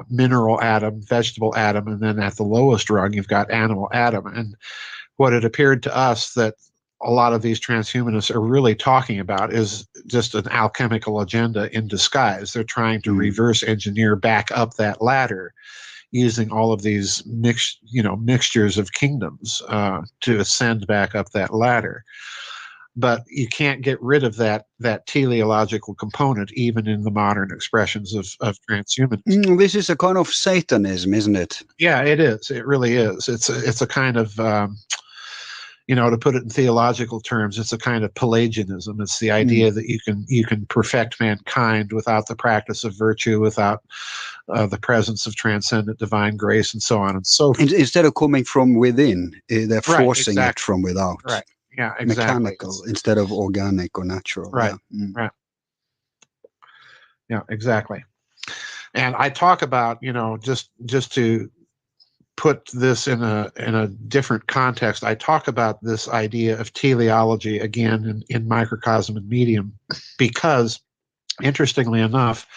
Speaker 17: mineral atom, vegetable atom, and then at the lowest rung you've got animal atom. And what it appeared to us that a lot of these transhumanists are really talking about is just an alchemical agenda in disguise. They're trying to reverse engineer back up that ladder using all of these mixtures of kingdoms to ascend back up that ladder. But you can't get rid of that teleological component even in the modern expressions of transhumanism.
Speaker 16: This is a kind of Satanism, isn't it?
Speaker 17: Yeah, it is. It really is. It's a kind of to put it in theological terms, it's a kind of Pelagianism. It's the idea that you can perfect mankind without the practice of virtue, without the presence of transcendent divine grace, and so on and so forth.
Speaker 16: Instead of coming from within, they're forcing
Speaker 17: exactly.
Speaker 16: it from without.
Speaker 17: Right. Yeah, exactly.
Speaker 16: Mechanical instead of organic or natural.
Speaker 17: Right.
Speaker 16: Yeah.
Speaker 17: Right. Yeah, exactly. And I talk about, just to put this in a different context, I talk about this idea of teleology again in Microcosm and Medium, because interestingly enough,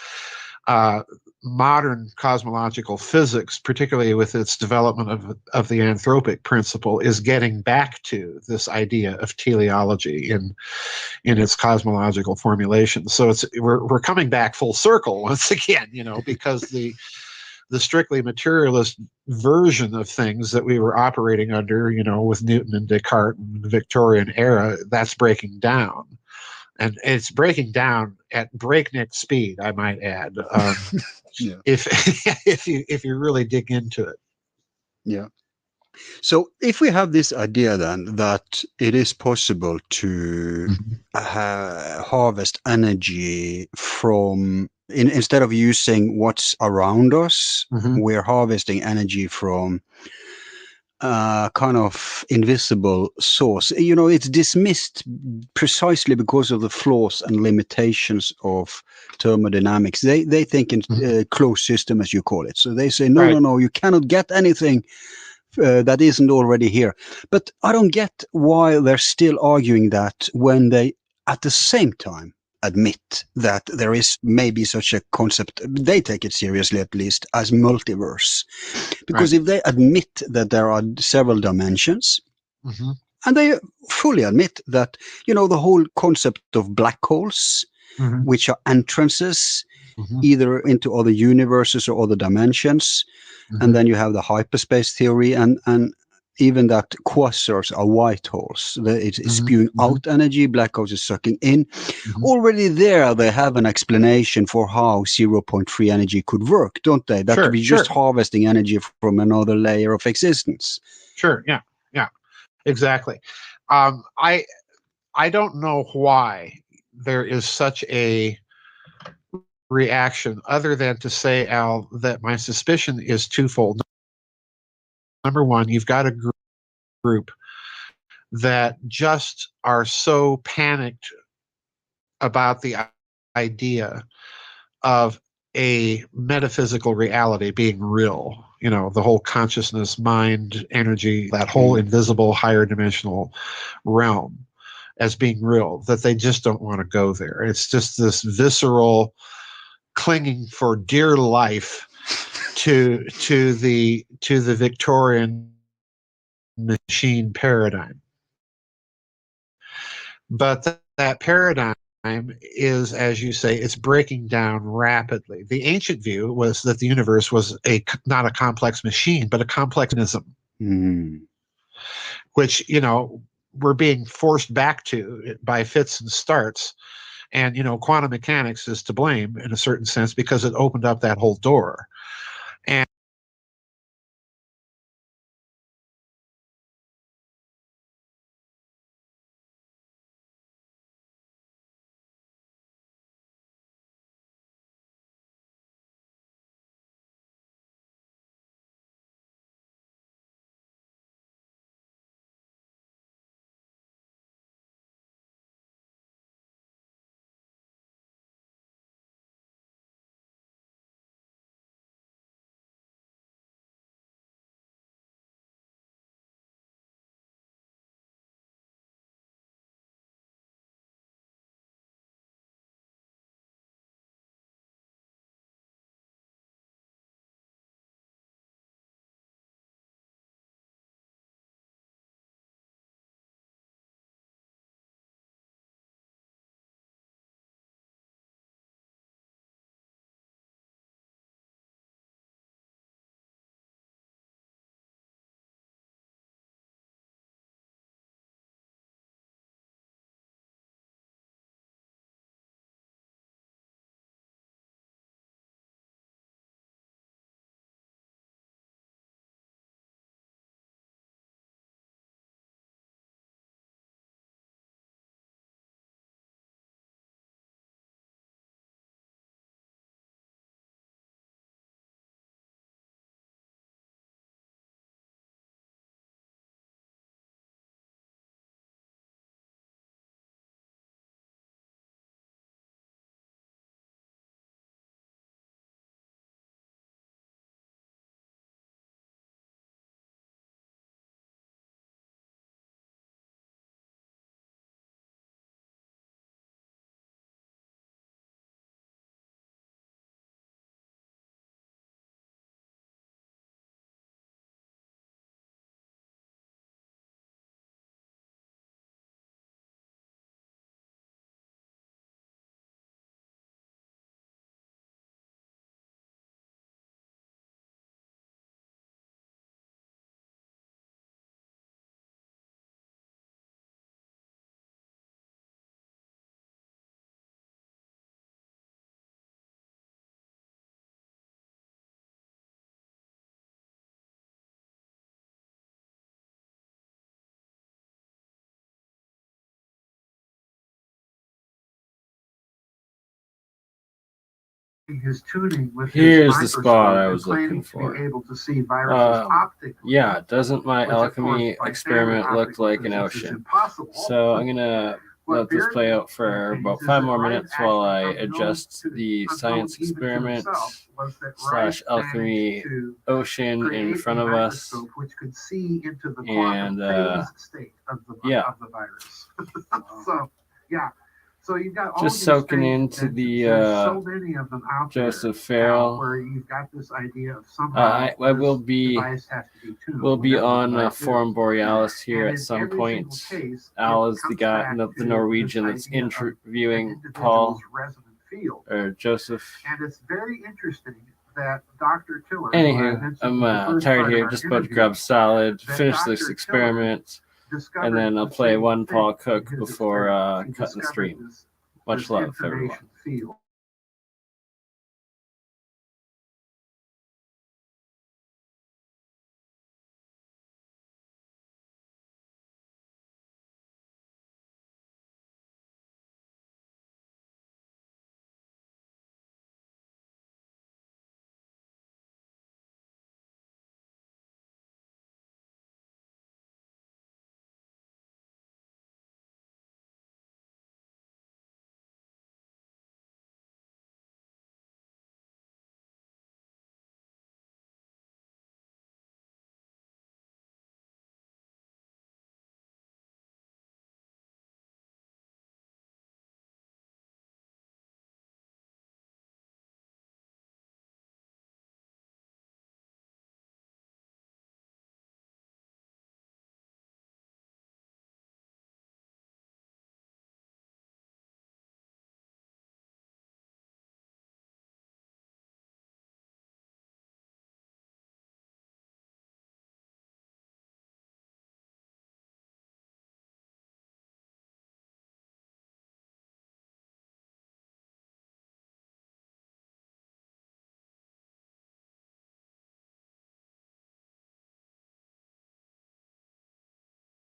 Speaker 17: modern cosmological physics, particularly with its development of the anthropic principle, is getting back to this idea of teleology in its cosmological formulation. So we're coming back full circle once again, because the strictly materialist version of things that we were operating under, with Newton and Descartes and the Victorian era, that's breaking down. And it's breaking down at breakneck speed, I might add.
Speaker 16: Yeah.
Speaker 17: If you really dig into it.
Speaker 16: Yeah. So if we have this idea then that it is possible to harvest energy from, instead of using what's around us, we're harvesting energy from kind of invisible source. It's dismissed precisely because of the flaws and limitations of thermodynamics. They think in closed system, as you call it. So they say, no, you cannot get anything that isn't already here. But I don't get why they're still arguing that when they, at the same time, admit that there is maybe such a concept, they take it seriously at least, as multiverse. Because if they admit that there are several dimensions, and they fully admit that, the whole concept of black holes, which are entrances either into other universes or other dimensions, and then you have the hyperspace theory, and even that quasars are white holes. It's spewing out energy, black holes is sucking in. Already there, they have an explanation for how 0.3 energy could work, don't they? That could be just harvesting energy from another layer of existence.
Speaker 17: Sure, yeah, exactly. I don't know why there is such a reaction, other than to say, Al, that my suspicion is twofold. Number one, you've got a group that just are so panicked about the idea of a metaphysical reality being real, the whole consciousness, mind, energy, that whole invisible higher dimensional realm as being real, that they just don't want to go there. It's just this visceral clinging for dear life to the Victorian machine paradigm. But that paradigm is, as you say, it's breaking down rapidly. The ancient view was that the universe was not a complex machine, but a complexism, which, we're being forced back to by fits and starts And, quantum mechanics is to blame in a certain sense because it opened up that whole door. And
Speaker 18: his tuning with
Speaker 1: Here's
Speaker 18: his
Speaker 1: the spot I
Speaker 18: microscope
Speaker 1: was
Speaker 18: and claiming
Speaker 1: looking
Speaker 18: to
Speaker 1: for.
Speaker 18: be able to see viruses optically.
Speaker 1: Yeah, doesn't my
Speaker 18: which, of course,
Speaker 1: alchemy
Speaker 18: by
Speaker 1: experiment
Speaker 18: standard
Speaker 1: look
Speaker 18: optical
Speaker 1: like an
Speaker 18: physics is
Speaker 1: ocean?
Speaker 18: impossible.
Speaker 1: So I'm gonna let this play out for about 5 more minutes while I adjust the science experiment slash alchemy ocean in front of us.
Speaker 18: Which could see into the
Speaker 1: And
Speaker 18: quantum phase state of the virus. So, yeah. So you've got all
Speaker 1: just
Speaker 18: these
Speaker 1: soaking
Speaker 18: phase
Speaker 1: into
Speaker 18: dimensions.
Speaker 1: the
Speaker 18: There's so many of them out
Speaker 1: Joseph
Speaker 18: there,
Speaker 1: Farrell.
Speaker 18: where you've got this idea of somehow
Speaker 1: I will
Speaker 18: this
Speaker 1: be
Speaker 18: device has to be tuned,
Speaker 1: will be
Speaker 18: whatever the
Speaker 1: on
Speaker 18: device
Speaker 1: Forum
Speaker 18: is.
Speaker 1: Borealis here
Speaker 18: And
Speaker 1: at
Speaker 18: in
Speaker 1: some
Speaker 18: every
Speaker 1: point.
Speaker 18: single case,
Speaker 1: Al
Speaker 18: it
Speaker 1: is the
Speaker 18: comes
Speaker 1: guy,
Speaker 18: back
Speaker 1: the
Speaker 18: to
Speaker 1: Norwegian
Speaker 18: this
Speaker 1: that's
Speaker 18: idea of
Speaker 1: interviewing
Speaker 18: an
Speaker 1: Paul
Speaker 18: individual's resonant field.
Speaker 1: or Joseph.
Speaker 18: And it's very interesting that Dr. Tiller, who I
Speaker 1: Anywho,
Speaker 18: mentioned
Speaker 1: I'm
Speaker 18: in the first
Speaker 1: tired
Speaker 18: part of
Speaker 1: here.
Speaker 18: our
Speaker 1: Just about to
Speaker 18: interview,
Speaker 1: grab salad,
Speaker 18: that
Speaker 1: finish
Speaker 18: Dr.
Speaker 1: this
Speaker 18: Tiller
Speaker 1: experiment,
Speaker 18: discovered
Speaker 1: and then I'll
Speaker 18: the
Speaker 1: play
Speaker 18: same
Speaker 1: one
Speaker 18: thing
Speaker 1: Paul
Speaker 18: in
Speaker 1: Cook
Speaker 18: his
Speaker 1: before
Speaker 18: experiments. He
Speaker 1: cutting the
Speaker 18: discovered
Speaker 1: stream. Much
Speaker 18: this
Speaker 1: love, everyone.
Speaker 18: information field.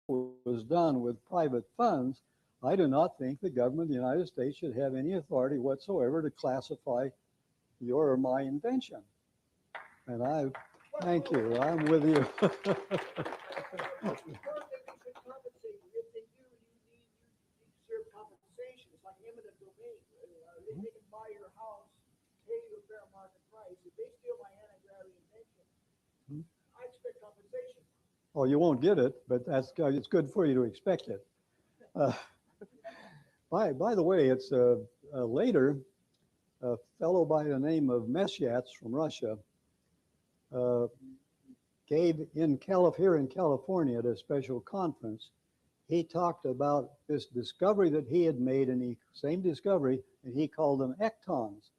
Speaker 19: was done with private funds, I do not think the government of the United States should have any authority whatsoever to classify your or my invention. And I thank you. I'm with you. Oh, you won't get it, but it's good for you to expect it. By the way, it's later a fellow by the name of Mesyats from Russia gave here in California at a special conference. He talked about this discovery that he had made, and same discovery, and he called them ectons.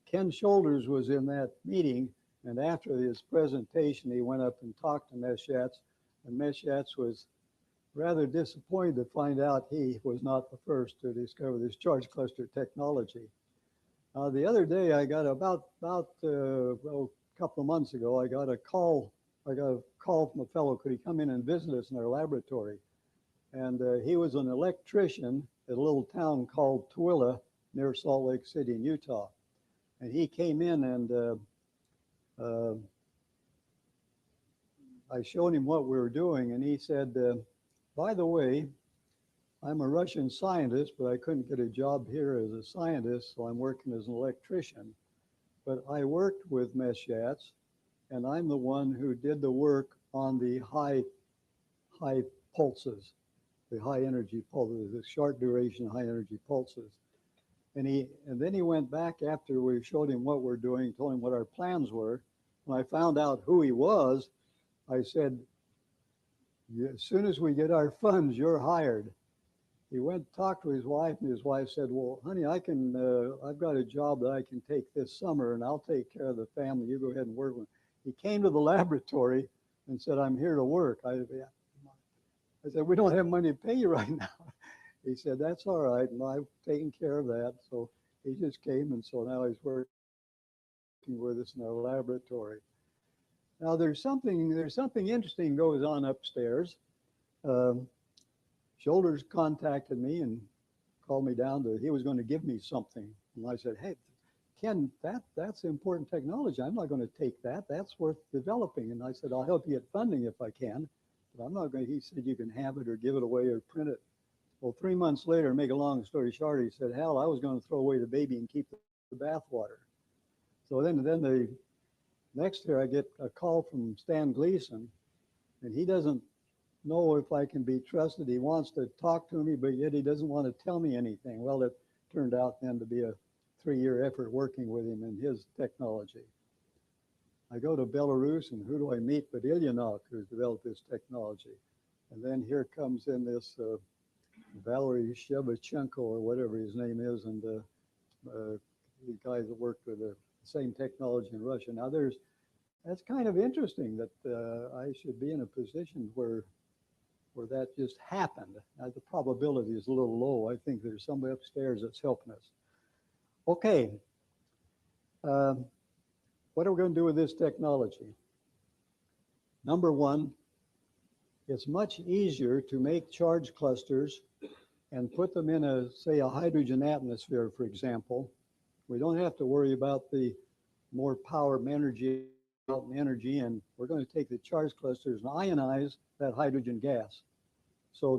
Speaker 19: Ken Shoulders was in that meeting, and after his presentation, he went up and talked to Mesyats, and Mesyats was rather disappointed to find out he was not the first to discover this charge cluster technology. The other day, I got about a couple of months ago, I got a call from a fellow, could he come in and visit us in our laboratory? And he was an electrician at a little town called Tooele near Salt Lake City in Utah. And he came in and I showed him what we were doing, and he said, by the way, I'm a Russian scientist, but I couldn't get a job here as a scientist, so I'm working as an electrician. But I worked with Mesyats, and I'm the one who did the work on the high pulses, the high energy pulses, the short duration high energy pulses. And then he went back after we showed him what we're doing, told him what our plans were. When I found out who he was, I said, as soon as we get our funds, you're hired. He went and talked to his wife, and his wife said, well, honey, I've got a job that I can take this summer, and I'll take care of the family. You go ahead and work with me. He came to the laboratory and said, I'm here to work. I said, we don't have money to pay you right now. He said, that's all right, and I've taken care of that. So he just came, and so now he's working with us in our laboratory. Now there's something interesting goes on upstairs. Shoulders contacted me and called me down he was going to give me something. And I said, hey, Ken, that's important technology. I'm not going to take that. That's worth developing. And I said, I'll help you get funding if I can, but I'm not going to, he said, you can have it or give it away or print it. Well, 3 months later, make a long story short, he said, hell, I was going to throw away the baby and keep the bathwater. So then the next year I get a call from Stan Gleason, and he doesn't know if I can be trusted. He wants to talk to me, but yet he doesn't want to tell me anything. Well, it turned out then to be a 3-year effort working with him in his technology. I go to Belarus, and who do I meet but Ilyanov, who's developed this technology. And then here comes in this Valery Shevchenko, or whatever his name is, and the guys that worked with the same technology in Russia. Now that's kind of interesting that I should be in a position where that just happened. Now, the probability is a little low. I think there's somebody upstairs that's helping us. Okay, what are we going to do with this technology? Number one, it's much easier to make charge clusters and put them in say a hydrogen atmosphere, for example. We don't have to worry about the more power energy out and energy in. We're going to take the charge clusters and ionize that hydrogen gas. So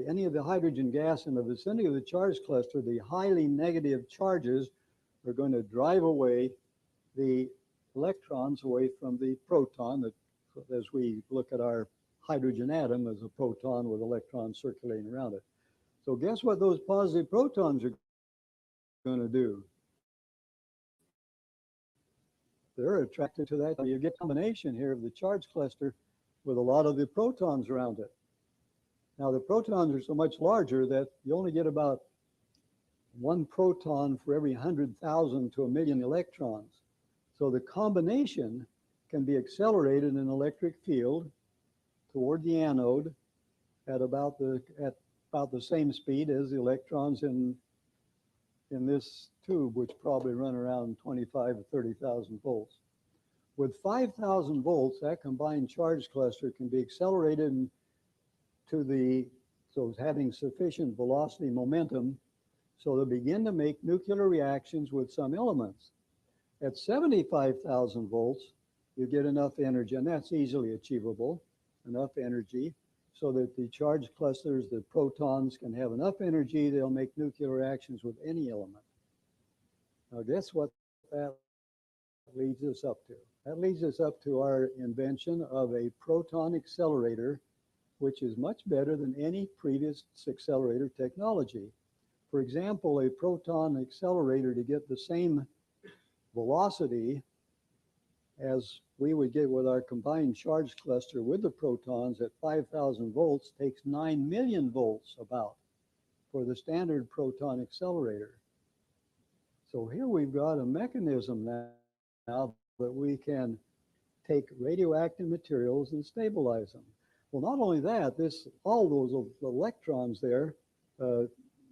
Speaker 19: any of the hydrogen gas in the vicinity of the charge cluster, the highly negative charges are going to drive away the electrons away from the proton, that as we look at our hydrogen atom as a proton with electrons circulating around it. So guess what those positive protons are going to do? They're attracted to that. You get a combination here of the charge cluster with a lot of the protons around it. Now the protons are so much larger that you only get about 1 proton for every 100,000 to 1 million electrons. So the combination can be accelerated in an electric field toward the anode at about the same speed as the electrons in this tube, which probably run around 25 to 30,000 volts. With 5,000 volts, that combined charge cluster can be accelerated to so it's having sufficient velocity momentum, so they begin to make nuclear reactions with some elements. At 75,000 volts, you get enough energy, and that's easily achievable, enough energy, so that the charge clusters, the protons, can have enough energy, they'll make nuclear reactions with any element. Now, guess what that leads us up to? That leads us up to our invention of a proton accelerator, which is much better than any previous accelerator technology. For example, a proton accelerator, to get the same velocity as we would get with our combined charge cluster with the protons at 5,000 volts, takes 9 million volts about for the standard proton accelerator. So here we've got a mechanism now that we can take radioactive materials and stabilize them. Well, not only that, all those electrons there, you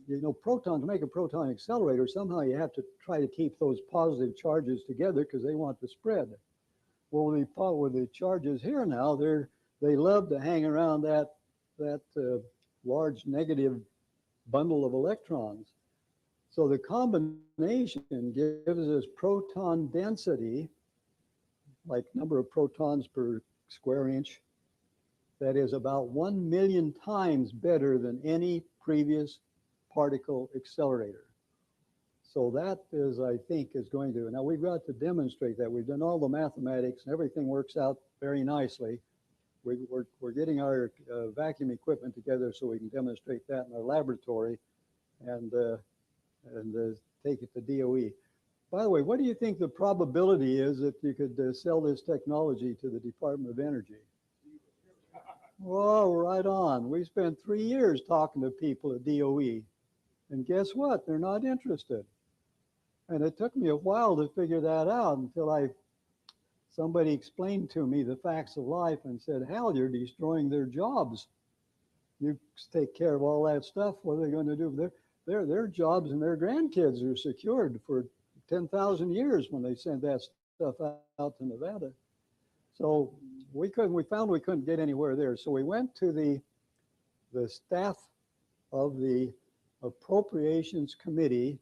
Speaker 19: know, to make a proton accelerator, somehow you have to try to keep those positive charges together because they want to spread. Well, with the charges here now, they love to hang around that large negative bundle of electrons. So the combination gives us proton density, like number of protons per square inch, that is about 1 million times better than any previous particle accelerator. So that is, I think, is going to, now we've got to demonstrate that. We've done all the mathematics and everything works out very nicely. We're getting our vacuum equipment together so we can demonstrate that in our laboratory and take it to DOE. By the way, what do you think the probability is that you could sell this technology to the Department of Energy? Whoa, right on. We spent 3 years talking to people at DOE, and guess what? They're not interested. And it took me a while to figure that out until somebody explained to me the facts of life and said, Hal, you're destroying their jobs. You take care of all that stuff. What are they going to do? Their jobs and their grandkids are secured for 10,000 years when they send that stuff out to Nevada. So we found we couldn't get anywhere there. So we went to the staff of the Appropriations Committee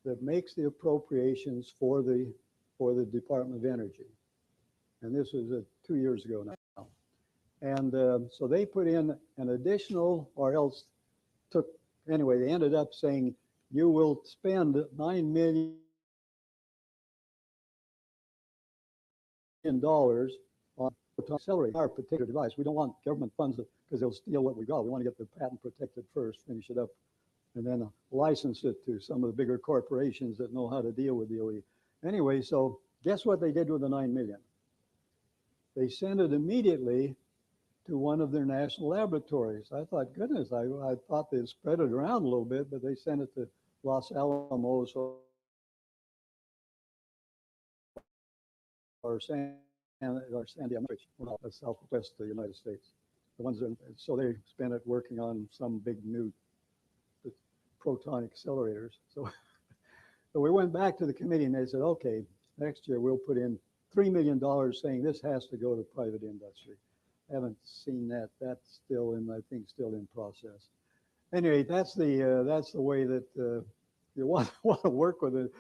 Speaker 19: that makes the appropriations for the Department of Energy. And this was 2 years ago now. And so they put in an additional, or else anyway, they ended up saying, you will spend $9 million on accelerating our particular device. We don't want government funds because they'll steal what we got. We want to get the patent protected first, finish it up, and then license it to some of the bigger corporations that know how to deal with DOE. Anyway, so guess what they did with the 9 million? They sent it immediately to one of their national laboratories. I thought, goodness, I thought they'd spread it around a little bit, but they sent it to Los Alamos or San Diego, southwest of the United States. The ones that, so they spent it working on some big new proton accelerators. So we went back to the committee and they said, okay, next year we'll put in $3 million saying this has to go to private industry. I haven't seen that. That's still in, I think, still in process. Anyway, that's the way that you want to work with the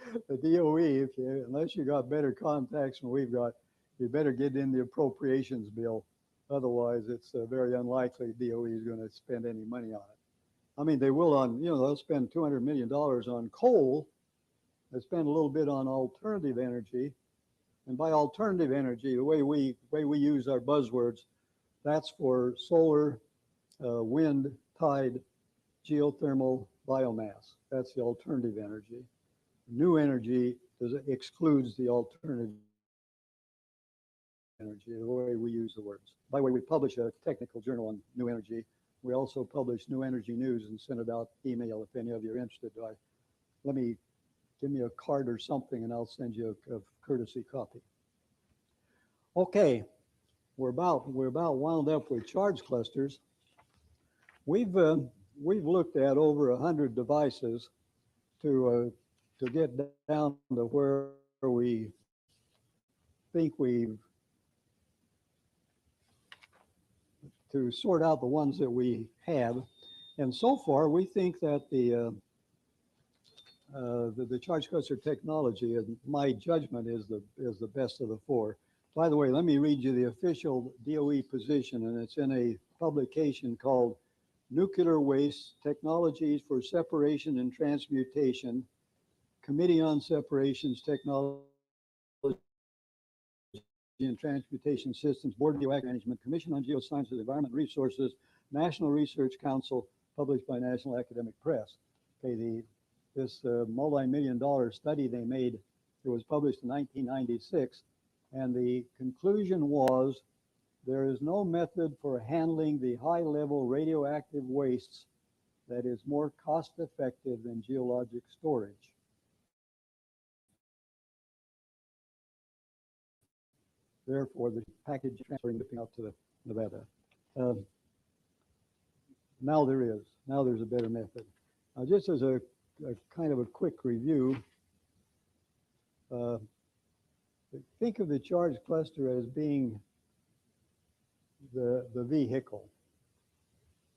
Speaker 19: DOE. Unless you got better contacts than we've got, you better get in the appropriations bill. Otherwise, it's very unlikely DOE is going to spend any money on it. I mean, they will they'll spend $200 million on coal. They spend a little bit on alternative energy. And by alternative energy, the way we use our buzzwords, that's for solar, wind, tide, geothermal, biomass. That's the alternative energy. New energy excludes the alternative energy, the way we use the words. By the way, we publish a technical journal on new energy. We also publish New Energy News and send it out email if any of you are interested. Give me a card or something and I'll send you a courtesy copy. Okay, we're about wound up with charge clusters. We've looked at over 100 devices to get down to where we think we've, to sort out the ones that we have. And so far, we think that the charge cluster technology, in my judgment, is the best of the four. By the way, let me read you the official DOE position, and it's in a publication called Nuclear Waste Technologies for Separation and Transmutation, Committee on Separations Technology and Transportation Systems, Board of Geoactive Management, Commission on Geosciences and Environment Resources, National Research Council, published by National Academic Press. Okay, this multi-million-dollar study they made, it was published in 1996, and the conclusion was there is no method for handling the high-level radioactive wastes that is more cost-effective than geologic storage. Therefore, the package transferring out to the Nevada. Now there is. Now there's a better method. Just as a kind of a quick review, think of the charge cluster as being the vehicle.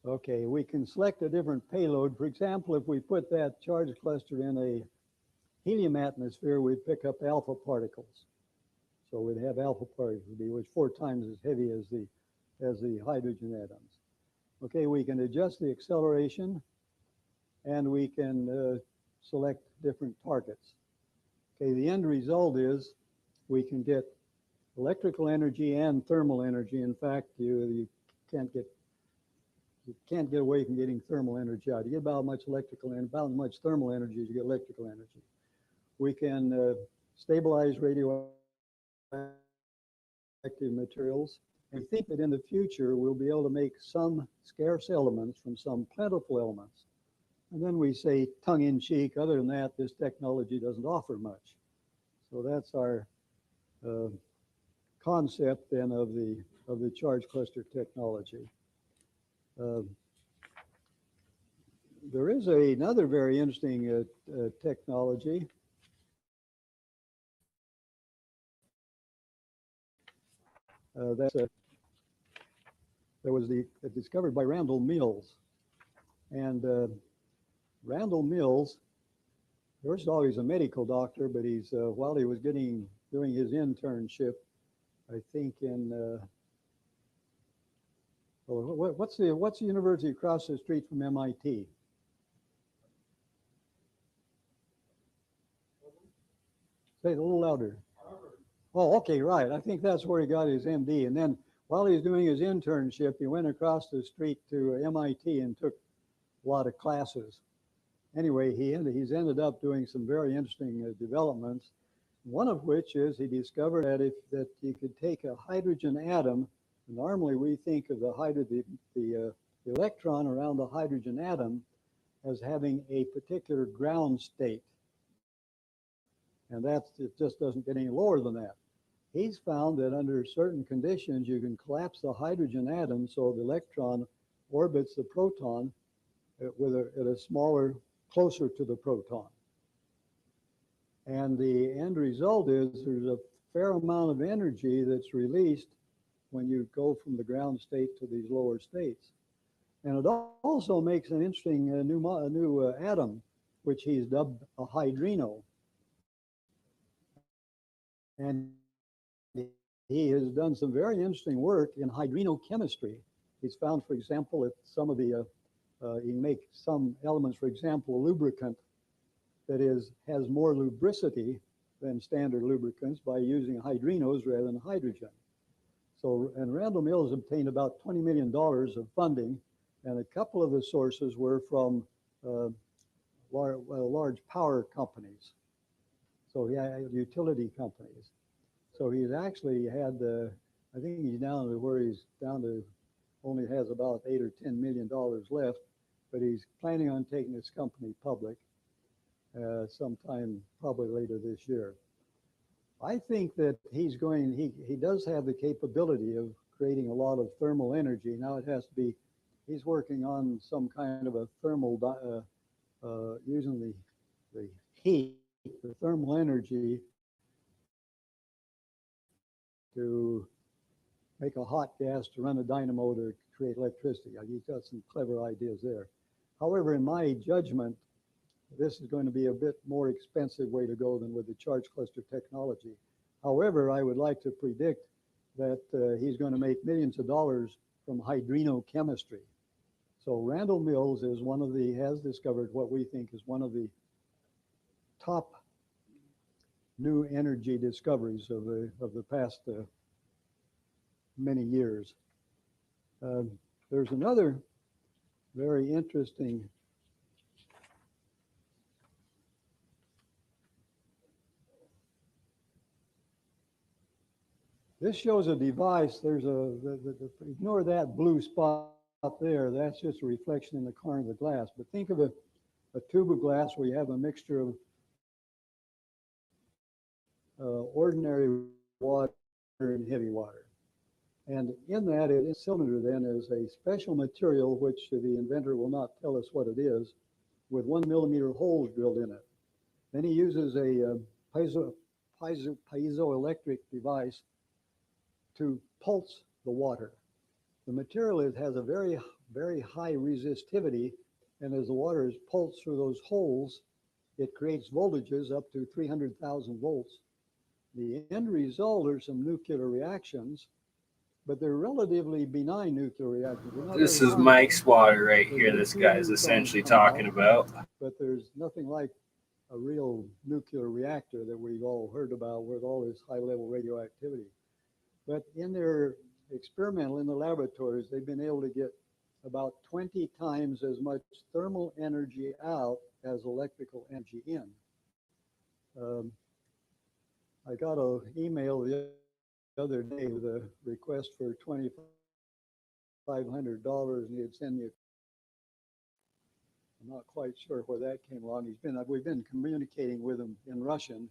Speaker 19: Okay, we can select a different payload. For example, if we put that charge cluster in a helium atmosphere, we'd pick up alpha particles. So we'd have alpha particles, which 4 times as heavy as the hydrogen atoms. Okay, we can adjust the acceleration, and we can select different targets. Okay, the end result is we can get electrical energy and thermal energy. In fact, you can't get away from getting thermal energy out. You get about much electrical and about as much thermal energy as you get electrical energy. We can stabilize radioactive materials, and think that in the future we'll be able to make some scarce elements from some plentiful elements. And then we say, tongue-in-cheek, other than that, this technology doesn't offer much. So that's our concept then of the charge cluster technology. There is another very interesting technology. That was discovered by Randall Mills. And Randall Mills, first of all, he's a medical doctor, but he's while he was doing his internship, I think in what's the university across the street from MIT? Say it a little louder. Oh, okay, right. I think that's where he got his MD. And then while he was doing his internship, he went across the street to MIT and took a lot of classes. Anyway, he's ended up doing some very interesting developments. One of which is he discovered that you could take a hydrogen atom. Normally, we think of the electron around the hydrogen atom as having a particular ground state, and it just doesn't get any lower than that. He's found that under certain conditions, you can collapse the hydrogen atom so the electron orbits the proton at a smaller, closer to the proton. And the end result is there's a fair amount of energy that's released when you go from the ground state to these lower states. And it also makes an interesting new atom, which he's dubbed a hydrino. And he has done some very interesting work in hydrinochemistry. He's found, for example, that some of the, he can make some elements, for example, a lubricant that has more lubricity than standard lubricants by using hydrinos rather than hydrogen. So, and Randall Mills obtained about $20 million of funding, and a couple of the sources were from large power companies. So yeah, utility companies. So he's actually had, I think he's down to where he's down to, only has about $8 or $10 million left, but he's planning on taking this company public sometime probably later this year. I think that he does have the capability of creating a lot of thermal energy. Now it has to be, he's working on some kind of a thermal, using the heat, the thermal energy to make a hot gas to run a dynamo to create electricity. He's got some clever ideas there. However, in my judgment, this is going to be a bit more expensive way to go than with the charge cluster technology. However, I would like to predict that he's going to make millions of dollars from hydrochemistry. So Randall Mills is has discovered what we think is one of the top new energy discoveries of the past many years. There's another very interesting This shows a device. There's ignore that blue spot there. That's just a reflection in the corner of the glass. But think of a tube of glass where you have a mixture of ordinary water and heavy water. And in that cylinder then is a special material which the inventor will not tell us what it is, with 1 millimeter holes drilled in it. Then he uses a piezoelectric device to pulse the water. The material has a very, very high resistivity, and as the water is pulsed through those holes, it creates voltages up to 300,000 volts. The end result are some nuclear reactions, but they're relatively benign nuclear reactions.
Speaker 1: This is Mike's water right here. This guy is essentially talking about.
Speaker 19: But there's nothing like a real nuclear reactor that we've all heard about with all this high-level radioactivity. But in their experimental, in the laboratories, they've been able to get about 20 times as much thermal energy out as electrical energy in. I got an email the other day with a request for $2,500, and he'd send me I'm not quite sure where that came along. We've been communicating with him in Russian.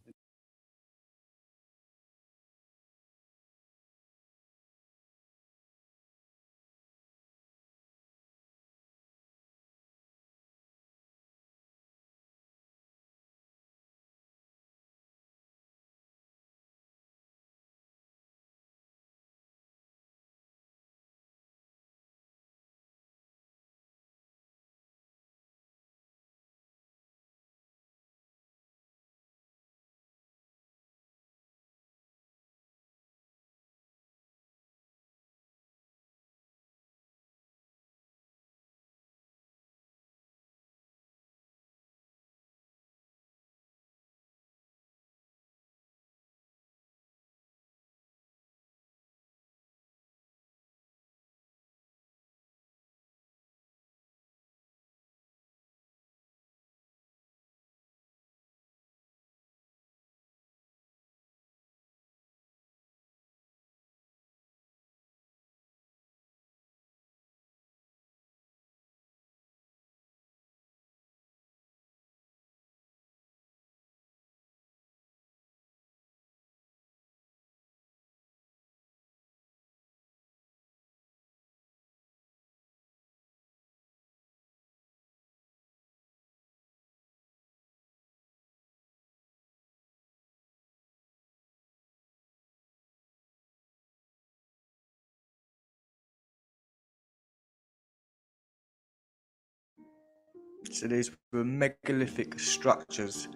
Speaker 20: So these were megalithic structures.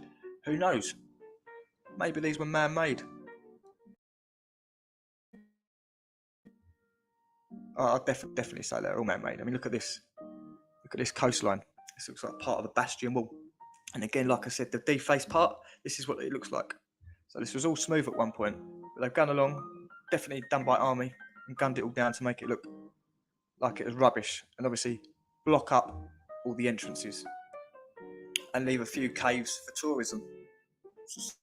Speaker 20: Who knows? Maybe these were man-made. I'll definitely say they're all man-made. I mean, look at this. Look at this coastline. This looks like part of a bastion wall. And again, like I said, the defaced part, this is what it looks like. So this was all smooth at one point, but they've gone along, definitely done by army, and gunned it all down to make it look like it was rubbish, and obviously block up all the entrances and leave a few caves for tourism. It's as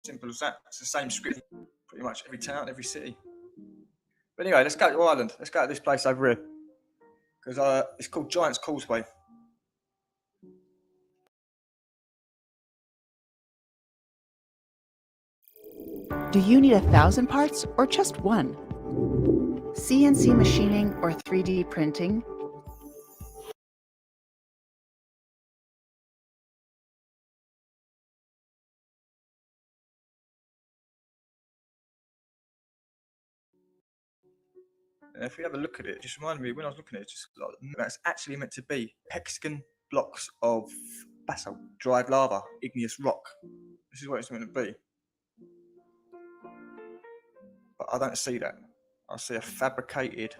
Speaker 20: simple as that. It's the same script, pretty much every town, every city. But anyway, let's go to Ireland. Let's go to this place over here, because it's called Giant's Causeway.
Speaker 21: Do you need 1,000 parts or just one? CNC machining or 3D printing?
Speaker 20: And if we have a look at it, it just reminded me when I was looking at it, just like, that's actually meant to be hexagon blocks of basalt, dried lava, igneous rock. This is what it's meant to be. But I don't see that. I see a fabricated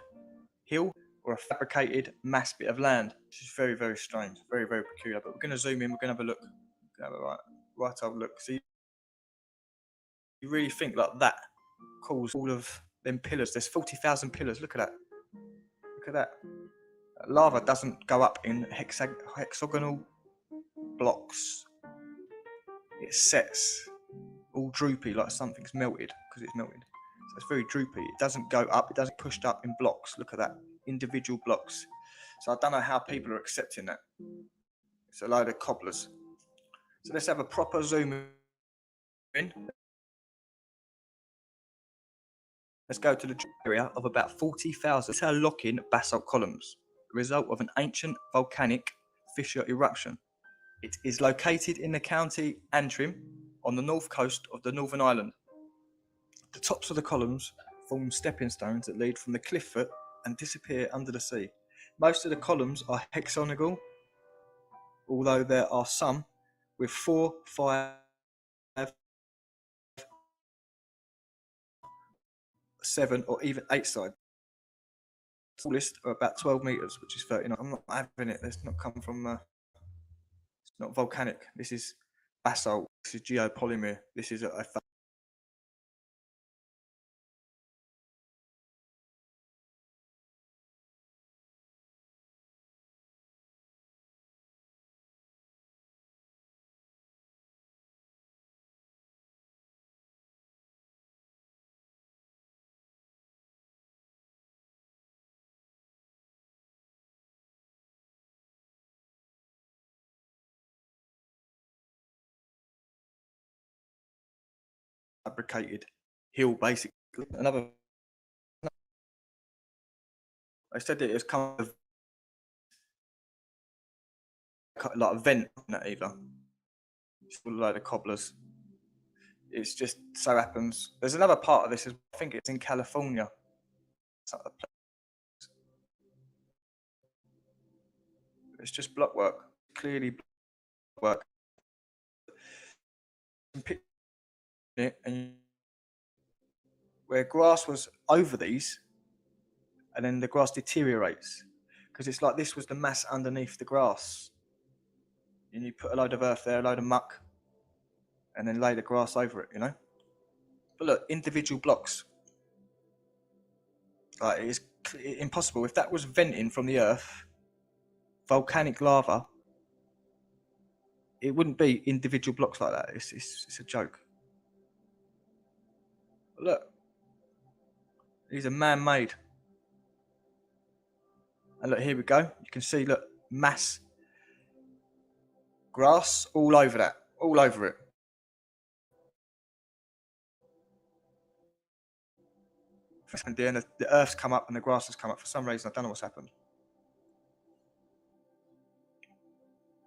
Speaker 20: hill or a fabricated mass bit of land, which is very, very strange, very, very peculiar. But we're going to zoom in, we're going to have a look. We're going to have a right old look. See, you really think like that caused all of them pillars? There's 40,000 pillars. Look at that. Look at that. Lava doesn't go up in hexagonal blocks. It sets all droopy like something's melted because it's melted. So it's very droopy. It doesn't go up. It doesn't push up in blocks. Look at that. Individual blocks. So I don't know how people are accepting that. It's a load of cobblers. So let's have a proper zoom in. Let's go to the area of about 40,000 interlocking basalt columns, the result of an ancient volcanic fissure eruption. It is located in the county Antrim on the north coast of the Northern Ireland. The tops of the columns form stepping stones that lead from the cliff foot and disappear under the sea. Most of the columns are hexagonal, although there are some with 4, 5, 7 or even 8 sides. The tallest are about 12 meters, which is 39. I'm not having it. It's not come from. It's not volcanic. This is basalt. This is geopolymer. This is a fabricated hill, basically. Another. I said that it was kind of like a vent, not either. It's a load of cobblers. It's just so happens. There's another part of this. I think it's in California. It's just block work. Clearly block work. And where grass was over these, and then the grass deteriorates because it's like this was the mass underneath the grass. And you put a load of earth there, a load of muck, and then lay the grass over it, you know. But look, individual blocks. Like, it is impossible. If that was venting from the earth, volcanic lava, it wouldn't be individual blocks like that. It's a joke. But look, these are man-made. And look, here we go. You can see, look, mass grass all over that, all over it. And then the earth's come up and the grass has come up. For some reason, I don't know what's happened.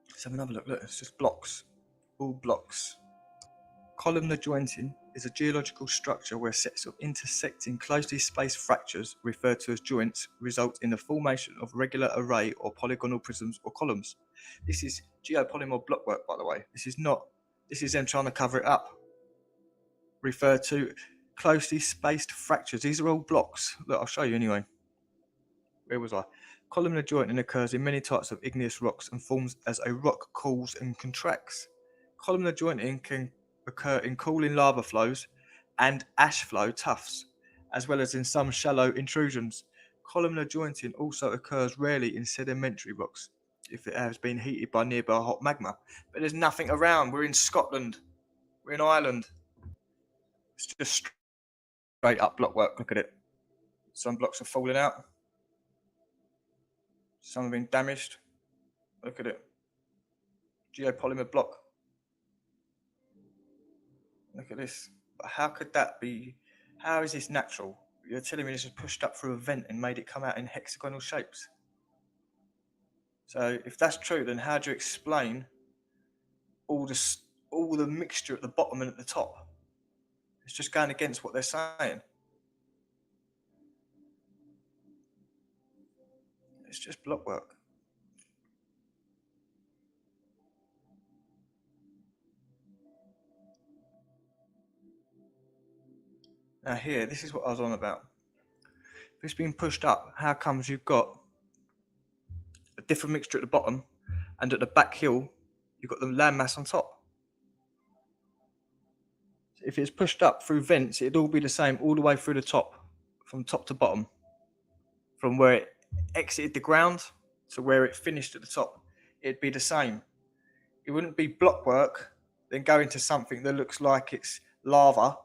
Speaker 20: Let's have another look. Look, it's just blocks, all blocks. Columnar jointing is a geological structure where sets of intersecting closely spaced fractures, referred to as joints, result in the formation of regular array or polygonal prisms or columns. This is geopolymer blockwork, by the way. This is them trying to cover it up. Referred to closely spaced fractures. These are all blocks. Look, I'll show you anyway. Where was I? Columnar jointing occurs in many types of igneous rocks and forms as a rock cools and contracts. Columnar jointing can occur in cooling lava flows and ash flow tuffs, as well as in some shallow intrusions. Columnar jointing also occurs rarely in sedimentary rocks if it has been heated by nearby hot magma. But there's nothing around. We're in Scotland. We're in Ireland. It's just straight up blockwork. Look at it. Some blocks are falling out. Some have been damaged. Look at it. Geopolymer block. Look at this. But how could that be? How is this natural? You're telling me this was pushed up through a vent and made it come out in hexagonal shapes. So if that's true, then how do you explain all the mixture at the bottom and at the top? It's just going against what they're saying. It's just block work. Now here, this is what I was on about. If it's been pushed up, how comes you've got a different mixture at the bottom, and at the back hill, you've got the landmass on top? If it's pushed up through vents, it'd all be the same all the way through the top, from top to bottom, from where it exited the ground to where it finished at the top. It'd be the same. It wouldn't be block work, then go into something that looks like it's lava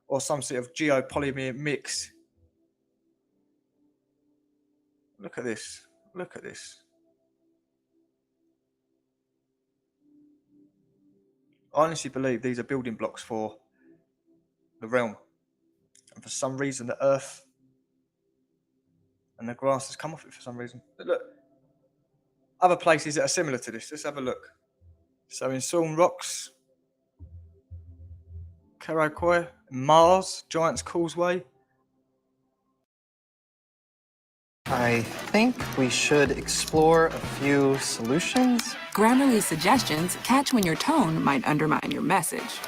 Speaker 20: or some sort of geopolymer mix. Look at this. Look at this. I honestly believe these are building blocks for the realm. And for some reason, the earth and the grass has come off it for some reason. But look, other places that are similar to this. Let's have a look. So in Sawn Rocks, Karakoy, Mars, Giant's Causeway.
Speaker 4: I think we should explore a few solutions.
Speaker 22: Grammarly's suggestions catch when your tone might undermine your message.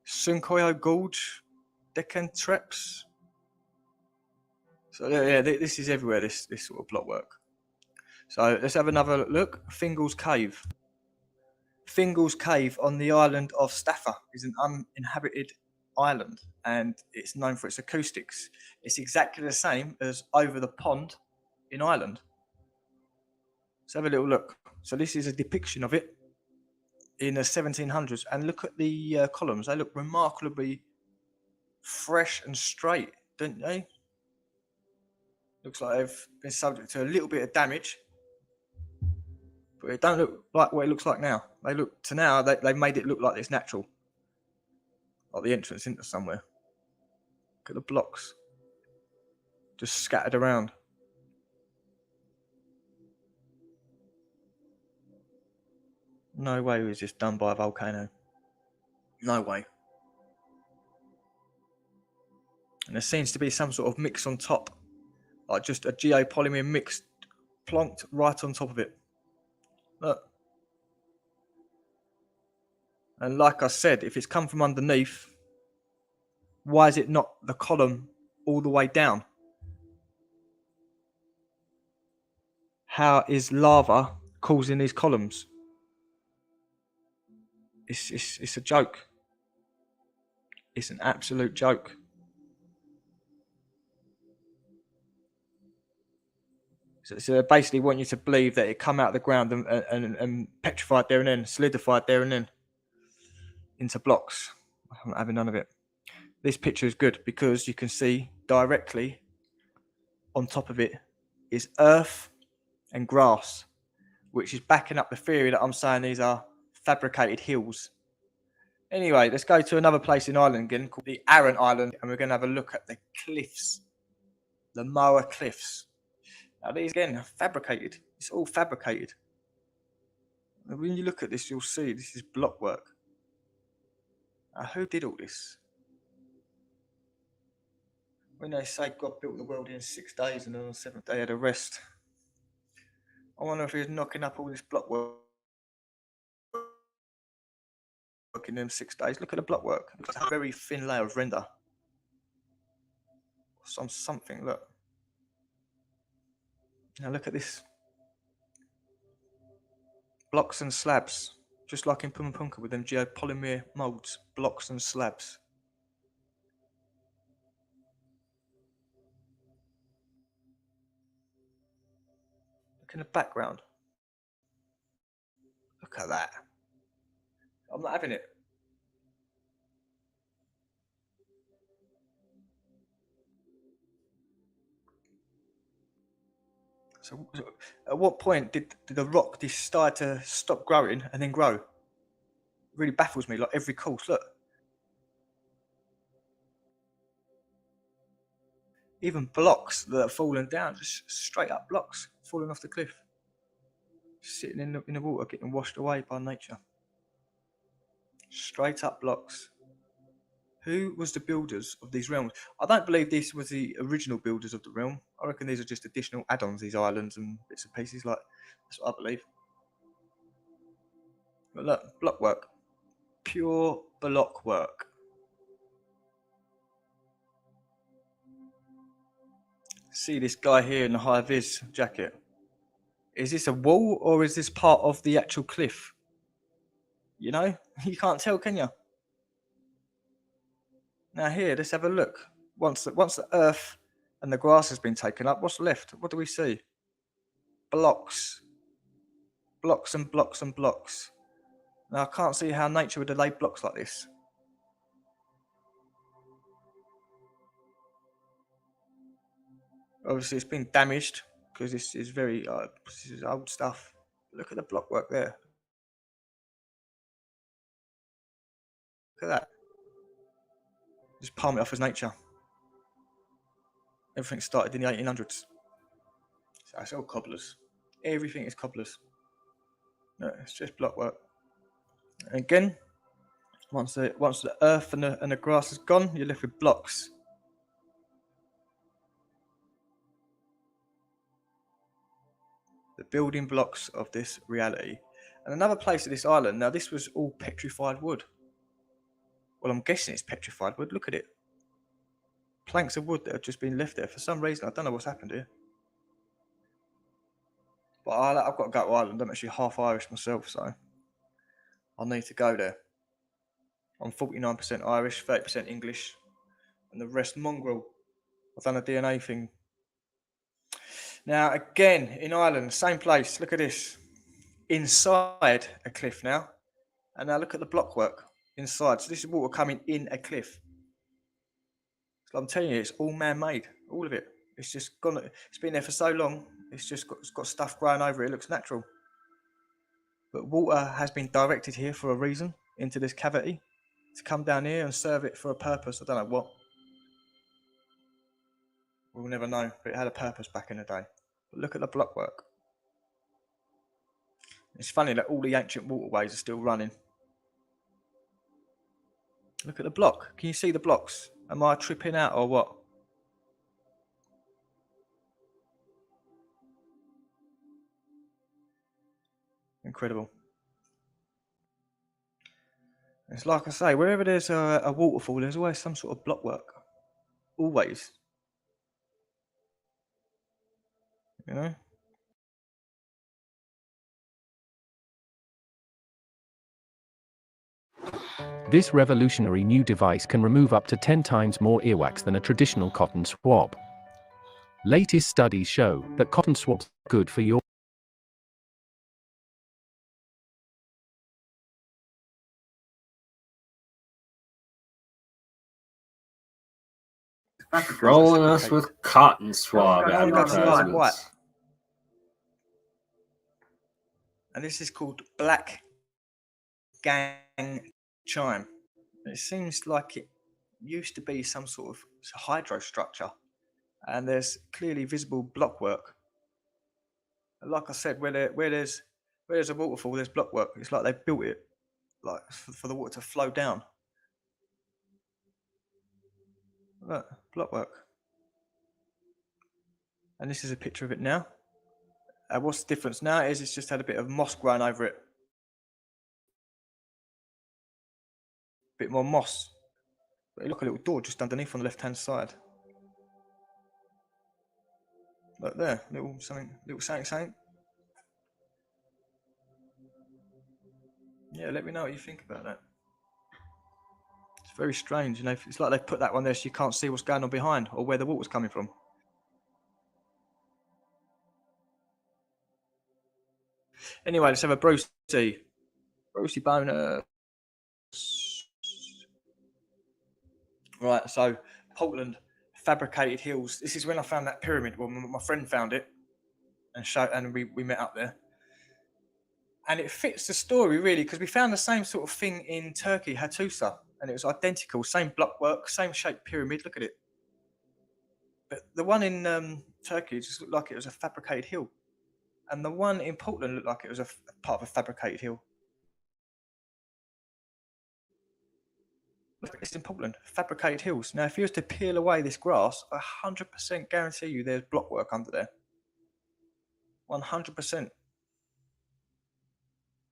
Speaker 20: Sunkoyo Gorge, Deccan Treps. So yeah, this is everywhere, this sort of block work. So let's have another look. Fingal's Cave. Fingal's Cave on the island of Staffa is an uninhabited island, and it's known for its acoustics. It's exactly the same as over the pond in Ireland. Let's have a little look. So this is a depiction of it in the 1700s, and look at the columns. They look remarkably fresh and straight, don't they? Looks like they've been subject to a little bit of damage, but it don't look like what it looks like now. They look to now, they made it look like it's natural, like the entrance into somewhere. Look at the blocks just scattered around. No way was this done by a volcano. No way. And there seems to be some sort of mix on top, like just a geopolymer mix plonked right on top of it. Look. And like I said, if it's come from underneath, why is it not the column all the way down? How is lava causing these columns? It's a joke. It's an absolute joke. So they basically want you to believe that it come out of the ground and petrified there and then, solidified there and then into blocks. I'm not having none of it. This picture is good because you can see directly on top of it is earth and grass, which is backing up the theory that I'm saying these are fabricated hills. Anyway, let's go to another place in Ireland again called the Arran Island, and we're going to have a look at the cliffs, the Moa Cliffs. Now these again are fabricated. It's all fabricated. And when you look at this, you'll see this is block work. Now, who did all this? When they say God built the world in 6 days and on the seventh day had a rest, I wonder if he was knocking up all this block work in them 6 days. Look at the block work. It's a very thin layer of render. Something, look. Now look at this. Blocks and slabs. Just like in Pumapunka with them geopolymer molds. Blocks and slabs. Look in the background. Look at that. I'm not having it. So at what point did the rock decide to stop growing and then grow? It really baffles me, like every course, look. Even blocks that have fallen down, just straight up blocks falling off the cliff. Sitting in the water, getting washed away by nature. Straight up blocks. Who was the builders of these realms? I don't believe this was the original builders of the realm. I reckon these are just additional add-ons, these islands and bits and pieces. Like, that's what I believe. But look, block work. Pure block work. See this guy here in the high-vis jacket. Is this a wall or is this part of the actual cliff? You know, you can't tell, can you? Now here, let's have a look. Once the earth and the grass has been taken up, what's left? What do we see? Blocks. Blocks and blocks and blocks. Now I can't see how nature would have laid blocks like this. Obviously it's been damaged because this is very this is old stuff. Look at the block work there. Look at that. Just palm it off as nature. Everything started in the 1800s. So it's all cobblers. Everything is cobblers. No, it's just block work. And again, once the earth and the grass is gone, you're left with blocks. The building blocks of this reality. And another place of this island, now this was all petrified wood. Well, I'm guessing it's petrified wood. Look at it. Planks of wood that have just been left there for some reason. I don't know what's happened here. But I've got to go to Ireland. I'm actually half Irish myself, so I'll need to go there. I'm 49% Irish, 30% English, and the rest mongrel. I've done a DNA thing. Now, again, in Ireland, same place. Look at this. Inside a cliff now. And now look at the block work inside. So this is water coming in a cliff. So I'm telling you, it's all man-made, all of it. It's just gone. It's been there for so long. It's got stuff growing over it. It looks natural. But water has been directed here for a reason into this cavity to come down here and serve it for a purpose. I don't know what. We'll never know, but it had a purpose back in the day. But look at the block work. It's funny that all the ancient waterways are still running. Look at the block. Can you see the blocks? Am I tripping out or what? Incredible. It's like I say, wherever there's a waterfall, there's always some sort of block work. Always. You know?
Speaker 2: This revolutionary new device can remove up to 10 times more earwax than a traditional cotton swab. Latest studies show that cotton swabs are good for your
Speaker 1: Rolling us with cotton swab advertisements.
Speaker 20: And this is called Black Gang Chime. It seems like it used to be some sort of hydro structure, and there's clearly visible block work. And like I said, where there's a waterfall, there's block work. It's like they built it, like for the water to flow down. Look, block work. And this is a picture of it now. What's the difference now is it's just had a bit of moss growing over it. Bit more moss. But look, a little door just underneath on the left-hand side. Look there, little something. Yeah, let me know what you think about that. It's very strange, you know. It's like they've put that one there so you can't see what's going on behind or where the water's coming from. Anyway, let's have a Brucey bonus. Right, so Portland, fabricated hills. This is when I found that pyramid. Well, my friend found it and we met up there. And it fits the story really because we found the same sort of thing in Turkey, Hattusa, and it was identical, same block work, same shaped pyramid. Look at it. But the one in Turkey just looked like it was a fabricated hill. And the one in Portland looked like it was a part of a fabricated hill. Look at this. this in Portland, fabricated hills. Now, if you was to peel away this grass, I 100% guarantee you there's block work under there. 100%.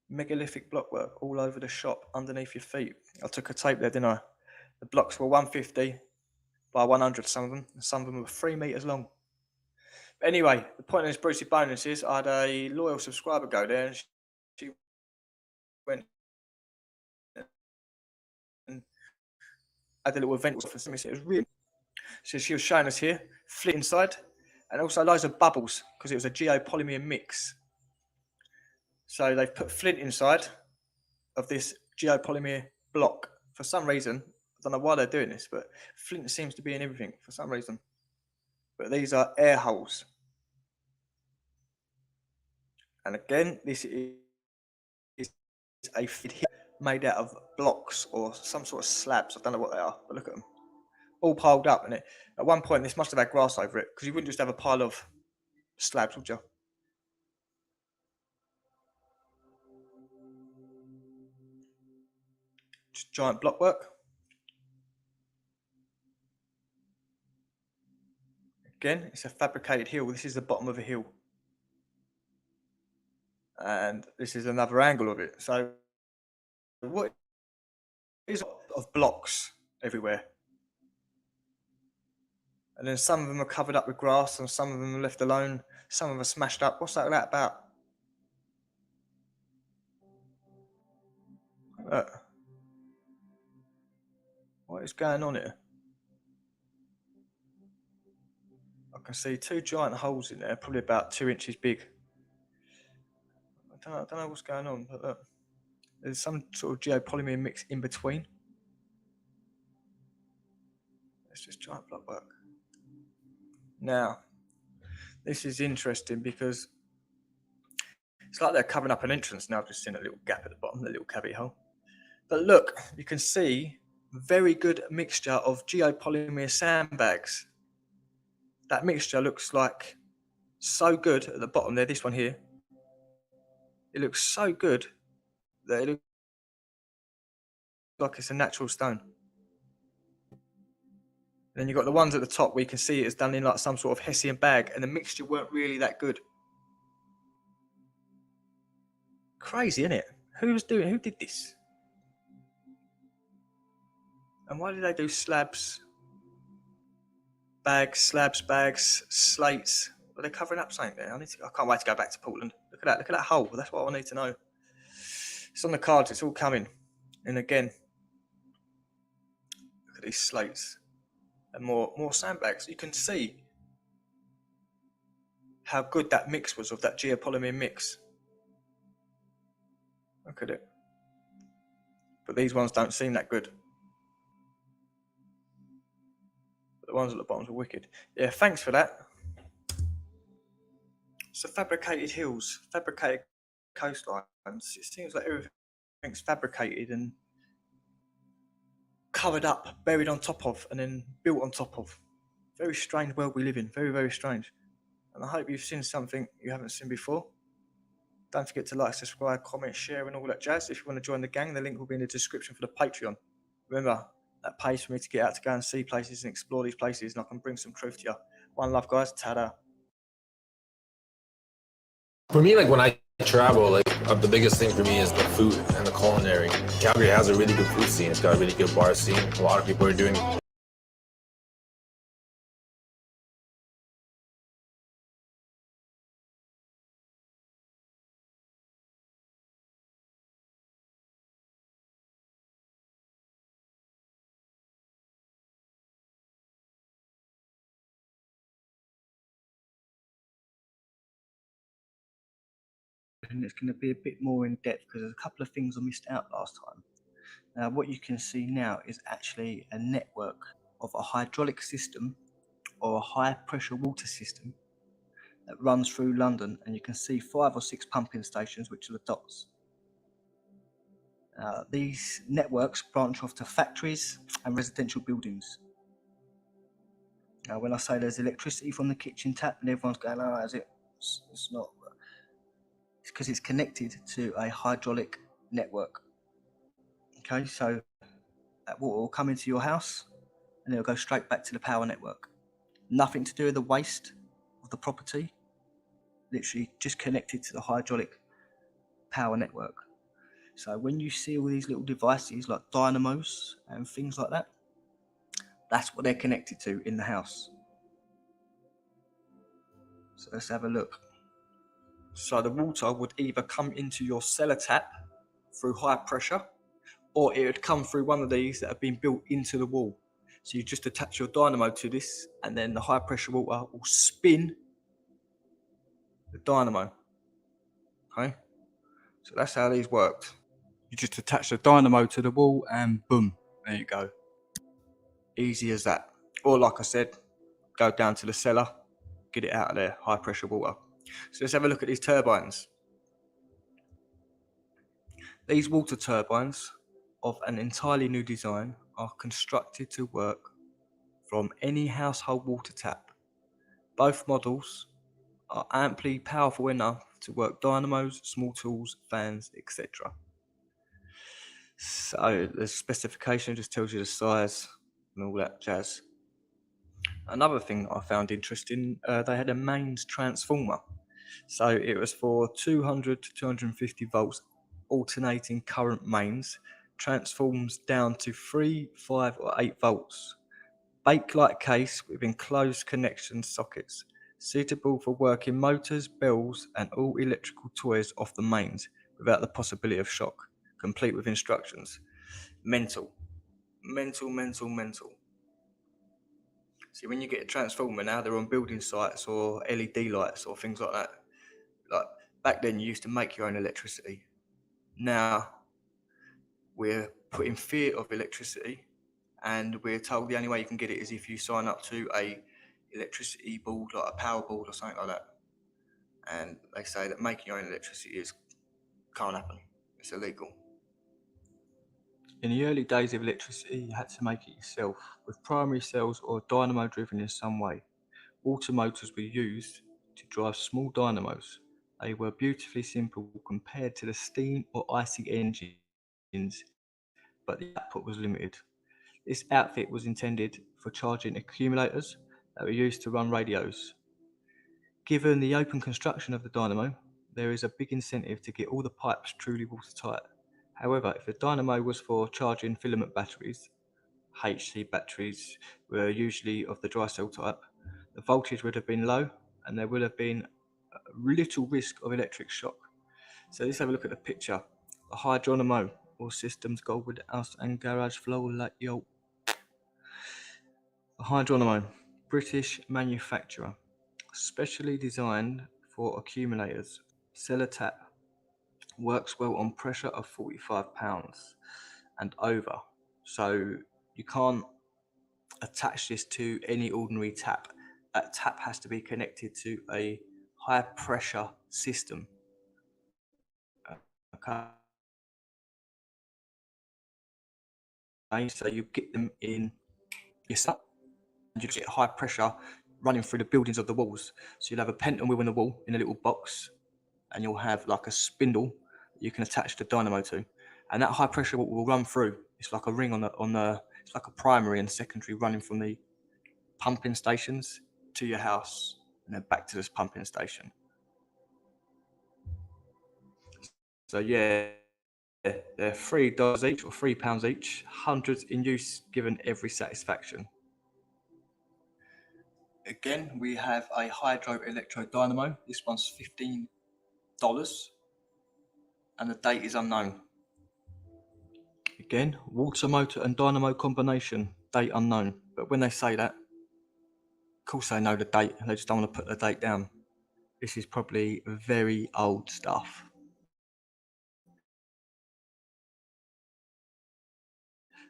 Speaker 20: Megalithic block work all over the shop underneath your feet. I took a tape there, didn't I? The blocks were 150 by 100, some of them, and some of them were 3 meters long. But anyway, the point of this Brucey bonus is I had a loyal subscriber go there, and she went and had a little event for some. It was really, so she was showing us here, flint inside, and also loads of bubbles because it was a geopolymer mix. So they've put flint inside of this geopolymer block for some reason. I don't know why they're doing this, but flint seems to be in everything for some reason. But these are air holes. And again, this is a fit made out of blocks or some sort of slabs. I don't know what they are, but look at them. All piled up in it. At one point, this must have had grass over it because you wouldn't just have a pile of slabs, would you? Just giant block work. Again, it's a fabricated hill. This is the bottom of a hill. And this is another angle of it. So what is of blocks everywhere? And then some of them are covered up with grass and some of them are left alone. Some of them are smashed up. What's that about? What is going on here? I can see 2 giant holes in there, probably about 2 inches big. I don't know what's going on, but look, there's some sort of geopolymer mix in between. It's just giant block work. Now, this is interesting because it's like they're covering up an entrance now. I've just seen a little gap at the bottom, a little cavity hole. But look, you can see very good mixture of geopolymer sandbags. That mixture looks like so good at the bottom there, this one here. It looks so good that it looks like it's a natural stone. And then you've got the ones at the top where you can see it's done in like some sort of Hessian bag and the mixture weren't really that good. Crazy, isn't it? Who did this? And why did they do slabs, bags, slabs, bags, slates? Are they covering up something there? I can't wait to go back to Portland. Look at that hole. That's what I need to know. It's on the cards. It's all coming. And again, look at these slates and more sandbags. You can see how good that mix was of that geopolymer mix. Look at it. But these ones don't seem that good. But the ones at the bottom are wicked. Yeah, thanks for that. So fabricated hills, fabricated coastlines. It seems like everything's fabricated and covered up, buried on top of, and then built on top of. Very strange world we live in. Very, very strange. And I hope you've seen something you haven't seen before. Don't forget to like, subscribe, comment, share, and all that jazz. If you want to join the gang, the link will be in the description for the Patreon. Remember, that pays for me to get out to go and see places and explore these places, and I can bring some truth to you. One love, guys. Ta-da.
Speaker 5: For me, like when I travel, like the biggest thing for me is the food and the culinary. Calgary has a really good food scene. It's got a really good bar scene. A lot of people are doing
Speaker 20: And it's going to be a bit more in depth because there's a couple of things I missed out last time. Now, what you can see now is actually a network of a hydraulic system or a high pressure water system that runs through London, and you can see 5 or 6 pumping stations, which are the dots. These networks branch off to factories and residential buildings. Now, when I say there's electricity from the kitchen tap and everyone's going, oh, is it? It's not. It's because it's connected to a hydraulic network. Okay, so that water will come into your house and it'll go straight back to the power network. Nothing to do with the waste of the property, literally just connected to the hydraulic power network. So when you see all these little devices like dynamos and things like that, that's what they're connected to in the house. So let's have a look. So the water would either come into your cellar tap through high pressure, or it would come through one of these that have been built into the wall. So you just attach your dynamo to this, and then the high pressure water will spin the dynamo. Okay, so that's how these worked. You just attach the dynamo to the wall and boom, there you go. Easy as that. Or like I said, go down to the cellar, get it out of there, high pressure water. So let's have a look at these turbines. These water turbines of an entirely new design are constructed to work from any household water tap. Both models are amply powerful enough to work dynamos, small tools, fans, etc. So the specification just tells you the size and all that jazz. Another thing I found interesting, they had a mains transformer. So it was for 200 to 250 volts alternating current mains, transforms down to 3, 5 or 8 volts. Bake-like case with enclosed connection sockets, suitable for working motors, bells and all electrical toys off the mains without the possibility of shock, complete with instructions. Mental. See, when you get a transformer now, they're on building sites or LED lights or things like that. Like back then, you used to make your own electricity. Now, we're put in fear of electricity, and we're told the only way you can get it is if you sign up to a electricity board, like a power board or something like that. And they say that making your own electricity can't happen. It's illegal. In the early days of electricity, you had to make it yourself, with primary cells or dynamo driven in some way. Water motors were used to drive small dynamos. They were beautifully simple compared to the steam or icy engines, but the output was limited. This outfit was intended for charging accumulators that were used to run radios. Given the open construction of the dynamo, there is a big incentive to get all the pipes truly watertight. However, if the dynamo was for charging filament batteries, HC batteries were usually of the dry cell type, the voltage would have been low and there would have been little risk of electric shock. So let's have a look at the picture. The hydronamo, all systems go with house and garage flow like yo. The hydronamo, British manufacturer, specially designed for accumulators. Cellar tap, works well on pressure of 45 pounds and over. So you can't attach this to any ordinary tap. That tap has to be connected to a high pressure system. Okay. So you get them in your set and you get high pressure running through the buildings of the walls. So you'll have a penton wheel in the wall in a little box, and you'll have like a spindle you can attach the dynamo to, and that high pressure will run through. It's like a ring on the it's like a primary and secondary running from the pumping stations to your house and then back to this pumping station. So yeah, they're $3 each or £3 each, hundreds in use, given every satisfaction. Again, we have a hydro electro dynamo. This one's $15 and the date is unknown. Again, water motor and dynamo combination, date unknown. But when they say that, of course they know the date, and they just don't want to put the date down. This is probably very old stuff.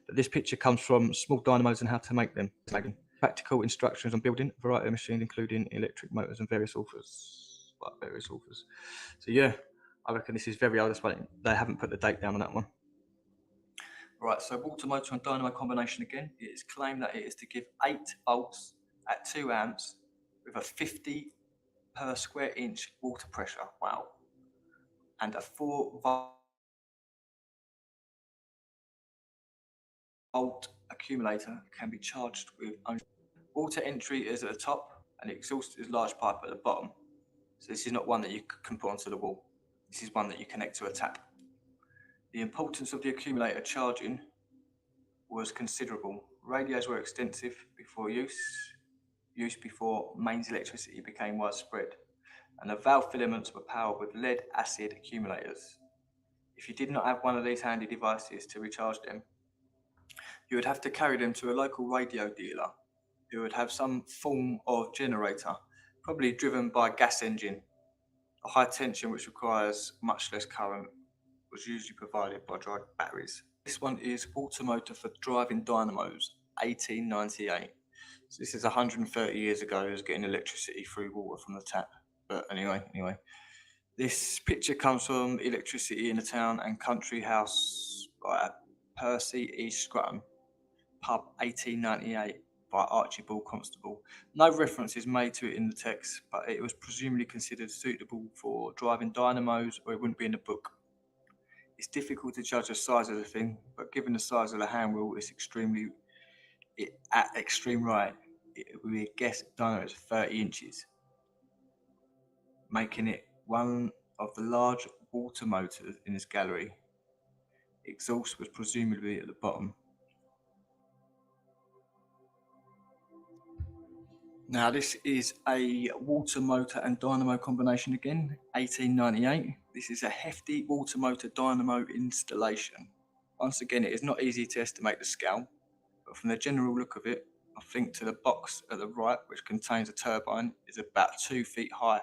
Speaker 20: But this picture comes from Small Dynamos and How to Make Them. Practical instructions on building a variety of machines, including electric motors and various authors. So yeah, I reckon this is very old. That's why they haven't put the date down on that one. Right, so water motor and dynamo combination again. It is claimed that it is to give 8 volts at 2 amps with a 50 per square inch water pressure. Wow. And a 4 volt volt accumulator can be charged with only water entry is at the top and the exhaust is large pipe at the bottom. So this is not one that you can put onto the wall. This is one that you connect to a tap. The importance of the accumulator charging was considerable. Radios were extensive before use before mains electricity became widespread, and the valve filaments were powered with lead acid accumulators. If you did not have one of these handy devices to recharge them, you would have to carry them to a local radio dealer who would have some form of generator, probably driven by a gas engine. A high tension which requires much less current was usually provided by dry batteries. This one is water motor for driving dynamos, 1898. So this is 130 years ago. It was getting electricity through water from the tap. But anyway. This picture comes from Electricity in the Town and Country House by Percy E. Scrutton, pub 1898 by Archibald Constable. No reference is made to it in the text, but it was presumably considered suitable for driving dynamos, or it wouldn't be in the book. It's difficult to judge the size of the thing, but given the size of the handwheel, it's at extreme right. We guess dynamo is 30 inches, making it one of the large water motors in this gallery. Exhaust was presumably at the bottom. Now this is a water motor and dynamo combination again, 1898. This is a hefty water motor dynamo installation. Once again, it is not easy to estimate the scale, but from the general look of it, I think to the box at the right, which contains a turbine, is about 2 feet high.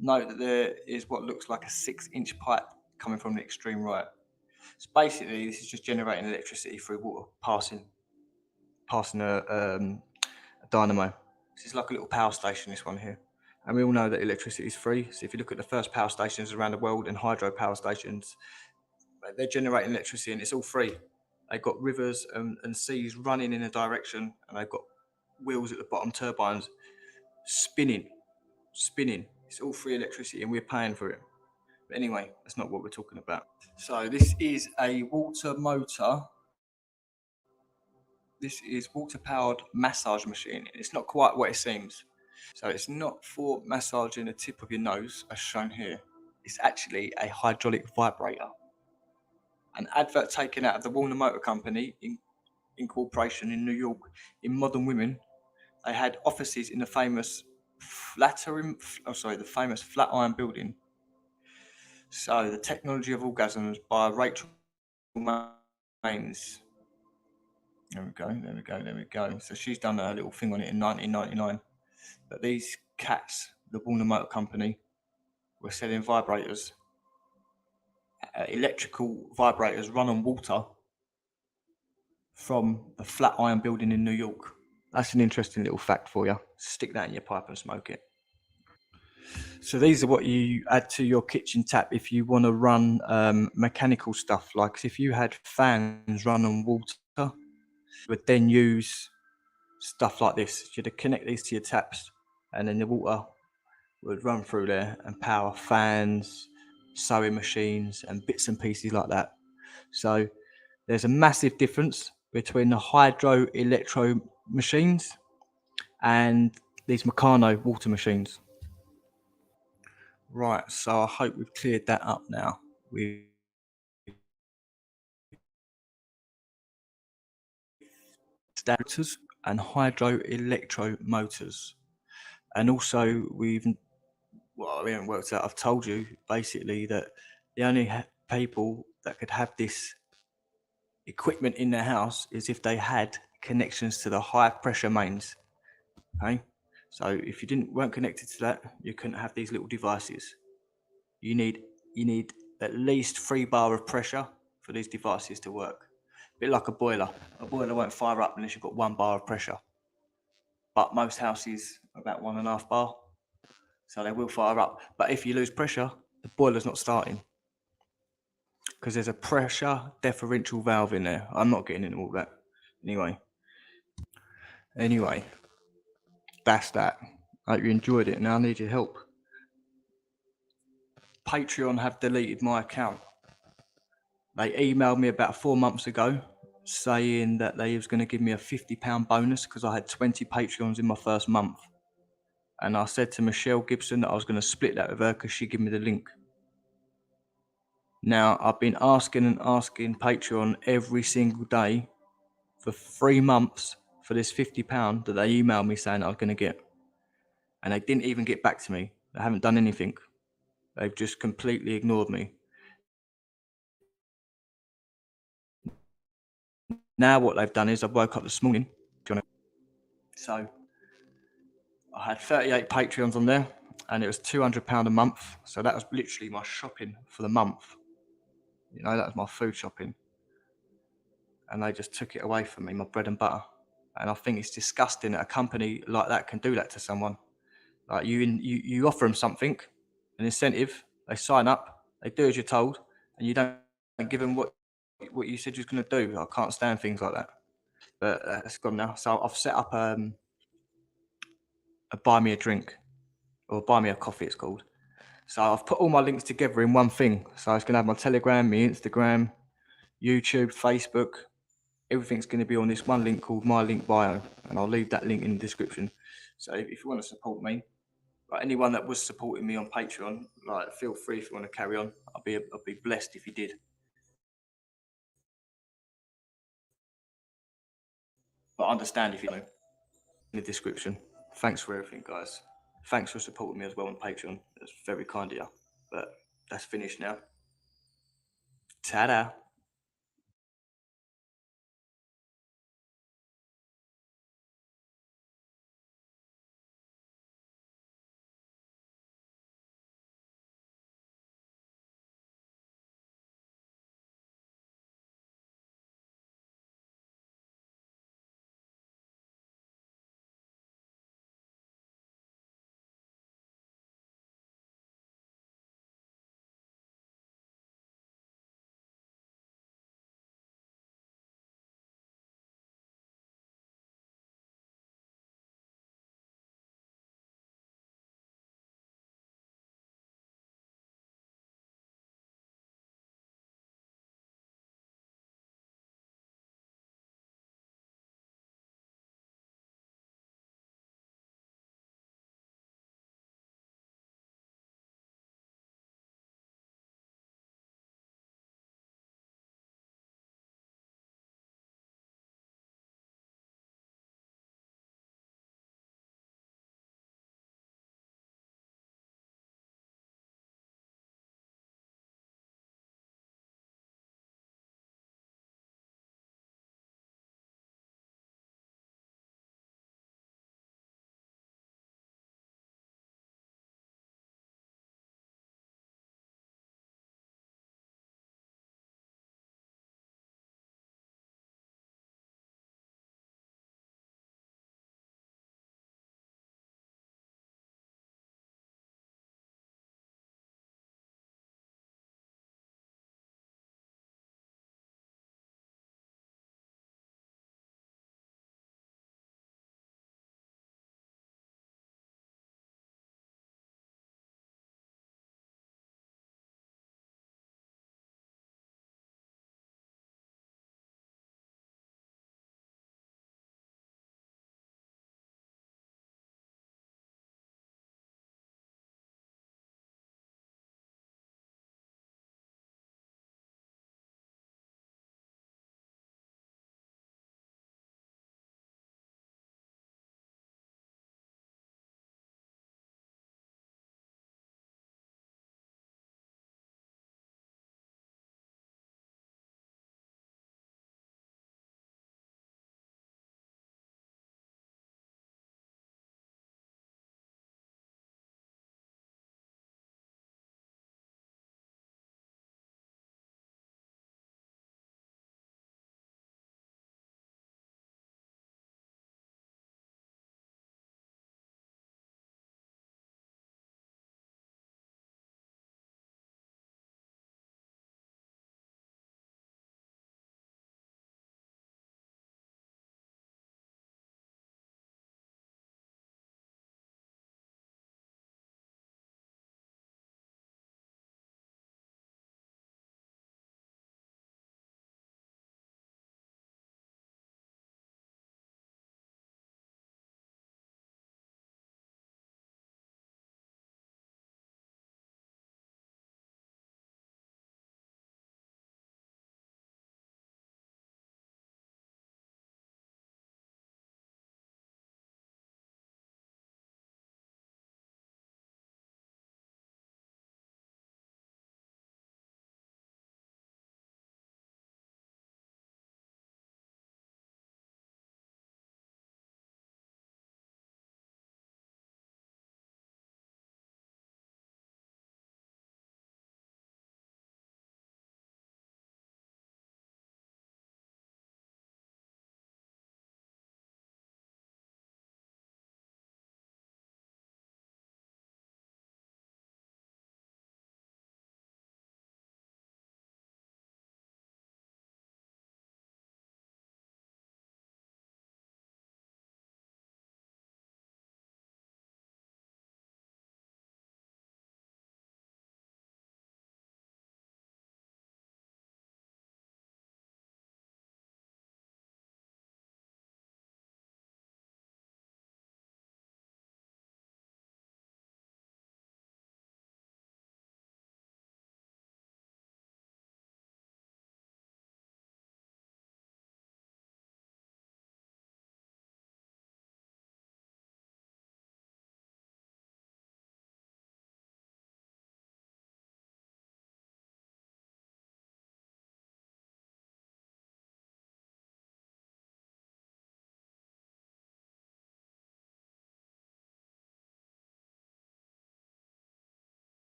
Speaker 20: Note that there is what looks like a 6-inch pipe coming from the extreme right. So basically, this is just generating electricity through water, passing a dynamo. This is like a little power station, this one here. And we all know that electricity is free. So if you look at the first power stations around the world and hydro power stations, they're generating electricity and it's all free. They've got rivers and seas running in a direction, and they've got wheels at the bottom, turbines spinning. It's all free electricity and we're paying for it. But anyway, that's not what we're talking about. So this is a water motor. This is water-powered massage machine. It's not quite what it seems. So it's not for massaging the tip of your nose, as shown here. It's actually a hydraulic vibrator. An advert taken out of the Warner Motor Company Incorporation in New York in Modern Women. They had offices in the famous Flatiron building. So the technology of orgasms by Rachel Maines. There we go. So she's done a little thing on it in 1999. But these cats, the Warner Motor Company, were selling vibrators, electrical vibrators run on water from the Flatiron building in New York. That's an interesting little fact for you. Stick that in your pipe and smoke it. So these are what you add to your kitchen tap if you want to run mechanical stuff. Like if you had fans run on water, you would then use stuff like this. You'd connect these to your taps, and then the water would run through there and power fans, sewing machines, and bits and pieces like that. So there's a massive difference between the hydro-electro machines and these Meccano water machines. Right, so I hope we've cleared that up now. Starters and hydro-electro motors. And also we haven't worked out, I've told you basically that the only people that could have this equipment in their house is if they had connections to the high pressure mains. Okay, so if you weren't connected to that, you couldn't have these little devices. You need at least 3 bar of pressure for these devices to work. A bit like a boiler. A boiler won't fire up unless you've got 1 bar of pressure. But most houses are about 1.5 bar. So they will fire up. But if you lose pressure, the boiler's not starting. Because there's a pressure differential valve in there. I'm not getting into all that. Anyway, that's that. I hope you enjoyed it. Now I need your help. Patreon have deleted my account. They emailed me about 4 months ago saying that they was going to give me a £50 bonus because I had 20 Patreons in my first month. And I said to Michelle Gibson that I was going to split that with her because she gave me the link. Now, I've been asking and asking Patreon every single day for 3 months for this £50 that they emailed me saying I was going to get. And they didn't even get back to me. They haven't done anything. They've just completely ignored me. Now what they've done is I woke up this morning. So I had 38 Patreons on there and it was £200 a month. So that was literally my shopping for the month. You know, that was my food shopping. And they just took it away from me, my bread and butter. And I think it's disgusting that a company like that can do that to someone. Like you offer them something, an incentive, they sign up, they do as you're told, and you don't give them what you said you was going to do. I can't stand things like that. But it's gone now. So I've set up a buy me a drink, or buy me a coffee it's called. So I've put all my links together in one thing. So it's going to have my Telegram, my Instagram, YouTube, Facebook. Everything's going to be on this one link called My Link Bio, and I'll leave that link in the description. So if you want to support me, like anyone that was supporting me on Patreon, like feel free if you want to carry on. I'll be blessed if you did. But I understand if you don't. In the description. Thanks for everything, guys. Thanks for supporting me as well on Patreon. That's very kind of you. But that's finished now. Ta-da.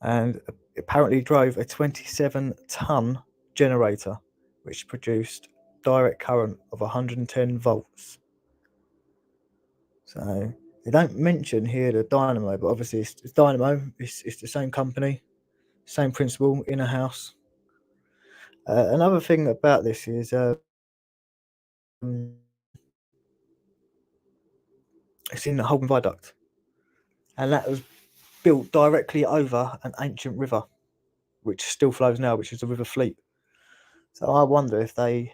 Speaker 7: and apparently drove a 27-ton generator, which produced direct current of 110 volts. So they don't mention here the dynamo, but obviously it's dynamo. It's the same company, same principle in a house. Another thing about this is it's in the Holborn Viaduct, and that was built directly over an ancient river, which still flows now, which is the River Fleet. So I wonder if they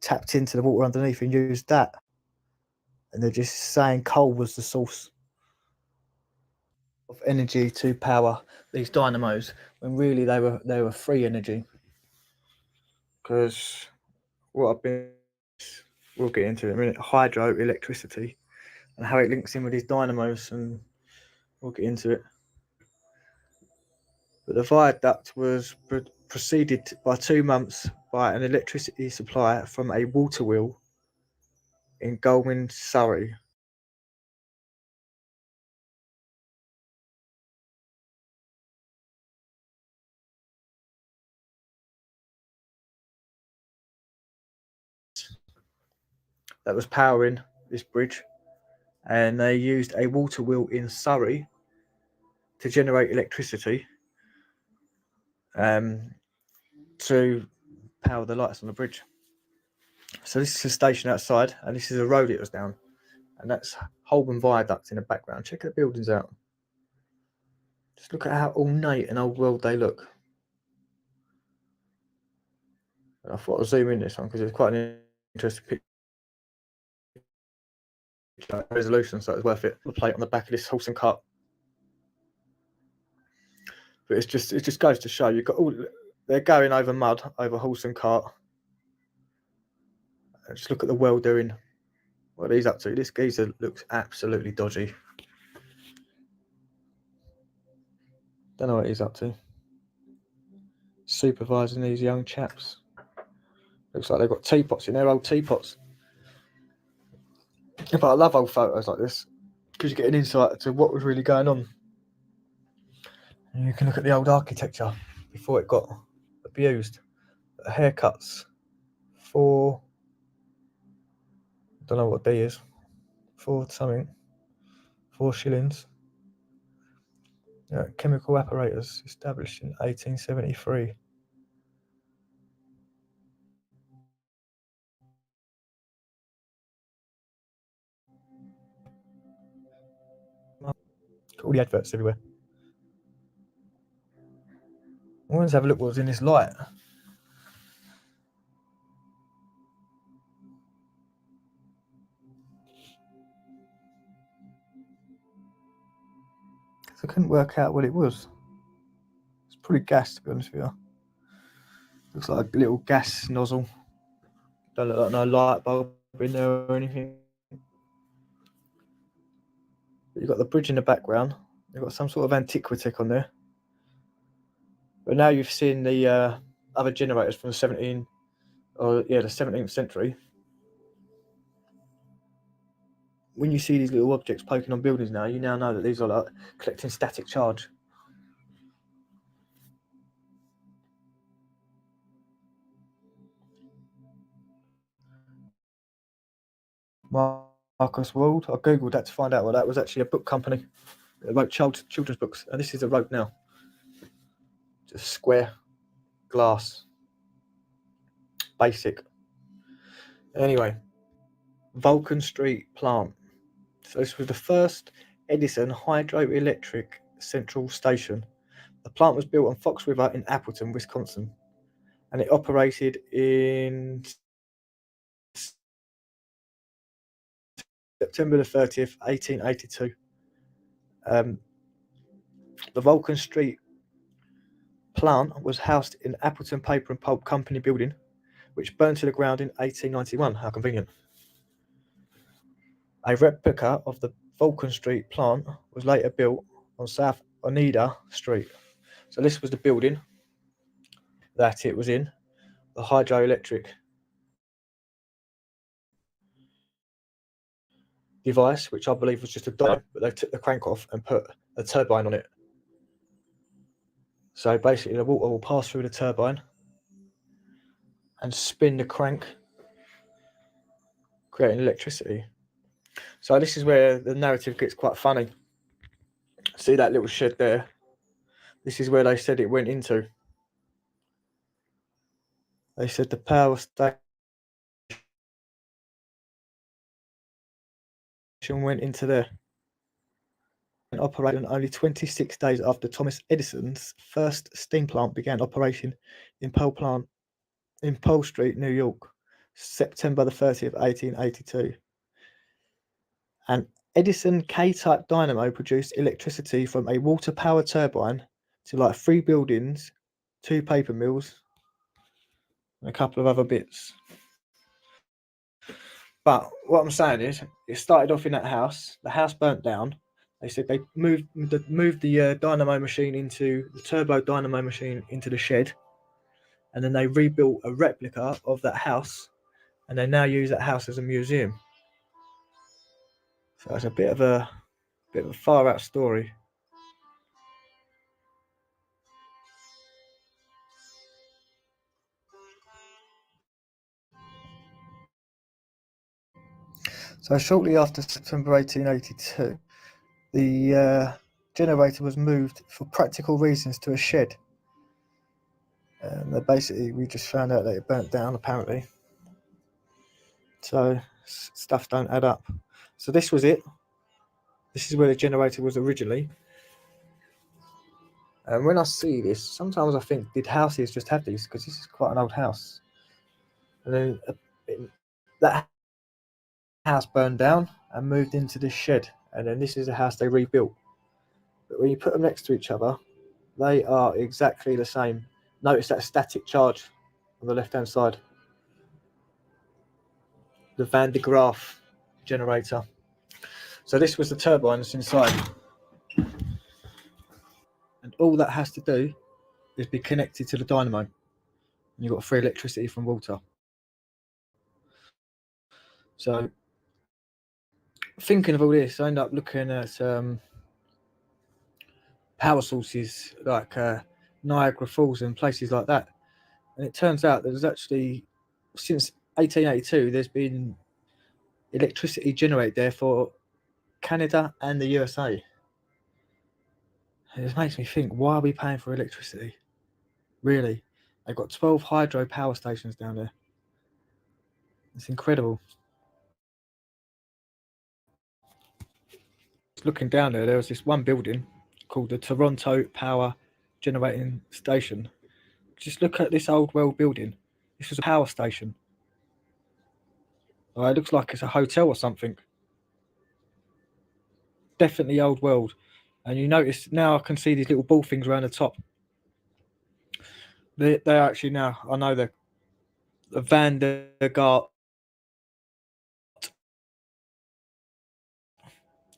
Speaker 7: tapped into the water underneath and used that, and they're just saying coal was the source of energy to power these dynamos, when really they were free energy. Because we'll get into it in a minute, hydroelectricity and how it links in with these dynamos, and we'll get into it. But the viaduct was preceded by 2 months by an electricity supply from a water wheel in Goldman, Surrey. That was powering this bridge, and they used a water wheel in Surrey to generate electricity to power the lights on the bridge. So this is a station outside, and this is a road it was down, and that's Holborn Viaduct in the background. Check the buildings out. Just look at how ornate and old world they look. And I thought I'd zoom in this one because it's quite an interesting picture. Resolution, so it's worth it. The plate on the back of this horse and cart. But it just goes to show you've got all, they're going over mud, over horse and cart. And just look at the world they're in. What he's up to. This geezer looks absolutely dodgy. Don't know what he's up to. Supervising these young chaps. Looks like they've got teapots in there, old teapots. But I love old photos like this because you get an insight to what was really going on. And you can look at the old architecture before it got abused. The haircuts for, I don't know what D is, for something, 4 shillings. Chemical apparatus established in 1873. All the adverts everywhere. Let's have a look what was in this light. I couldn't work out what it was. It's probably gas, to be honest with you. Looks like a little gas nozzle. Don't look like no light bulb in there or anything. You've got the bridge in the background. You've got some sort of antiquity on there. But now you've seen the other generators from the 17th century. When you see these little objects poking on buildings now, you now know that these are like collecting static charge. Marcus Wald. I googled that to find out what that was actually a book company. They wrote children's books, and this is a road now. Just square, glass, basic. Anyway, Vulcan Street plant. So this was the first Edison hydroelectric central station. The plant was built on Fox River in Appleton, Wisconsin, and it operated in September the 30th, 1882. The Vulcan Street plant was housed in Appleton Paper and Pulp Company building, which burned to the ground in 1891. How convenient. A replica of the Vulcan Street plant was later built on South Oneida Street. So this was the building that it was in, the hydroelectric device, which I believe was just a dome, but they took the crank off and put a turbine on it. So basically the water will pass through the turbine and spin the crank, creating electricity. So this is where the narrative gets quite funny. See that little shed there? This is where they said it went into. They said the power station went into there and operated only 26 days after Thomas Edison's first steam plant began operation in Pole Street, New York, September the 30th, 1882. An Edison K-type dynamo produced electricity from a water-powered turbine to like 3 buildings, 2 paper mills, and a couple of other bits. But what I'm saying is, it started off in that house. The house burnt down. They said they moved the dynamo machine into the turbo dynamo machine into the shed, and then they rebuilt a replica of that house, and they now use that house as a museum. So it's a bit of a far out story. So shortly after September 1882, the generator was moved for practical reasons to a shed. And basically, we just found out that it burnt down, apparently. So stuff don't add up. So this was it. This is where the generator was originally. And when I see this, sometimes I think, did houses just have these? Because this is quite an old house. And then that house burned down and moved into this shed. And then this is a house they rebuilt. But when you put them next to each other, they are exactly the same. Notice that static charge on the left-hand side. The Van de Graaff generator. So this was the turbine that's inside. And all that has to do is be connected to the dynamo. And you've got free electricity from water. So thinking of all this, I end up looking at power sources like Niagara Falls and places like that. And it turns out that there's actually, since 1882, there's been electricity generated there for Canada and the USA. It makes me think, why are we paying for electricity? Really? They've got 12 hydro power stations down there. It's incredible. Looking down there, there was this one building called the Toronto Power Generating Station. Just look at this old world building. This was a power station. It looks like it's a hotel or something. Definitely old world. And you notice now I can see these little ball things around the top. They're actually now, I know they're the Van de Graaff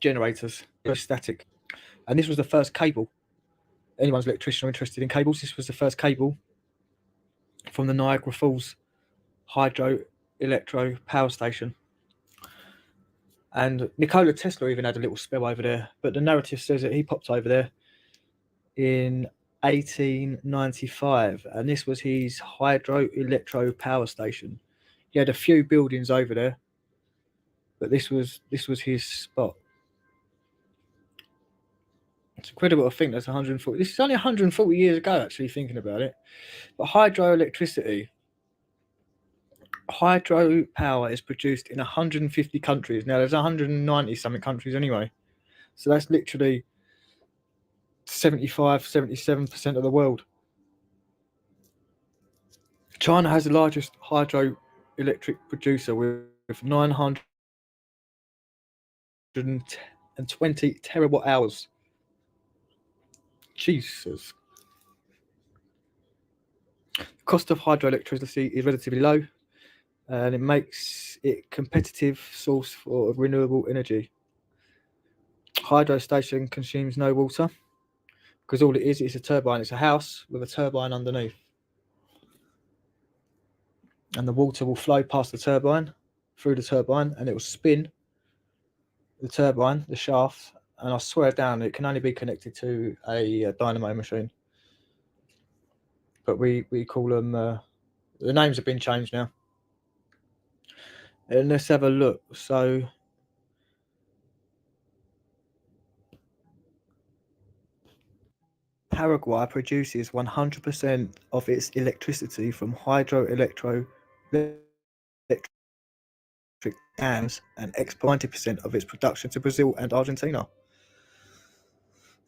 Speaker 7: generators, static. And this was the first cable. Anyone's electrician or interested in cables, this was the first cable from the Niagara Falls hydro-electro power station. And Nikola Tesla even had a little spell over there, but the narrative says that he popped over there in 1895, and this was his hydro-electro power station. He had a few buildings over there, but this was his spot. It's incredible to think that's 140. This is only 140 years ago, actually, thinking about it. But hydroelectricity, hydro power is produced in 150 countries. Now, there's 190 something countries anyway. So that's literally 75, 77% of the world. China has the largest hydroelectric producer with 920 terawatt hours. Jesus. The cost of hydroelectricity is relatively low, and it makes it a competitive source for renewable energy. Hydro station consumes no water because all it is a turbine. It's a house with a turbine underneath. And the water will flow past the turbine, through the turbine, and it will spin the turbine, the shaft, and I swear down, it can only be connected to a dynamo machine. but we call them. The names have been changed now. And let's have a look. So Paraguay produces 100% of its electricity from hydroelectric dams and exports 90% of its production to Brazil and Argentina.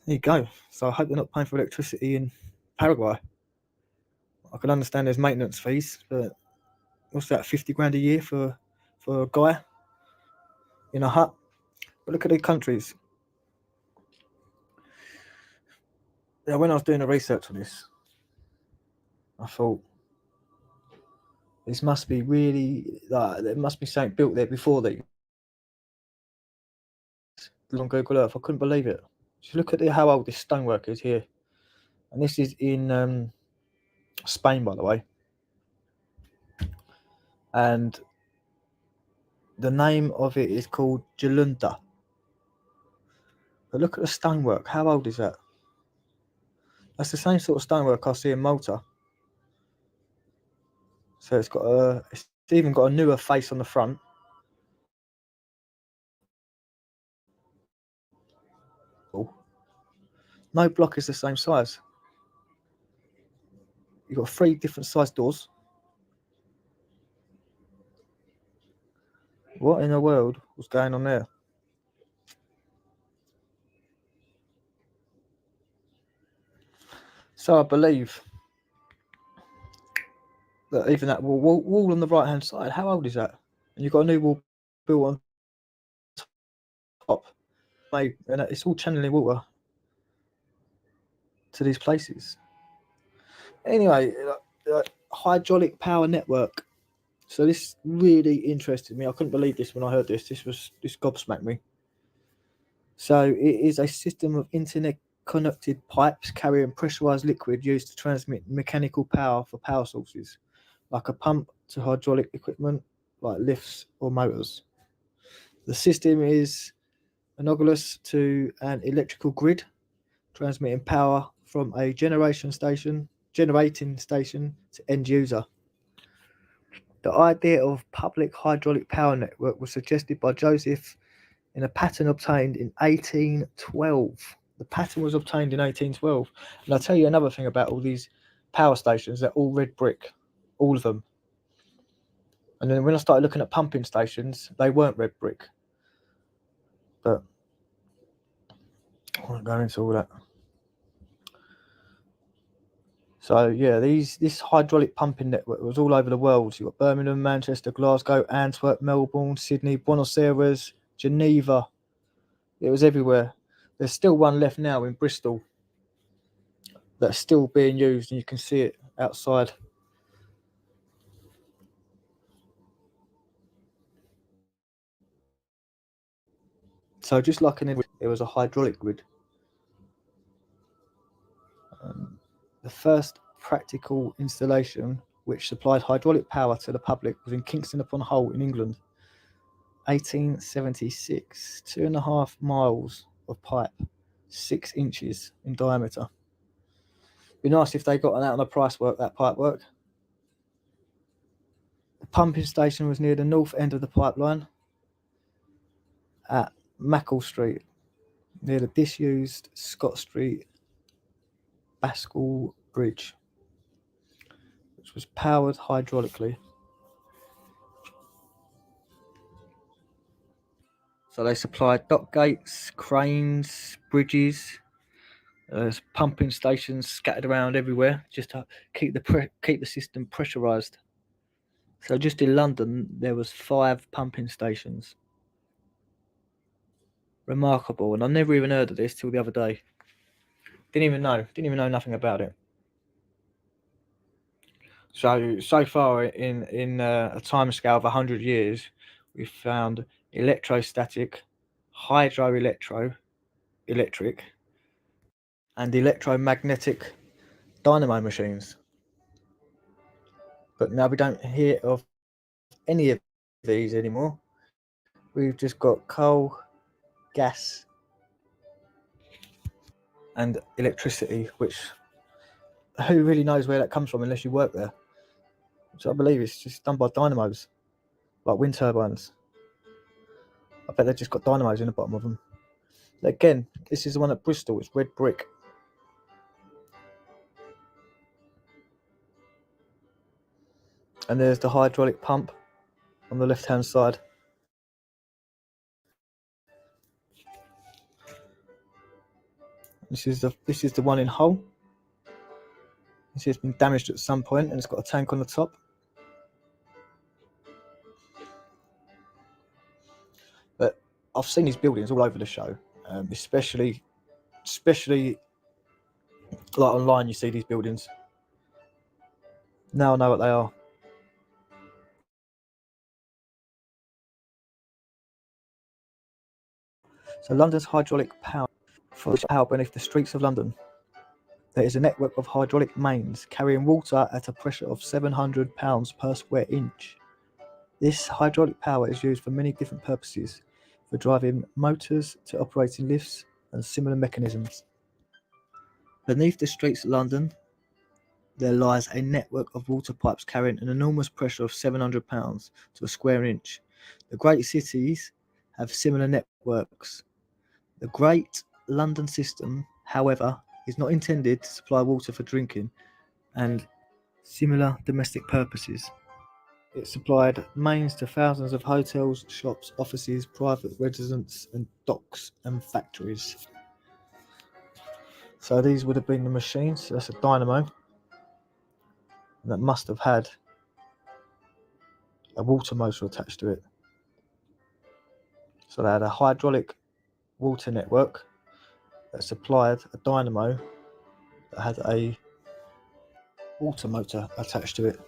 Speaker 7: There you go. So I hope they're not paying for electricity in Paraguay. I can understand there's maintenance fees, but what's that, 50 grand a year for a guy in a hut? But look at the countries. Yeah, when I was doing the research on this, I thought this must be really there must be something built there before they on Google Earth. I couldn't believe it. Just look at how old this stonework is here, and this is in Spain, by the way. And the name of it is called Jalunta. But look at the stonework. How old is that? That's the same sort of stonework I see in Malta. So it's even got a newer face on the front. No block is the same size. You've got 3 different size doors. What in the world was going on there? So I believe that even that wall on the right hand side, how old is that? And you've got a new wall built on top. And it's all channeling water to these places. Anyway, hydraulic power network. So this really interested me. I couldn't believe this when I heard this. This gobsmacked me. So it is a system of internet-connected pipes carrying pressurized liquid used to transmit mechanical power for power sources, like a pump to hydraulic equipment, like lifts or motors. The system is analogous to an electrical grid, transmitting power from a generating station to end user. The idea of public hydraulic power network was suggested by Joseph in a patent obtained in 1812. The patent was obtained in 1812. And I'll tell you another thing about all these power stations, they're all red brick, all of them. And then when I started looking at pumping stations, they weren't red brick. But I won't go into all that. So yeah, this hydraulic pumping network was all over the world. You've got Birmingham, Manchester, Glasgow, Antwerp, Melbourne, Sydney, Buenos Aires, Geneva. It was everywhere. There's still one left now in Bristol that's still being used, and you can see it outside. So just like it was a hydraulic grid. The first practical installation which supplied hydraulic power to the public was in Kingston upon Hull in England. 1876, 2.5 miles of pipe, 6 inches in diameter. Be nice if they got that on the price work, that pipe work. The pumping station was near the north end of the pipeline at Mackle Street, near the disused Scott Street Bascule Bridge, which was powered hydraulically. So they supplied dock gates, cranes, bridges. There's pumping stations scattered around everywhere just to keep the system pressurized. So just in London, there was 5 pumping stations. Remarkable, and I never even heard of this till the other day. Didn't even know nothing about it. So far in a time scale of 100 years, we've found electrostatic, hydroelectric, and electromagnetic dynamo machines. But now we don't hear of any of these anymore. We've just got coal, gas, and electricity, which who really knows where that comes from unless you work there? So I believe it's just done by dynamos, like wind turbines. I bet they've just got dynamos in the bottom of them. Again, this is the one at Bristol. It's red brick. And there's the hydraulic pump on the left-hand side. This is the one in Hull. You see it's been damaged at some point and it's got a tank on the top. But I've seen these buildings all over the show, especially like online. You see these buildings. Now I know what they are. So London's hydraulic power for power beneath the streets of London. There is a network of hydraulic mains carrying water at a pressure of 700 pounds per square inch. This hydraulic power is used for many different purposes, for driving motors to operating lifts and similar mechanisms. Beneath the streets of London, there lies a network of water pipes carrying an enormous pressure of 700 pounds to a square inch. The great cities have similar networks. The Great London System, however, is not intended to supply water for drinking and similar domestic purposes. It supplied mains to thousands of hotels, shops, offices, private residences, and docks and factories. So these would have been the machines. That's a dynamo. And that must have had a water motor attached to it. So they had a hydraulic water network that supplied a dynamo that had a water motor attached to it.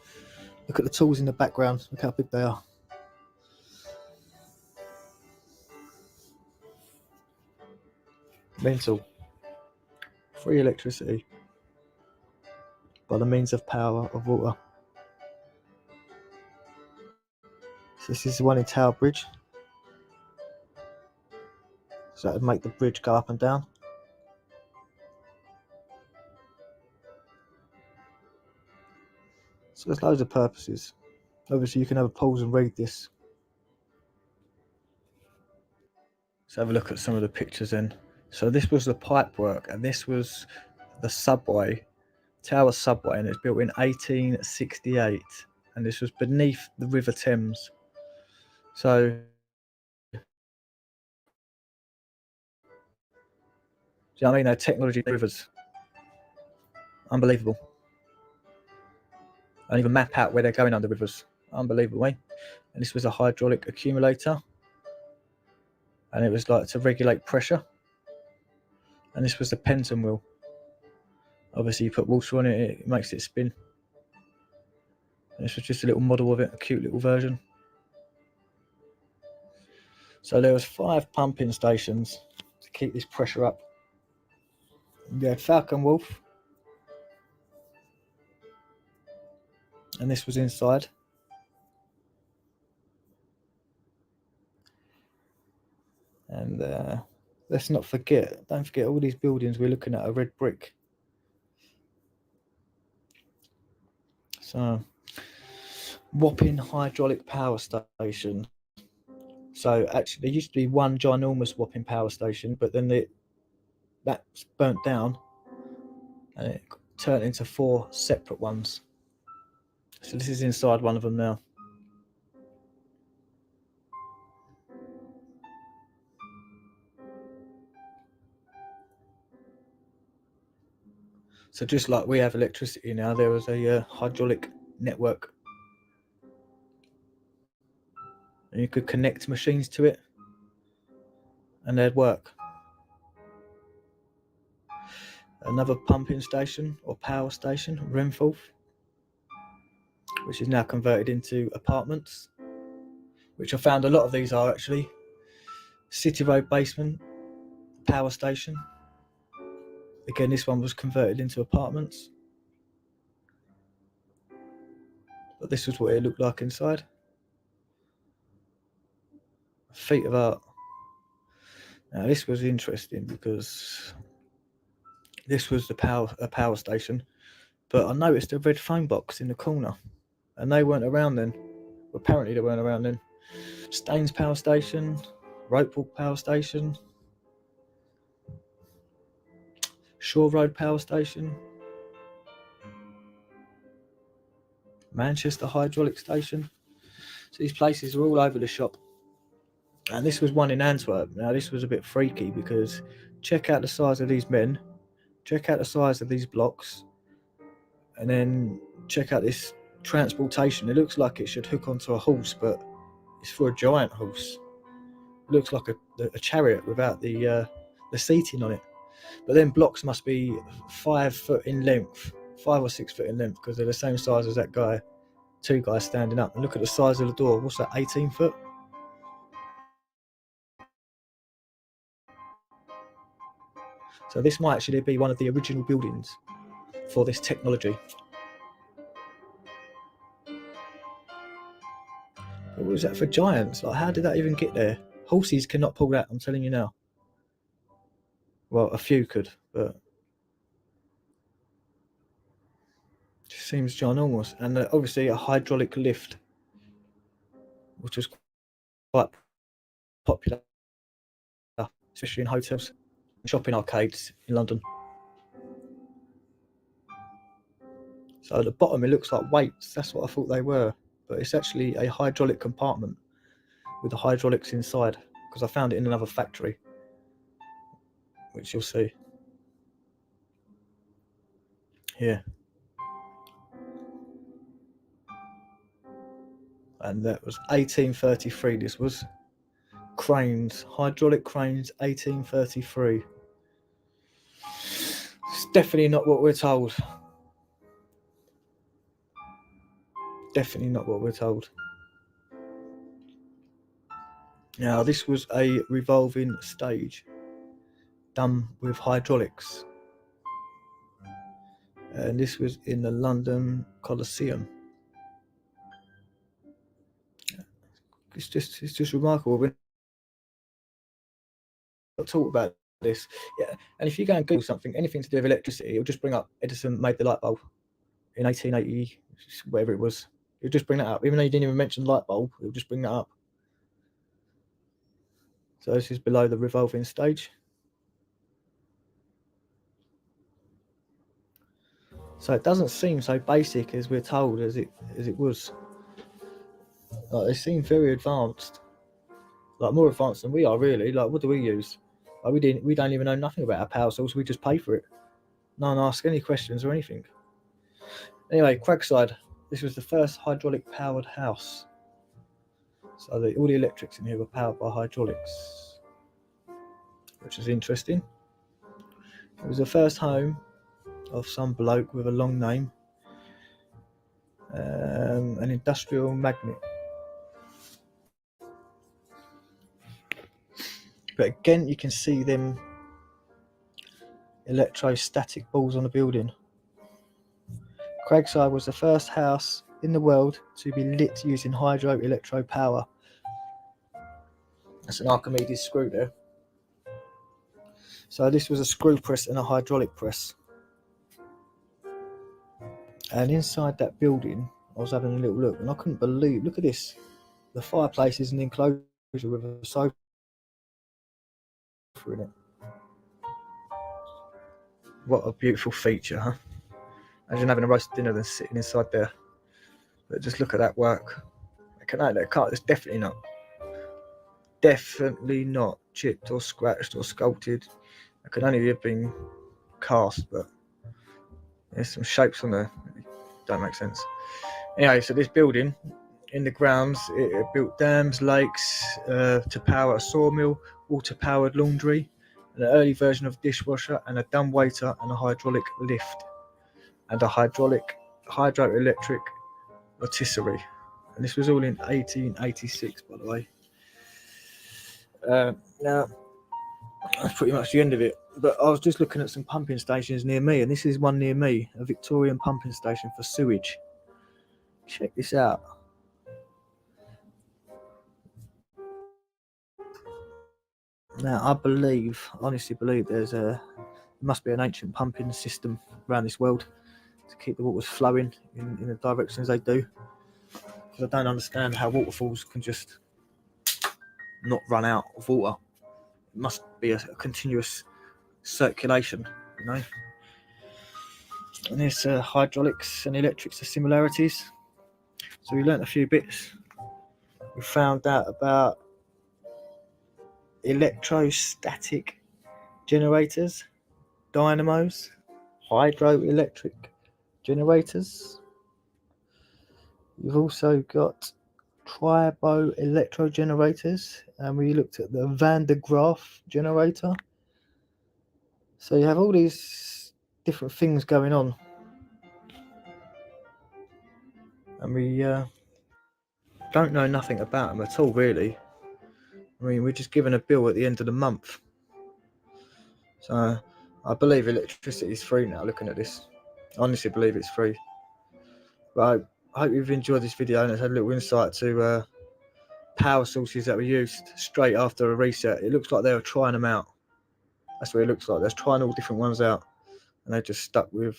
Speaker 7: Look at the tools in the background. Look how big they are. Mental. Free electricity by the means of power of water. So this is the one in Tower Bridge. So that would make the bridge go up and down. So there's loads of purposes. Obviously you can have a pause and read this. Let's have a look at some of the pictures then. So this was the pipe work and this was the subway, Tower Subway, and it's built in 1868 and this was beneath the River Thames. So do you know what I mean? Technology rivers. Unbelievable. And even map out where they're going under rivers. Unbelievable, eh? And this was a hydraulic accumulator. And it was like to regulate pressure. And this was the Penton wheel. Obviously you put water on it, it makes it spin. And this was just a little model of it, a cute little version. So there was 5 pumping stations to keep this pressure up. You had Falcon Wolf. And this was inside. And let's not forget, don't forget all these buildings we're looking at are red brick. So, Wapping Hydraulic Power Station. So actually there used to be one ginormous Wapping power station, but then that's burnt down and it turned into 4 separate ones. So this is inside one of them now. So just like we have electricity now, there was a hydraulic network. And you could connect machines to it and they'd work. Another pumping station or power station, Renforth, which is now converted into apartments, which I found a lot of these are actually. City Road Basement power station. Again, this one was converted into apartments. But this was what it looked like inside. Feet of art. Now this was interesting because this was a power station But I noticed a red phone box in the corner, and they weren't around then. Apparently they weren't around then. Staines Power Station, Ropewalk Power Station, Shore Road Power Station, Manchester Hydraulic Station. So these places were all over the shop. And this was one in Antwerp. Now this was a bit freaky because check out the size of these men, check out the size of these blocks, and then check out this transportation. It looks like it should hook onto a horse, but it's for a giant horse. It looks like a chariot without the seating on it. But then blocks must be 5 foot in length, 5 or 6 foot in length, because they're the same size as that guy. 2 guys standing up. And look at the size of the door. What's that, 18 foot? So this might actually be one of the original buildings for this technology. But what was that for giants? Like, how did that even get there? Horses cannot pull that, I'm telling you now. Well, a few could, but it just seems ginormous. And obviously a hydraulic lift, which was quite popular, especially in hotels, shopping arcades in London. So at the bottom it looks like weights, that's what I thought they were, but it's actually a hydraulic compartment with the hydraulics inside, because I found it in another factory, which you'll see here. And that was 1833, this was. Cranes, hydraulic cranes, 1833. It's definitely not what we're told. Definitely not what we're told. Now, this was a revolving stage done with hydraulics. And this was in the London Coliseum. It's just remarkable. We're not talk about this. Yeah. And if you go and Google something, anything to do with electricity, it'll just bring up Edison made the light bulb in 1880, whatever it was. It'll just bring that up. Even though you didn't even mention light bulb, it'll just bring that up. So this is below the revolving stage. So it doesn't seem so basic as we're told as it was. Like, they seem very advanced, like more advanced than we are really. Like, what do we use? Like, we don't even know nothing about our power source. We just pay for it. No one asks any questions or anything. Anyway, Craigside. This was the first hydraulic powered house. So all the electrics in here were powered by hydraulics, which is interesting. It was the first home of some bloke with a long name, an industrial magnate. But again, you can see them electrostatic balls on the building. Craigside was the first house in the world to be lit using hydro-electro power. That's an Archimedes screw there. So this was a screw press and a hydraulic press. And inside that building, I was having a little look, and I couldn't believe, look at this. The fireplace is an enclosure with a sofa in it. What a beautiful feature, huh? Imagine having a roast dinner than sitting inside there. But just look at that work. It's definitely not chipped or scratched or sculpted. It could only have been cast, but there's some shapes on there. Don't make sense. Anyway, so this building, in the grounds, it built dams, lakes to power a sawmill, water-powered laundry, an early version of dishwasher, and a dumbwaiter and a hydraulic lift, and a hydroelectric rotisserie. And this was all in 1886, by the way. Now, that's pretty much the end of it. But I was just looking at some pumping stations near me, and this is one near me, a Victorian pumping station for sewage. Check this out. Now, I honestly believe there must be an ancient pumping system around this world. to keep the waters flowing in the directions they do. Because I don't understand how waterfalls can just not run out of water. It must be a continuous circulation, you know. And there's hydraulics and electrics, the similarities. So we learnt a few bits. We found out about electrostatic generators, dynamos, hydroelectric generators. You've also got tribo-electro generators, and we looked at the Van de Graaff generator. So you have all these different things going on, and we don't know nothing about them at all, really. I mean, we're just given a bill at the end of the month. So I believe electricity is free now, looking at this. I honestly believe it's free. But I hope you've enjoyed this video and it's had a little insight to power sources that were used straight after a reset. It looks like they were trying them out. That's what it looks like. They're trying all different ones out, and they just stuck with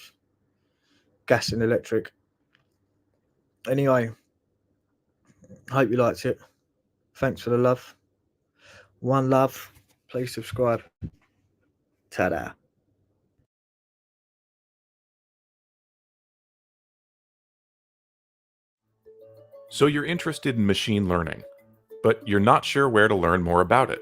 Speaker 7: gas and electric. Anyway, I hope you liked it. Thanks for the love. One love. Please subscribe. Ta-da.
Speaker 6: So you're interested in machine learning, but you're not sure where to learn more about it.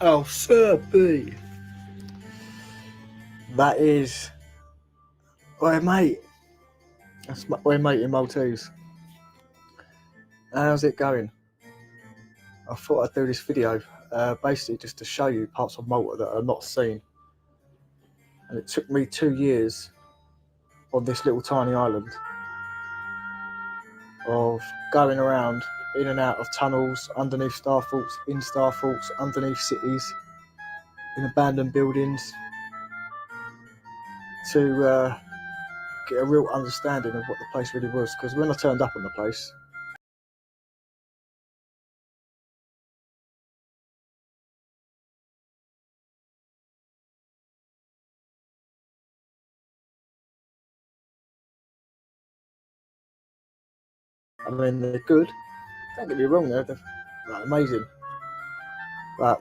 Speaker 7: Oh, Sir B. That is... Oi, mate. That's my oi, mate in Maltese. How's it going? I thought I'd do this video basically just to show you parts of Malta that are not seen. And it took me 2 years on this little tiny island of going around in and out of tunnels, underneath star faults, in star faults, underneath cities, in abandoned buildings, to get a real understanding of what the place really was. Because when I turned up on the place, I mean, they're good. Don't get me wrong, they're like, amazing. But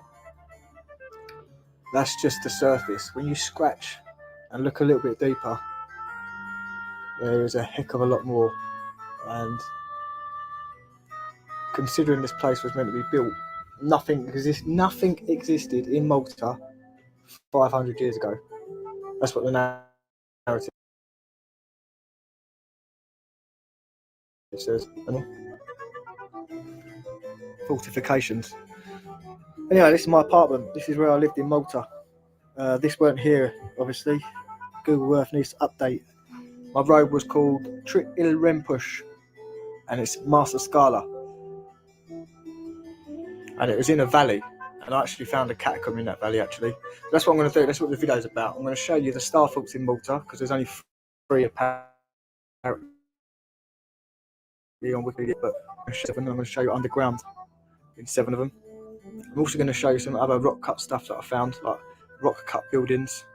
Speaker 7: that's just the surface. When you scratch and look a little bit deeper, there is a heck of a lot more. And considering this place was meant to be built, nothing existed in Malta 500 years ago. That's what the narrative says. Fortifications. Anyway, this is my apartment. This is where I lived in Malta. This weren't here, obviously. Google Earth needs to update. My road was called Trit Il Rempush, and it's Master Scala. And it was in a valley, and I actually found a catacomb in that valley, actually. That's what I'm going to do. That's what the video is about. I'm going to show you the star faults in Malta, because there's only 3 apparently on Wikipedia, but I'm going to show you underground in 7 of them. I'm also going to show you some other rock cut stuff that I found, like rock cut buildings.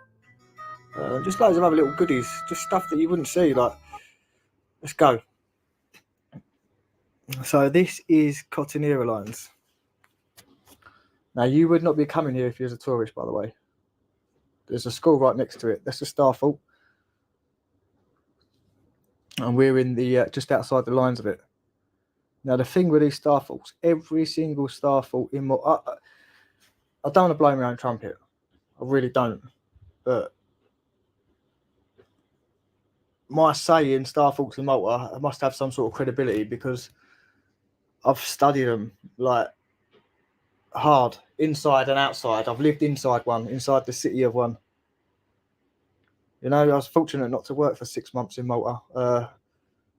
Speaker 7: Just loads of other little goodies, just stuff that you wouldn't see. Like, let's go. So this is Cotinera Lines. Now, you would not be coming here if you was a tourist, by the way. There's a school right next to it. That's the star fault. And we're in the just outside the lines of it. Now, the thing with these star faults, every single star fault in Malta, I don't want to blow my own trumpet. I really don't. But my say in star faults in Malta, I must have some sort of credibility because I've studied them like hard, inside and outside. I've lived inside one, inside the city of one. You know, I was fortunate not to work for 6 months in Malta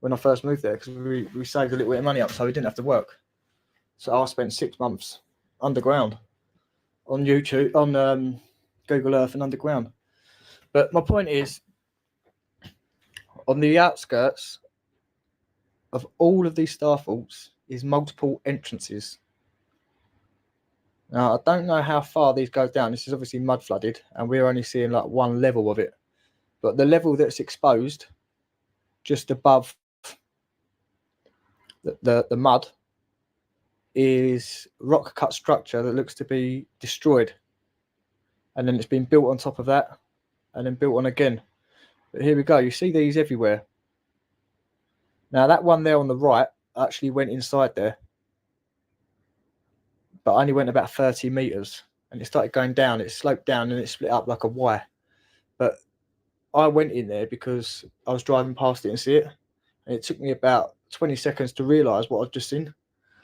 Speaker 7: when I first moved there because we saved a little bit of money up so we didn't have to work. So I spent 6 months underground on YouTube, on Google Earth and underground. But my point is, on the outskirts of all of these star faults is multiple entrances. Now, I don't know how far these go down. This is obviously mud flooded, and we're only seeing like one level of it. But the level that's exposed just above the mud is rock cut structure that looks to be destroyed. And then it's been built on top of that, and then built on again. But here we go. You see these everywhere. Now, that one there on the right actually went inside there, but only went about 30 meters, and it started going down. It sloped down and it split up like a Y. But I went in there because I was driving past it and see it, and it took me about 20 seconds to realize what I'd just seen.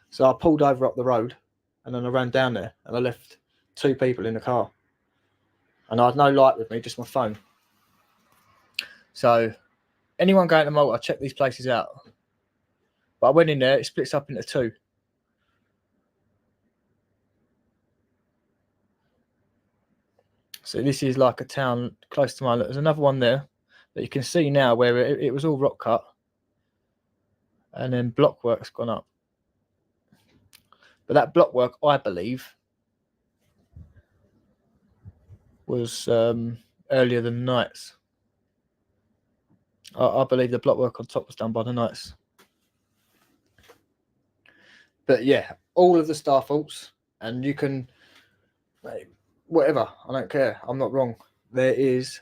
Speaker 7: So I pulled over up the road, and then I ran down there, and I left 2 people in the car, and I had no light with me, just my phone. So anyone going to Malta, check these places out. But I went in there, it splits up into 2. So this is like a town close to mine. There's another one there that you can see now where it was all rock cut, and then blockwork's gone up. But that blockwork, I believe, was earlier than Knights. I believe the blockwork on top was done by the Knights. But yeah, all of the star faults, and you can, whatever, I don't care, I'm not wrong. There is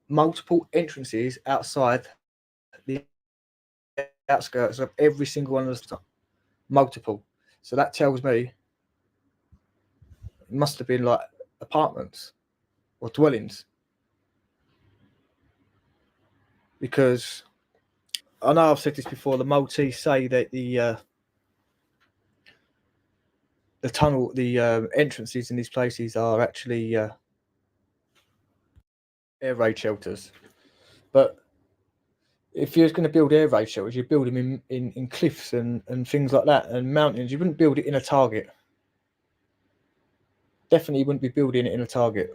Speaker 7: multiple entrances outside the outskirts of every single one of the multiple. So that tells me it must have been like apartments or dwellings, because I know I've said this before. The Maltese say that the tunnel, the entrances in these places are actually air raid shelters. But if you're going to build air raid shelters, you build them in cliffs and things like that, and mountains. You wouldn't build it in a target. Definitely wouldn't be building it in a target.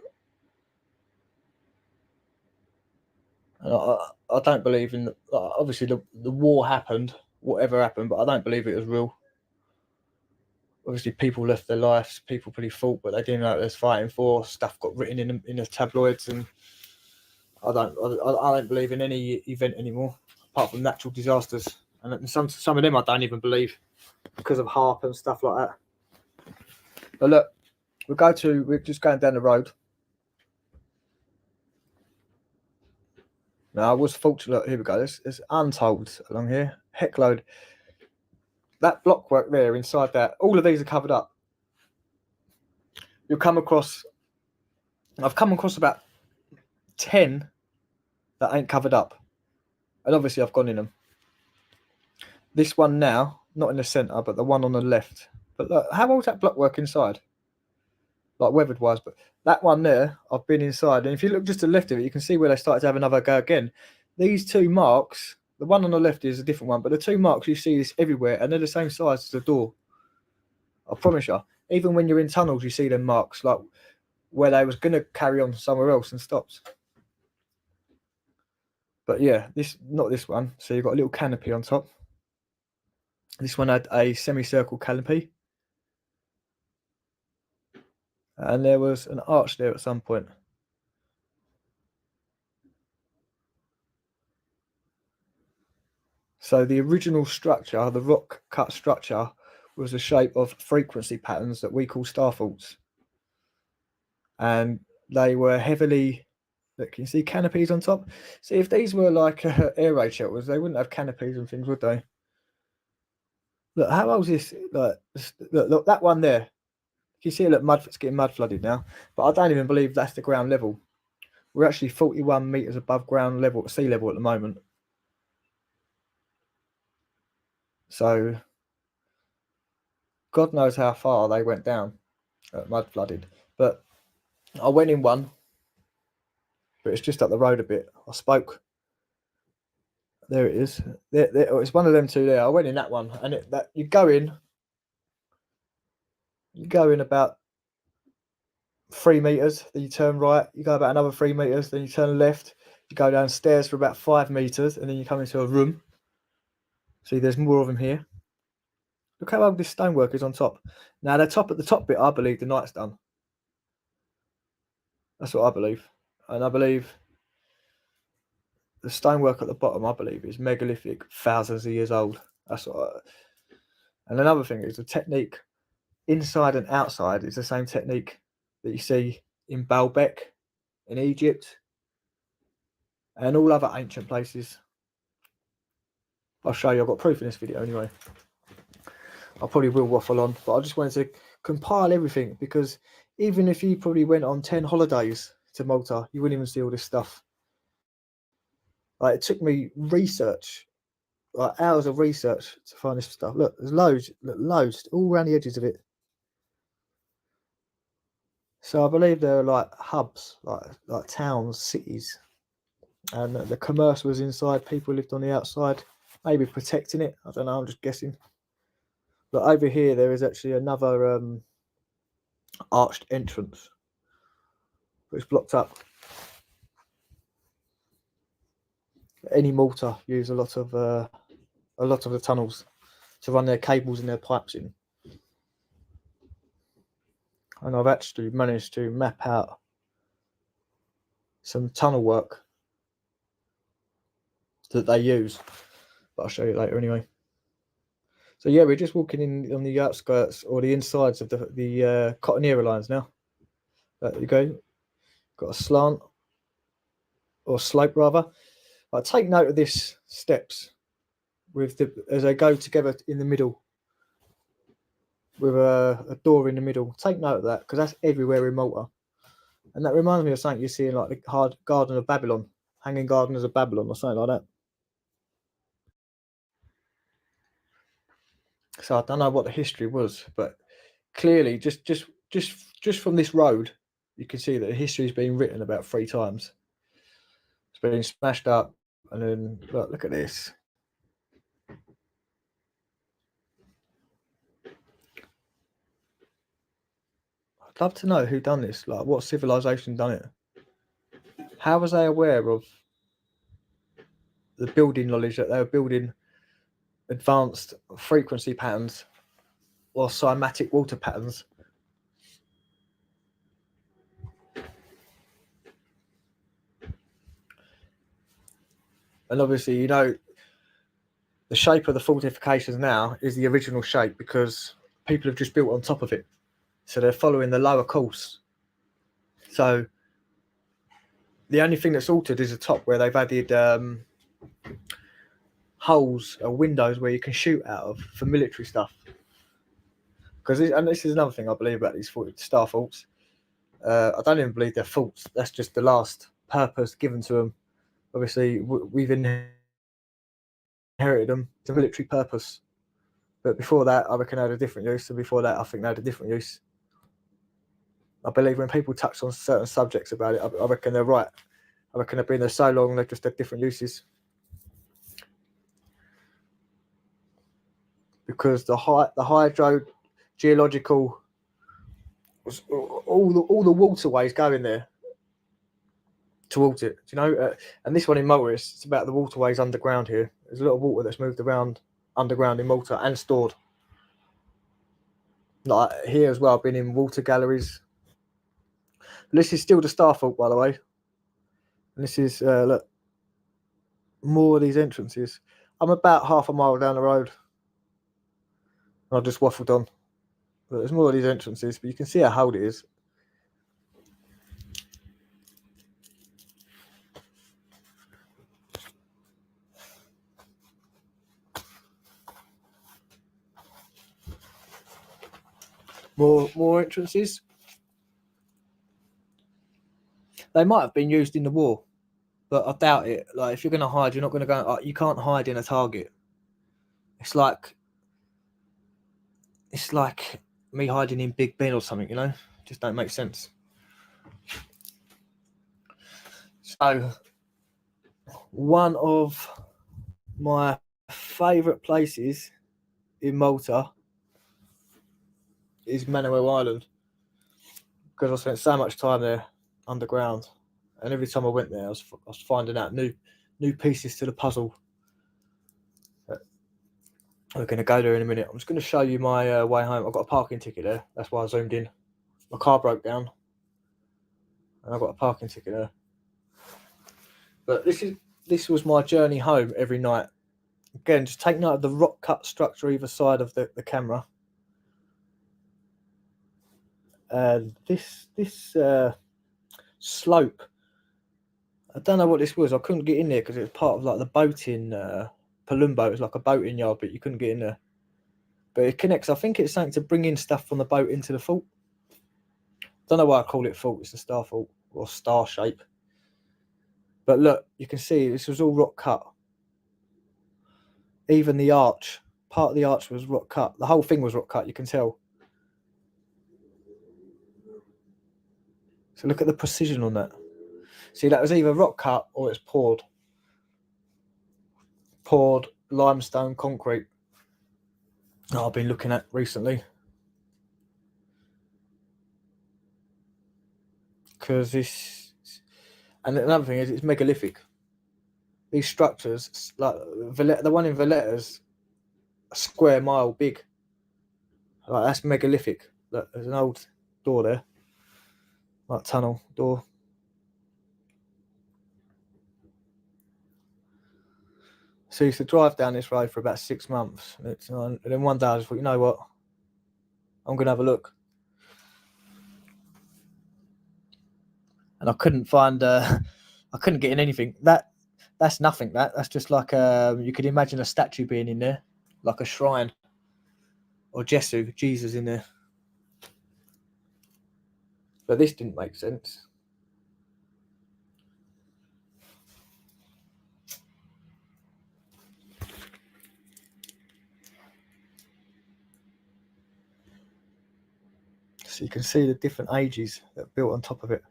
Speaker 7: And I don't believe in obviously the war happened, whatever happened, but I don't believe it was real. Obviously, people left their lives, people pretty fought, but they didn't know what they was fighting for. Stuff got written in the tabloids, and I don't believe in any event anymore, apart from natural disasters. And some of them I don't even believe, because of HARP and stuff like that. But look, we're just going down the road. Now, I was fortunate. Here we go. There's untold along here. Heck load. That blockwork there inside that, all of these are covered up. You'll come across, I've come across about 10 that ain't covered up. And obviously I've gone in them. This one now, not in the centre, but the one on the left. But look, how old's that blockwork inside? Like weathered wise, but that one there, I've been inside. And if you look just to the left of it, you can see where they started to have another go again. These 2 marks, the one on the left is a different one, but the 2 marks, you see this everywhere, and they're the same size as the door. I promise you. Even when you're in tunnels, you see them marks, like where they was going to carry on somewhere else and stops. But yeah, not this one. So you've got a little canopy on top. This one had a semicircle canopy. And there was an arch there at some point. So the original structure, the rock cut structure, was the shape of frequency patterns that we call star faults. And they were heavily, look, can you see canopies on top? See, if these were like air raid shelters, they wouldn't have canopies and things, would they? Look, how old is this? Look, that one there. You see, look, it's getting mud flooded now. But I don't even believe that's the ground level. We're actually 41 meters above ground level, sea level at the moment. So God knows how far they went down, mud flooded. But I went in one, but it's just up the road a bit. I spoke. There it is. It's one of them 2 there. I went in that one, and you go in about 3 meters, then you turn right, you go about another 3 meters, then you turn left, you go downstairs for about 5 meters, and then you come into a room. See, there's more of them here. Look how old this stonework is on top. Now, at the top bit, I believe the night's done. That's what I believe. And I believe the stonework at the bottom, I believe, is megalithic, thousands of years old. That's what And another thing is the technique inside and outside is the same technique that you see in Baalbek in Egypt and all other ancient places. I'll show you. I've got proof in this video anyway. I probably will waffle on, but I just wanted to compile everything, because even if you probably went on 10 holidays to Malta, you wouldn't even see all this stuff. Like, it took me research, like hours of research to find this stuff. Look, there's loads, loads all around the edges of it. So I believe there are like hubs, like towns, cities, and the commerce was inside. People lived on the outside, maybe protecting it. I don't know. I'm just guessing. But over here, there is actually another arched entrance, but it's blocked up. Any Malta use a lot of the tunnels to run their cables and their pipes in. And I've actually managed to map out some tunnel work that they use, but I'll show you later anyway. So yeah, we're just walking in on the outskirts or the insides of the Cottonera lines now. There you go. Got a slant or slope rather. I take note of this steps with as they go together in the middle with a door in the middle. Take note of that, because that's everywhere in Malta, and that reminds me of something you see in like the Garden of Babylon, Hanging Gardens of Babylon, or something like that. So I don't know what the history was, but clearly, just from this road, you can see that the history's been written about 3 times. It's been smashed up, and then look at this. I'd love to know who done this. Like, what civilization done it? How was they aware of the building knowledge that they were building advanced frequency patterns or cymatic water patterns? And obviously, you know, the shape of the fortifications now is the original shape because people have just built on top of it. So they're following the lower course. So the only thing that's altered is the top, where they've added holes or windows where you can shoot out of for military stuff. And this is another thing I believe about these star faults. I don't even believe they're faults. That's just the last purpose given to them. Obviously, we've inherited them to military purpose. But before that, I reckon they had a different use. And before that, I think they had a different use. I believe when people touch on certain subjects about it, I reckon they're right. I reckon they've been there so long, they've just had different uses. Because the hydrogeological, all the waterways go in there towards it. Do you know? And this one in Malta, it's about the waterways underground here. There's a lot of water that's moved around underground in Malta and stored. Like here as well, I've been in water galleries. This is still the star fault, by the way. And this is, look, more of these entrances. I'm about half a mile down the road. I just waffled on. But there's more of these entrances, but you can see how old it is. More entrances. They might have been used in the war, but I doubt it. Like, if you're going to hide, you're not going to go. You can't hide in a target. It's like me hiding in Big Ben or something. You know, it just don't make sense. So, one of my favourite places in Malta is Manuel Island, because I spent so much time there underground, and every time I went there, I was finding out new pieces to the puzzle. We're going to go there in a minute. I'm just going to show you my way home. I've got a parking ticket there. That's why I zoomed in. My car broke down, and I've got a parking ticket there. But this was my journey home every night. Again, just take note of the rock cut structure either side of the camera. And this slope, I don't know what this was. I couldn't get in there because it was part of like the boating Palumbo. It was like a boating yard, but you couldn't get in there. But it connects. I think it's something to bring in stuff from the boat into the fault. Don't know why I call it fault. It's a star fault or star shape. But look, you can see this was all rock cut. Even the arch, part of the arch was rock cut. The whole thing was rock cut. You can tell. So look at the precision on that. See, that was either rock cut or it's poured. Poured limestone concrete that I've been looking at recently. Because this, and another thing is it's megalithic. These structures, like the one in Valletta's, a square mile big. Like that's megalithic. Look, there's an old door there, like tunnel door. So I used to drive down this road for about 6 months, and then one day I just thought, you know what, I'm going to have a look. And I couldn't find, I couldn't get in anything. That's nothing. That's just like you could imagine a statue being in there, like a shrine, or Jesus in there. But this didn't make sense. So you can see the different ages that are built on top of it.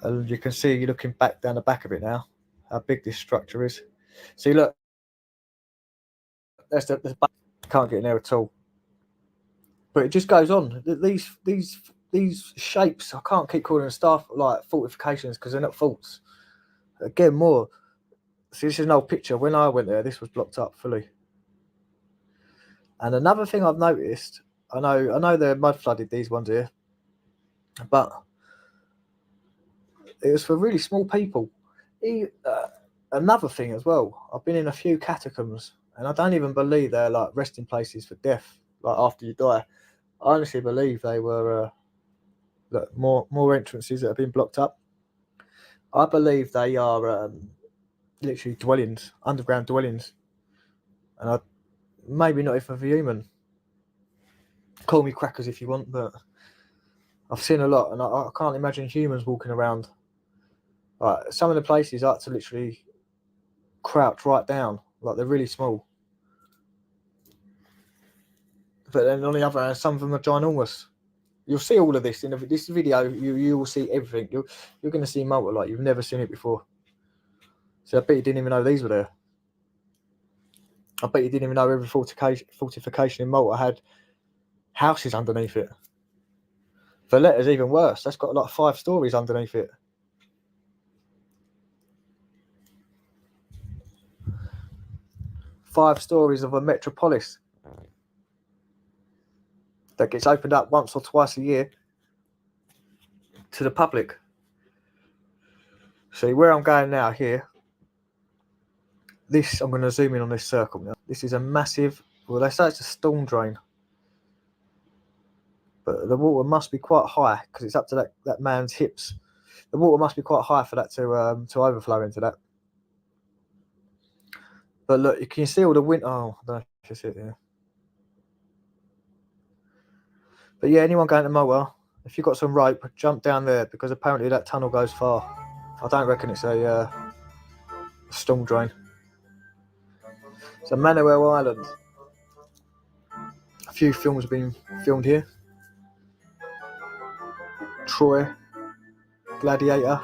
Speaker 7: And you can see, you're looking back down the back of it now, how big this structure is. See, look, that's the can't get in there at all. But it just goes on. These shapes, I can't keep calling them stuff like fortifications because they're not faults. Again, more. See, this is an old picture. When I went there, this was blocked up fully. And another thing I've noticed, I know they're mud flooded, these ones here, but it was for really small people. Another thing as well, I've been in a few catacombs, and I don't even believe they're like resting places for death, like after you die. I honestly believe they were more entrances that have been blocked up. I believe they are literally dwellings, underground dwellings, and maybe not even for human. Call me crackers if you want, but I've seen a lot, and I can't imagine humans walking around. Like some of the places I had to literally crouch right down, like they're really small. But then on the other hand, some of them are ginormous. You'll see all of this in this video. You will see everything. You're going to see Malta like you've never seen it before. So I bet you didn't even know these were there. I bet you didn't even know every fortification in Malta had houses underneath it. Valletta's even worse. That's got like 5 stories underneath it. Five stories of a metropolis that gets opened up once or twice a year to the public. See where I'm going now here. This, I'm going to zoom in on this circle now. This is a massive, well, they say it's a storm drain, but the water must be quite high because it's up to that man's hips. The water must be quite high for that to overflow into that. But look, you can see all the wind. Oh, I don't know if you see it here. But yeah, anyone going to Malta, if you've got some rope, jump down there because apparently that tunnel goes far. I don't reckon it's a storm drain. So Manuel Island. A few films have been filmed here. Troy, Gladiator.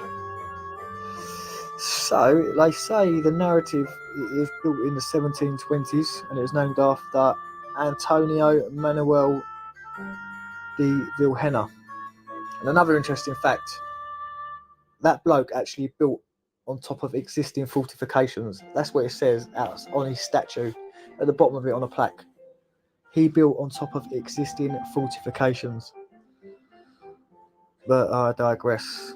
Speaker 7: So they say the narrative is built in the 1720s and it was named after Antonio Manuel de Vilhena. And another interesting fact, that bloke actually built on top of existing fortifications. That's what it says out on his statue at the bottom of it on a plaque. He built on top of existing fortifications. But I digress.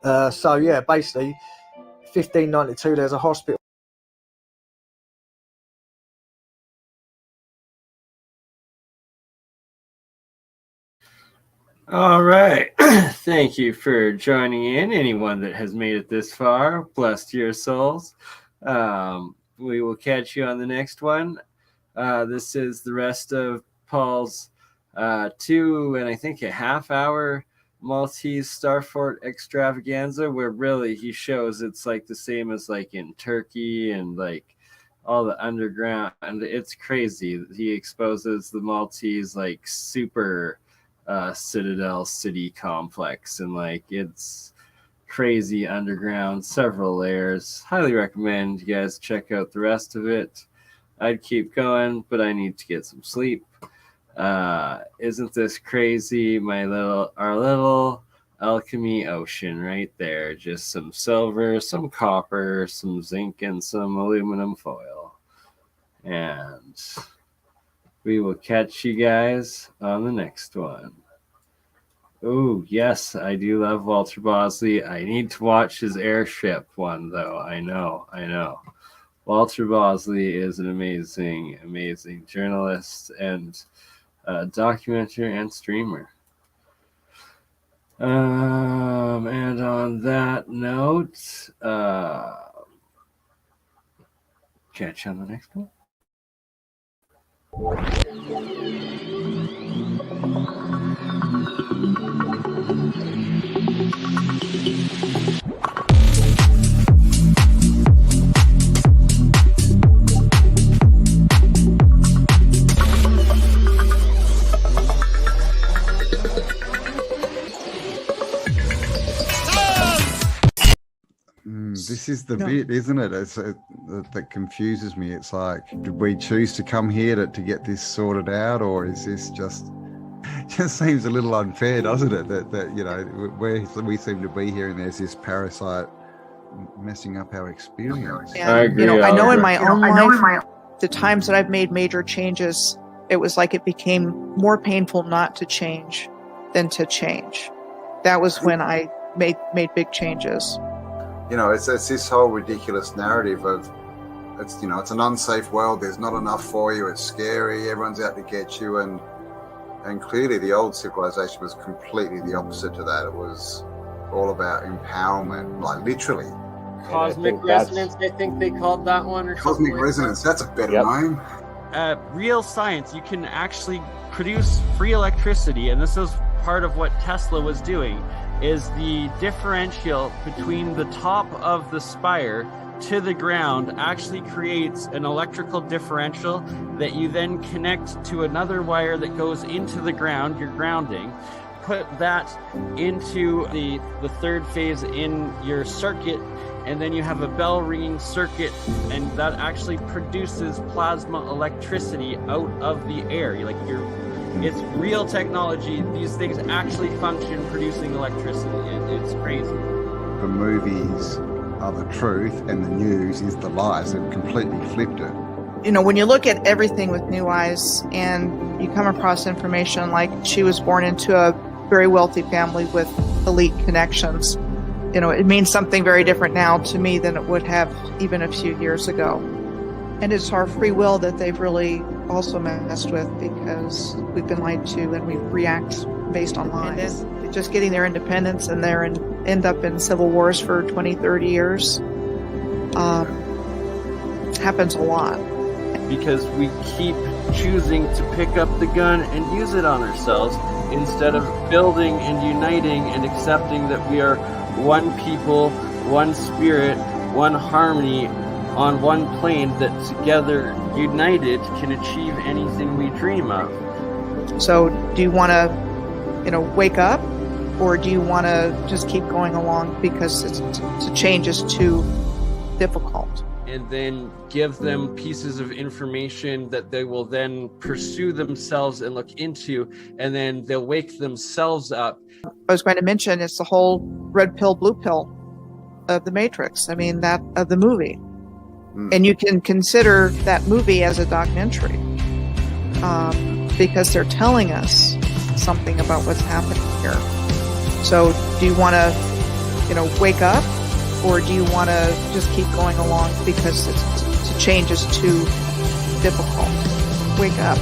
Speaker 7: So yeah, basically 1592 there's a hospital.
Speaker 1: All right. Thank you for joining in. Anyone that has made it this far, blessed your souls. We will catch you on the next one. This is the rest of Paul's 2 and I think a half-hour Maltese Starfort extravaganza, where really he shows it's like the same as like in Turkey and like all the underground, and it's crazy. He exposes the Maltese like super citadel city complex, and like it's crazy underground, several layers. Highly recommend you guys check out the rest of it. I'd keep going, but I need to get some sleep. Isn't this crazy? Our little alchemy ocean right there. Just some silver, some copper, some zinc, and some aluminum foil. And we will catch you guys on the next one. Oh, yes, I do love Walter Bosley. I need to watch his airship one, though. I know. Walter Bosley is an amazing, amazing journalist and documenter and streamer. And on that note, catch you on the next one.
Speaker 8: This is the bit, isn't it? That confuses me. It's like, did we choose to come here to get this sorted out, or is this just seems a little unfair, doesn't it? That you know, we seem to be here and there's this parasite messing up our experience.
Speaker 11: And, I agree. I know in my own life, the times that I've made major changes, it was like it became more painful not to change than to change. That was when I made big changes.
Speaker 8: You know, it's this whole ridiculous narrative of it's an unsafe world. There's not enough for you. It's scary. Everyone's out to get you, and clearly the old civilization was completely the opposite to that. It was all about empowerment, like literally.
Speaker 1: Cosmic resonance, I think they called that one. Or
Speaker 8: Cosmic resonance. That's a better name.
Speaker 23: Real science. You can actually produce free electricity, and this is part of what Tesla was doing. Is the differential between the top of the spire to the ground actually creates an electrical differential that you then connect to another wire that goes into the ground, your grounding. Put that into the third phase in your circuit, and then you have a bell ringing circuit, and that actually produces plasma electricity out of the air. It's real technology. These things actually function producing electricity. It's crazy.
Speaker 8: The movies are the truth and the news is the lies. They've completely flipped it.
Speaker 11: You know, when you look at everything with new eyes and you come across information like she was born into a very wealthy family with elite connections, you know, it means something very different now to me than it would have even a few years ago. And it's our free will that they've really also messed with, because we've been lied to and we react based on lies. Just getting their independence and end up in civil wars for 20, 30 years happens a lot.
Speaker 1: Because we keep choosing to pick up the gun and use it on ourselves instead of building and uniting and accepting that we are one people, one spirit, one harmony, on one plane that together, united, can achieve anything we dream of.
Speaker 11: So do you want to, wake up, or do you want to just keep going along because the change is too difficult?
Speaker 1: and then give them pieces of information that they will then pursue themselves and look into, and then they'll wake themselves up.
Speaker 11: I was going to mention it's the whole red pill, blue pill of the Matrix. I mean, that of the movie. And you can consider that movie as a documentary because they're telling us something about what's happening here. So do you want to, wake up, or do you want to just keep going along because the change is too difficult? Wake up.